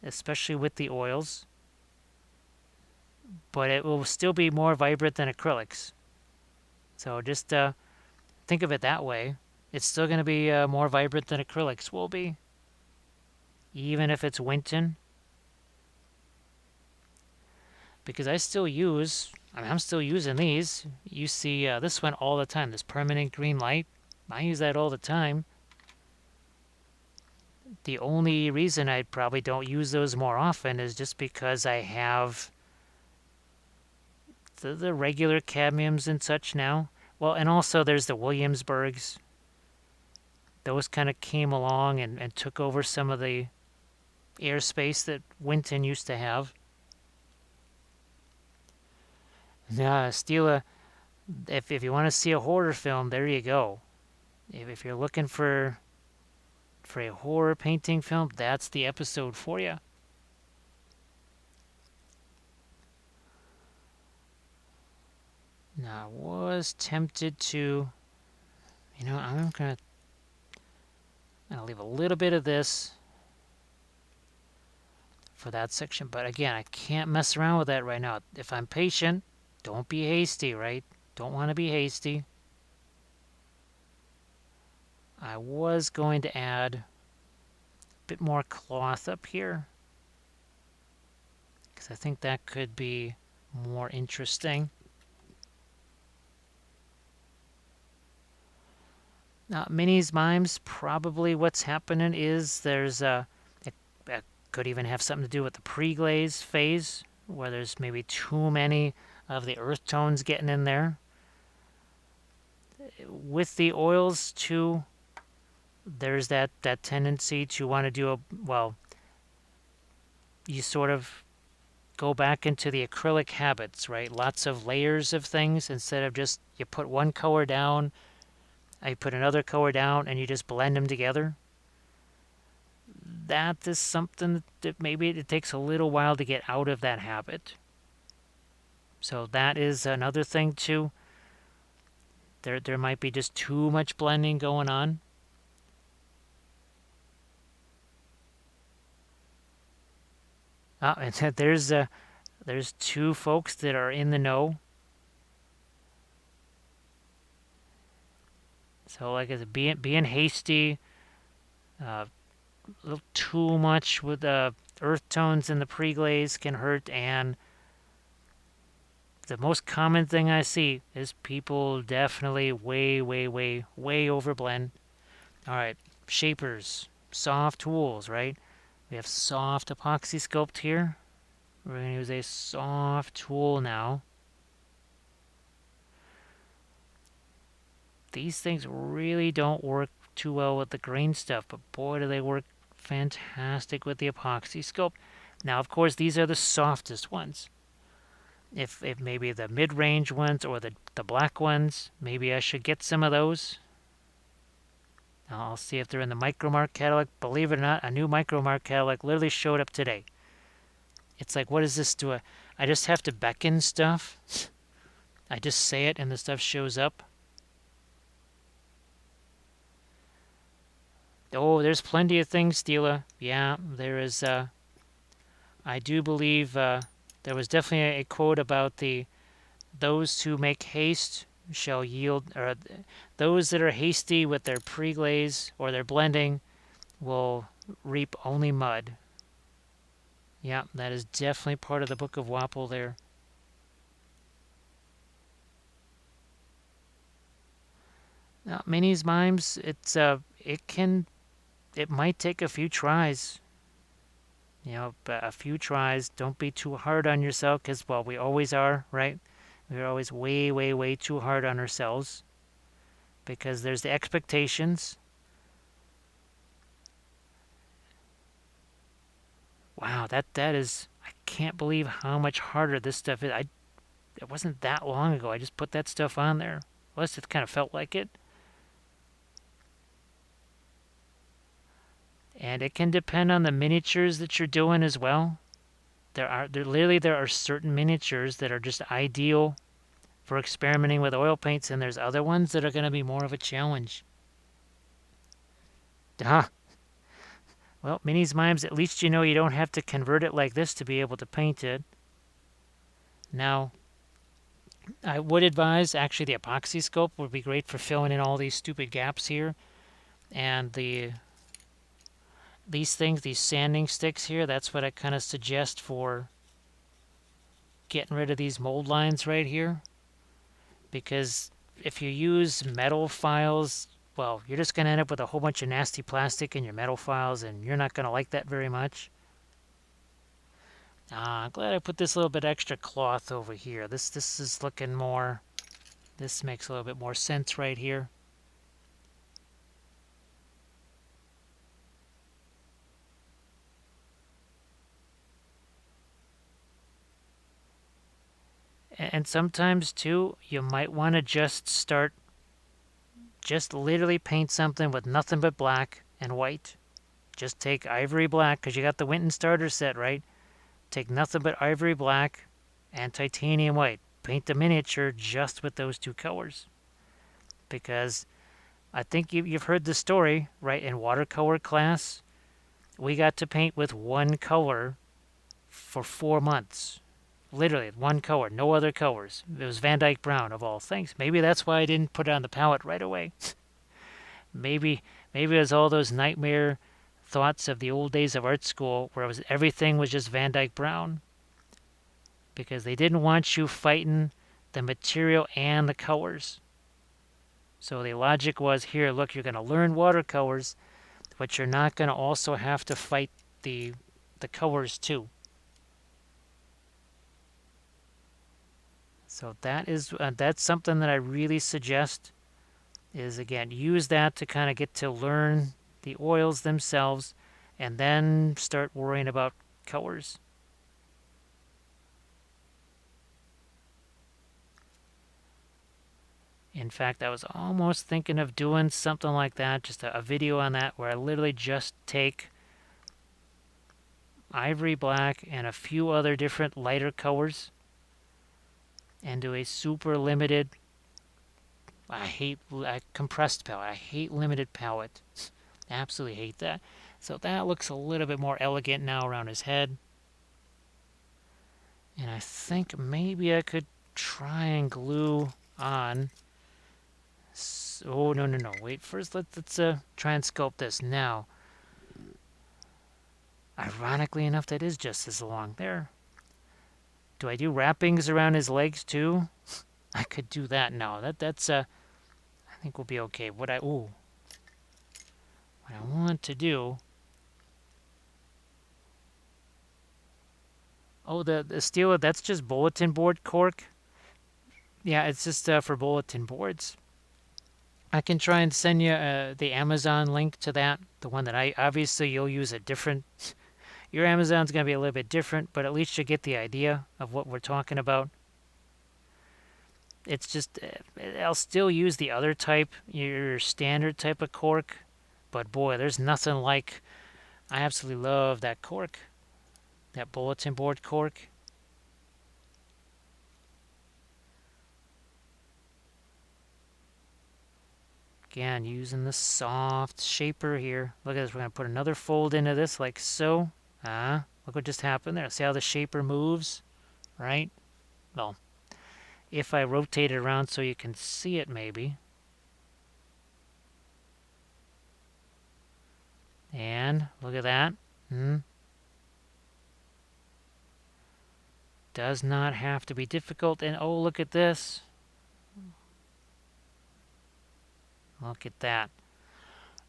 especially with the oils. But it will still be more vibrant than acrylics. So just think of it that way. It's still going to be more vibrant than acrylics will be. Even if it's Winton. Because I'm still using these. You see this one all the time, this permanent green light. I use that all the time. The only reason I probably don't use those more often is just because I have the regular cadmiums and such now. Well, and also there's the Williamsburgs. Those kind of came along and took over some of the airspace that Winton used to have. Yeah, Steela, if you want to see a horror film, there you go. If you're looking for a horror painting film, that's the episode for you. Now, I was tempted to, I'm gonna leave a little bit of this for that section, but again, I can't mess around with that right now. If I'm patient, don't be hasty, right? Don't want to be hasty. I was going to add a bit more cloth up here, because I think that could be more interesting. Now, Minis Mimes, probably what's happening is there's it could even have something to do with the pre-glaze phase, where there's maybe too many of the earth tones getting in there. With the oils, too, there's that tendency to want to do you sort of go back into the acrylic habits, right? Lots of layers of things instead of just you put one color down, I put another color down, and you just blend them together. That is something that maybe it takes a little while to get out of that habit. So that is another thing too. There might be just too much blending going on. And there's two folks that are in the know. So like I said, being hasty, a little too much with the earth tones in the pre-glaze can hurt, and the most common thing I see is people definitely way overblend. All right, shapers, soft tools, right? We have soft Apoxy Sculpt here. We're going to use a soft tool now. these things really don't work too well with the green stuff, but boy, do they work fantastic with the Apoxy Sculpt. Now, of course, these are the softest ones. If maybe the mid-range ones or the black ones, maybe I should get some of those. Now, I'll see if they're in the Micromark catalog. Believe it or not, a new Micromark catalog literally showed up today. It's like, what does this do? I just have to beckon stuff. I just say it and the stuff shows up. Oh, there's plenty of things, Stila. Yeah, there is. I do believe there was definitely a quote about those who make haste shall yield, or those that are hasty with their pre-glaze or their blending will reap only mud. Yeah, that is definitely part of the Book of Wapple there. Now, minis mimes, it might take a few tries. But a few tries. Don't be too hard on yourself, because well, we always are, right? We're always way, way, way too hard on ourselves, because there's the expectations. Wow, that is. I can't believe how much harder this stuff is. It wasn't that long ago. I just put that stuff on there. At least it kind of felt like it. And it can depend on the miniatures that you're doing as well. There are certain miniatures that are just ideal for experimenting with oil paints, and there's other ones that are going to be more of a challenge. Huh. Well, minis mimes, at least you know you don't have to convert it like this to be able to paint it. Now, I would advise actually the Apoxy Sculpt would be great for filling in all these stupid gaps here, and these sanding sticks here, that's what I kind of suggest for getting rid of these mold lines right here. Because if you use metal files, well, you're just going to end up with a whole bunch of nasty plastic in your metal files, and you're not going to like that very much. I'm glad I put this little bit extra cloth over here. This is looking more, this makes a little bit more sense right here. And sometimes too, you might want to just literally paint something with nothing but black and white. Just take ivory black, because you got the Winton starter set, right? Take nothing but ivory black and titanium white. Paint the miniature just with those two colors. Because I think you've heard the story, right? In watercolor class, we got to paint with one color for 4 months. Literally, one color, no other colors. It was Van Dyke Brown, of all things. Maybe that's why I didn't put it on the palette right away. maybe it was all those nightmare thoughts of the old days of art school where everything was just Van Dyke Brown. Because they didn't want you fighting the material and the colors. So the logic was, here, look, you're going to learn watercolors, but you're not going to also have to fight the colors too. So that's something that I really suggest is, again, use that to kind of get to learn the oils themselves and then start worrying about colors. In fact, I was almost thinking of doing something like that, just a video on that, where I literally just take ivory black and a few other different lighter colors and do a super limited, I hate compressed palette. I hate limited palette. Absolutely hate that. So that looks a little bit more elegant now around his head. And I think maybe I could try and glue on. Oh, no. Wait, first let's try and sculpt this. Now, ironically enough, that is just as long there. Do I do wrappings around his legs too? I could do that. No, that's I think we'll be okay. What I want to do. Oh, the steel, that's just bulletin board cork. Yeah, it's just for bulletin boards. I can try and send you the Amazon link to that. The one that obviously you'll use a different. Your Amazon's going to be a little bit different, but at least you get the idea of what we're talking about. It's just, I'll still use the other type, your standard type of cork, but boy, there's nothing like. I absolutely love that cork, that bulletin board cork. Again, using the soft shaper here. Look at this. We're going to put another fold into this like so. Look what just happened there. See how the shaper moves, right? Well, if I rotate it around so you can see it maybe. And look at that. Does not have to be difficult. And oh, look at this. Look at that.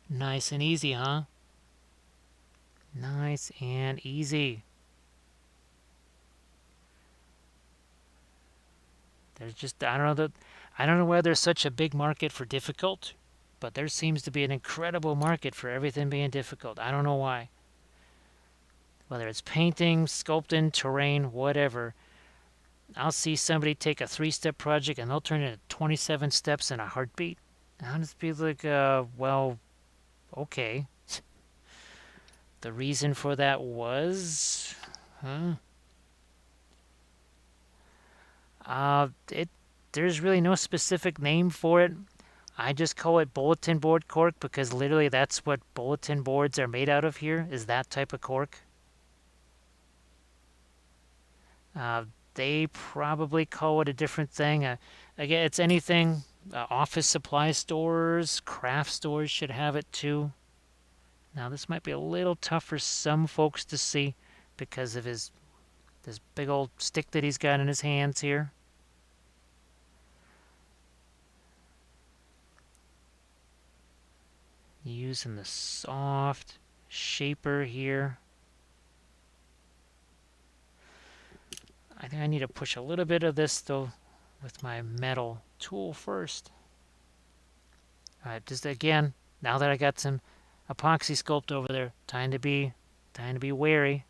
Nice and easy, huh? Nice and easy. There's just, I don't know why there's such a big market for difficult, but there seems to be an incredible market for everything being difficult. I don't know why. Whether it's painting, sculpting, terrain, whatever. I'll see somebody take a 3-step project and they'll turn it into 27 steps in a heartbeat. I'll just be like, well, okay. The reason for that was, there's really no specific name for it. I just call it bulletin board cork because literally that's what bulletin boards are made out of here, is that type of cork. They probably call it a different thing. Again, it's anything. Office supply stores, craft stores should have it too. Now this might be a little tough for some folks to see because of this big old stick that he's got in his hands here. Using the soft shaper here. I think I need to push a little bit of this though with my metal tool first. Alright, just again, now that I got some Apoxy Sculpt over there, time to be wary.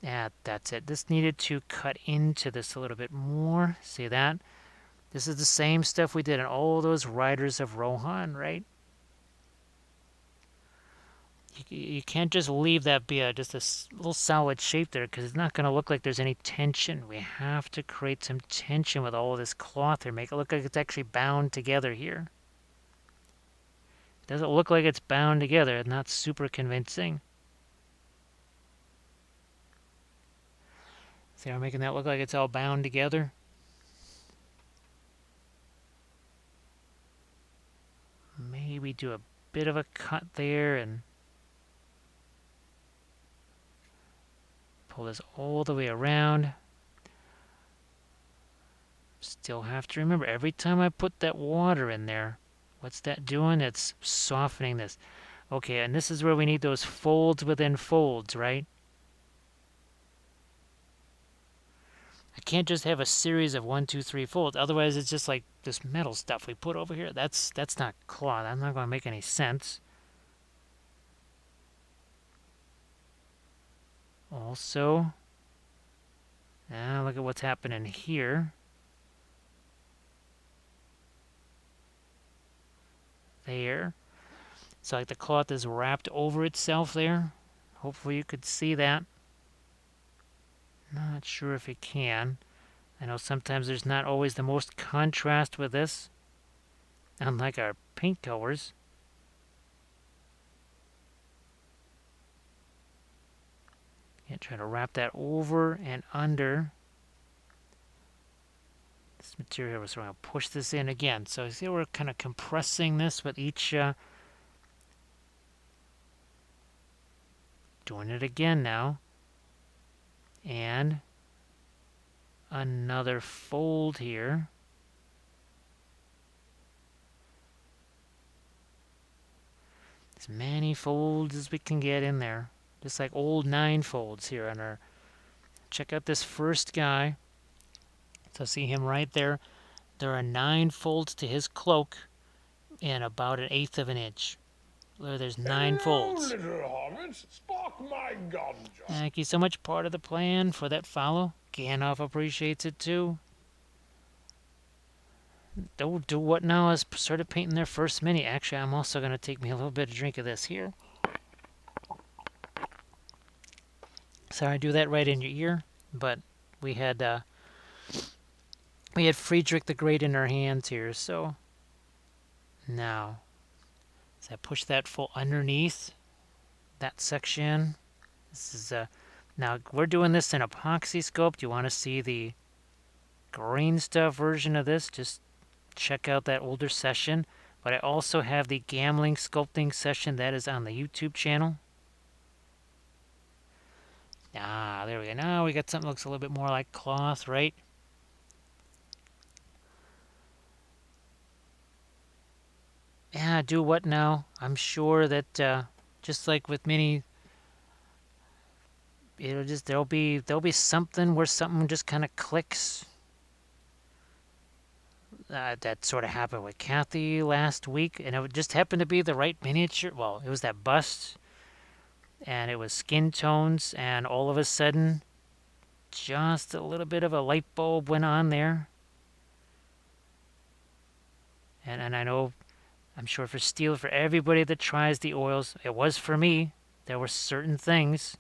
Yeah, that's it. This needed to cut into this a little bit more. See that? This is the same stuff we did in all those Riders of Rohan, right? You can't just leave that be just a little solid shape there because it's not going to look like there's any tension. We have to create some tension with all of this cloth here. Make it look like it's actually bound together here. It doesn't look like it's bound together. It's not super convincing. See how I'm making that look like it's all bound together? Maybe do a bit of a cut there and pull this all the way around. Still have to remember, every time I put that water in there, what's that doing? It's softening this. Okay, and this is where we need those folds within folds, right? I can't just have a series of 1, 2, 3 folds. Otherwise, it's just like this metal stuff we put over here. That's not cloth. That's not going to make any sense. Also, now look at what's happening here. There. So like the cloth is wrapped over itself there. Hopefully you could see that. Not sure if you can. I know sometimes there's not always the most contrast with this, unlike our paint colors. Yeah, try to wrap that over and under this material. So we're going to push this in again. So you see we're kind of compressing this with each doing it again now. And another fold here. As many folds as we can get in there. Just like old 9 folds here on our... Check out this first guy. So see him right there. There are 9 folds to his cloak in about 1/8 of an inch. There's 9 Hello, folds. little hobbits. Spark my gun, John. Thank you so much, part of the plan, for that follow. Gandalf appreciates it too. Don't do what now is sort of painting their first mini. Actually, I'm also going to take me a little bit of drink of this here. Sorry I do that right in your ear, but we had Friedrich the Great in our hands here, so now as I push that full underneath that section, this is now we're doing this in Apoxy Sculpt. You want to see the green stuff version of this? Just check out that older session. But I also have the gambling sculpting session that is on the YouTube channel. Ah, there we go. Now we got something that looks a little bit more like cloth, right? Yeah, do what now? I'm sure that just like with many, there'll be something where something just kind of clicks. That sort of happened with Kathy last week, and it just happened to be the right miniature. Well, it was that bust, and it was skin tones, and all of a sudden, just a little bit of a light bulb went on there. And I know, I'm sure for Steel, for everybody that tries the oils, it was for me. There were certain things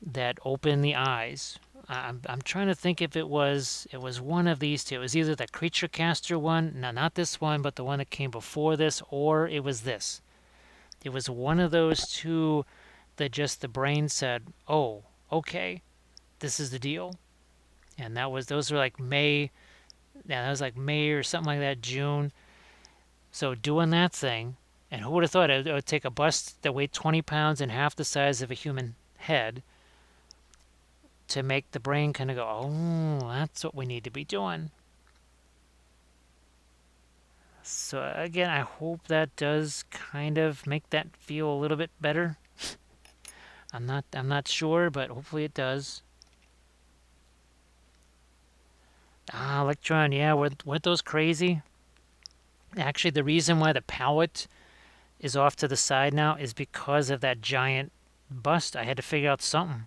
that open the eyes. I'm trying to think if it was one of these two. It was either the Creature Caster one, no, not this one, but the one that came before this, or it was this. It was one of those two that just the brain said, "Oh, okay, this is the deal." And those were like May. Yeah, that was like May or something like that, June. So doing that thing, and who would have thought it would take a bust that weighed 20 pounds and half the size of a human head to make the brain kind of go, "Oh, that's what we need to be doing." So again, I hope that does kind of make that feel a little bit better. I'm not sure, but hopefully it does. Ah, Electron, yeah, weren't those crazy? Actually, the reason why the palette is off to the side now is because of that giant bust. I had to figure out something.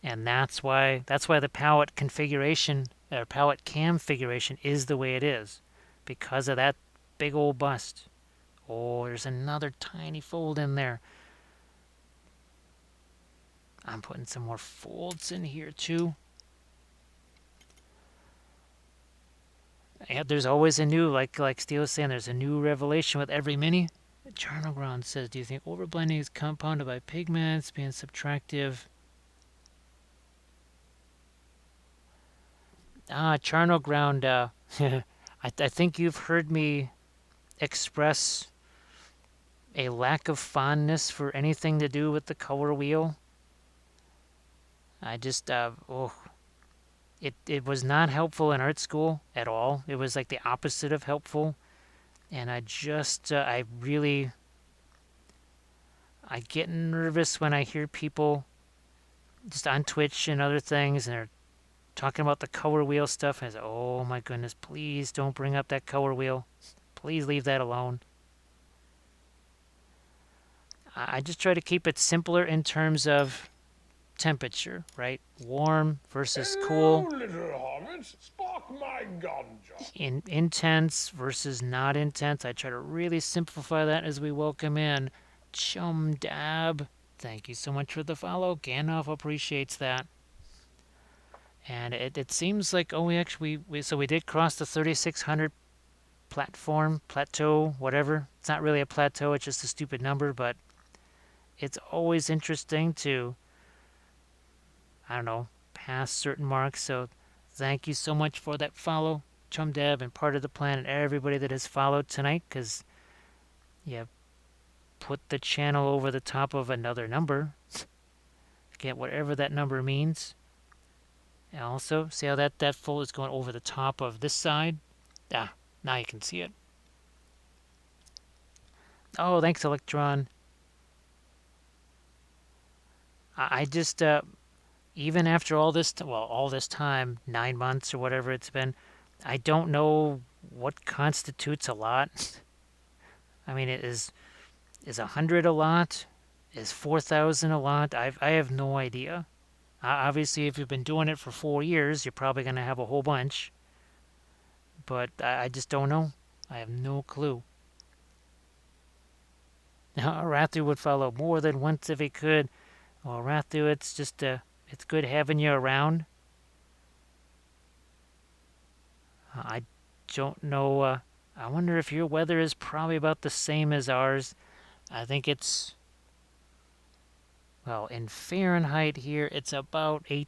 And that's why the palette configuration or palette cam configuration is the way it is, because of that big old bust. Oh, there's another tiny fold in there. I'm putting some more folds in here too. And there's always a new, like Steel was saying, there's a new revelation with every mini. Charnel Ground says, do you think overblending is compounded by pigments being subtractive? Charnel Ground, I think you've heard me express a lack of fondness for anything to do with the color wheel. I just, it was not helpful in art school at all. It was like the opposite of helpful. And I get nervous when I hear people just on Twitch and other things, and they're talking about the color wheel stuff. And I say, oh my goodness, please don't bring up that color wheel. Please leave that alone. I just try to keep it simpler in terms of temperature, right? Warm versus cool. Hello, little hobbits. Spark my gun, John. Intense versus not intense. I try to really simplify that as we welcome in Chum Dab. Thank you so much for the follow. Gandalf appreciates that. And it seems like, oh, we did cross the 3600 plateau, whatever. It's not really a plateau, it's just a stupid number, but it's always interesting to, I don't know, pass certain marks. So thank you so much for that follow, Chum Dev, and part of the plan, and everybody that has followed tonight, because you put the channel over the top of another number. Get whatever that number means. And also, see how that fold is going over the top of this side? Ah, now you can see it. Oh, thanks, Electron. I just, even after all this, well, all this time, 9 months or whatever it's been, I don't know what constitutes a lot. I mean, is 100 a lot? Is 4,000 a lot? I have no idea. Obviously, if you've been doing it for 4 years, you're probably going to have a whole bunch. But I just don't know. I have no clue. Now, Rathu would follow more than once if he could. Well, Rathu, it's just it's good having you around. I don't know. I wonder if your weather is probably about the same as ours. I think it's, well, in Fahrenheit here, it's about 8.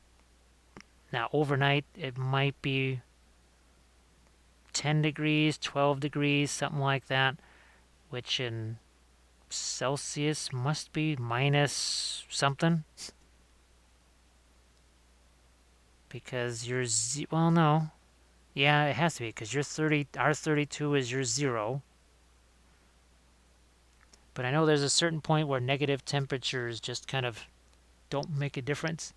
Now, overnight, it might be 10 degrees, 12 degrees, something like that, which in Celsius must be minus something. Because you're, well, no. Yeah, it has to be, because you're 30, our 32 is your 0. But I know there's a certain point where negative temperatures just kind of don't make a difference.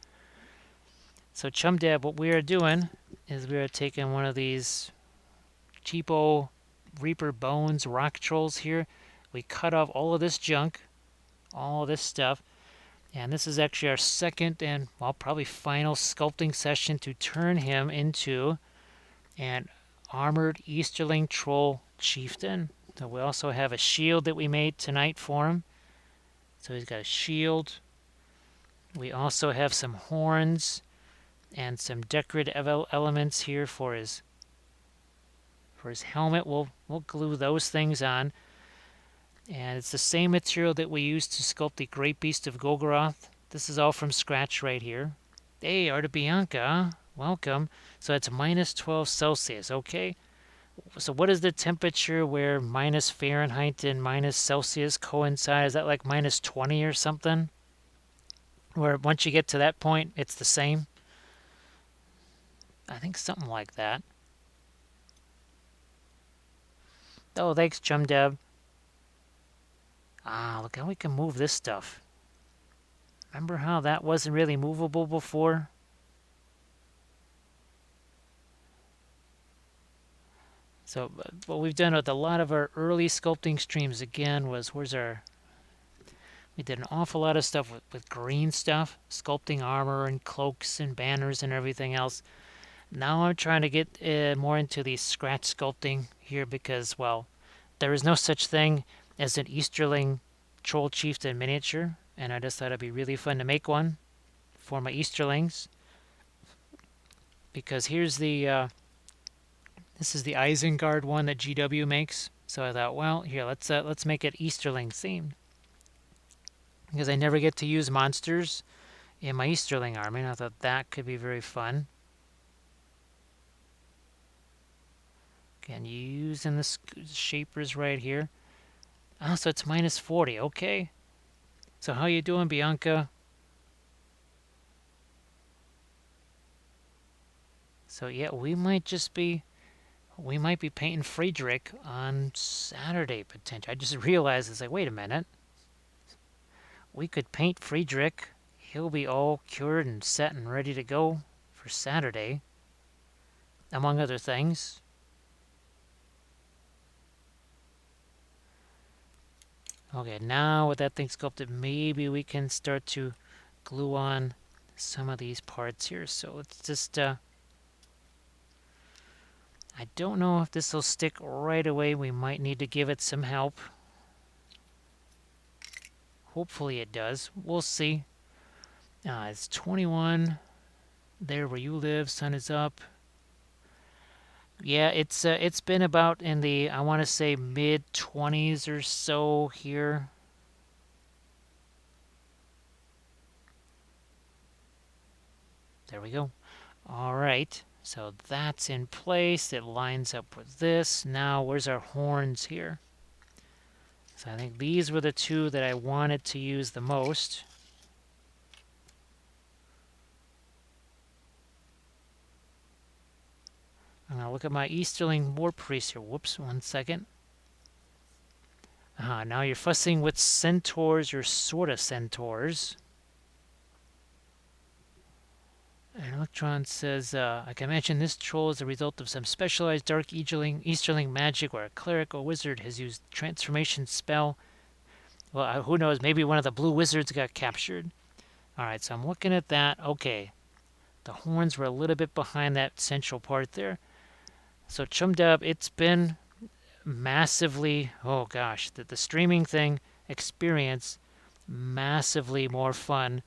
So Chum Dab, what we are doing is we are taking one of these cheapo Reaper Bones rock trolls here. We cut off all of this junk, all of this stuff, and this is actually our second and, well, probably final sculpting session to turn him into an armored Easterling Troll Chieftain. So we also have a shield that we made tonight for him. So he's got a shield. We also have some horns and some decorative elements here for his helmet. We'll glue those things on. And it's the same material that we used to sculpt the Great Beast of Golgoroth. This is all from scratch right here. Hey, Artabianca, welcome. So it's minus 12 Celsius, okay? So what is the temperature where minus Fahrenheit and minus Celsius coincide? Is that like minus 20 or something? Where once you get to that point, it's the same? I think something like that. Oh, thanks, Chum Deb. Ah, look how we can move this stuff. Remember how that wasn't really movable before? So what we've done with a lot of our early sculpting streams, again, was, we did an awful lot of stuff with green stuff, sculpting armor and cloaks and banners and everything else. Now I'm trying to get more into the scratch sculpting here because, well, there is no such thing as an Easterling Troll Chieftain miniature, and I just thought it'd be really fun to make one for my Easterlings. Because here's the, this is the Isengard one that GW makes. So I thought, well, here, let's make it Easterling themed. Because I never get to use monsters in my Easterling army, and I thought that could be very fun. Again, using the shapers right here. Oh, so it's minus 40. Okay. So how you doing, Bianca? So yeah, we might be painting Friedrich on Saturday potentially. I just realized, it's like, wait a minute. We could paint Friedrich. He'll be all cured and set and ready to go for Saturday, among other things. Okay, now with that thing sculpted, maybe we can start to glue on some of these parts here. So let's just, I don't know if this will stick right away. We might need to give it some help. Hopefully it does. We'll see. It's 21 there where you live. Sun is up. Yeah, it's been about in the, I want to say, mid-20s or so here. There we go. All right, so that's in place. It lines up with this. Now, where's our horns here? So I think these were the two that I wanted to use the most. I'm going to look at my Easterling War Priest here. Whoops, 1 second. Now you're fussing with centaurs or sort of centaurs. And Electron says, I can mention this troll is a result of some specialized dark Easterling magic where a cleric or wizard has used transformation spell. Well, who knows? Maybe one of the blue wizards got captured. Alright, so I'm looking at that. Okay. The horns were a little bit behind that central part there. So Chum Dub, it's been massively, oh gosh, the streaming thing experience massively more fun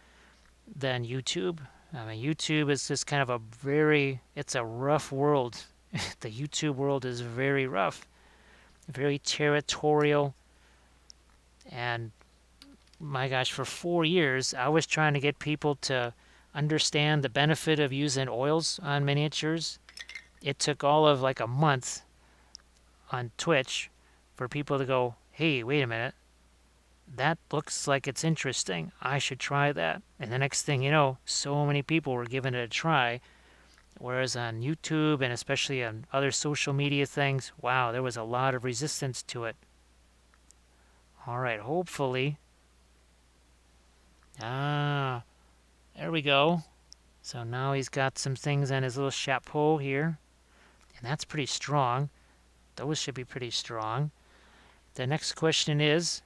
than YouTube. I mean, YouTube is just kind of it's a rough world. The YouTube world is very rough, very territorial. And my gosh, for 4 years, I was trying to get people to understand the benefit of using oils on miniatures. It took all of like a month on Twitch for people to go, hey, wait a minute. That looks like it's interesting. I should try that. And the next thing you know, so many people were giving it a try. Whereas on YouTube and especially on other social media things, wow, there was a lot of resistance to it. All right, hopefully. Ah, there we go. So now he's got some things on his little chapeau here. And that's pretty strong. Those should be pretty strong. The next question is,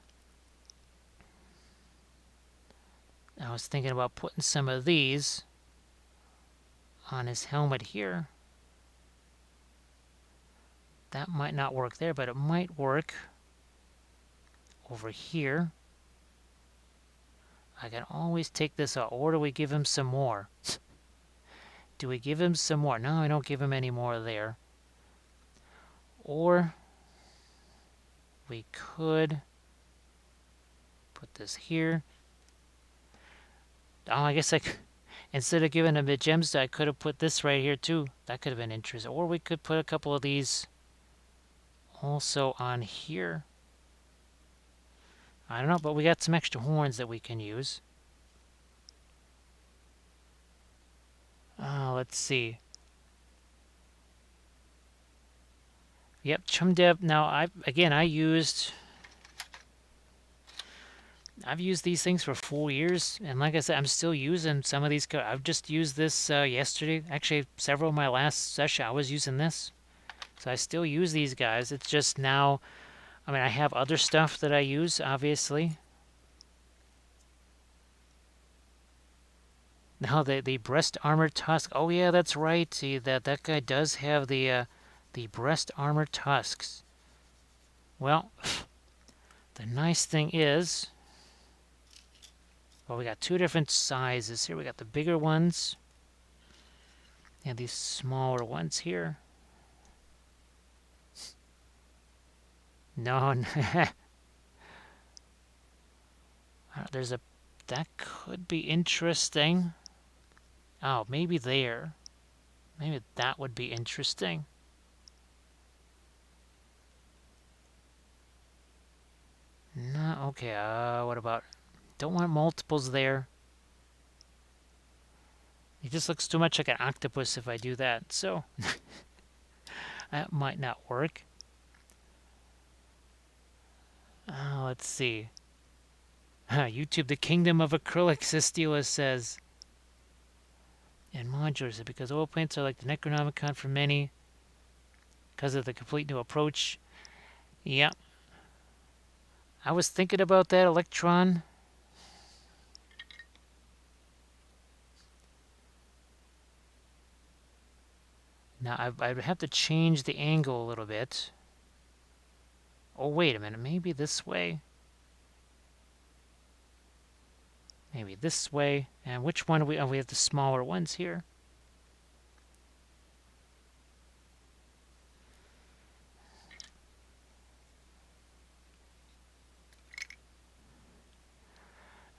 I was thinking about putting some of these on his helmet here. That might not work there, but it might work over here. I can always take this out. Or do we give him some more? Do we give him some more? No, I don't give him any more there. Or we could put this here. Oh, I guess instead of giving him a gemstone, I could have put this right here too. That could have been interesting. Or we could put a couple of these also on here. I don't know, but we got some extra horns that we can use. Let's see. Yep, Chum Dev. Now, I've used these things for 4 years, and like I said, I'm still using some of these. I've just used this yesterday. Actually, several of my last session, I was using this. So I still use these guys. It's just now, I mean, I have other stuff that I use, obviously. Now the breast armor tusk. Oh yeah, that's right. See that guy does have the breast armor tusks. Well, the nice thing is, well, we got two different sizes here. We got the bigger ones and these smaller ones here. No, that could be interesting. Oh, maybe there. Maybe that would be interesting. No, okay, what about... Don't want multiples there. It just looks too much like an octopus if I do that, so... that might not work. Let's see. YouTube, the kingdom of acrylic, Sistila says. And modulars, because oil paints are like the Necronomicon for many, because of the complete new approach. Yeah. I was thinking about that, Electron. Now, I'd have to change the angle a little bit. Oh, wait a minute. Maybe this way. Maybe this way. And which one do we... Oh, we have the smaller ones here.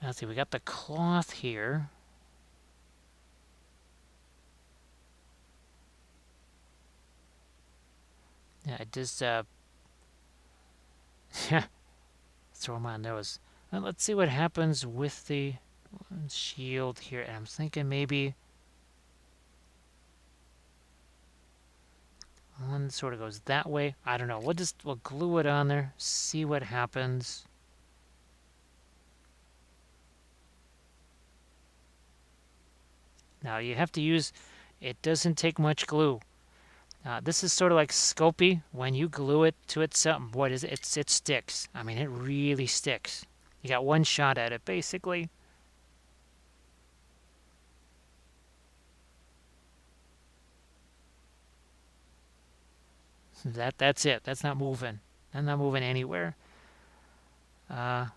Let's see. We got the cloth here. Yeah, I just... throw them on. There was... let's see what happens with the shield here. And I'm thinking maybe... one sort of goes that way. I don't know. We'll glue it on there. See what happens. Now you have to use, it doesn't take much glue. This is sort of like Sculpey. When you glue it to itself, what is it? It sticks. I mean, it really sticks. You got one shot at it, basically. That's it. That's not moving. I'm not moving anywhere. I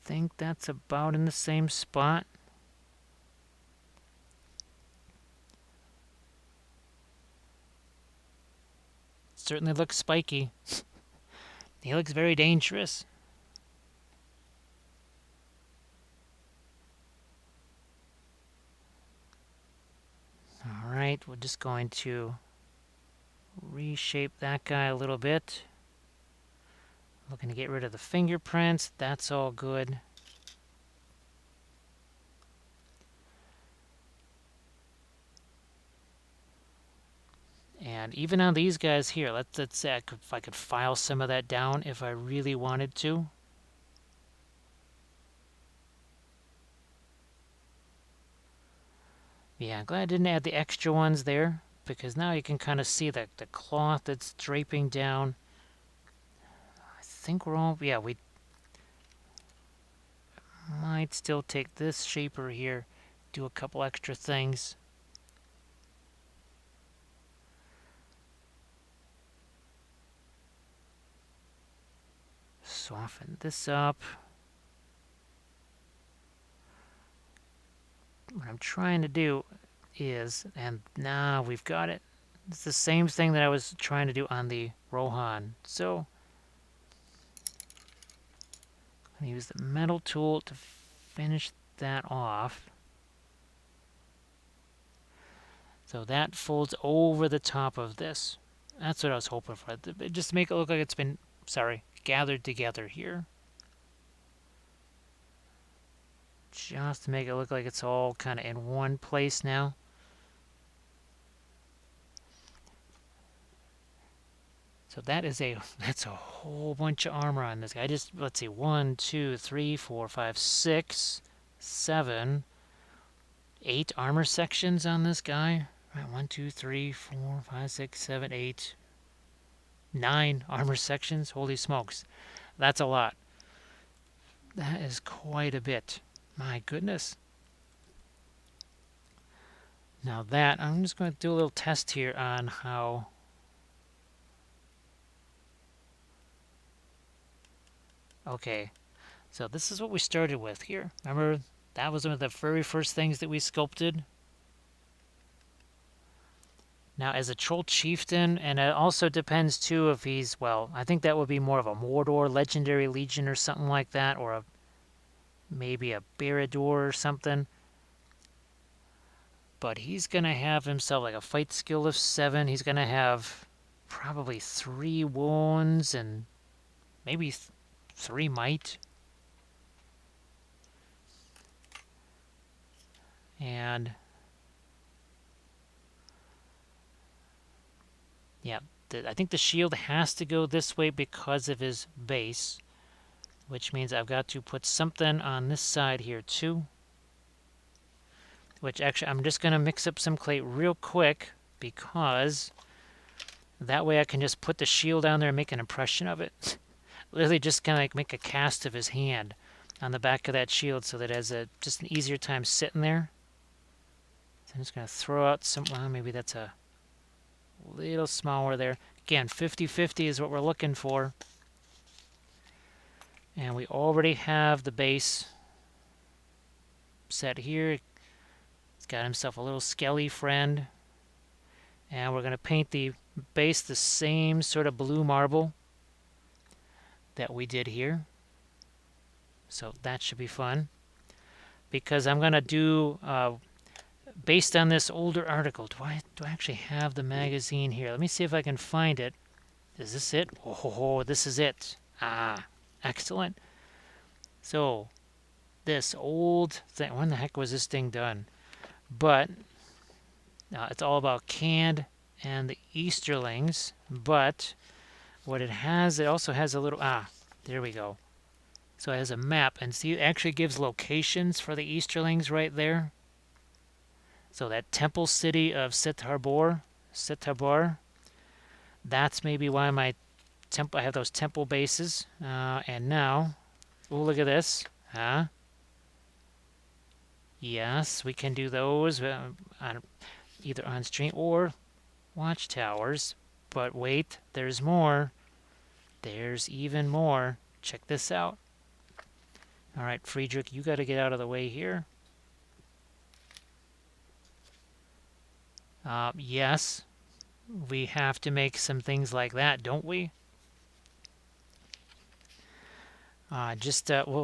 think that's about in the same spot. Certainly looks spiky. He looks very dangerous. All right, we're just going to reshape that guy a little bit. Looking to get rid of the fingerprints. That's all good. And even on these guys here, let's say if I could file some of that down if I really wanted to. Yeah, I'm glad I didn't add the extra ones there, because now you can kind of see the cloth that's draping down. I think we're all, yeah, we might still take this shaper here, do a couple extra things. Soften this up. What I'm trying to do is, and now we've got it. It's the same thing that I was trying to do on the Rohan. So I'm going to use the metal tool to finish that off. So that folds over the top of this. That's what I was hoping for. Just to make it look like it's been, gathered together here. Just to make it look like it's all kind of in one place now. So that's a whole bunch of armor on this guy. Let's see, 1, 2, 3, 4, 5, 6, 7, 8 armor sections on this guy. Right, 1, 2, 3, 4, 5, 6, 7, 8, 9 armor sections. Holy smokes. That's a lot. That is quite a bit. My goodness. Now that, I'm just going to do a little test here on how... Okay, so this is what we started with here. Remember, that was one of the very first things that we sculpted. Now, as a Troll Chieftain, and it also depends, too, if he's, well, I think that would be more of a Mordor Legendary Legion or something like that, or maybe a Barad-dûr or something. But he's going to have himself like a fight skill of 7. He's going to have probably 3 wounds and maybe 3 might. And yeah, I think the shield has to go this way because of his base, which means I've got to put something on this side here too. Which actually, I'm just going to mix up some clay real quick because that way I can just put the shield down there and make an impression of it. Literally just kind of like make a cast of his hand on the back of that shield so that it has just an easier time sitting there. So I'm just going to throw out some, well, maybe that's a little smaller there. Again, 50-50 is what we're looking for. And we already have the base set here. He's got himself a little skelly friend. And we're going to paint the base the same sort of blue marble that we did here. So that should be fun. Because I'm going to do... based on this older article, do I actually have the magazine here? Let me see if I can find it. Is this it? Oh, this is it. Ah, excellent. So, this old thing, when the heck was this thing done? But, it's all about canned and the Easterlings. But, what it has, it also has a little, there we go. So it has a map, and see, it actually gives locations for the Easterlings right there. So that temple city of Sitarbor, that's maybe why my I have those temple bases. And now, oh, look at this. Huh? Yes, we can do those on, either on stream or watchtowers. But wait, there's more. There's even more. Check this out. All right, Friedrich, you got to get out of the way here. Yes, we have to make some things like that, don't we? Well,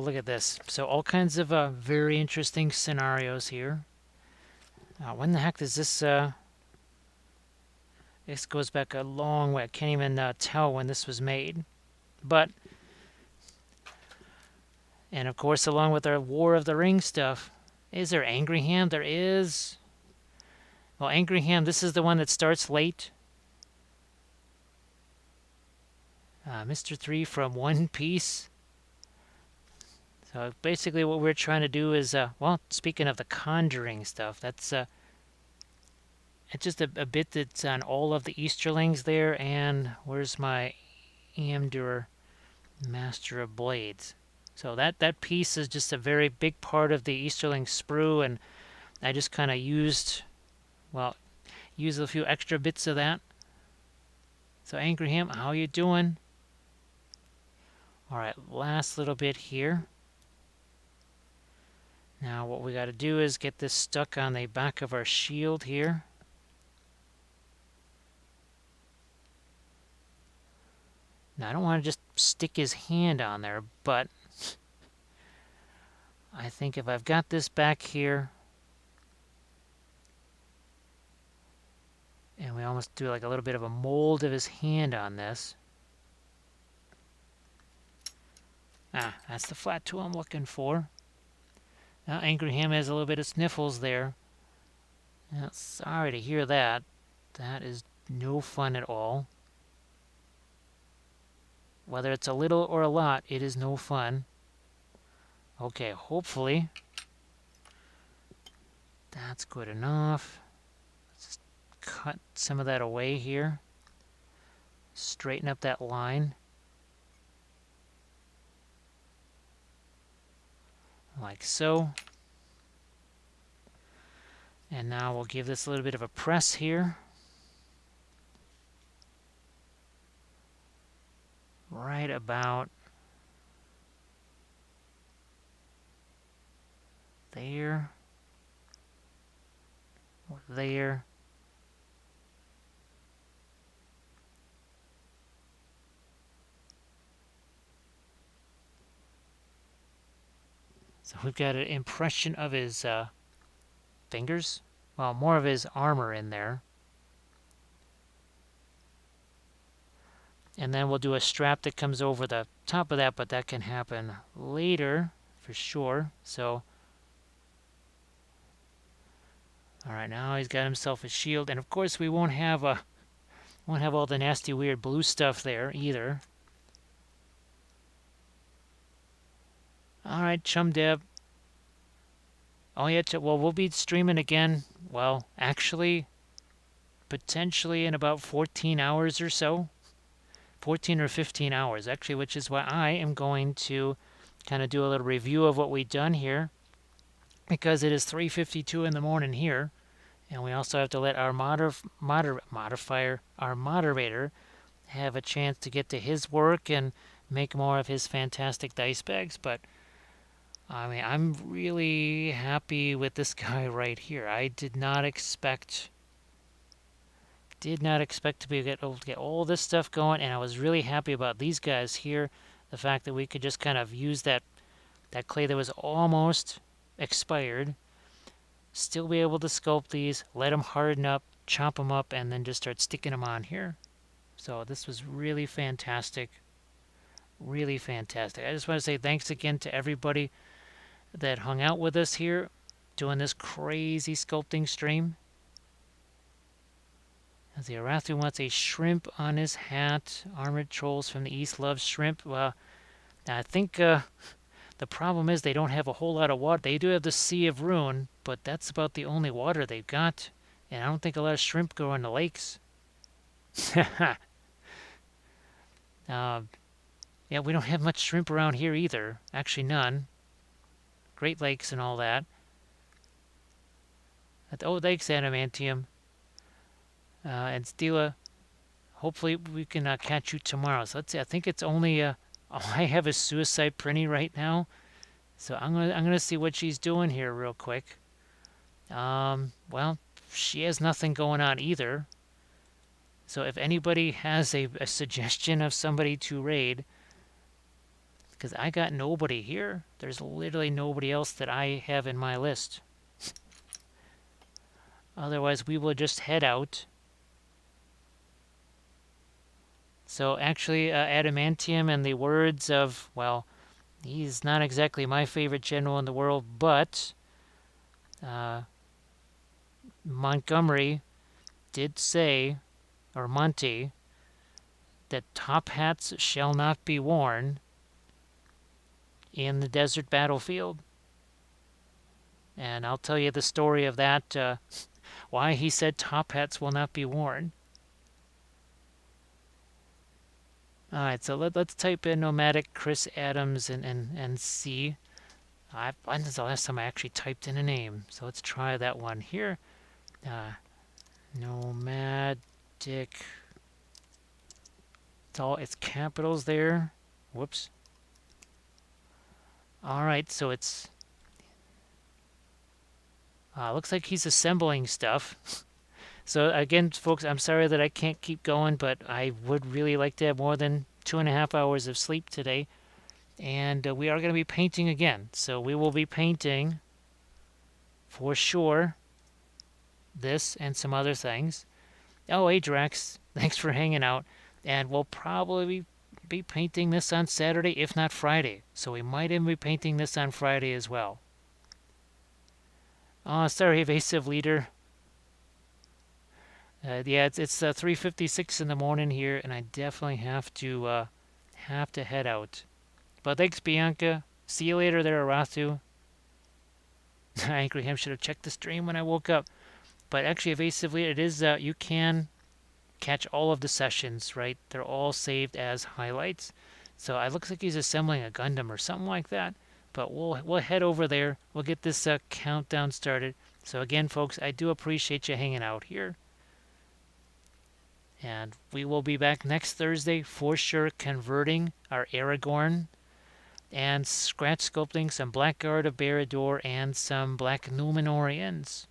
look at this. So all kinds of very interesting scenarios here. When the heck does this... this goes back a long way. I can't even tell when this was made. But, and of course, along with our War of the Ring stuff, is there Angry Ham? There is. Well, Angry Ham, this is the one that starts late. Mr. 3 from One Piece. So basically what we're trying to do is, well, speaking of the Conjuring stuff, that's it's just a bit that's on all of the Easterlings there. And where's my Amdur Master of Blades? So that piece is just a very big part of the Easterling sprue, and I just kind of used a few extra bits of that. So Angry Ham, how you doing? All right, last little bit here. Now what we got to do is get this stuck on the back of our shield here. Now I don't want to just stick his hand on there, but I think if I've got this back here, and we almost do like a little bit of a mold of his hand on this. That's the flat tool I'm looking for. Now Angry Ham has a little bit of sniffles there. Now, sorry to hear that. That is no fun at all. Whether it's a little or a lot, it is no fun. Okay, hopefully that's good enough. Let's just cut some of that away here. Straighten up that line. Like so. And now we'll give this a little bit of a press here. Right about there. Or there. So we've got an impression of his fingers. Well, more of his armor in there. And then we'll do a strap that comes over the top of that, but that can happen later for sure. So, all right, now he's got himself a shield, and of course we won't have all the nasty weird blue stuff there either. All right, Chum Deb. Oh yeah, well, we'll be streaming again. Well, actually, potentially in about 14 hours or so. 14 or 15 hours, actually, which is why I am going to kind of do a little review of what we've done here, because it is 3:52 in the morning here, and we also have to let our moderator have a chance to get to his work and make more of his fantastic dice bags. But I mean, I'm really happy with this guy right here. I did not expect to be able to get all this stuff going, and I was really happy about these guys here. The fact that we could just kind of use that clay that was almost expired, still be able to sculpt these, let them harden up, chop them up, and then just start sticking them on here. So this was really fantastic. Really fantastic. I just want to say thanks again to everybody that hung out with us here doing this crazy sculpting stream. As the Arathi wants a shrimp on his hat. Armored Trolls from the East love shrimp. Well, I think The problem is they don't have a whole lot of water. They do have the Sea of Ruin, but that's about the only water they've got. And I don't think a lot of shrimp grow in the lakes. uh, yeah, we don't have much shrimp around here either. Actually, none. Great Lakes and all that. Oh, thanks, Adamantium. And Stila, hopefully we can catch you tomorrow. So let's see. I think it's only I have a suicide Prinny right now, so I'm gonna see what she's doing here real quick. Well, she has nothing going on either. So if anybody has a suggestion of somebody to raid, because I got nobody here. There's literally nobody else that I have in my list. Otherwise, we will just head out. So actually, Adamantium, in the words of, well, he's not exactly my favorite general in the world, but Montgomery did say, or Monty, that top hats shall not be worn in the desert battlefield. And I'll tell you the story of that, why he said top hats will not be worn. All right, so let's type in nomadic Chris Adams and see. When was the last time I actually typed in a name? So let's try that one here. Nomadic. It's capitals there. Whoops. All right, so it's. Looks like he's assembling stuff. So again, folks, I'm sorry that I can't keep going, but I would really like to have more than 2.5 hours of sleep today. And we are going to be painting again. So we will be painting, for sure, this and some other things. Oh, hey, Drax, thanks for hanging out. And we'll probably be painting this on Saturday, if not Friday. So we might even be painting this on Friday as well. Oh, sorry, Evasive Leader. Yeah, it's 3:56 in the morning here, and I definitely have to head out. But thanks, Bianca. See you later there, Arathu. Angry Ham should have checked the stream when I woke up. But actually, evasively, it is you can catch all of the sessions, right? They're all saved as highlights. So it looks like he's assembling a Gundam or something like that. But we'll head over there. We'll get this countdown started. So again, folks, I do appreciate you hanging out here. And we will be back next Thursday for sure, converting our Aragorn and scratch sculpting some Blackguard of Barad-dûr and some Black Numenorians.